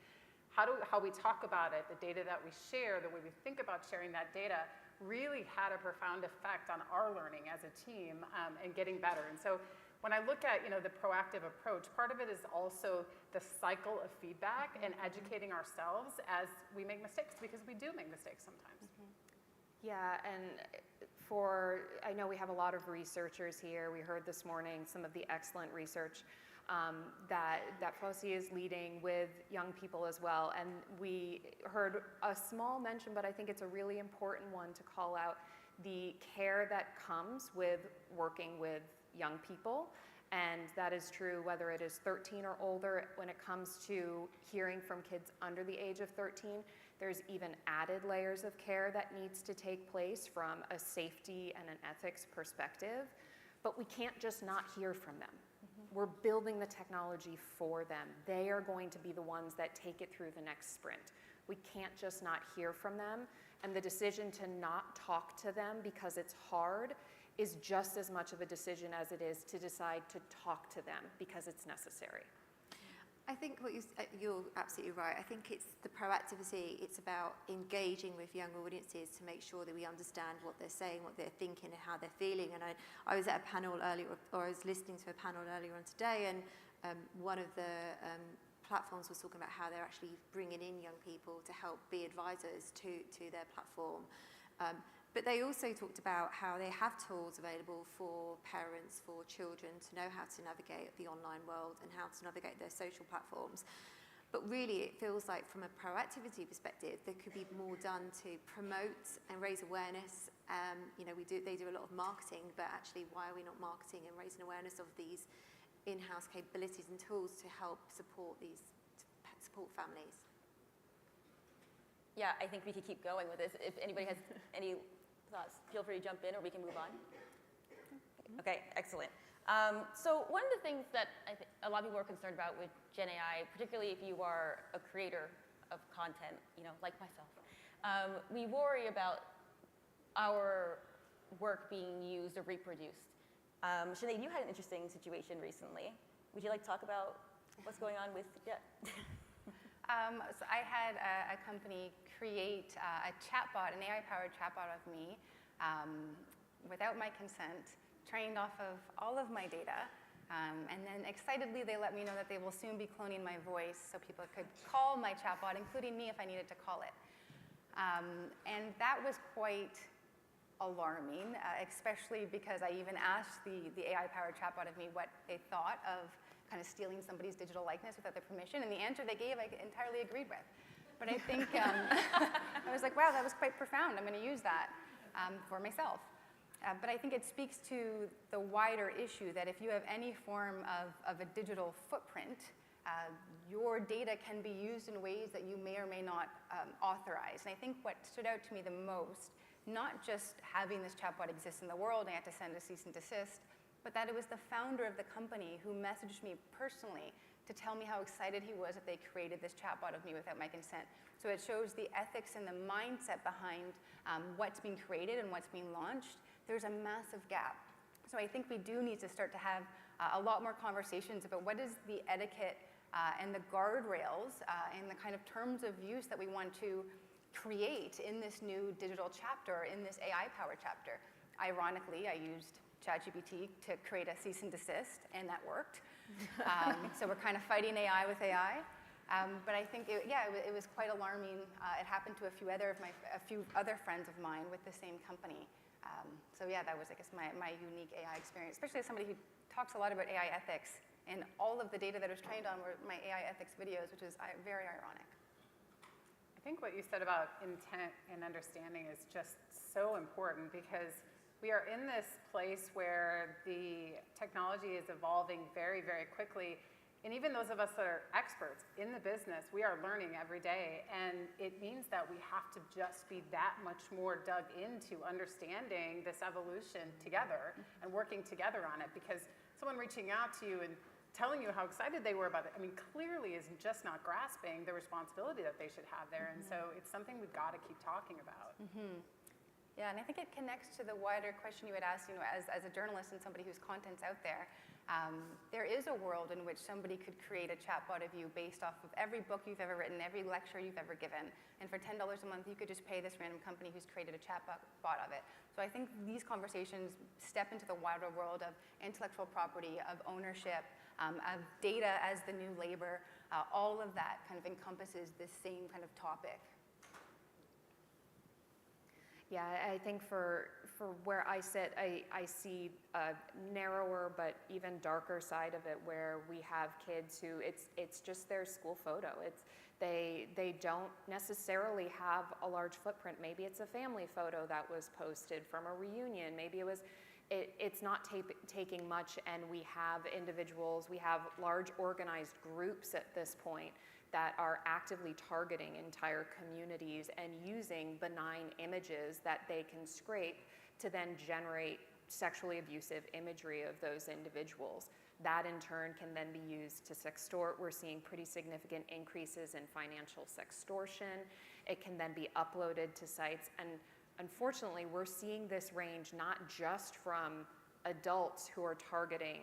How we talk about it, the data that we share, the way we think about sharing that data really had a profound effect on our learning as a team and getting better. And so when I look at the proactive approach, part of it is also the cycle of feedback and educating ourselves as we make mistakes, because we do make mistakes sometimes. Yeah, and I know we have a lot of researchers here. We heard this morning some of the excellent research that FOSI is leading with young people as well. And we heard a small mention, but I think it's a really important one to call out, the care that comes with working with young people. And that is true whether it is 13 or older. When it comes to hearing from kids under the age of 13, there's even added layers of care that needs to take place from a safety and an ethics perspective. But we can't just not hear from them. We're building the technology for them. They are going to be the ones that take it through the next sprint. We can't just not hear from them. And the decision to not talk to them because it's hard is just as much of a decision as it is to decide to talk to them because it's necessary. I think you're absolutely right. I think it's the proactivity. It's about engaging with young audiences to make sure that we understand what they're saying, what they're thinking, and how they're feeling. And I was at a panel earlier, or I was listening to a panel earlier on today, and one of the platforms was talking about how they're actually bringing in young people to help be advisors to their platform. But they also talked about how they have tools available for parents, for children to know how to navigate the online world and how to navigate their social platforms. But really, it feels like from a proactivity perspective, there could be more done to promote and raise awareness. They do a lot of marketing, but actually, why are we not marketing and raising awareness of these in-house capabilities and tools to help support families? Yeah, I think we could keep going with this. If anybody has any thoughts, feel free to jump in, or we can move on. Okay, excellent. So one of the things that I think a lot of people are concerned about with Gen AI, particularly if you are a creator of content, like myself, we worry about our work being used or reproduced. Sinead, you had an interesting situation recently. Would you like to talk about what's going on with, So I had a company create a chatbot, an AI-powered chatbot of me, without my consent, trained off of all of my data. And then excitedly, they let me know that they will soon be cloning my voice so people could call my chatbot, including me if I needed to call it. And that was quite alarming, especially because I even asked the AI-powered chatbot of me what they thought of kind of stealing somebody's digital likeness without their permission, and the answer they gave I entirely agreed with. But I think, I was like, wow, that was quite profound. I'm going to use that for myself. But I think it speaks to the wider issue that if you have any form of a digital footprint, your data can be used in ways that you may or may not authorize. And I think what stood out to me the most, not just having this chatbot exist in the world and I had to send a cease and desist, but that it was the founder of the company who messaged me personally to tell me how excited he was that they created this chatbot of me without my consent. So it shows the ethics and the mindset behind what's being created and what's being launched. There's a massive gap. So I think we do need to start to have a lot more conversations about what is the etiquette and the guardrails and the kind of terms of use that we want to create in this new digital chapter, in this AI-powered chapter. Ironically, I used ChatGPT to create a cease and desist, and that worked. So we're kind of fighting AI with AI. But I think, it was quite alarming. It happened to a few other friends of mine with the same company. So yeah, that was, I guess, my unique AI experience, especially as somebody who talks a lot about AI ethics, and all of the data that was trained on were my AI ethics videos, which is very ironic. I think what you said about intent and understanding is just so important, because we are in this place where the technology is evolving very, very quickly. And even those of us that are experts in the business, we are learning every day. And it means that we have to just be that much more dug into understanding this evolution together and working together on it. Because someone reaching out to you and telling you how excited they were about it, I mean, clearly is just not grasping the responsibility that they should have there. And so it's something we've got to keep talking about. Yeah, and I think it connects to the wider question you had asked, as a journalist and somebody whose content's out there. There is a world in which somebody could create a chatbot of you based off of every book you've ever written, every lecture you've ever given. And for $10 a month, you could just pay this random company who's created a chatbot of it. So I think these conversations step into the wider world of intellectual property, of ownership, of data as the new labor. All of that kind of encompasses this same kind of topic. Yeah, I think for where I sit, I see a narrower but even darker side of it, where we have kids who it's just their school photo. They don't necessarily have a large footprint. Maybe it's a family photo that was posted from a reunion. Maybe it's not taking much, and we have individuals, we have large organized groups at this point that are actively targeting entire communities and using benign images that they can scrape to then generate sexually abusive imagery of those individuals. That in turn can then be used to sextort. We're seeing pretty significant increases in financial sextortion. It can then be uploaded to sites, and unfortunately we're seeing this range not just from adults who are targeting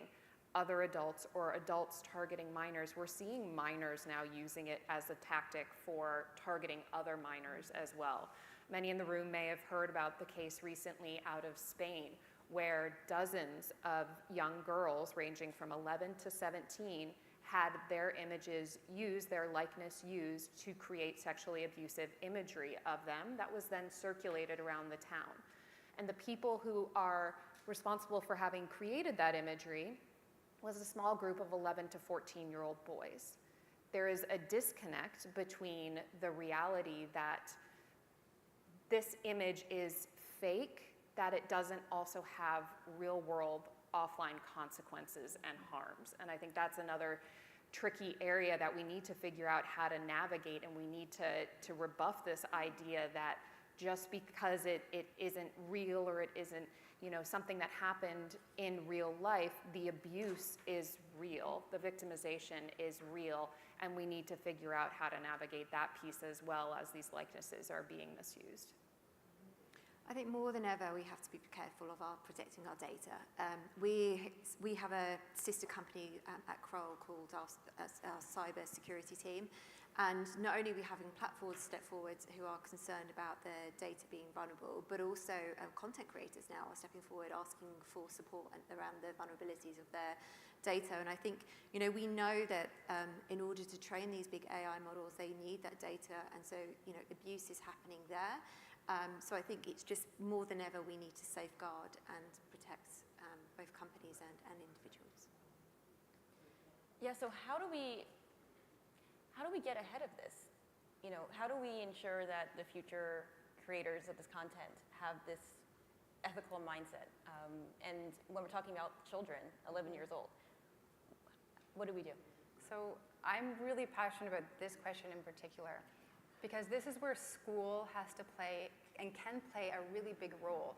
other adults or adults targeting minors. We're seeing minors now using it as a tactic for targeting other minors as well. Many in the room may have heard about the case recently out of Spain, where dozens of young girls ranging from 11 to 17 had their images used, their likeness used to create sexually abusive imagery of them that was then circulated around the town. And the people who are responsible for having created that imagery was a small group of 11 to 14-year-old boys. There is a disconnect between the reality that this image is fake, that it doesn't also have real-world offline consequences and harms. And I think that's another tricky area that we need to figure out how to navigate, and we need to rebuff this idea that just because it isn't real or it isn't, you know, something that happened in real life, the abuse is real, the victimization is real, and we need to figure out how to navigate that piece as well as these likenesses are being misused. I think more than ever we have to be careful of protecting our data. We have a sister company at Kroll called our cyber security team, and not only are we having platforms step forward who are concerned about their data being vulnerable, but also content creators now are stepping forward asking for support around the vulnerabilities of their data. And I think, you know, we know that in order to train these big AI models, they need that data, and so, you know, abuse is happening there. So I think it's just more than ever we need to safeguard and protect both companies and individuals. Yeah, so how do we get ahead of this? You know, how do we ensure that the future creators of this content have this ethical mindset? And when we're talking about children, 11 years old, what do we do? So I'm really passionate about this question in particular, because this is where school has to play and can play a really big role.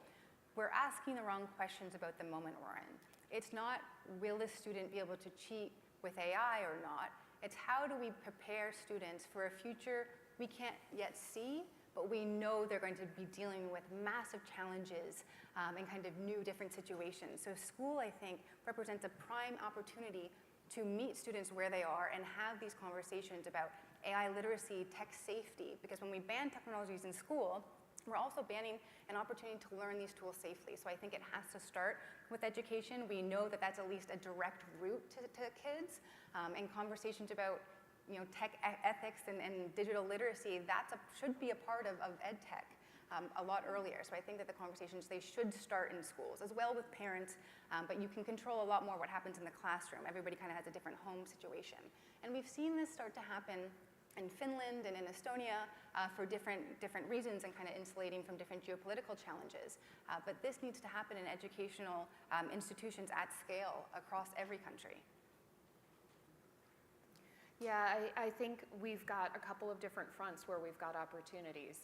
We're asking the wrong questions about the moment we're in. It's not, will this student be able to cheat with AI or not? It's how do we prepare students for a future we can't yet see, but we know they're going to be dealing with massive challenges and kind of new different situations. So school, I think, represents a prime opportunity to meet students where they are and have these conversations about AI literacy, tech safety, because when we ban technologies in school, we're also banning an opportunity to learn these tools safely. So I think it has to start with education. We know that that's at least a direct route to kids, and conversations about, you know, tech ethics and digital literacy, should be a part of ed tech a lot earlier. So I think that the conversations, they should start in schools, as well with parents, but you can control a lot more what happens in the classroom. Everybody kind of has a different home situation. And we've seen this start to happen in Finland and in Estonia for different reasons and kind of insulating from different geopolitical challenges. But this needs to happen in educational institutions at scale across every country. Yeah, I think we've got a couple of different fronts where we've got opportunities.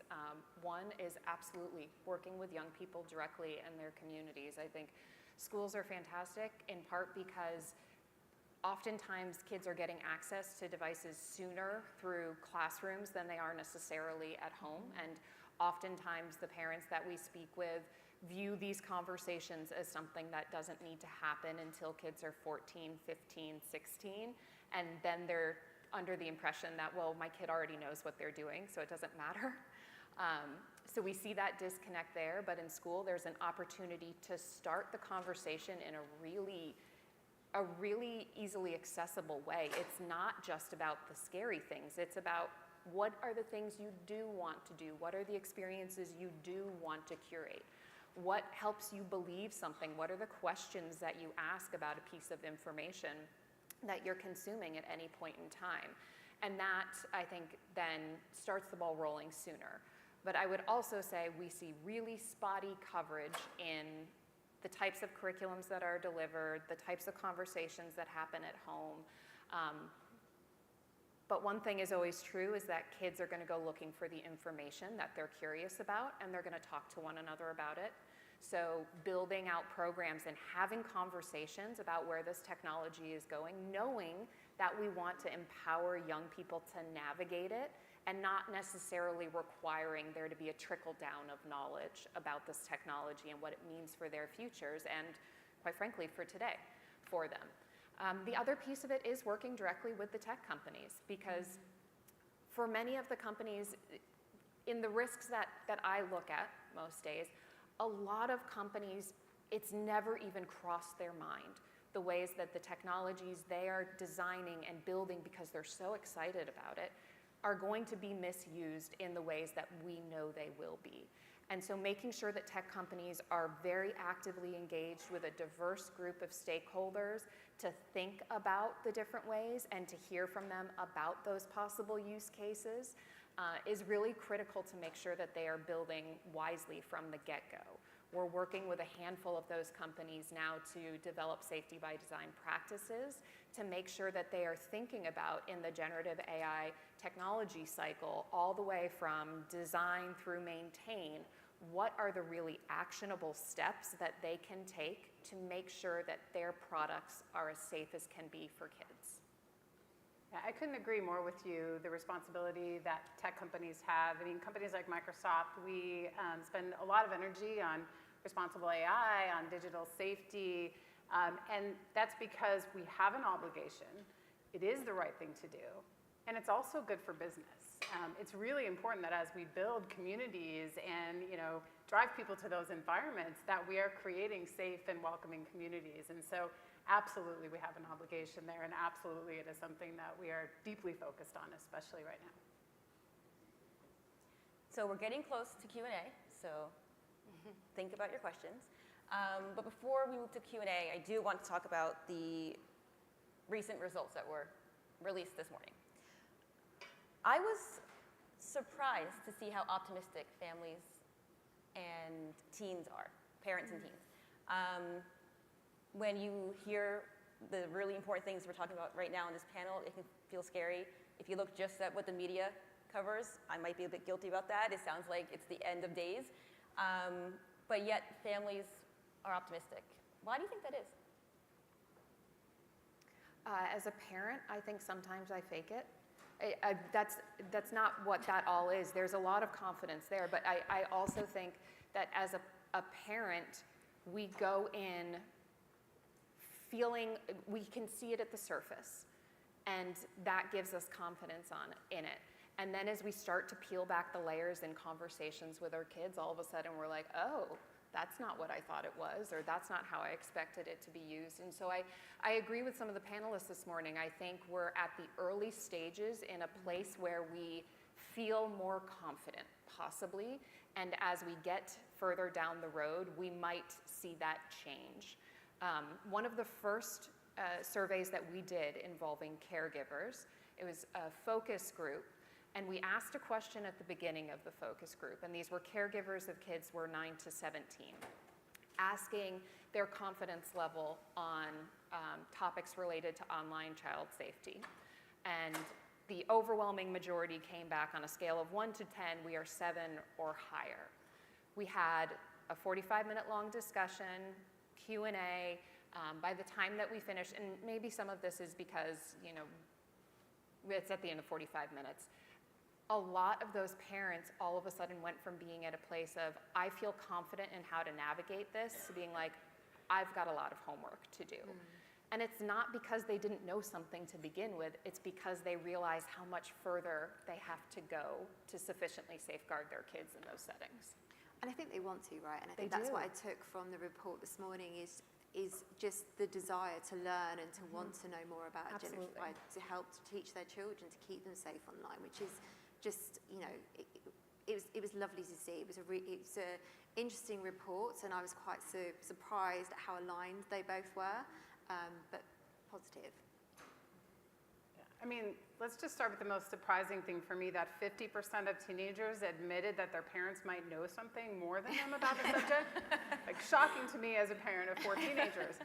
One is absolutely working with young people directly in their communities. I think schools are fantastic in part because oftentimes kids are getting access to devices sooner through classrooms than they are necessarily at home. And oftentimes the parents that we speak with view these conversations as something that doesn't need to happen until kids are 14, 15, 16. And then they're under the impression that, well, my kid already knows what they're doing, so it doesn't matter. So we see that disconnect there, but in school there's an opportunity to start the conversation in a really easily accessible way. It's not just about the scary things. It's about what are the things you do want to do? What are the experiences you do want to curate? What helps you believe something? What are the questions that you ask about a piece of information that you're consuming at any point in time? And that, I think, then starts the ball rolling sooner. But I would also say we see really spotty coverage in the types of curriculums that are delivered, the types of conversations that happen at home. But one thing is always true is that kids are going to go looking for the information that they're curious about, and they're going to talk to one another about it. So building out programs and having conversations about where this technology is going, knowing that we want to empower young people to navigate it, and not necessarily requiring there to be a trickle down of knowledge about this technology and what it means for their futures and, quite frankly, for today for them. The other piece of it is working directly with the tech companies, because for many of the companies, in the risks that I look at most days, a lot of companies, it's never even crossed their mind the ways that the technologies they are designing and building because they're so excited about it are going to be misused in the ways that we know they will be. And so making sure that tech companies are very actively engaged with a diverse group of stakeholders to think about the different ways and to hear from them about those possible use cases is really critical to make sure that they are building wisely from the get-go. We're working with a handful of those companies now to develop safety by design practices to make sure that they are thinking about in the generative AI technology cycle, all the way from design through maintain, what are the really actionable steps that they can take to make sure that their products are as safe as can be for kids. Yeah, I couldn't agree more with you, the responsibility that tech companies have. I mean, companies like Microsoft, we spend a lot of energy on responsible AI, on digital safety, and that's because we have an obligation. It is the right thing to do, and it's also good for business. It's really important that as we build communities and drive people to those environments, that we are creating safe and welcoming communities. And so absolutely we have an obligation there, and absolutely it is something that we are deeply focused on, especially right now. So we're getting close to Q&A, so think about your questions. But before we move to Q&A, I do want to talk about the recent results that were released this morning. I was surprised to see how optimistic families and teens are, parents and teens. When you hear the really important things we're talking about right now in this panel, it can feel scary. If you look just at what the media covers, I might be a bit guilty about that. It sounds like it's the end of days. But yet families are optimistic. Why do you think that is? As a parent, I think sometimes I fake it. That's not what that all is. There's a lot of confidence there, but I also think that as a parent, we go in feeling, we can see it at the surface, and that gives us confidence in it. And then as we start to peel back the layers in conversations with our kids, all of a sudden we're like, oh, that's not what I thought it was, or that's not how I expected it to be used. And so I agree with some of the panelists this morning. I think we're at the early stages in a place where we feel more confident, possibly. And as we get further down the road, we might see that change. One of the first surveys that we did involving caregivers, it was a focus group. And we asked a question at the beginning of the focus group, and these were caregivers of kids who were 9 to 17, asking their confidence level on topics related to online child safety. And the overwhelming majority came back on a scale of 1 to 10, we are 7 or higher. We had a 45-minute long discussion, Q&A. By the time that we finished, and maybe some of this is because, it's at the end of 45 minutes, a lot of those parents all of a sudden went from being at a place of, I feel confident in how to navigate this, to being like, I've got a lot of homework to do. And it's not because they didn't know something to begin with, it's because they realize how much further they have to go to sufficiently safeguard their kids in those settings. And I think they want to, right? And I think that's what I took from the report this morning is just the desire to learn and to want to know more about generative AI, to help to teach their children to keep them safe online, which is just, it was lovely to see. It was an interesting report, and I was quite surprised at how aligned they both were, but positive. Yeah. I mean, let's just start with the most surprising thing for me, that 50% of teenagers admitted that their parents might know something more than them about the subject. Like, shocking to me as a parent of 4 teenagers.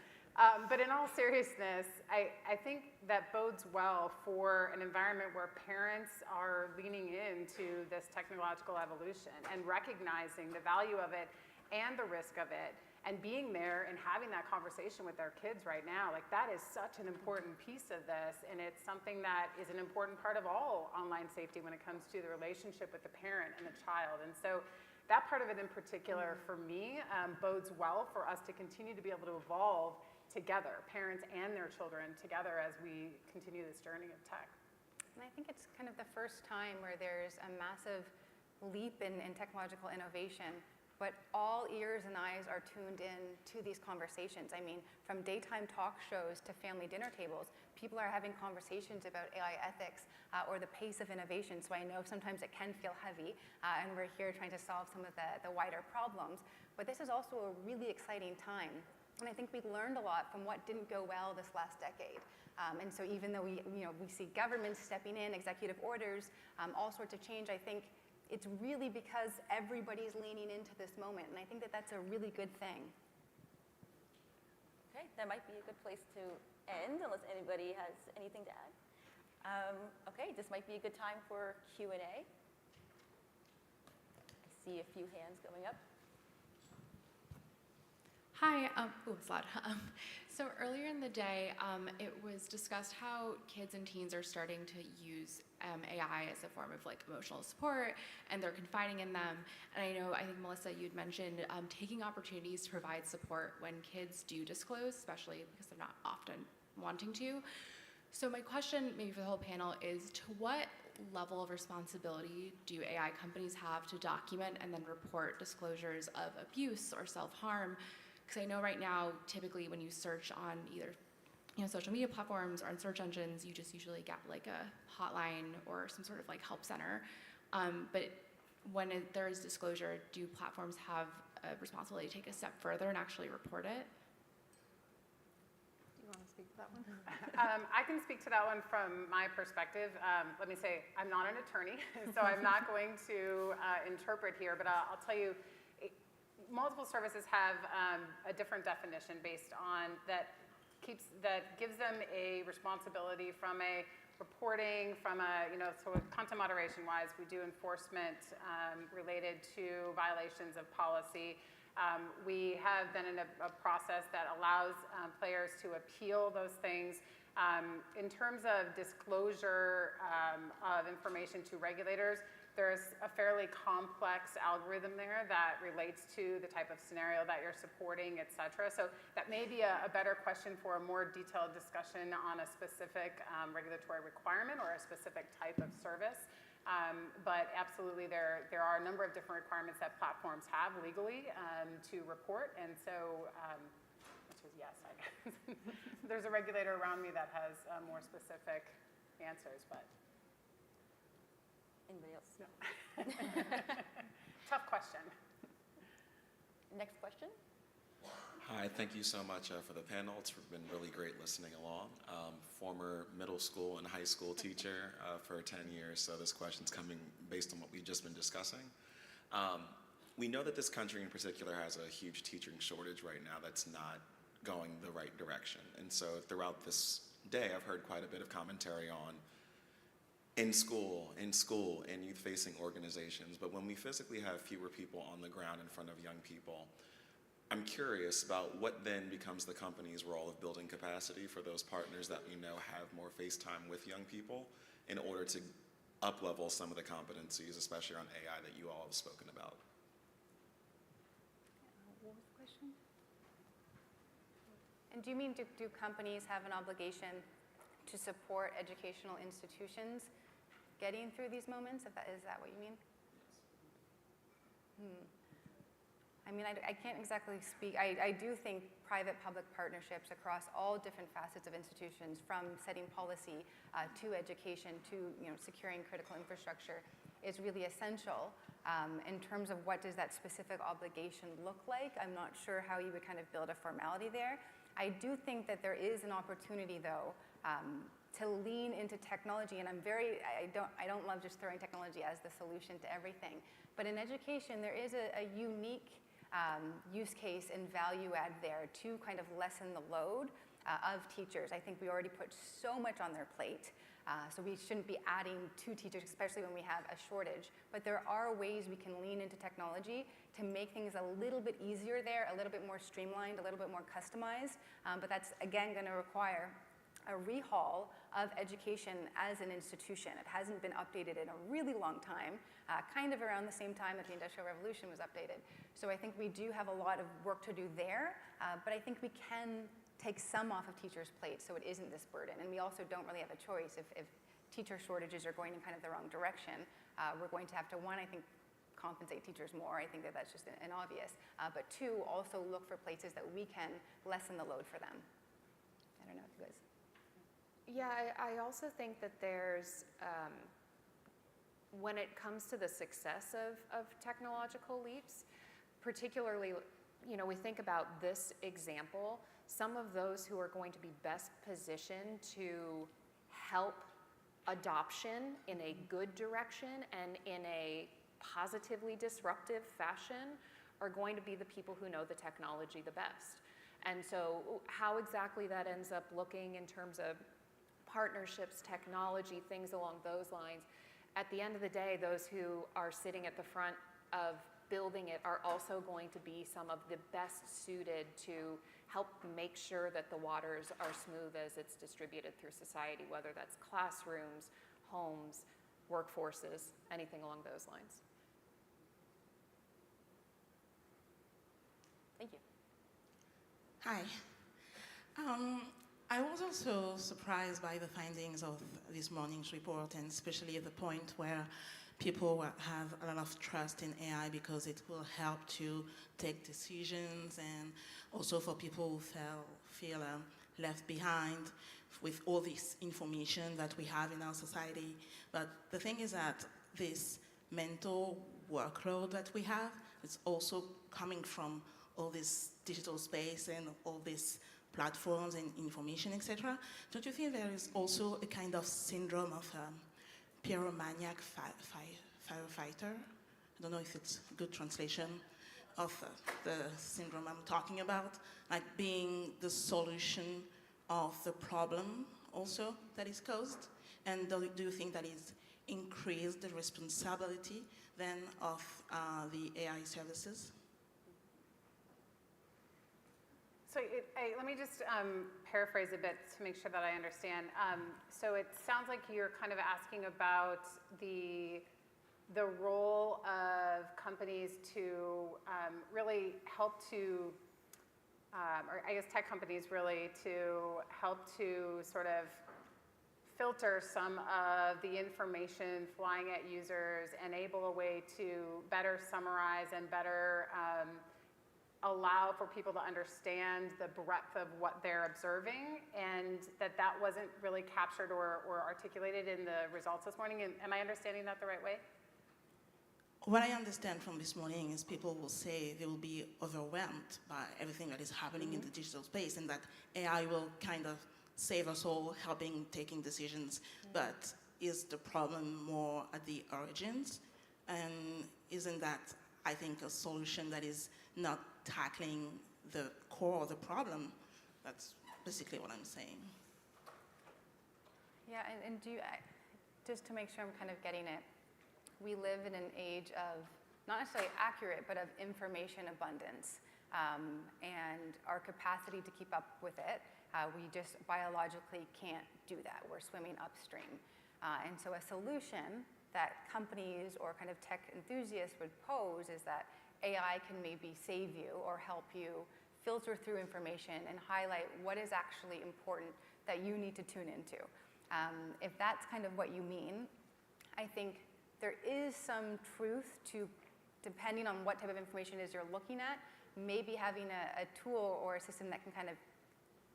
But in all seriousness, I think that bodes well for an environment where parents are leaning into this technological evolution and recognizing the value of it and the risk of it, and being there and having that conversation with their kids right now. Like, that is such an important piece of this, and it's something that is an important part of all online safety when it comes to the relationship with the parent and the child. And so that part of it in particular, for me, bodes well for us to continue to be able to evolve together, parents and their children together, as we continue this journey of tech. And I think it's kind of the first time where there's a massive leap in technological innovation but all ears and eyes are tuned in to these conversations. I mean, from daytime talk shows to family dinner tables, people are having conversations about AI ethics or the pace of innovation. So I know sometimes it can feel heavy, and we're here trying to solve some of the wider problems. But this is also a really exciting time. And I think we learned a lot from what didn't go well this last decade. And so even though we see governments stepping in, executive orders, all sorts of change, I think it's really because everybody's leaning into this moment. And I think that that's a really good thing. Okay, that might be a good place to end, unless anybody has anything to add. Okay, this might be a good time for Q&A. I see a few hands going up. Hi, it's loud. So earlier in the day, it was discussed how kids and teens are starting to use AI as a form of like emotional support, and they're confiding in them. And I think Melissa, you'd mentioned taking opportunities to provide support when kids do disclose, especially because they're not often wanting to. So my question, maybe for the whole panel, is to what level of responsibility do AI companies have to document and then report disclosures of abuse or self-harm? Because I know right now, typically when you search on either social media platforms or on search engines, you just usually get like a hotline or some sort of like help center. But when there is disclosure, do platforms have a responsibility to take a step further and actually report it? Do you want to speak to that one? I can speak to that one from my perspective. Let me say, I'm not an attorney, so I'm not going to interpret here, but I'll tell you, multiple services have a different definition based on that gives them a responsibility from a reporting, from a sort of content moderation wise. We do enforcement related to violations of policy. We have been in a process that allows players to appeal those things. In terms of disclosure of information to regulators, there's a fairly complex algorithm there that relates to the type of scenario that you're supporting, et cetera. So that may be a better question for a more detailed discussion on a specific regulatory requirement or a specific type of service. But absolutely, there are a number of different requirements that platforms have legally to report. And so, which is yes, I guess. There's a regulator around me that has more specific answers, but. Anybody else? No. Tough question. Next question. Hi, thank you so much for the panel. It's been really great listening along. Former middle school and high school teacher for 10 years, so this question's coming based on what we've just been discussing. We know that this country in particular has a huge teaching shortage right now that's not going the right direction. And so throughout this day, I've heard quite a bit of commentary on in school, and youth-facing organizations, but when we physically have fewer people on the ground in front of young people, I'm curious about what then becomes the company's role of building capacity for those partners that we know have more face time with young people in order to up-level some of the competencies, especially on AI that you all have spoken about. What was the question? And do you mean, do companies have an obligation to support educational institutions getting through these moments? Is that what you mean? I mean, I can't exactly speak. I do think private-public partnerships across all different facets of institutions, from setting policy to education to securing critical infrastructure, is really essential. In terms of what does that specific obligation look like, I'm not sure how you would kind of build a formality there. I do think that there is an opportunity, though, to lean into technology, and I don't love just throwing technology as the solution to everything. But in education, there is a unique use case and value add there to kind of lessen the load of teachers. I think we already put so much on their plate, so we shouldn't be adding to teachers, especially when we have a shortage. But there are ways we can lean into technology to make things a little bit easier there, a little bit more streamlined, a little bit more customized. But that's, again, going to require a rehaul of education as an institution. It hasn't been updated in a really long time, kind of around the same time that the Industrial Revolution was updated. So I think we do have a lot of work to do there, but I think we can take some off of teachers' plates so it isn't this burden. And we also don't really have a choice if teacher shortages are going in kind of the wrong direction. We're going to have to, one, I think, compensate teachers more. I think that that's just an obvious. But two, also look for places that we can lessen the load for them. I don't know if you guys. Yeah, I also think that there's, when it comes to the success of technological leaps, particularly, you know, we think about this example, some of those who are going to be best positioned to help adoption in a good direction and in a positively disruptive fashion are going to be the people who know the technology the best. And so how exactly that ends up looking in terms of partnerships, technology, things along those lines, at the end of the day, those who are sitting at the front of building it are also going to be some of the best suited to help make sure that the waters are smooth as it's distributed through society, whether that's classrooms, homes, workforces, anything along those lines. Thank you. Hi. I was also surprised by the findings of this morning's report, and especially at the point where people have a lot of trust in AI because it will help to take decisions, and also for people who feel left behind with all this information that we have in our society. But the thing is that this mental workload that we have is also coming from all this digital space and all these platforms and information, etc. Don't you think there is also a kind of syndrome of pyromaniac firefighter? I don't know if it's a good translation of the syndrome I'm talking about, like being the solution of the problem also that is caused. And do you think that is increased the responsibility then of the AI services? So let me just paraphrase a bit to make sure that I understand. So it sounds like you're kind of asking about the role of companies to really help to, or I guess tech companies really to help to sort of filter some of the information flying at users, enable a way to better summarize and better allow for people to understand the breadth of what they're observing, and that wasn't really captured or articulated in the results this morning. Am I understanding that the right way? What I understand from this morning is people will say they will be overwhelmed by everything that is happening in the digital space, and that AI will kind of save us all, helping taking decisions. But is the problem more at the origins? And isn't that, I think, a solution that is not tackling the core of the problem? That's basically what I'm saying. Yeah, and just to make sure I'm kind of getting it, we live in an age of not necessarily accurate, but of information abundance. And our capacity to keep up with it, we just biologically can't do that. We're swimming upstream. And so a solution that companies or kind of tech enthusiasts would pose is that AI can maybe save you or help you filter through information and highlight what is actually important that you need to tune into. If that's kind of what you mean, I think there is some truth to, depending on what type of information it is you're looking at, maybe having a tool or a system that can kind of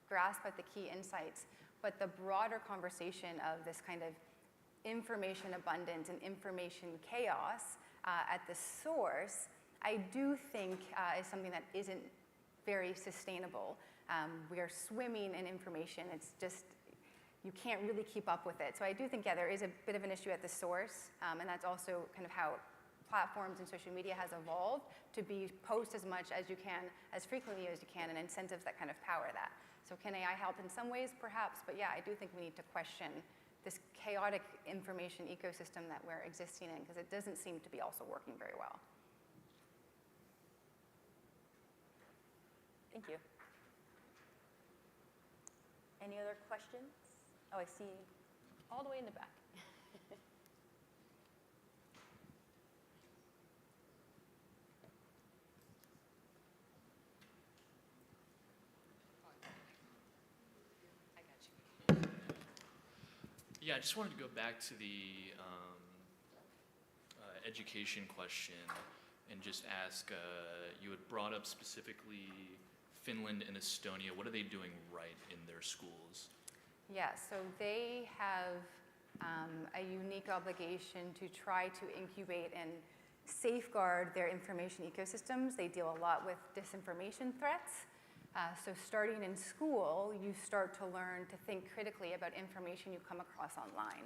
grasp at the key insights. But the broader conversation of this kind of information abundance and information chaos at the source, I do think is something that isn't very sustainable. We are swimming in information. It's just, you can't really keep up with it. So I do think, yeah, there is a bit of an issue at the source, and that's also kind of how platforms and social media has evolved to post as much as you can, as frequently as you can, and incentives that kind of power that. So can AI help in some ways? Perhaps, but yeah, I do think we need to question this chaotic information ecosystem that we're existing in, because it doesn't seem to be also working very well. Thank you. Any other questions? Oh, I see all the way in the back. Yeah, I just wanted to go back to the education question and just ask, you had brought up specifically Finland and Estonia. What are they doing right in their schools? Yeah, so they have a unique obligation to try to incubate and safeguard their information ecosystems. They deal a lot with disinformation threats. So starting in school, you start to learn to think critically about information you come across online.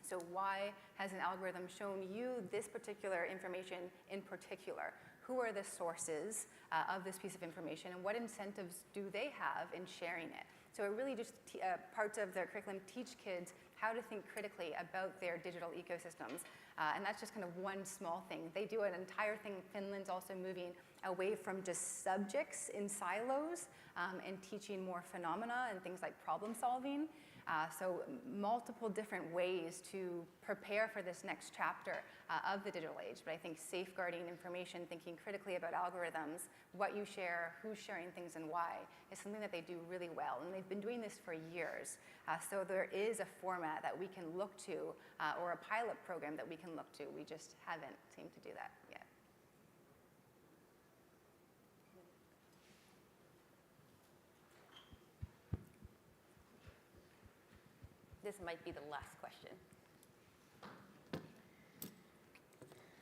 So why has an algorithm shown you this particular information in particular? Who are the sources of this piece of information, and what incentives do they have in sharing it? So it really just, parts of their curriculum teach kids how to think critically about their digital ecosystems. And that's just kind of one small thing. They do an entire thing. Finland's also moving away from just subjects in silos and teaching more phenomena and things like problem solving. So multiple different ways to prepare for this next chapter of the digital age. But I think safeguarding information, thinking critically about algorithms, what you share, who's sharing things and why, is something that they do really well. And they've been doing this for years. So there is a format that we can look to, or a pilot program that we can look to. We just haven't seemed to do that yet. This might be the last question.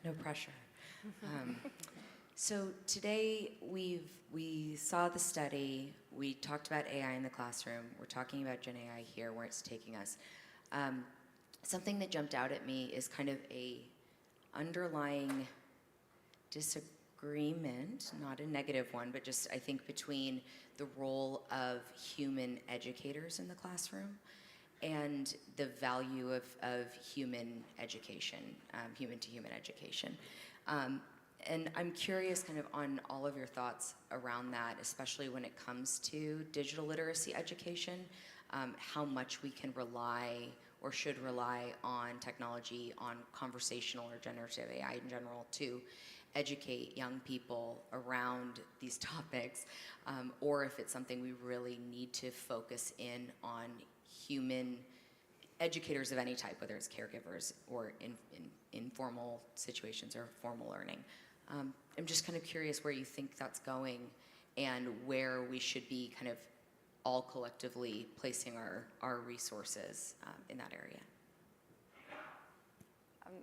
No pressure. So today we saw the study, we talked about AI in the classroom, we're talking about Gen AI here, where it's taking us. Something that jumped out at me is kind of a underlying disagreement, not a negative one, but just I think between the role of human educators in the classroom and the value of human education, human-to-human education. And I'm curious kind of on all of your thoughts around that, especially when it comes to digital literacy education, how much we can rely or should rely on technology, on conversational or generative AI in general to educate young people around these topics, or if it's something we really need to focus in on human educators of any type, whether it's caregivers or in informal situations or formal learning. I'm just kind of curious where you think that's going and where we should be kind of all collectively placing our resources in that area.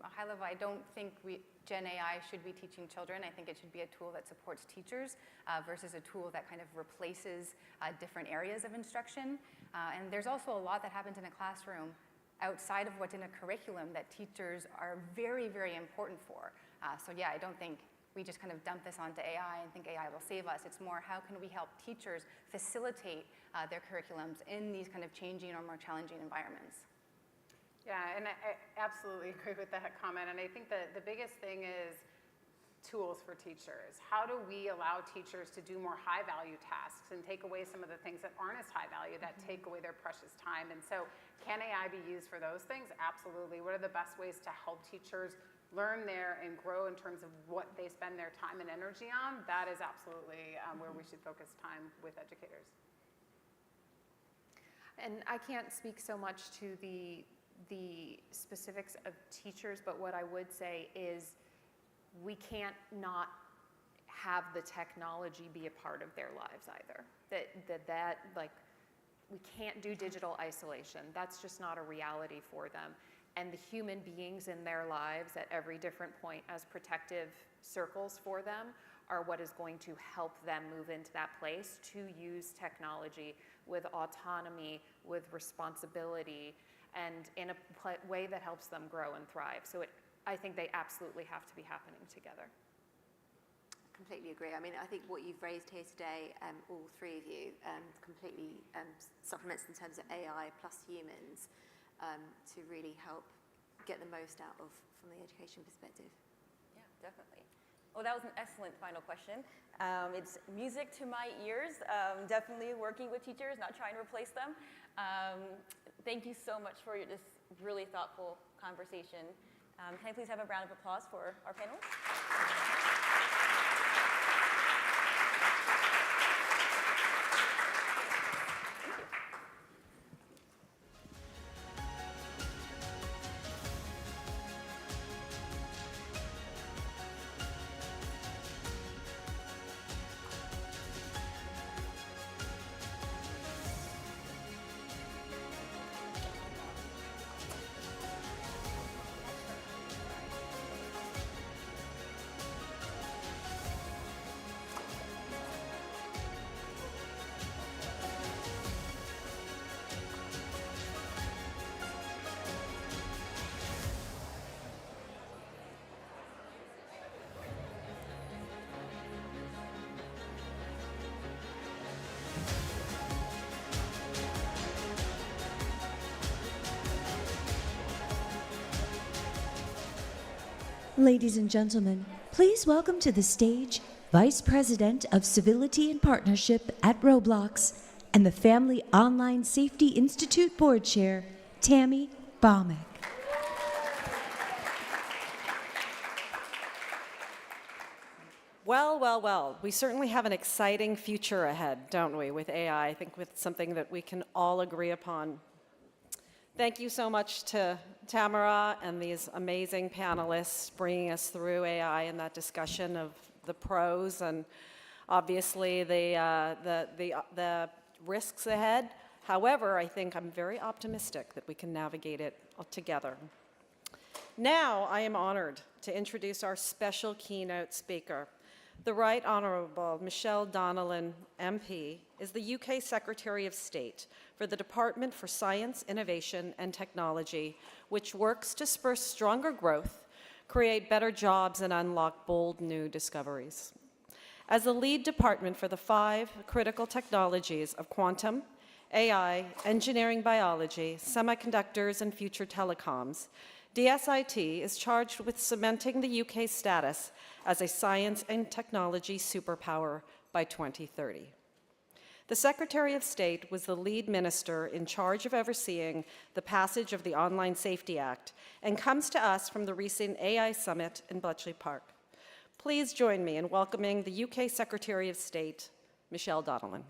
High level, I don't think Gen AI should be teaching children. I think it should be a tool that supports teachers versus a tool that kind of replaces different areas of instruction. And there's also a lot that happens in a classroom outside of what's in a curriculum that teachers are very, very important for. So yeah, I don't think we just kind of dump this onto AI and think AI will save us. It's more how can we help teachers facilitate their curriculums in these kind of changing or more challenging environments. Yeah, and I absolutely agree with that comment. And I think that the biggest thing is tools for teachers. How do we allow teachers to do more high-value tasks and take away some of the things that aren't as high value, that take away their precious time? And so can AI be used for those things? Absolutely. What are the best ways to help teachers learn there and grow in terms of what they spend their time and energy on? That is absolutely where we should focus time with educators. And I can't speak so much to the specifics of teachers, but what I would say is we can't not have the technology be a part of their lives either. That like, we can't do digital isolation. That's just not a reality for them. And the human beings in their lives at every different point as protective circles for them are what is going to help them move into that place to use technology with autonomy, with responsibility, and in a way that helps them grow and thrive. So I think they absolutely have to be happening together. Completely agree. I mean, I think what you've raised here today, all three of you, completely supplements in terms of AI plus humans to really help get the most out of from the education perspective. Yeah, definitely. Well, that was an excellent final question. It's music to my ears. Definitely working with teachers, not trying to replace them. Thank you so much for this really thoughtful conversation. Can I please have a round of applause for our panelists? Ladies and gentlemen, please welcome to the stage Vice President of Civility and Partnership at Roblox and the Family Online Safety Institute Board Chair, Tammy Baumick. Well, we certainly have an exciting future ahead, don't we, with AI? I think with something that we can all agree upon. Thank you so much to Tamara and these amazing panelists bringing us through AI and that discussion of the pros and obviously the risks ahead. However, I think I'm very optimistic that we can navigate it together. Now, I am honored to introduce our special keynote speaker. The Right Honourable Michelle Donnellan, MP, is the UK Secretary of State for the Department for Science, Innovation and Technology, which works to spur stronger growth, create better jobs and unlock bold new discoveries. As the lead department for the 5 critical technologies of quantum, AI, engineering biology, semiconductors and future telecoms, DSIT is charged with cementing the UK's status as a science and technology superpower by 2030. The Secretary of State was the lead minister in charge of overseeing the passage of the Online Safety Act and comes to us from the recent AI Summit in Bletchley Park. Please join me in welcoming the UK Secretary of State, Michelle Donnellan.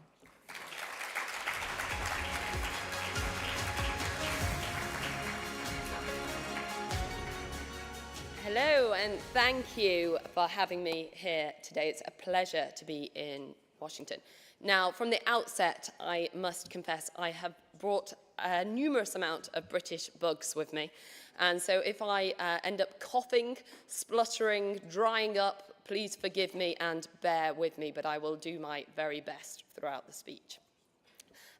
Hello, and thank you for having me here today. It's a pleasure to be in Washington. Now, from the outset, I must confess I have brought a numerous amount of British bugs with me. And so if I end up coughing, spluttering, drying up, please forgive me and bear with me, but I will do my very best throughout the speech.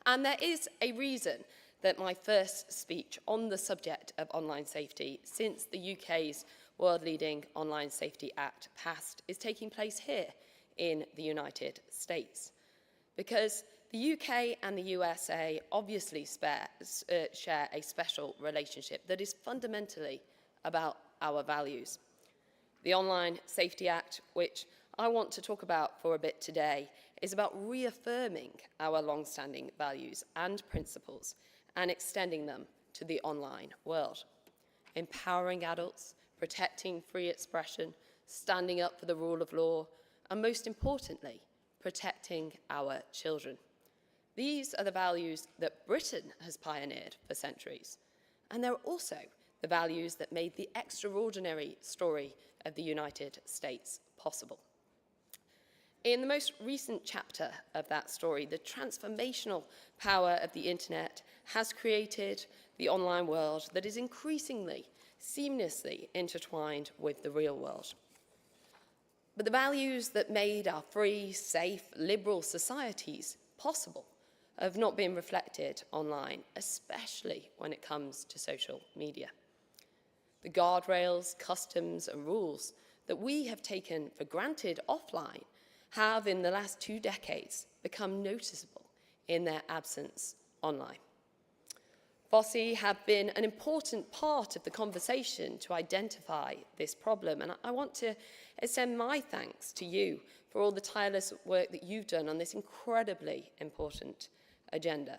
And there is a reason that my first speech on the subject of online safety since the UK's world-leading Online Safety Act passed is taking place here in the United States. Because the UK and the USA obviously share a special relationship that is fundamentally about our values. The Online Safety Act, which I want to talk about for a bit today, is about reaffirming our long-standing values and principles and extending them to the online world, empowering adults, protecting free expression, standing up for the rule of law, and most importantly, protecting our children. These are the values that Britain has pioneered for centuries, and they're also the values that made the extraordinary story of the United States possible. In the most recent chapter of that story, the transformational power of the internet has created the online world that is increasingly seamlessly intertwined with the real world. But the values that made our free, safe, liberal societies possible have not been reflected online, especially when it comes to social media. The guardrails, customs, and rules that we have taken for granted offline have, in the last 2 decades, become noticeable in their absence online. FOSI have been an important part of the conversation to identify this problem, and I want to extend my thanks to you for all the tireless work that you've done on this incredibly important agenda.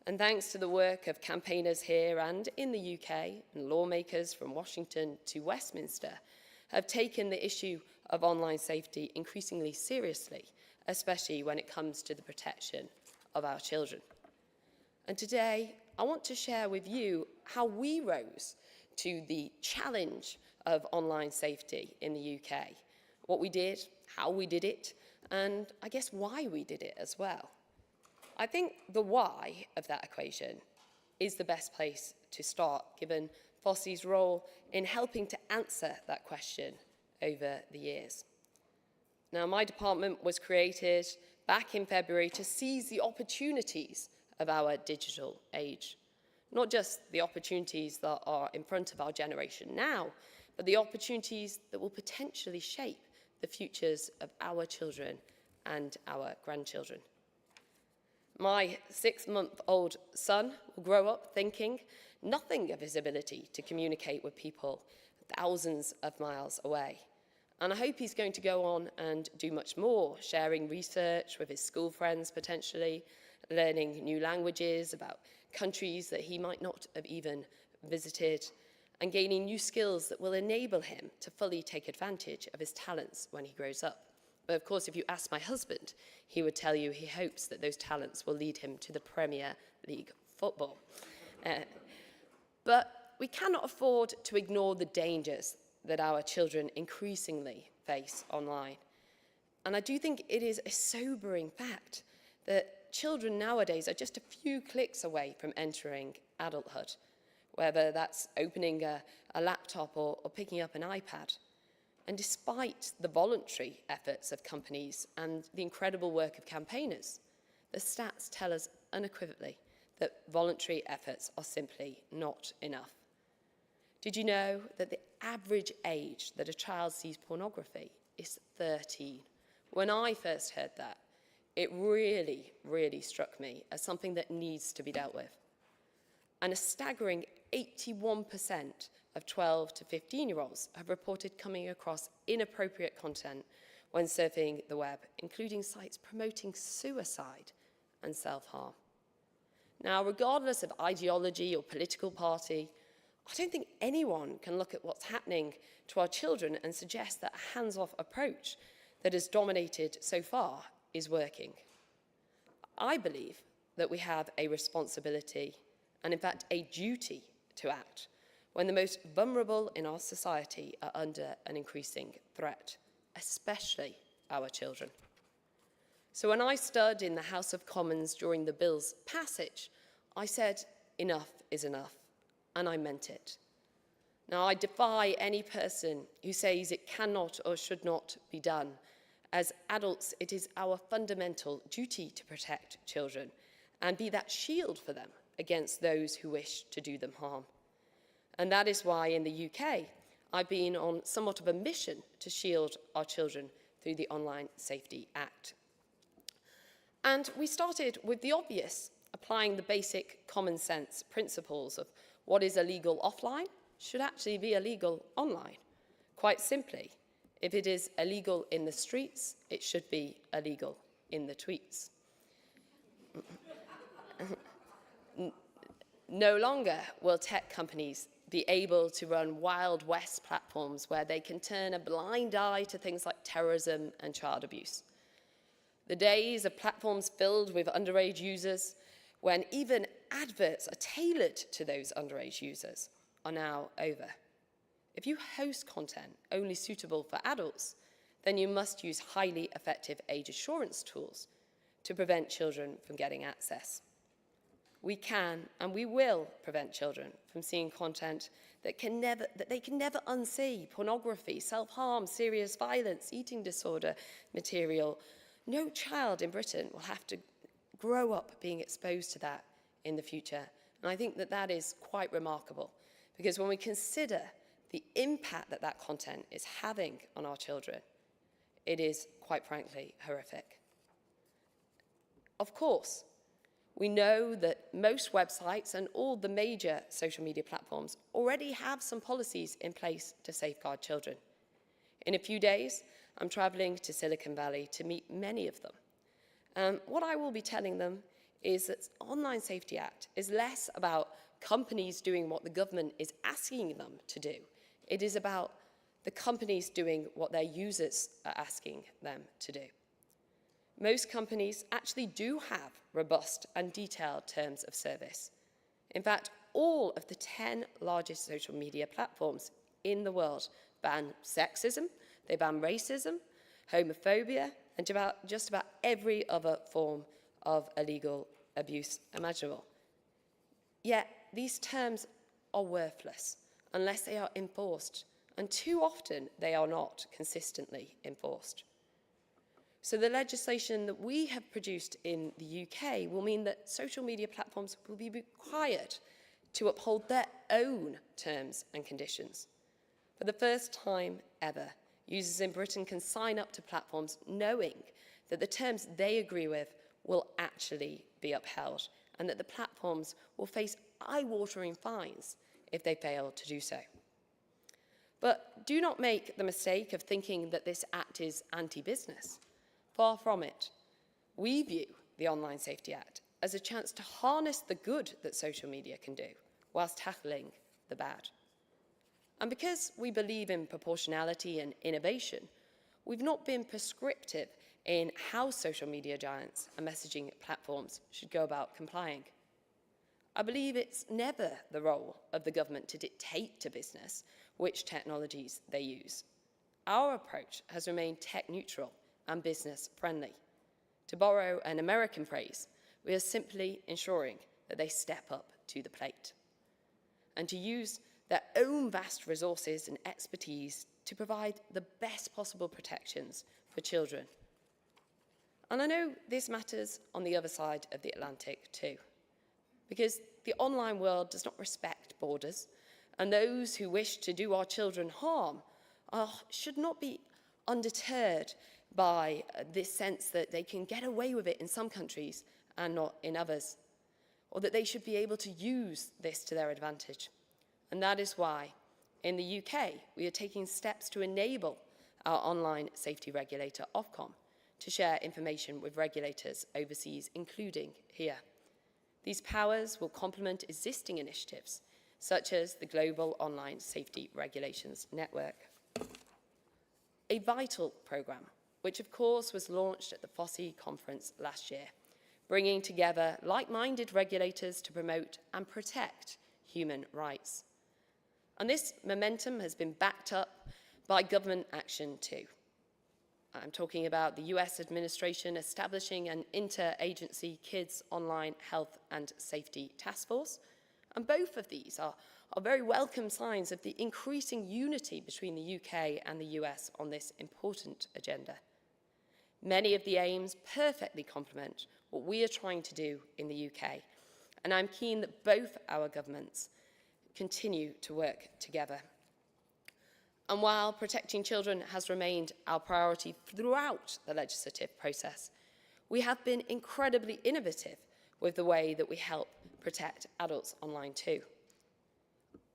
And thanks to the work of campaigners here and in the UK, and lawmakers from Washington to Westminster, have taken the issue of online safety increasingly seriously, especially when it comes to the protection of our children. And today, I want to share with you how we rose to the challenge of online safety in the UK, what we did, how we did it, and I guess why we did it as well. I think the why of that equation is the best place to start, given FOSI's role in helping to answer that question over the years. Now, my department was created back in February to seize the opportunities of our digital age. Not just the opportunities that are in front of our generation now, but the opportunities that will potentially shape the futures of our children and our grandchildren. My 6-month-old son will grow up thinking nothing of his ability to communicate with people thousands of miles away. And I hope he's going to go on and do much more, sharing research with his school friends potentially, learning new languages about countries that he might not have even visited, and gaining new skills that will enable him to fully take advantage of his talents when he grows up. But of course, if you ask my husband, he would tell you he hopes that those talents will lead him to the Premier League football. But we cannot afford to ignore the dangers that our children increasingly face online. And I do think it is a sobering fact that children nowadays are just a few clicks away from entering adulthood, whether that's opening a laptop or picking up an iPad. And despite the voluntary efforts of companies and the incredible work of campaigners, the stats tell us unequivocally that voluntary efforts are simply not enough. Did you know that the average age that a child sees pornography is 13? When I first heard that, it really, really struck me as something that needs to be dealt with. And a staggering 81% of 12 to 15-year-olds have reported coming across inappropriate content when surfing the web, including sites promoting suicide and self-harm. Now, regardless of ideology or political party, I don't think anyone can look at what's happening to our children and suggest that a hands-off approach that has dominated so far is working. I believe that we have a responsibility and, in fact, a duty to act when the most vulnerable in our society are under an increasing threat, especially our children. So when I stood in the House of Commons during the bill's passage, I said, enough is enough, and I meant it. Now, I defy any person who says it cannot or should not be done. As adults, it is our fundamental duty to protect children and be that shield for them against those who wish to do them harm. And that is why in the UK, I've been on somewhat of a mission to shield our children through the Online Safety Act. And we started with the obvious, applying the basic common sense principles of what is illegal offline should actually be illegal online. Quite simply, if it is illegal in the streets, it should be illegal in the tweets. No longer will tech companies be able to run Wild West platforms where they can turn a blind eye to things like terrorism and child abuse. The days of platforms filled with underage users, when even adverts are tailored to those underage users, are now over. If you host content only suitable for adults, then you must use highly effective age assurance tools to prevent children from getting access. We can and we will prevent children from seeing content that they can never unsee: pornography, self-harm, serious violence, eating disorder material. No child in Britain will have to grow up being exposed to that in the future. And I think that that is quite remarkable, because when we consider the impact that that content is having on our children, it is, quite frankly, horrific. Of course, we know that most websites and all the major social media platforms already have some policies in place to safeguard children. In a few days, I'm traveling to Silicon Valley to meet many of them. What I will be telling them is that the Online Safety Act is less about companies doing what the government is asking them to do. It is about the companies doing what their users are asking them to do. Most companies actually do have robust and detailed terms of service. In fact, all of the 10 largest social media platforms in the world ban sexism, they ban racism, homophobia, and just about every other form of illegal abuse imaginable. Yet these terms are worthless unless they are enforced, and too often they are not consistently enforced. So the legislation that we have produced in the UK will mean that social media platforms will be required to uphold their own terms and conditions. For the first time ever, users in Britain can sign up to platforms knowing that the terms they agree with will actually be upheld, and that the platforms will face eye-watering fines if they fail to do so. But do not make the mistake of thinking that this act is anti-business. Far from it. We view the Online Safety Act as a chance to harness the good that social media can do, whilst tackling the bad. And because we believe in proportionality and innovation, we've not been prescriptive in how social media giants and messaging platforms should go about complying. I believe it's never the role of the government to dictate to business which technologies they use. Our approach has remained tech neutral and business friendly. To borrow an American phrase, we are simply ensuring that they step up to the plate and to use their own vast resources and expertise to provide the best possible protections for children. And I know this matters on the other side of the Atlantic too, because the online world does not respect borders, and those who wish to do our children harm should not be undeterred by this sense that they can get away with it in some countries and not in others, or that they should be able to use this to their advantage. And that is why, in the UK, we are taking steps to enable our online safety regulator, Ofcom, to share information with regulators overseas, including here. These powers will complement existing initiatives, such as the Global Online Safety Regulations Network. A vital programme, which of course was launched at the FOSI conference last year, bringing together like-minded regulators to promote and protect human rights. And this momentum has been backed up by government action too. I'm talking about the US administration establishing an interagency Kids Online Health and Safety Task Force. And both of these are very welcome signs of the increasing unity between the UK and the US on this important agenda. Many of the aims perfectly complement what we are trying to do in the UK, and I'm keen that both our governments continue to work together. And while protecting children has remained our priority throughout the legislative process, we have been incredibly innovative with the way that we help protect adults online too.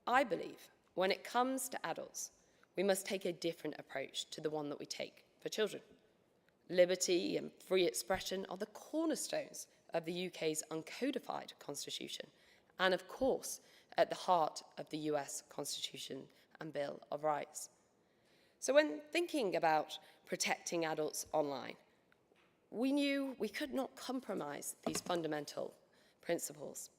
I believe when it comes to adults, we must take a different approach to the one that we take for children. Liberty and free expression are the cornerstones of the UK's uncodified constitution, and of course, at the heart of the US Constitution and Bill of Rights. So when thinking about protecting adults online, we knew we could not compromise these fundamental principles.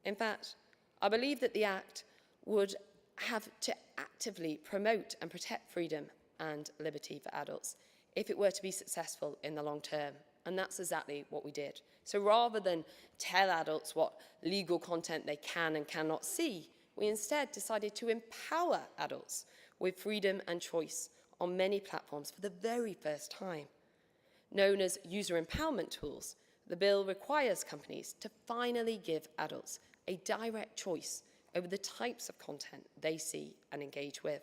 In fact, I believe that the Act would have to actively promote and protect freedom and liberty for adults if it were to be successful in the long term. And that's exactly what we did. So rather than tell adults what legal content they can and cannot see, we instead decided to empower adults with freedom and choice on many platforms for the very first time. Known as user empowerment tools, the bill requires companies to finally give adults a direct choice over the types of content they see and engage with,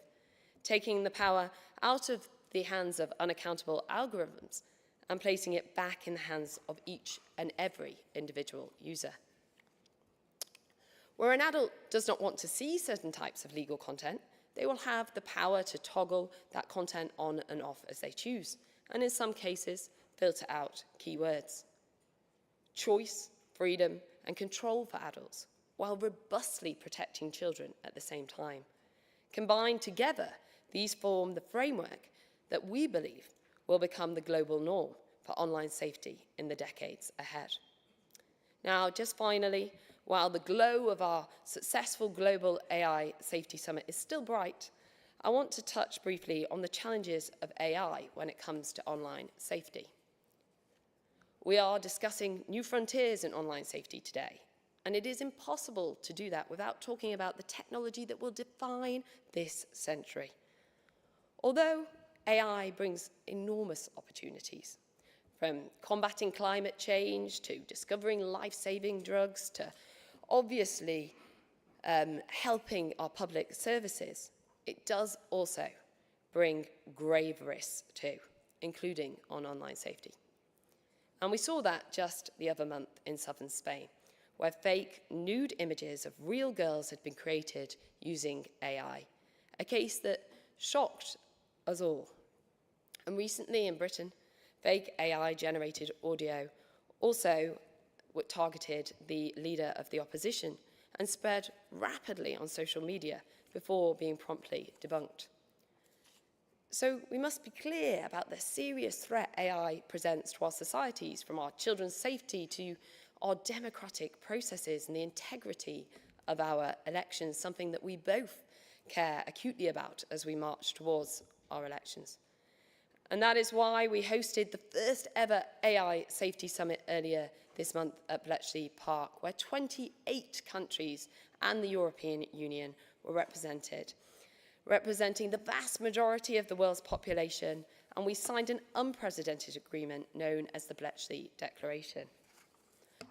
taking the power out of the hands of unaccountable algorithms and placing it back in the hands of each and every individual user. Where an adult does not want to see certain types of legal content, they will have the power to toggle that content on and off as they choose, and in some cases, filter out keywords. Choice, freedom, and control for adults, while robustly protecting children at the same time. Combined together, these form the framework that we believe will become the global norm for online safety in the decades ahead. Now, just finally, while the glow of our successful Global AI Safety Summit is still bright, I want to touch briefly on the challenges of AI when it comes to online safety. We are discussing new frontiers in online safety today, and it is impossible to do that without talking about the technology that will define this century. Although AI brings enormous opportunities, from combating climate change to discovering life-saving drugs to obviously helping our public services, it does also bring grave risks too, including on online safety. And we saw that just the other month in southern Spain, where fake nude images of real girls had been created using AI, a case that shocked us all. And recently in Britain, fake AI-generated audio also targeted the leader of the opposition and spread rapidly on social media before being promptly debunked. So we must be clear about the serious threat AI presents to our societies, from our children's safety to our democratic processes and the integrity of our elections, something that we both care acutely about as we march towards our elections. And that is why we hosted the first ever AI Safety Summit earlier this month at Bletchley Park, where 28 countries and the European Union were represented, representing the vast majority of the world's population, and we signed an unprecedented agreement known as the Bletchley Declaration.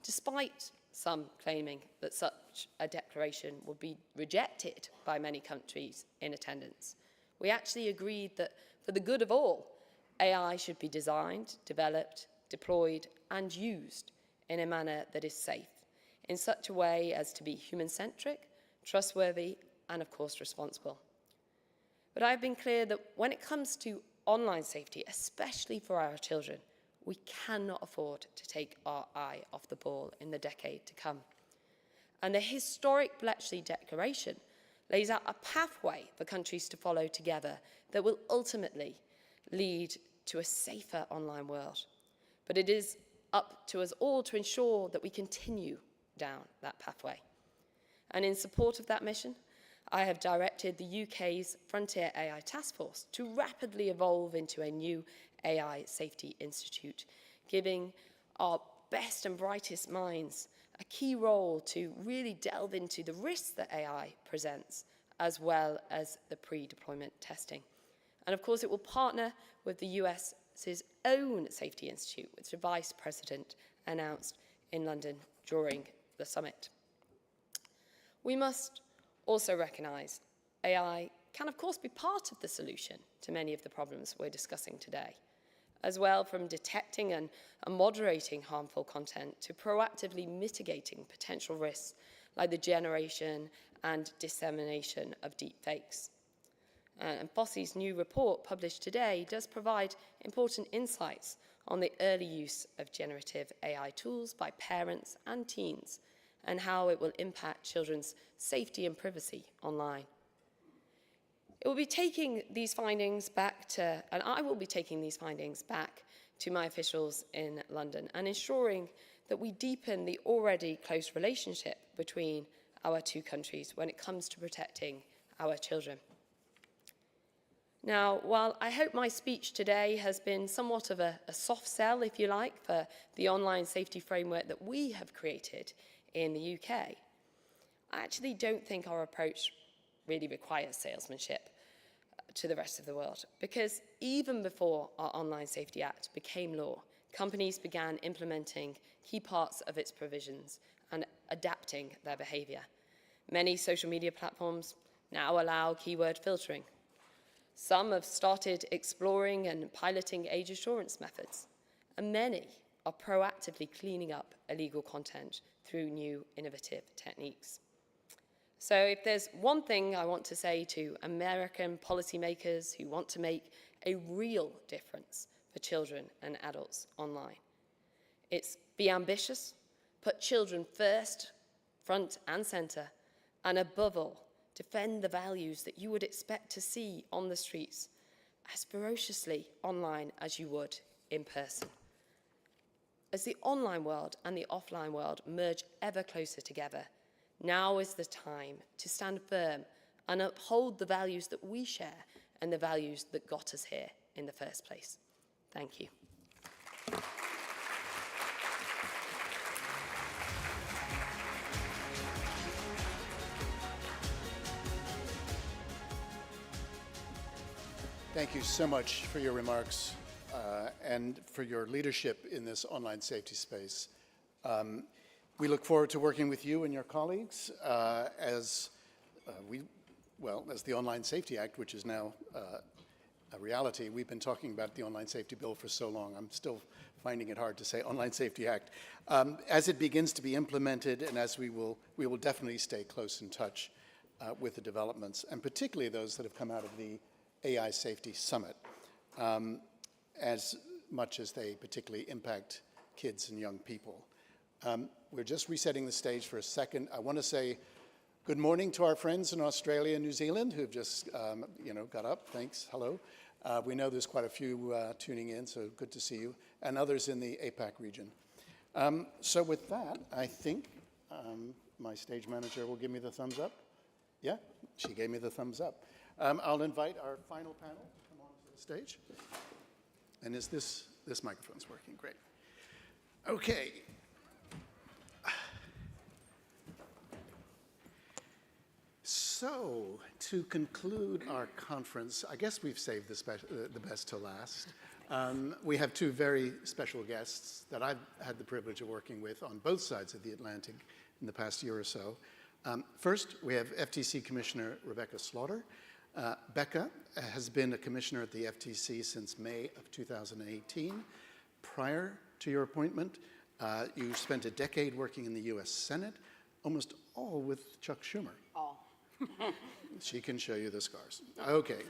Despite some claiming that such a declaration would be rejected by many countries in attendance, we actually agreed that for the good of all, AI should be designed, developed, deployed, and used in a manner that is safe, in such a way as to be human-centric, trustworthy, and of course responsible. But I've been clear that when it comes to online safety, especially for our children, we cannot afford to take our eye off the ball in the decade to come. And the historic Bletchley Declaration lays out a pathway for countries to follow together that will ultimately lead to a safer online world. But it is up to us all to ensure that we continue down that pathway. And in support of that mission, I have directed the UK's Frontier AI Task Force to rapidly evolve into a new AI Safety Institute, giving our best and brightest minds a key role to really delve into the risks that AI presents, as well as the pre-deployment testing. And of course, it will partner with the US's own Safety Institute, which the Vice President announced in London during the summit. We must also recognise AI can, of course, be part of the solution to many of the problems we're discussing today, as well from detecting and moderating harmful content to proactively mitigating potential risks like the generation and dissemination of deepfakes. And FOSI's new report published today does provide important insights on the early use of generative AI tools by parents and teens and how it will impact children's safety and privacy online. It will be taking these findings back to, and I will be taking these findings back to my officials in London and ensuring that we deepen the already close relationship between our two countries when it comes to protecting our children. Now, while I hope my speech today has been somewhat of a soft sell, if you like, for the online safety framework that we have created in the UK, I actually don't think our approach really requires salesmanship to the rest of the world, because even before our Online Safety Act became law, companies began implementing key parts of its provisions and adapting their behaviour. Many social media platforms now allow keyword filtering. Some have started exploring and piloting age assurance methods, and many are proactively cleaning up illegal content through new innovative techniques. So if there's one thing I want to say to American policymakers who want to make a real difference for children and adults online, it's be ambitious, put children first, front and centre, and above all, defend the values that you would expect to see on the streets as ferociously online as you would in person. As the online world and the offline world merge ever closer together, now is the time to stand firm and uphold the values that we share and the values that got us here in the first place. Thank you. Thank you so much for your remarks and for your leadership in this online safety space. We look forward to working with you and your colleagues as the Online Safety Act, which is now a reality. We've been talking about the Online Safety Bill for so long. I'm still finding it hard to say Online Safety Act. As it begins to be implemented, and as we will definitely stay close in touch with the developments, and particularly those that have come out of the AI Safety Summit, as much as they particularly impact kids and young people. We're just resetting the stage for a second. I want to say good morning to our friends in Australia and New Zealand who've just got up. Thanks. Hello. We know there's quite a few tuning in, so good to see you, and others in the APAC region. So with that, I think my stage manager will give me the thumbs up. Yeah, she gave me the thumbs up. I'll invite our final panel to come onto the stage. And is this microphone's working? Great. Okay. So, to conclude our conference, I guess we've saved the best to last. We have two very special guests that I've had the privilege of working with on both sides of the Atlantic in the past year or so. First, we have FTC Commissioner Rebecca Slaughter. Becca has been a commissioner at the FTC since May of 2018. Prior to your appointment, you spent a decade working in the US Senate, almost all with Chuck Schumer. All. She can show you the scars. Okay.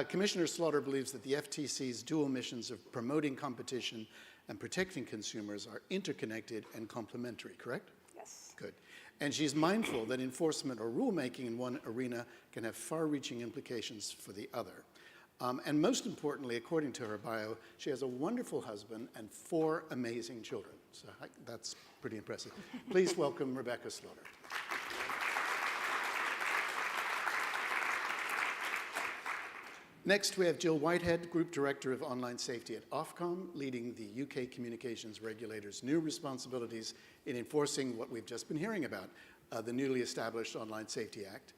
Commissioner Slaughter believes that the FTC's dual missions of promoting competition and protecting consumers are interconnected and complementary, correct? Yes. Good. And she's mindful that enforcement or rulemaking in one arena can have far-reaching implications for the other. And most importantly, according to her bio, she has a wonderful husband and 4 amazing children. So that's pretty impressive. Please welcome Rebecca Slaughter. Next, we have Jill Whitehead, Group Director of Online Safety at Ofcom, leading the UK communications regulator's new responsibilities in enforcing what we've just been hearing about, the newly established Online Safety Act.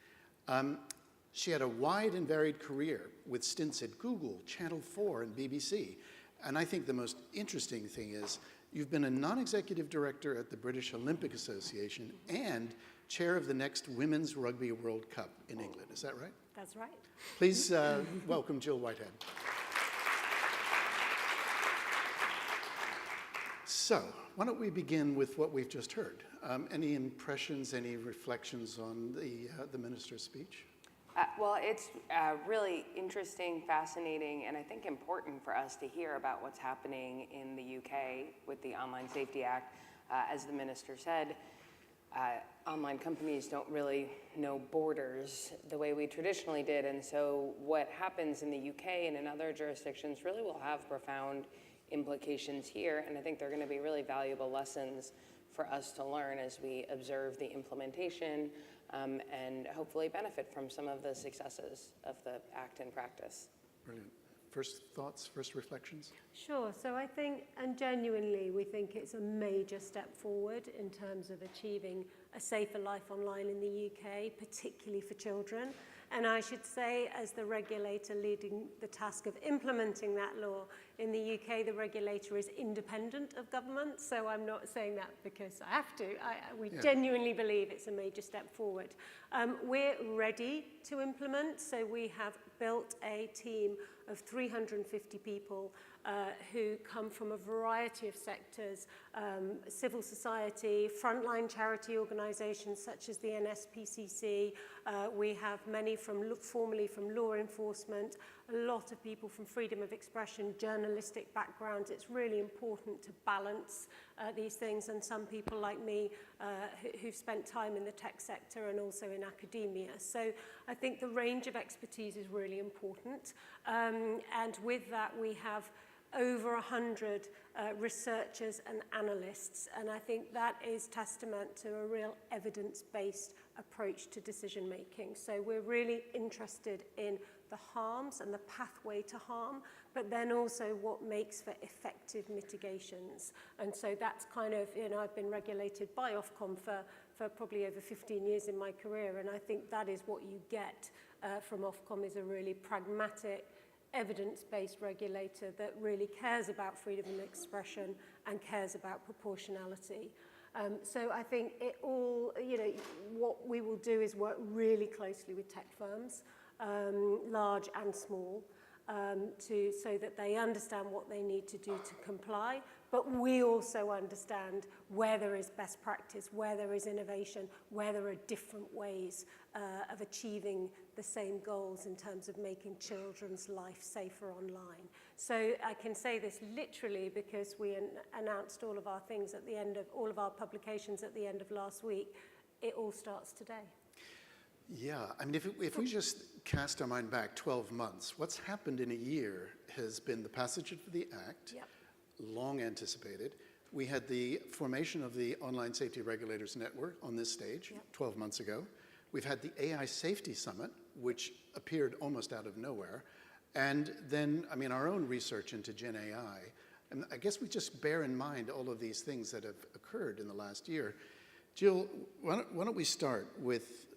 She had a wide and varied career with stints at Google, Channel 4, and BBC. And I think the most interesting thing is you've been a non-executive director at the British Olympic Association and chair of the next Women's Rugby World Cup in England. Is that right? That's right. Please welcome Jill Whitehead. So, why don't we begin with what we've just heard? Any impressions, any reflections on the minister's speech? Well, it's really interesting, fascinating, and I think important for us to hear about what's happening in the UK with the Online Safety Act. As the minister said, online companies don't really know borders the way we traditionally did, and so what happens in the UK and in other jurisdictions really will have profound implications here, and I think they're going to be really valuable lessons for us to learn as we observe the implementation and hopefully benefit from some of the successes of the Act in practice. Brilliant. First thoughts, first reflections? Sure. So I think, and genuinely, we think it's a major step forward in terms of achieving a safer life online in the UK, particularly for children. And I should say, as the regulator leading the task of implementing that law, in the UK, the regulator is independent of government. So I'm not saying that because I have to. We genuinely believe it's a major step forward. We're ready to implement. So we have built a team of 350 people who come from a variety of sectors, civil society, frontline charity organizations such as the NSPCC. We have many formerly from law enforcement, a lot of people from freedom of expression, journalistic backgrounds. It's really important to balance these things, and some people like me who've spent time in the tech sector and also in academia. So I think the range of expertise is really important. And with that, we have over 100 researchers and analysts, and I think that is testament to a real evidence-based approach to decision making. So we're really interested in the harms and the pathway to harm, but then also what makes for effective mitigations. And so that's kind of, I've been regulated by Ofcom for probably over 15 years in my career, and I think that is what you get from Ofcom, is a really pragmatic, evidence-based regulator that really cares about freedom of expression and cares about proportionality. So I think it all, what we will do is work really closely with tech firms, large and small, so that they understand what they need to do to comply. But we also understand where there is best practice, where there is innovation, where there are different ways of achieving the same goals in terms of making children's life safer online. So I can say this literally because we announced all of our things at the end of, all of our publications at the end of last week. It all starts today. Yeah, I mean, if we just cast our mind back 12 months, what's happened in a year has been the passage of the Act, Yep. long anticipated. We had the formation of the Online Safety Regulators Network on this stage 12 months ago. We've had the AI Safety Summit, which appeared almost out of nowhere. And then, I mean, our own research into Gen AI. And I guess we just bear in mind all of these things that have occurred in the last year. Jill, why don't we start with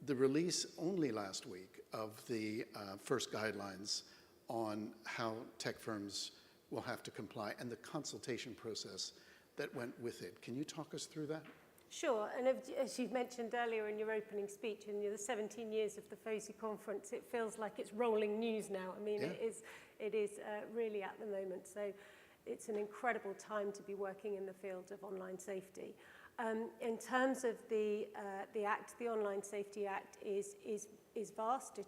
the release only last week of the first guidelines on how tech firms will have to comply and the consultation process that went with it. Can you talk us through that? Sure, and as you mentioned earlier in your opening speech, in the 17 years of the FOSI conference, it feels like it's rolling news now. I mean, it is really at the moment. So it's an incredible time to be working in the field of online safety. In terms of the Act, the Online Safety Act is vast.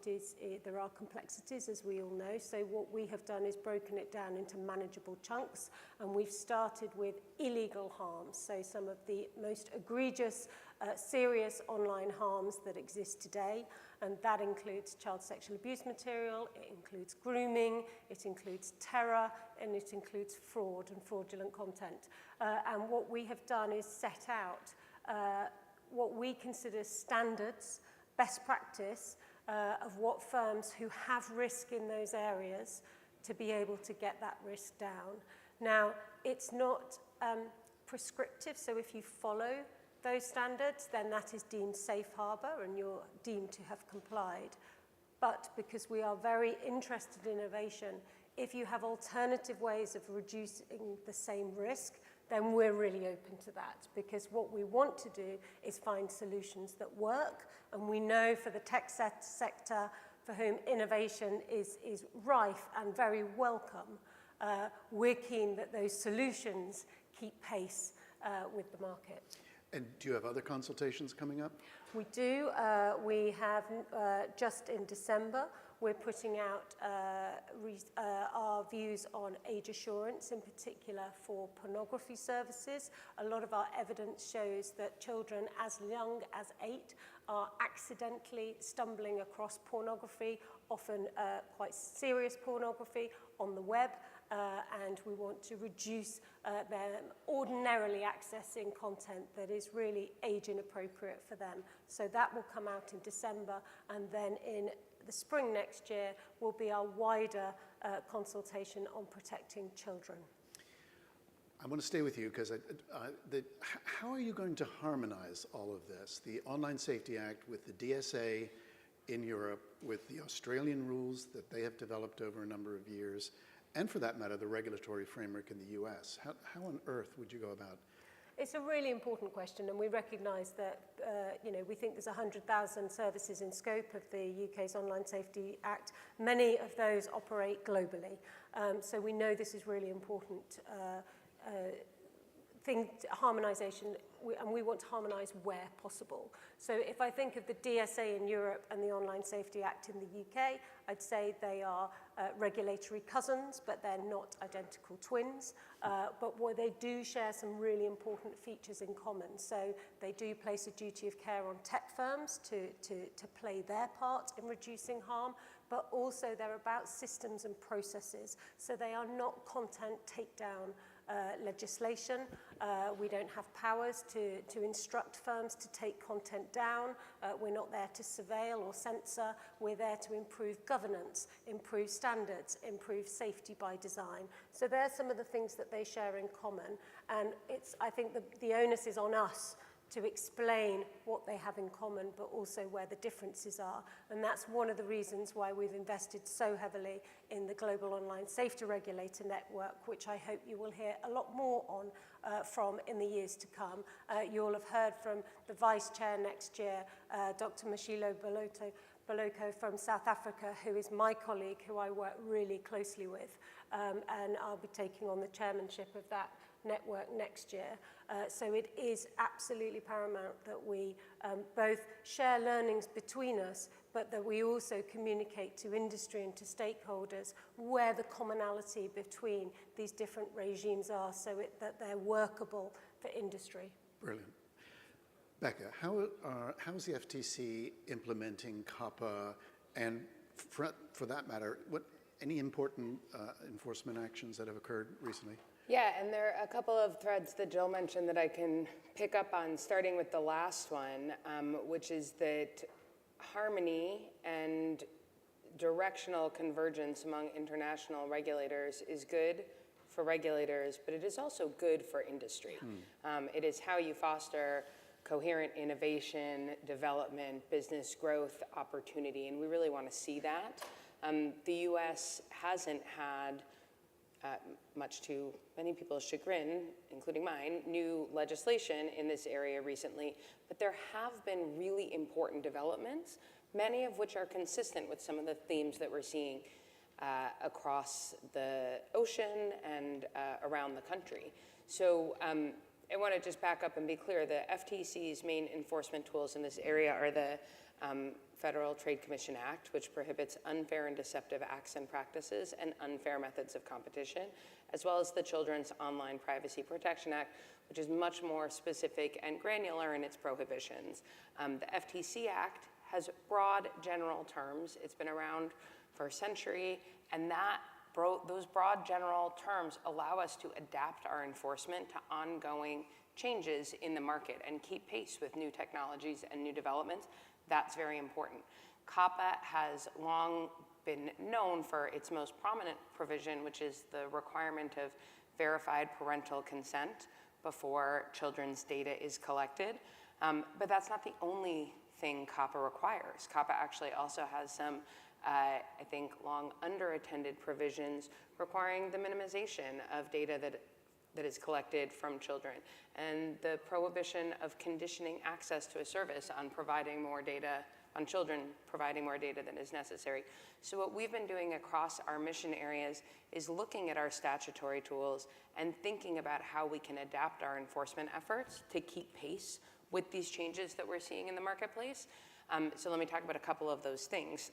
There are complexities, as we all know. So what we have done is broken it down into manageable chunks, and we've started with illegal harms. So some of the most egregious, serious online harms that exist today, and that includes child sexual abuse material, it includes grooming, it includes terror, and it includes fraud and fraudulent content. And what we have done is set out what we consider standards, best practice of what firms who have risk in those areas to be able to get that risk down. Now, it's not prescriptive, so if you follow those standards, then that is deemed safe harbor and you're deemed to have complied. But because we are very interested in innovation, if you have alternative ways of reducing the same risk, then we're really open to that, because what we want to do is find solutions that work, and we know for the tech sector, for whom innovation is rife and very welcome, we're keen that those solutions keep pace with the market. And do you have other consultations coming up? We do. We have just in December, we're putting out our views on age assurance, in particular for pornography services. A lot of our evidence shows that children as young as 8 are accidentally stumbling across pornography, often quite serious pornography on the web, and we want to reduce them ordinarily accessing content that is really age inappropriate for them. So that will come out in December, and then in the spring next year will be our wider consultation on protecting children. I want to stay with you because how are you going to harmonize all of this? The Online Safety Act with the DSA in Europe, with the Australian rules that they have developed over a number of years, and for that matter, the regulatory framework in the US. How on earth would you go about? It's a really important question, and we recognise that, we think there's 100,000 services in scope of the UK's Online Safety Act. Many of those operate globally. So we know this is really important harmonisation, and we want to harmonise where possible. So if I think of the DSA in Europe and the Online Safety Act in the UK, I'd say they are regulatory cousins, but they're not identical twins. But what they do share some really important features in common. So they do place a duty of care on tech firms to play their part in reducing harm, but also they're about systems and processes. So they are not content takedown legislation. We don't have powers to instruct firms to take content down. We're not there to surveil or censor. We're there to improve governance, improve standards, improve safety by design. So there are some of the things that they share in common. And I think the onus is on us to explain what they have in common, but also where the differences are. And that's one of the reasons why we've invested so heavily in the Global Online Safety Regulator Network, which I hope you will hear a lot more on from in the years to come. You'll have heard from the Vice Chair next year, Dr. Mashilo Boloto, Boloko from South Africa, who is my colleague, who I work really closely with, and I'll be taking on the chairmanship of that network next year. So it is absolutely paramount that we both share learnings between us, but that we also communicate to industry and to stakeholders where the commonality between these different regimes are, so that they're workable for industry. Brilliant. Becca, how's the FTC implementing COPPA, and for that matter, any important enforcement actions that have occurred recently? Yeah, and there are a couple of threads that Jill mentioned that I can pick up on, starting with the last one, which is that harmony and directional convergence among international regulators is good for regulators, but it is also good for industry. It is how you foster coherent innovation, development, business growth opportunity, and we really want to see that. The US hasn't had, much to many people's chagrin, including mine, new legislation in this area recently, but there have been really important developments, many of which are consistent with some of the themes that we're seeing across the ocean and around the country. So I want to just back up and be clear, the FTC's main enforcement tools in this area are the Federal Trade Commission Act, which prohibits unfair and deceptive acts and practices and unfair methods of competition, as well as the Children's Online Privacy Protection Act, which is much more specific and granular in its prohibitions. The FTC Act has broad general terms. It's been around for a century, and those broad general terms allow us to adapt our enforcement to ongoing changes in the market and keep pace with new technologies and new developments. That's very important. COPPA has long been known for its most prominent provision, which is the requirement of verified parental consent before children's data is collected. But that's not the only thing COPPA requires. COPPA actually also has some, I think, long underattended provisions requiring the minimization of data that is collected from children, and the prohibition of conditioning access to a service on providing more data, on children providing more data than is necessary. So what we've been doing across our mission areas is looking at our statutory tools and thinking about how we can adapt our enforcement efforts to keep pace with these changes that we're seeing in the marketplace. So let me talk about a couple of those things.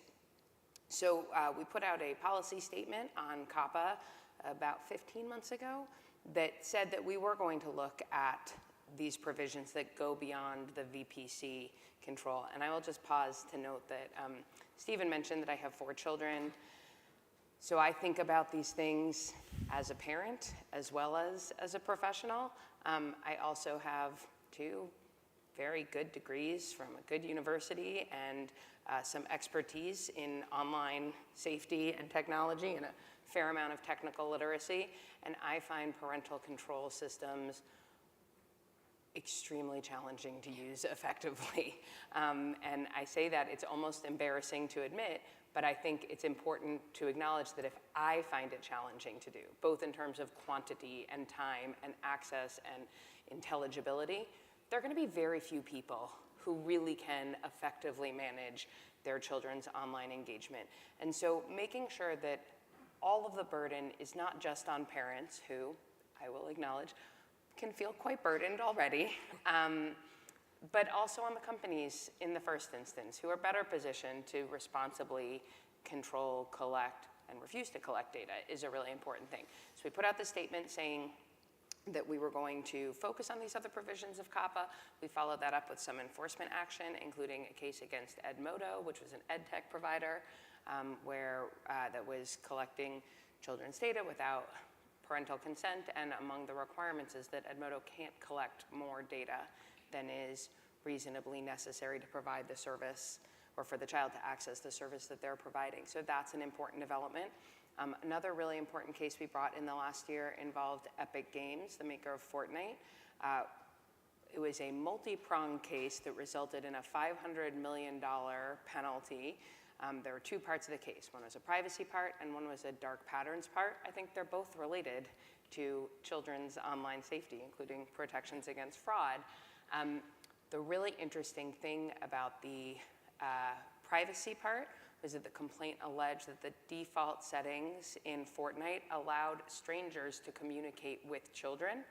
So we put out a policy statement on COPPA about 15 months ago that said that we were going to look at these provisions that go beyond the VPC control. And I will just pause to note that Stephen mentioned that I have 4 children. So I think about these things as a parent as well as a professional. I also have 2 very good degrees from a good university and some expertise in online safety and technology and a fair amount of technical literacy. And I find parental control systems extremely challenging to use effectively. And I say that it's almost embarrassing to admit, but I think it's important to acknowledge that if I find it challenging to do, both in terms of quantity and time and access and intelligibility, there are going to be very few people who really can effectively manage their children's online engagement. And so making sure that all of the burden is not just on parents who, I will acknowledge, can feel quite burdened already, but also on the companies in the first instance who are better positioned to responsibly control, collect, and refuse to collect data is a really important thing. So we put out the statement saying that we were going to focus on these other provisions of COPPA. We followed that up with some enforcement action, including a case against Edmodo, which was an ed tech provider, where that was collecting children's data without parental consent, and among the requirements is that Edmodo can't collect more data than is reasonably necessary to provide the service or for the child to access the service that they're providing. So that's an important development. Another really important case we brought in the last year involved Epic Games, the maker of Fortnite. It was a multi-pronged case that resulted in a $500 million penalty. There were 2 parts of the case. One was a privacy part and one was a dark patterns part. I think they're both related to children's online safety, including protections against fraud. The really interesting thing about the privacy part was that the complaint alleged that the default settings in Fortnite allowed strangers to communicate with children,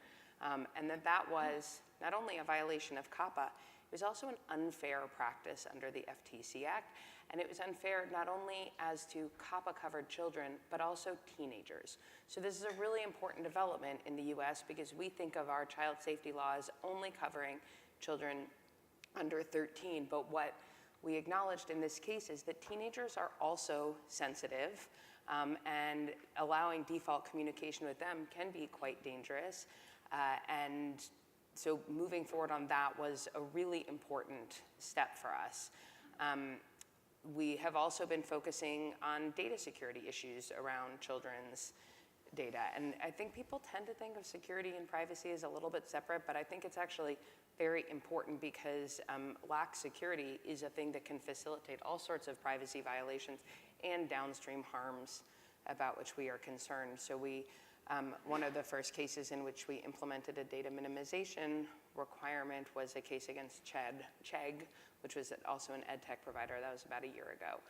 and that was not only a violation of COPPA, it was also an unfair practice under the FTC Act, and it was unfair not only as to COPPA-covered children, but also teenagers. So this is a really important development in the US because we think of our child safety laws only covering children under 13, but what we acknowledged in this case is that teenagers are also sensitive, and allowing default communication with them can be quite dangerous. And so moving forward on that was a really important step for us. We have also been focusing on data security issues around children's data. And I think people tend to think of security and privacy as a little bit separate, but I think it's actually very important because lax security is a thing that can facilitate all sorts of privacy violations and downstream harms about which we are concerned. So one of the first cases in which we implemented a data minimization requirement was a case against Chegg, which was also an ed tech provider. That was about a year ago.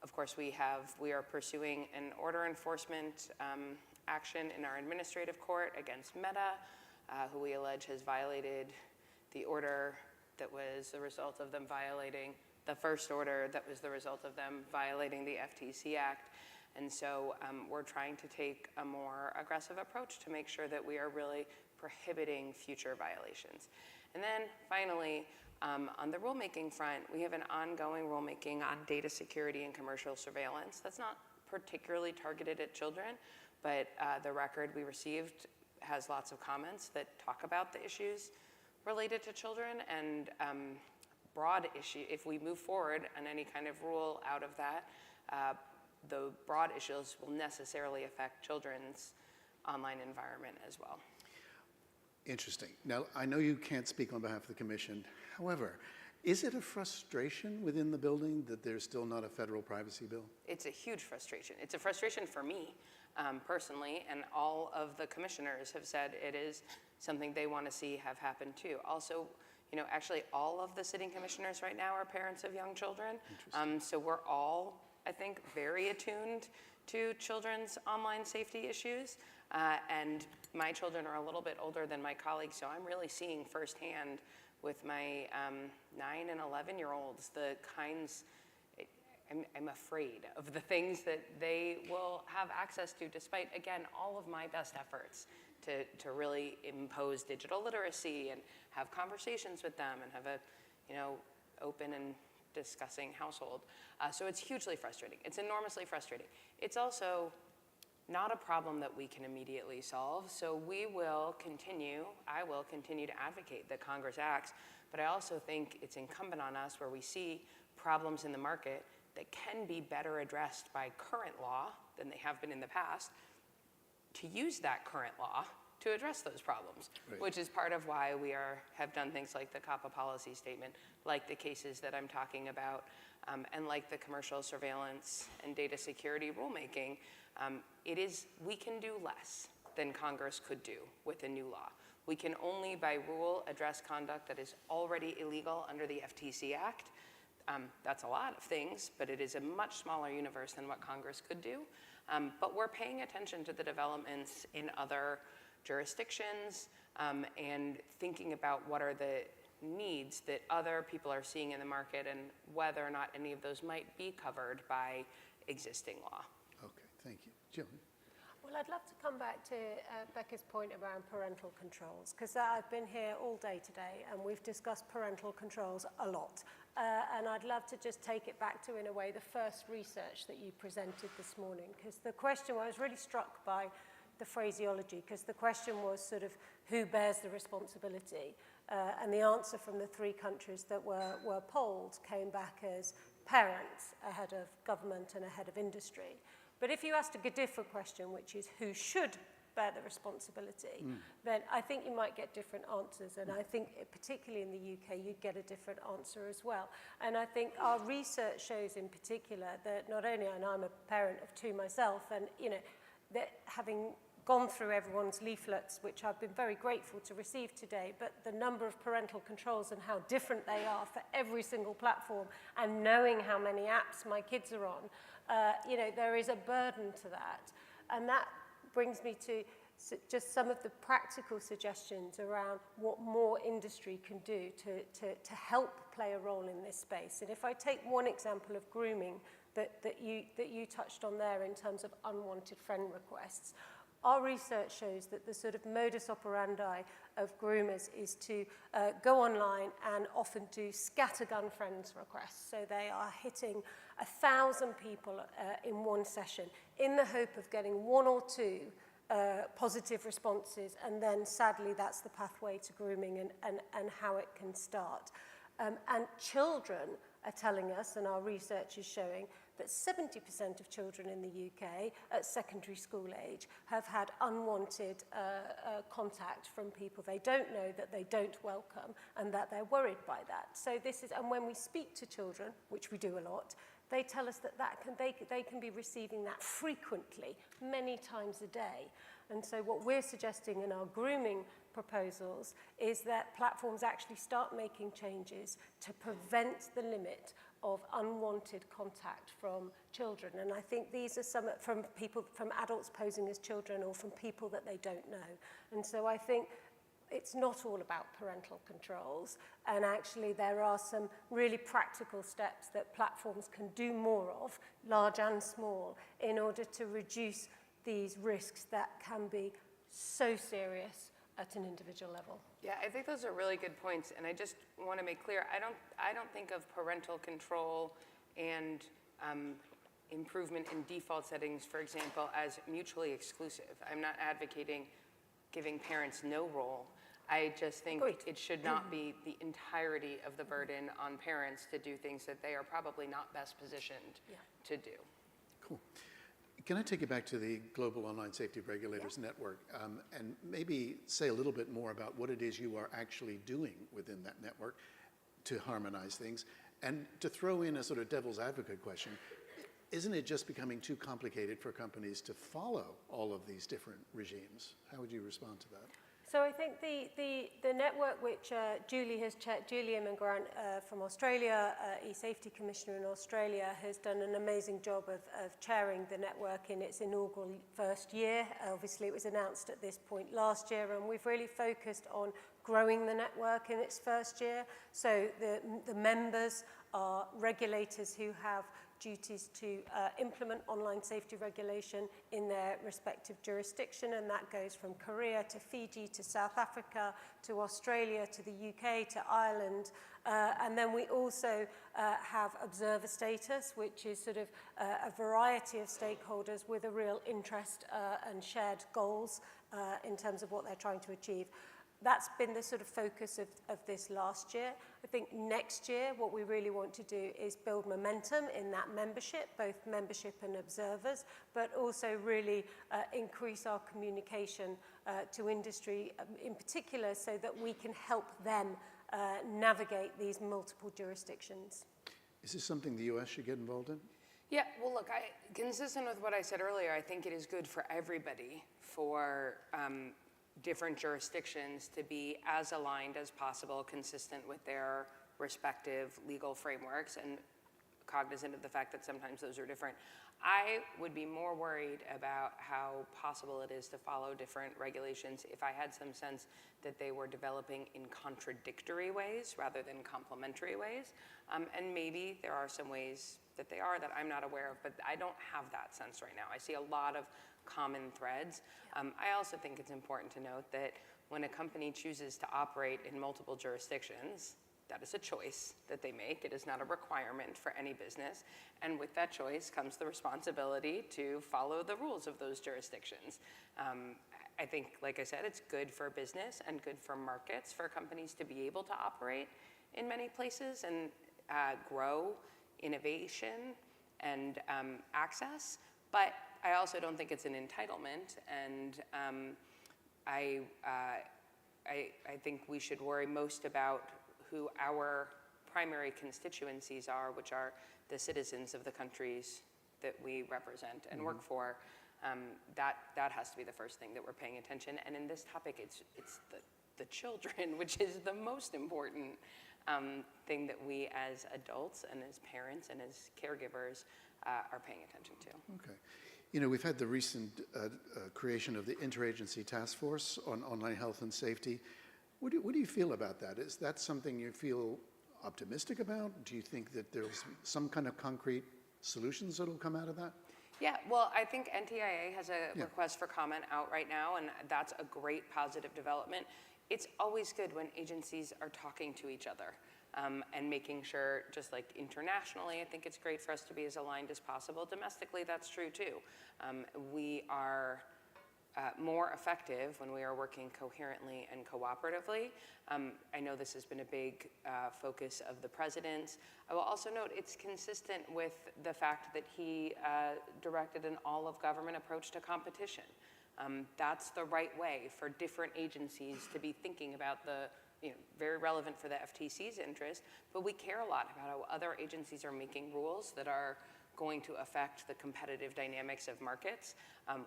Of course, we are pursuing an order enforcement action in our administrative court against Meta, who we allege has violated the order that was the result of them violating the first order that was the result of them violating the FTC Act. And so we're trying to take a more aggressive approach to make sure that we are really prohibiting future violations. And then finally, on the rulemaking front, we have an ongoing rulemaking on data security and commercial surveillance. That's not particularly targeted at children, but the record we received has lots of comments that talk about the issues related to children and broad issue. If we move forward on any kind of rule out of that, the broad issues will necessarily affect children's online environment as well. Interesting. Now, I know you can't speak on behalf of the commission. However, is it a frustration within the building that there's still not a federal privacy bill? It's a huge frustration. It's a frustration for me personally, and all of the commissioners have said it is something they want to see have happen too. Also, actually all of the sitting commissioners right now are parents of young children. So we're all, I think, very attuned to children's online safety issues. And my children are a little bit older than my colleagues, so I'm really seeing firsthand with my 9 and 11-year-olds the kinds, I'm afraid of the things that they will have access to, despite, again, all of my best efforts to really impose digital literacy and have conversations with them and have a open and discussing household. So it's hugely frustrating. It's enormously frustrating. It's also not a problem that we can immediately solve. So I will continue to advocate that Congress acts, but I also think it's incumbent on us where we see problems in the market that can be better addressed by current law than they have been in the past, to use that current law to address those problems, right. Which is part of why we have done things like the COPPA policy statement, like the cases that I'm talking about, and like the commercial surveillance and data security rulemaking. We can do less than Congress could do with a new law. We can only by rule address conduct that is already illegal under the FTC Act. That's a lot of things, but it is a much smaller universe than what Congress could do. But we're paying attention to the developments in other jurisdictions and thinking about what are the needs that other people are seeing in the market and whether or not any of those might be covered by existing law. Okay, thank you. Jill? Well, I'd love to come back to Becca's point around parental controls, because I've been here all day today and we've discussed parental controls a lot. And I'd love to just take it back to, in a way, the first research that you presented this morning, because the question, I was really struck by the phraseology, because the question was sort of who bears the responsibility? And the answer from the 3 countries that were polled came back as parents ahead of government and ahead of industry. But if you asked a different question, which is who should bear the responsibility, then I think you might get different answers. And I think particularly in the UK, you'd get a different answer as well. And I think our research shows in particular that not only, and I'm a parent of 2 myself, and that having gone through everyone's leaflets, which I've been very grateful to receive today, but the number of parental controls and how different they are for every single platform, and knowing how many apps my kids are on, you know, there is a burden to that. And that brings me to just some of the practical suggestions around what more industry can do to help play a role in this space. And if I take one example of grooming that you touched on there in terms of unwanted friend requests, our research shows that the sort of modus operandi of groomers is to go online and often do scattergun friends requests. So they are hitting 1,000 people in one session in the hope of getting one or two positive responses, and then sadly that's the pathway to grooming and how it can start. And children are telling us, and our research is showing, that 70% of children in the UK at secondary school age have had unwanted contact from people they don't know, that they don't welcome, and that they're worried by that. So this is, and when we speak to children, which we do a lot, they tell us that they can be receiving that frequently, many times a day. And so what we're suggesting in our grooming proposals is that platforms actually start making changes to prevent the limit of unwanted contact from children. And I think these are some from adults posing as children, or from people that they don't know. And so I think it's not all about parental controls, and actually there are some really practical steps that platforms can do more of, large and small, in order to reduce these risks that can be so serious at an individual level. Yeah, I think those are really good points, and I just want to make clear, I don't think of parental control and improvement in default settings, for example, as mutually exclusive. I'm not advocating giving parents no role. I just think it should not be the entirety of the burden on parents to do things that they are probably not best positioned to do. Cool. Can I take you back to the Global Online Safety Regulators Network, and maybe say a little bit more about what it is you are actually doing within that network to harmonize things, and to throw in a sort of devil's advocate question, isn't it just becoming too complicated for companies to follow all of these different regimes? How would you respond to that? So I think the network which Julie has checked, Julie Immigrant from Australia, e-safety commissioner in Australia, has done an amazing job of chairing the network in its inaugural first year. Obviously it was announced at this point last year, and we've really focused on growing the network in its first year. So the members are regulators who have duties to implement online safety regulation in their respective jurisdiction, and that goes from Korea to Fiji to South Africa to Australia to the UK to Ireland. And then we also have observer status, which is sort of a variety of stakeholders with a real interest and shared goals in terms of what they're trying to achieve. That's been the sort of focus of this last year. I think next year what we really want to do is build momentum in that membership, both membership and observers, but also really increase our communication to industry in particular, so that we can help them navigate these multiple jurisdictions. Is this something the US should get involved in? Yeah, well, look, consistent with what I said earlier, I think it is good for everybody, for different jurisdictions to be as aligned as possible, consistent with their respective legal frameworks, and cognizant of the fact that sometimes those are different. I would be more worried about how possible it is to follow different regulations if I had some sense that they were developing in contradictory ways rather than complementary ways. And maybe there are some ways that they are that I'm not aware of, but I don't have that sense right now. I see a lot of common threads. I also think it's important to note that when a company chooses to operate in multiple jurisdictions, that is a choice that they make. It is not a requirement for any business. And with that choice comes the responsibility to follow the rules of those jurisdictions. I think, like I said, it's good for business and good for markets for companies to be able to operate in many places and grow innovation and access. But I also don't think it's an entitlement, and I think we should worry most about who our primary constituencies are, which are the citizens of the countries that we represent and work for. That has to be the first thing that we're paying attention. And in this topic, it's the children, which is the most important thing that we as adults and as parents and as caregivers are paying attention to. Okay. You know, we've had the recent creation of the Interagency Task Force on Online Health and Safety. What do you feel about that? Is that something you feel optimistic about? Do you think that there's some kind of concrete solutions that will come out of that? Yeah, well, I think NTIA has a request for comment out right now, and that's a great positive development. It's always good when agencies are talking to each other and making sure, just like internationally, I think it's great for us to be as aligned as possible. Domestically, that's true too. We are more effective when we are working coherently and cooperatively. I know this has been a big focus of the president. I will also note it's consistent with the fact that he directed an all-of-government approach to competition. That's the right way for different agencies to be thinking about very relevant for the FTC's interest, but we care a lot about how other agencies are making rules that are going to affect the competitive dynamics of markets.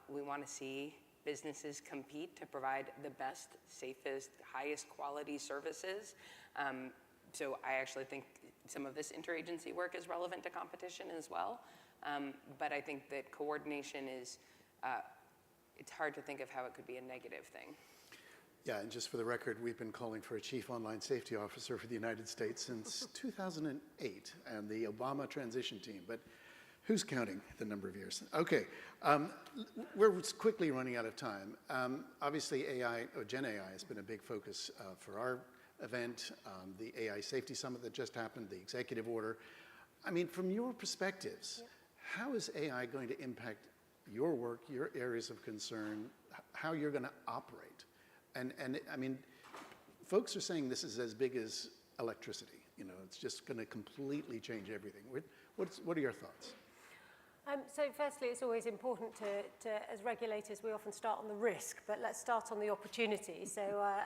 We want to see businesses compete to provide the best, safest, highest quality services. So I actually think some of this interagency work is relevant to competition as well. But I think that coordination is, it's hard to think of how it could be a negative thing. Yeah, and just for the record, we've been calling for a chief online safety officer for the United States since 2008 and the Obama transition team, but who's counting the number of years? Okay, we're quickly running out of time. Obviously, AI, or Gen AI, has been a big focus for our event, the AI Safety Summit that just happened, the executive order. I mean, from your perspectives, how is AI going to impact your work, your areas of concern, how you're going to operate? And I mean, folks are saying this is as big as electricity. You know, it's just going to completely change everything. What are your thoughts? So firstly, it's always important to, as regulators, we often start on the risk, but let's start on the opportunity. So,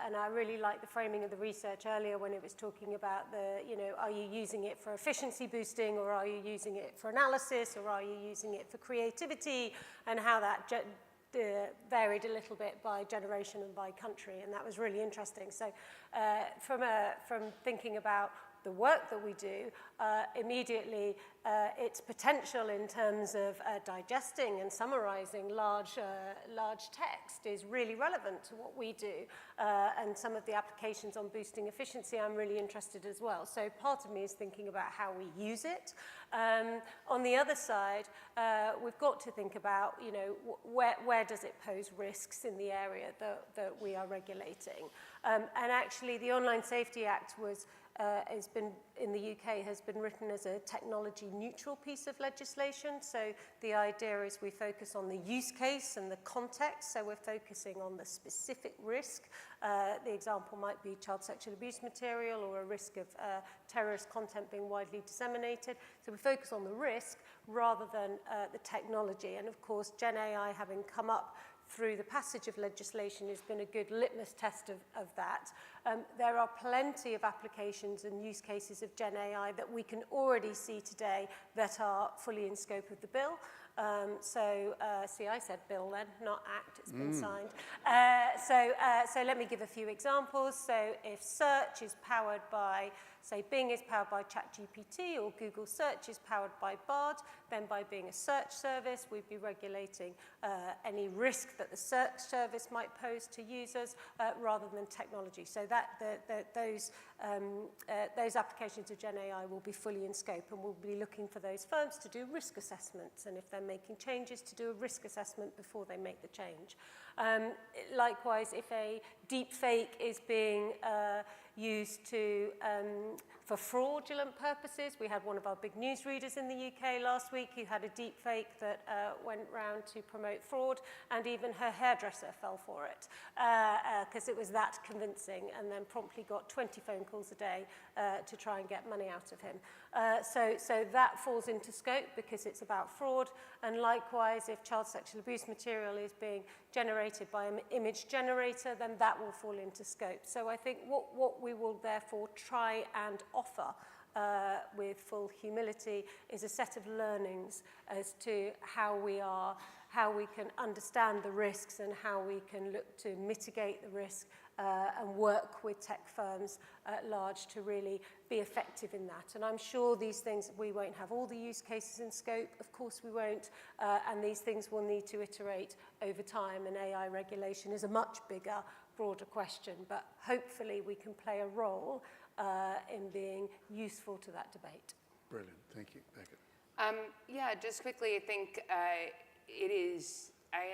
and I really like the framing of the research earlier when it was talking about are you using it for efficiency boosting, or are you using it for analysis, or are you using it for creativity, and how that varied a little bit by generation and by country, and that was really interesting. So from thinking about the work that we do, immediately its potential in terms of digesting and summarizing large text is really relevant to what we do, and some of the applications on boosting efficiency I'm really interested as well. So part of me is thinking about how we use it. On the other side, we've got to think about, where does it pose risks in the area that we are regulating? And actually, the Online Safety Act has been in the UK has been written as a technology neutral piece of legislation. So the idea is we focus on the use case and the context. So we're focusing on the specific risk. The example might be child sexual abuse material or a risk of terrorist content being widely disseminated. So we focus on the risk rather than the technology. And of course, Gen AI having come up through the passage of legislation has been a good litmus test of that. There are plenty of applications and use cases of Gen AI that we can already see today that are fully in scope of the bill. See, I said bill then, not act, it's been signed. So let me give a few examples. So if search is powered by, say Bing is powered by ChatGPT or Google Search is powered by Bard, then by being a search service, we'd be regulating any risk that the search service might pose to users rather than technology. So those applications of Gen AI will be fully in scope, and we'll be looking for those firms to do risk assessments, and if they're making changes, to do a risk assessment before they make the change. Likewise, if a deep fake is being used for fraudulent purposes. We had one of our big newsreaders in the UK last week who had a deep fake that went round to promote fraud, and even her hairdresser fell for it because it was that convincing, and then promptly got 20 phone calls a day to try and get money out of him. So that falls into scope because it's about fraud, and likewise, if child sexual abuse material is being generated by an image generator, then that will fall into scope. So I think what we will therefore try and offer with full humility is a set of learnings as to how we are how we can understand the risks and how we can look to mitigate the risk and work with tech firms at large to really be effective in that. And I'm sure these things, we won't have all the use cases in scope, of course we won't, and these things will need to iterate over time, and AI regulation is a much bigger, broader question, but hopefully we can play a role in being useful to that debate. Brilliant, thank you. Becca. Yeah, just quickly, I think I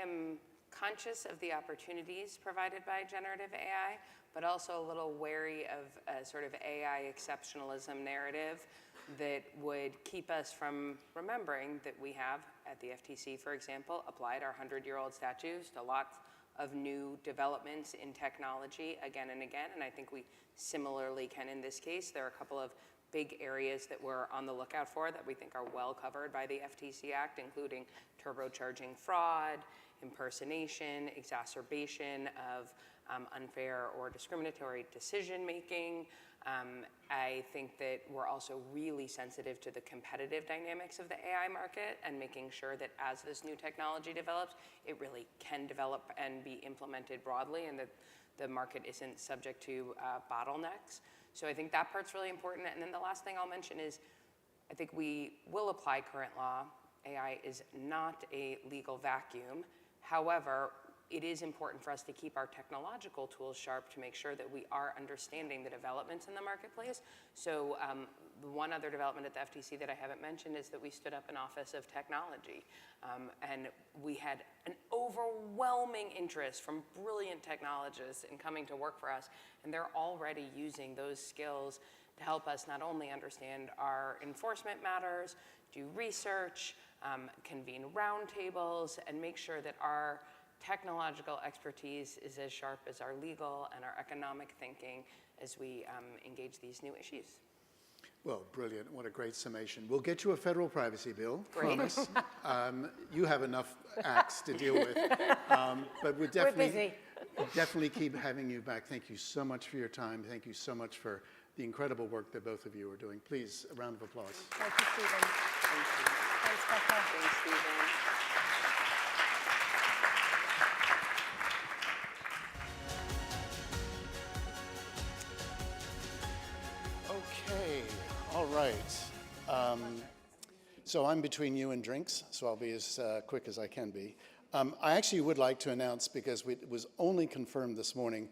am conscious of the opportunities provided by generative AI, but also a little wary of a sort of AI exceptionalism narrative that would keep us from remembering that we have, at the FTC, for example, applied our 100-year-old statutes to lots of new developments in technology again and again, and I think we similarly can in this case. There are a couple of big areas that we're on the lookout for that we think are well covered by the FTC Act, including turbocharging fraud, impersonation, exacerbation of unfair or discriminatory decision-making. I think that we're also really sensitive to the competitive dynamics of the AI market and making sure that as this new technology develops, it really can develop and be implemented broadly and that the market isn't subject to bottlenecks. So I think that part's really important. And then the last thing I'll mention is I think we will apply current law. AI is not a legal vacuum. However, it is important for us to keep our technological tools sharp to make sure that we are understanding the developments in the marketplace. So one other development at the FTC that I haven't mentioned is that we stood up an Office of Technology. And we had an overwhelming interest from brilliant technologists in coming to work for us. And they're already using those skills to help us not only understand our enforcement matters, do research, convene roundtables, and make sure that our technological expertise is as sharp as our legal and our economic thinking as we engage these new issues. Well, brilliant. What a great summation. We'll get you a federal privacy bill, Great. promise. You have enough acts to deal with. But we'll definitely keep having you back. Thank you so much for your time. Thank you so much for the incredible work that both of you are doing. Please, a round of applause. Thank you, Stephen. Thank you. Thanks, Becca. Thanks, Stephen. Okay, all right. So I'm between you and drinks, so I'll be as quick as I can be. I actually would like to announce, because it was only confirmed this morning,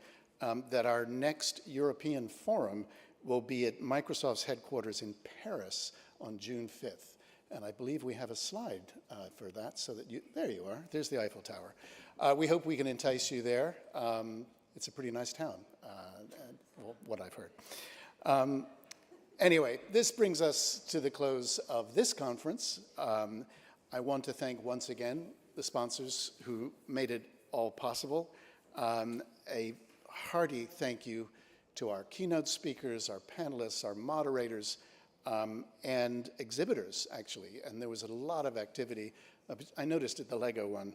that our next European forum will be at Microsoft's headquarters in Paris on June 5th. And I believe we have a slide for that, so that there you are, there's the Eiffel Tower. We hope we can entice you there. It's a pretty nice town, what I've heard. Anyway, this brings us to the close of this conference. I want to thank once again the sponsors who made it all possible. A hearty thank you to our keynote speakers, our panelists, our moderators, and exhibitors, actually. And there was a lot of activity. I noticed at the Lego one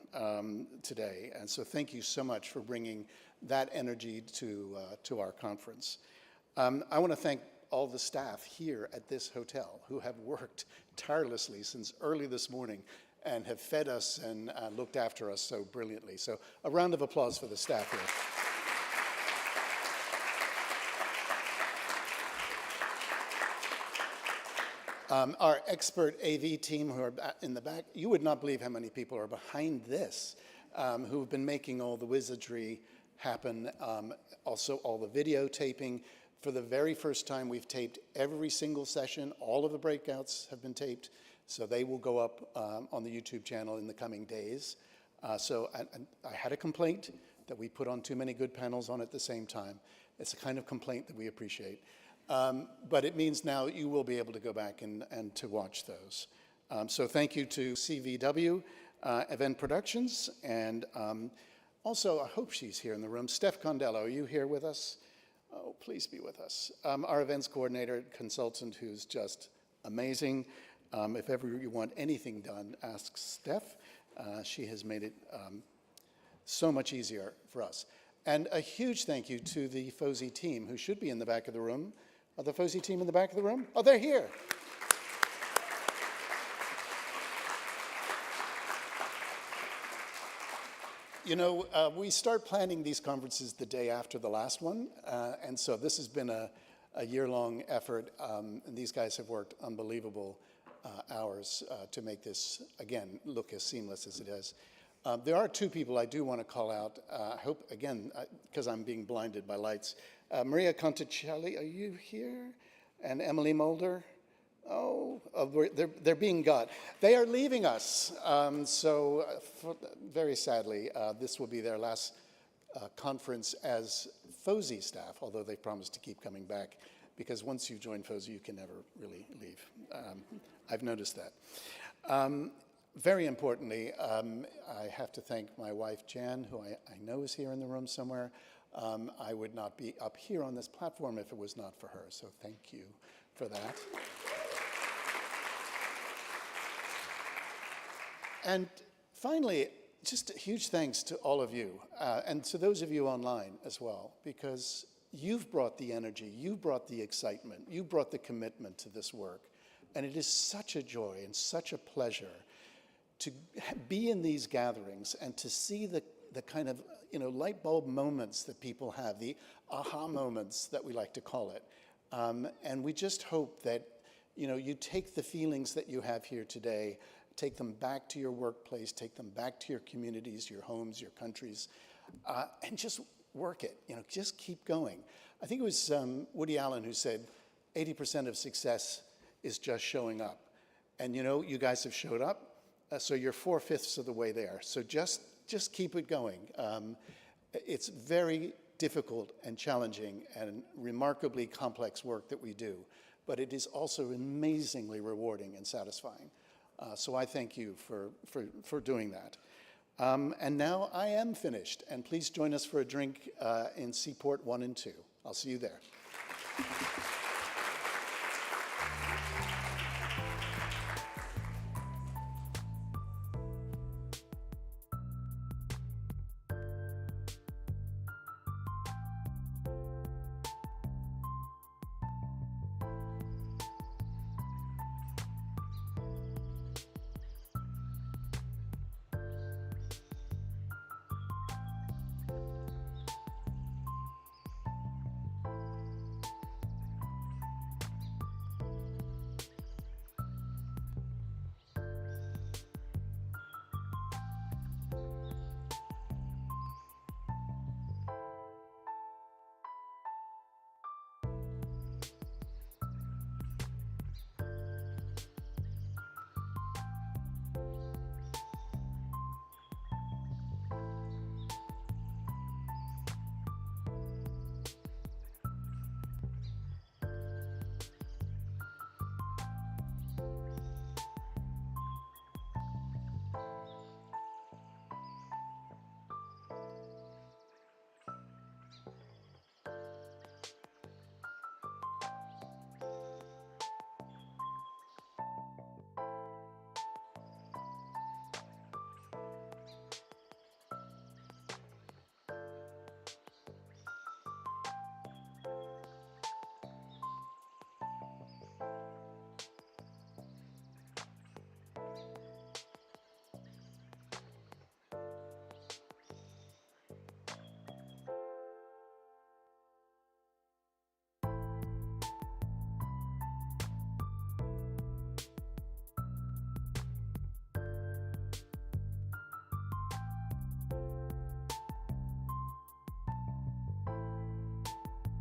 today. And so thank you so much for bringing that energy to our conference. I want to thank all the staff here at this hotel who have worked tirelessly since early this morning and have fed us and looked after us so brilliantly. So a round of applause for the staff here. Our expert AV team who are in the back, you would not believe how many people are behind this, who've been making all the wizardry happen, also all the videotaping. For the very first time, we've taped every single session. All of the breakouts have been taped, so they will go up on the YouTube channel in the coming days. So I had a complaint that we put on too many good panels on at the same time. It's a kind of complaint that we appreciate. But it means now you will be able to go back and to watch those. So thank you to CVW Event Productions, and also, I hope she's here in the room. Steph Condello, are you here with us? Oh, please be with us. Our events coordinator, consultant, who's just amazing. If ever you want anything done, ask Steph. She has made it so much easier for us. And a huge thank you to the FOSI team, who should be in the back of the room. Are the FOSI team in the back of the room? Oh, they're here. You know, we start planning these conferences the day after the last one, and so this has been a year-long effort, and these guys have worked unbelievable hours to make this, again, look as seamless as it is. There are two people I do want to call out. I hope, again, because I'm being blinded by lights. Maria Conticelli, are you here? And Emily Mulder? Oh, they're being got. They are leaving us. Very sadly, this will be their last conference as FOSI staff, although they promised to keep coming back, because once you join FOSI, you can never really leave. I've noticed that. Very importantly, I have to thank my wife, Jan, who I know is here in the room somewhere. I would not be up here on this platform if it was not for her, so thank you for that. And finally, just a huge thanks to all of you, and to those of you online as well, because you've brought the energy, you brought the excitement, you brought the commitment to this work. And it is such a joy and such a pleasure to be in these gatherings and to see the kind of, light bulb moments that people have, the aha moments that we like to call it. And we just hope that, you take the feelings that you have here today, take them back to your workplace, take them back to your communities, your homes, your countries, and just work it, just keep going. I think it was Woody Allen who said, 80% of success is just showing up. And you guys have showed up, so you're 4/5 of the way there. So just keep it going. It's very difficult and challenging and remarkably complex work that we do, but it is also amazingly rewarding and satisfying. So I thank you for doing that. And now I am finished, and please join us for a drink in Seaport 1 and 2. I'll see you there.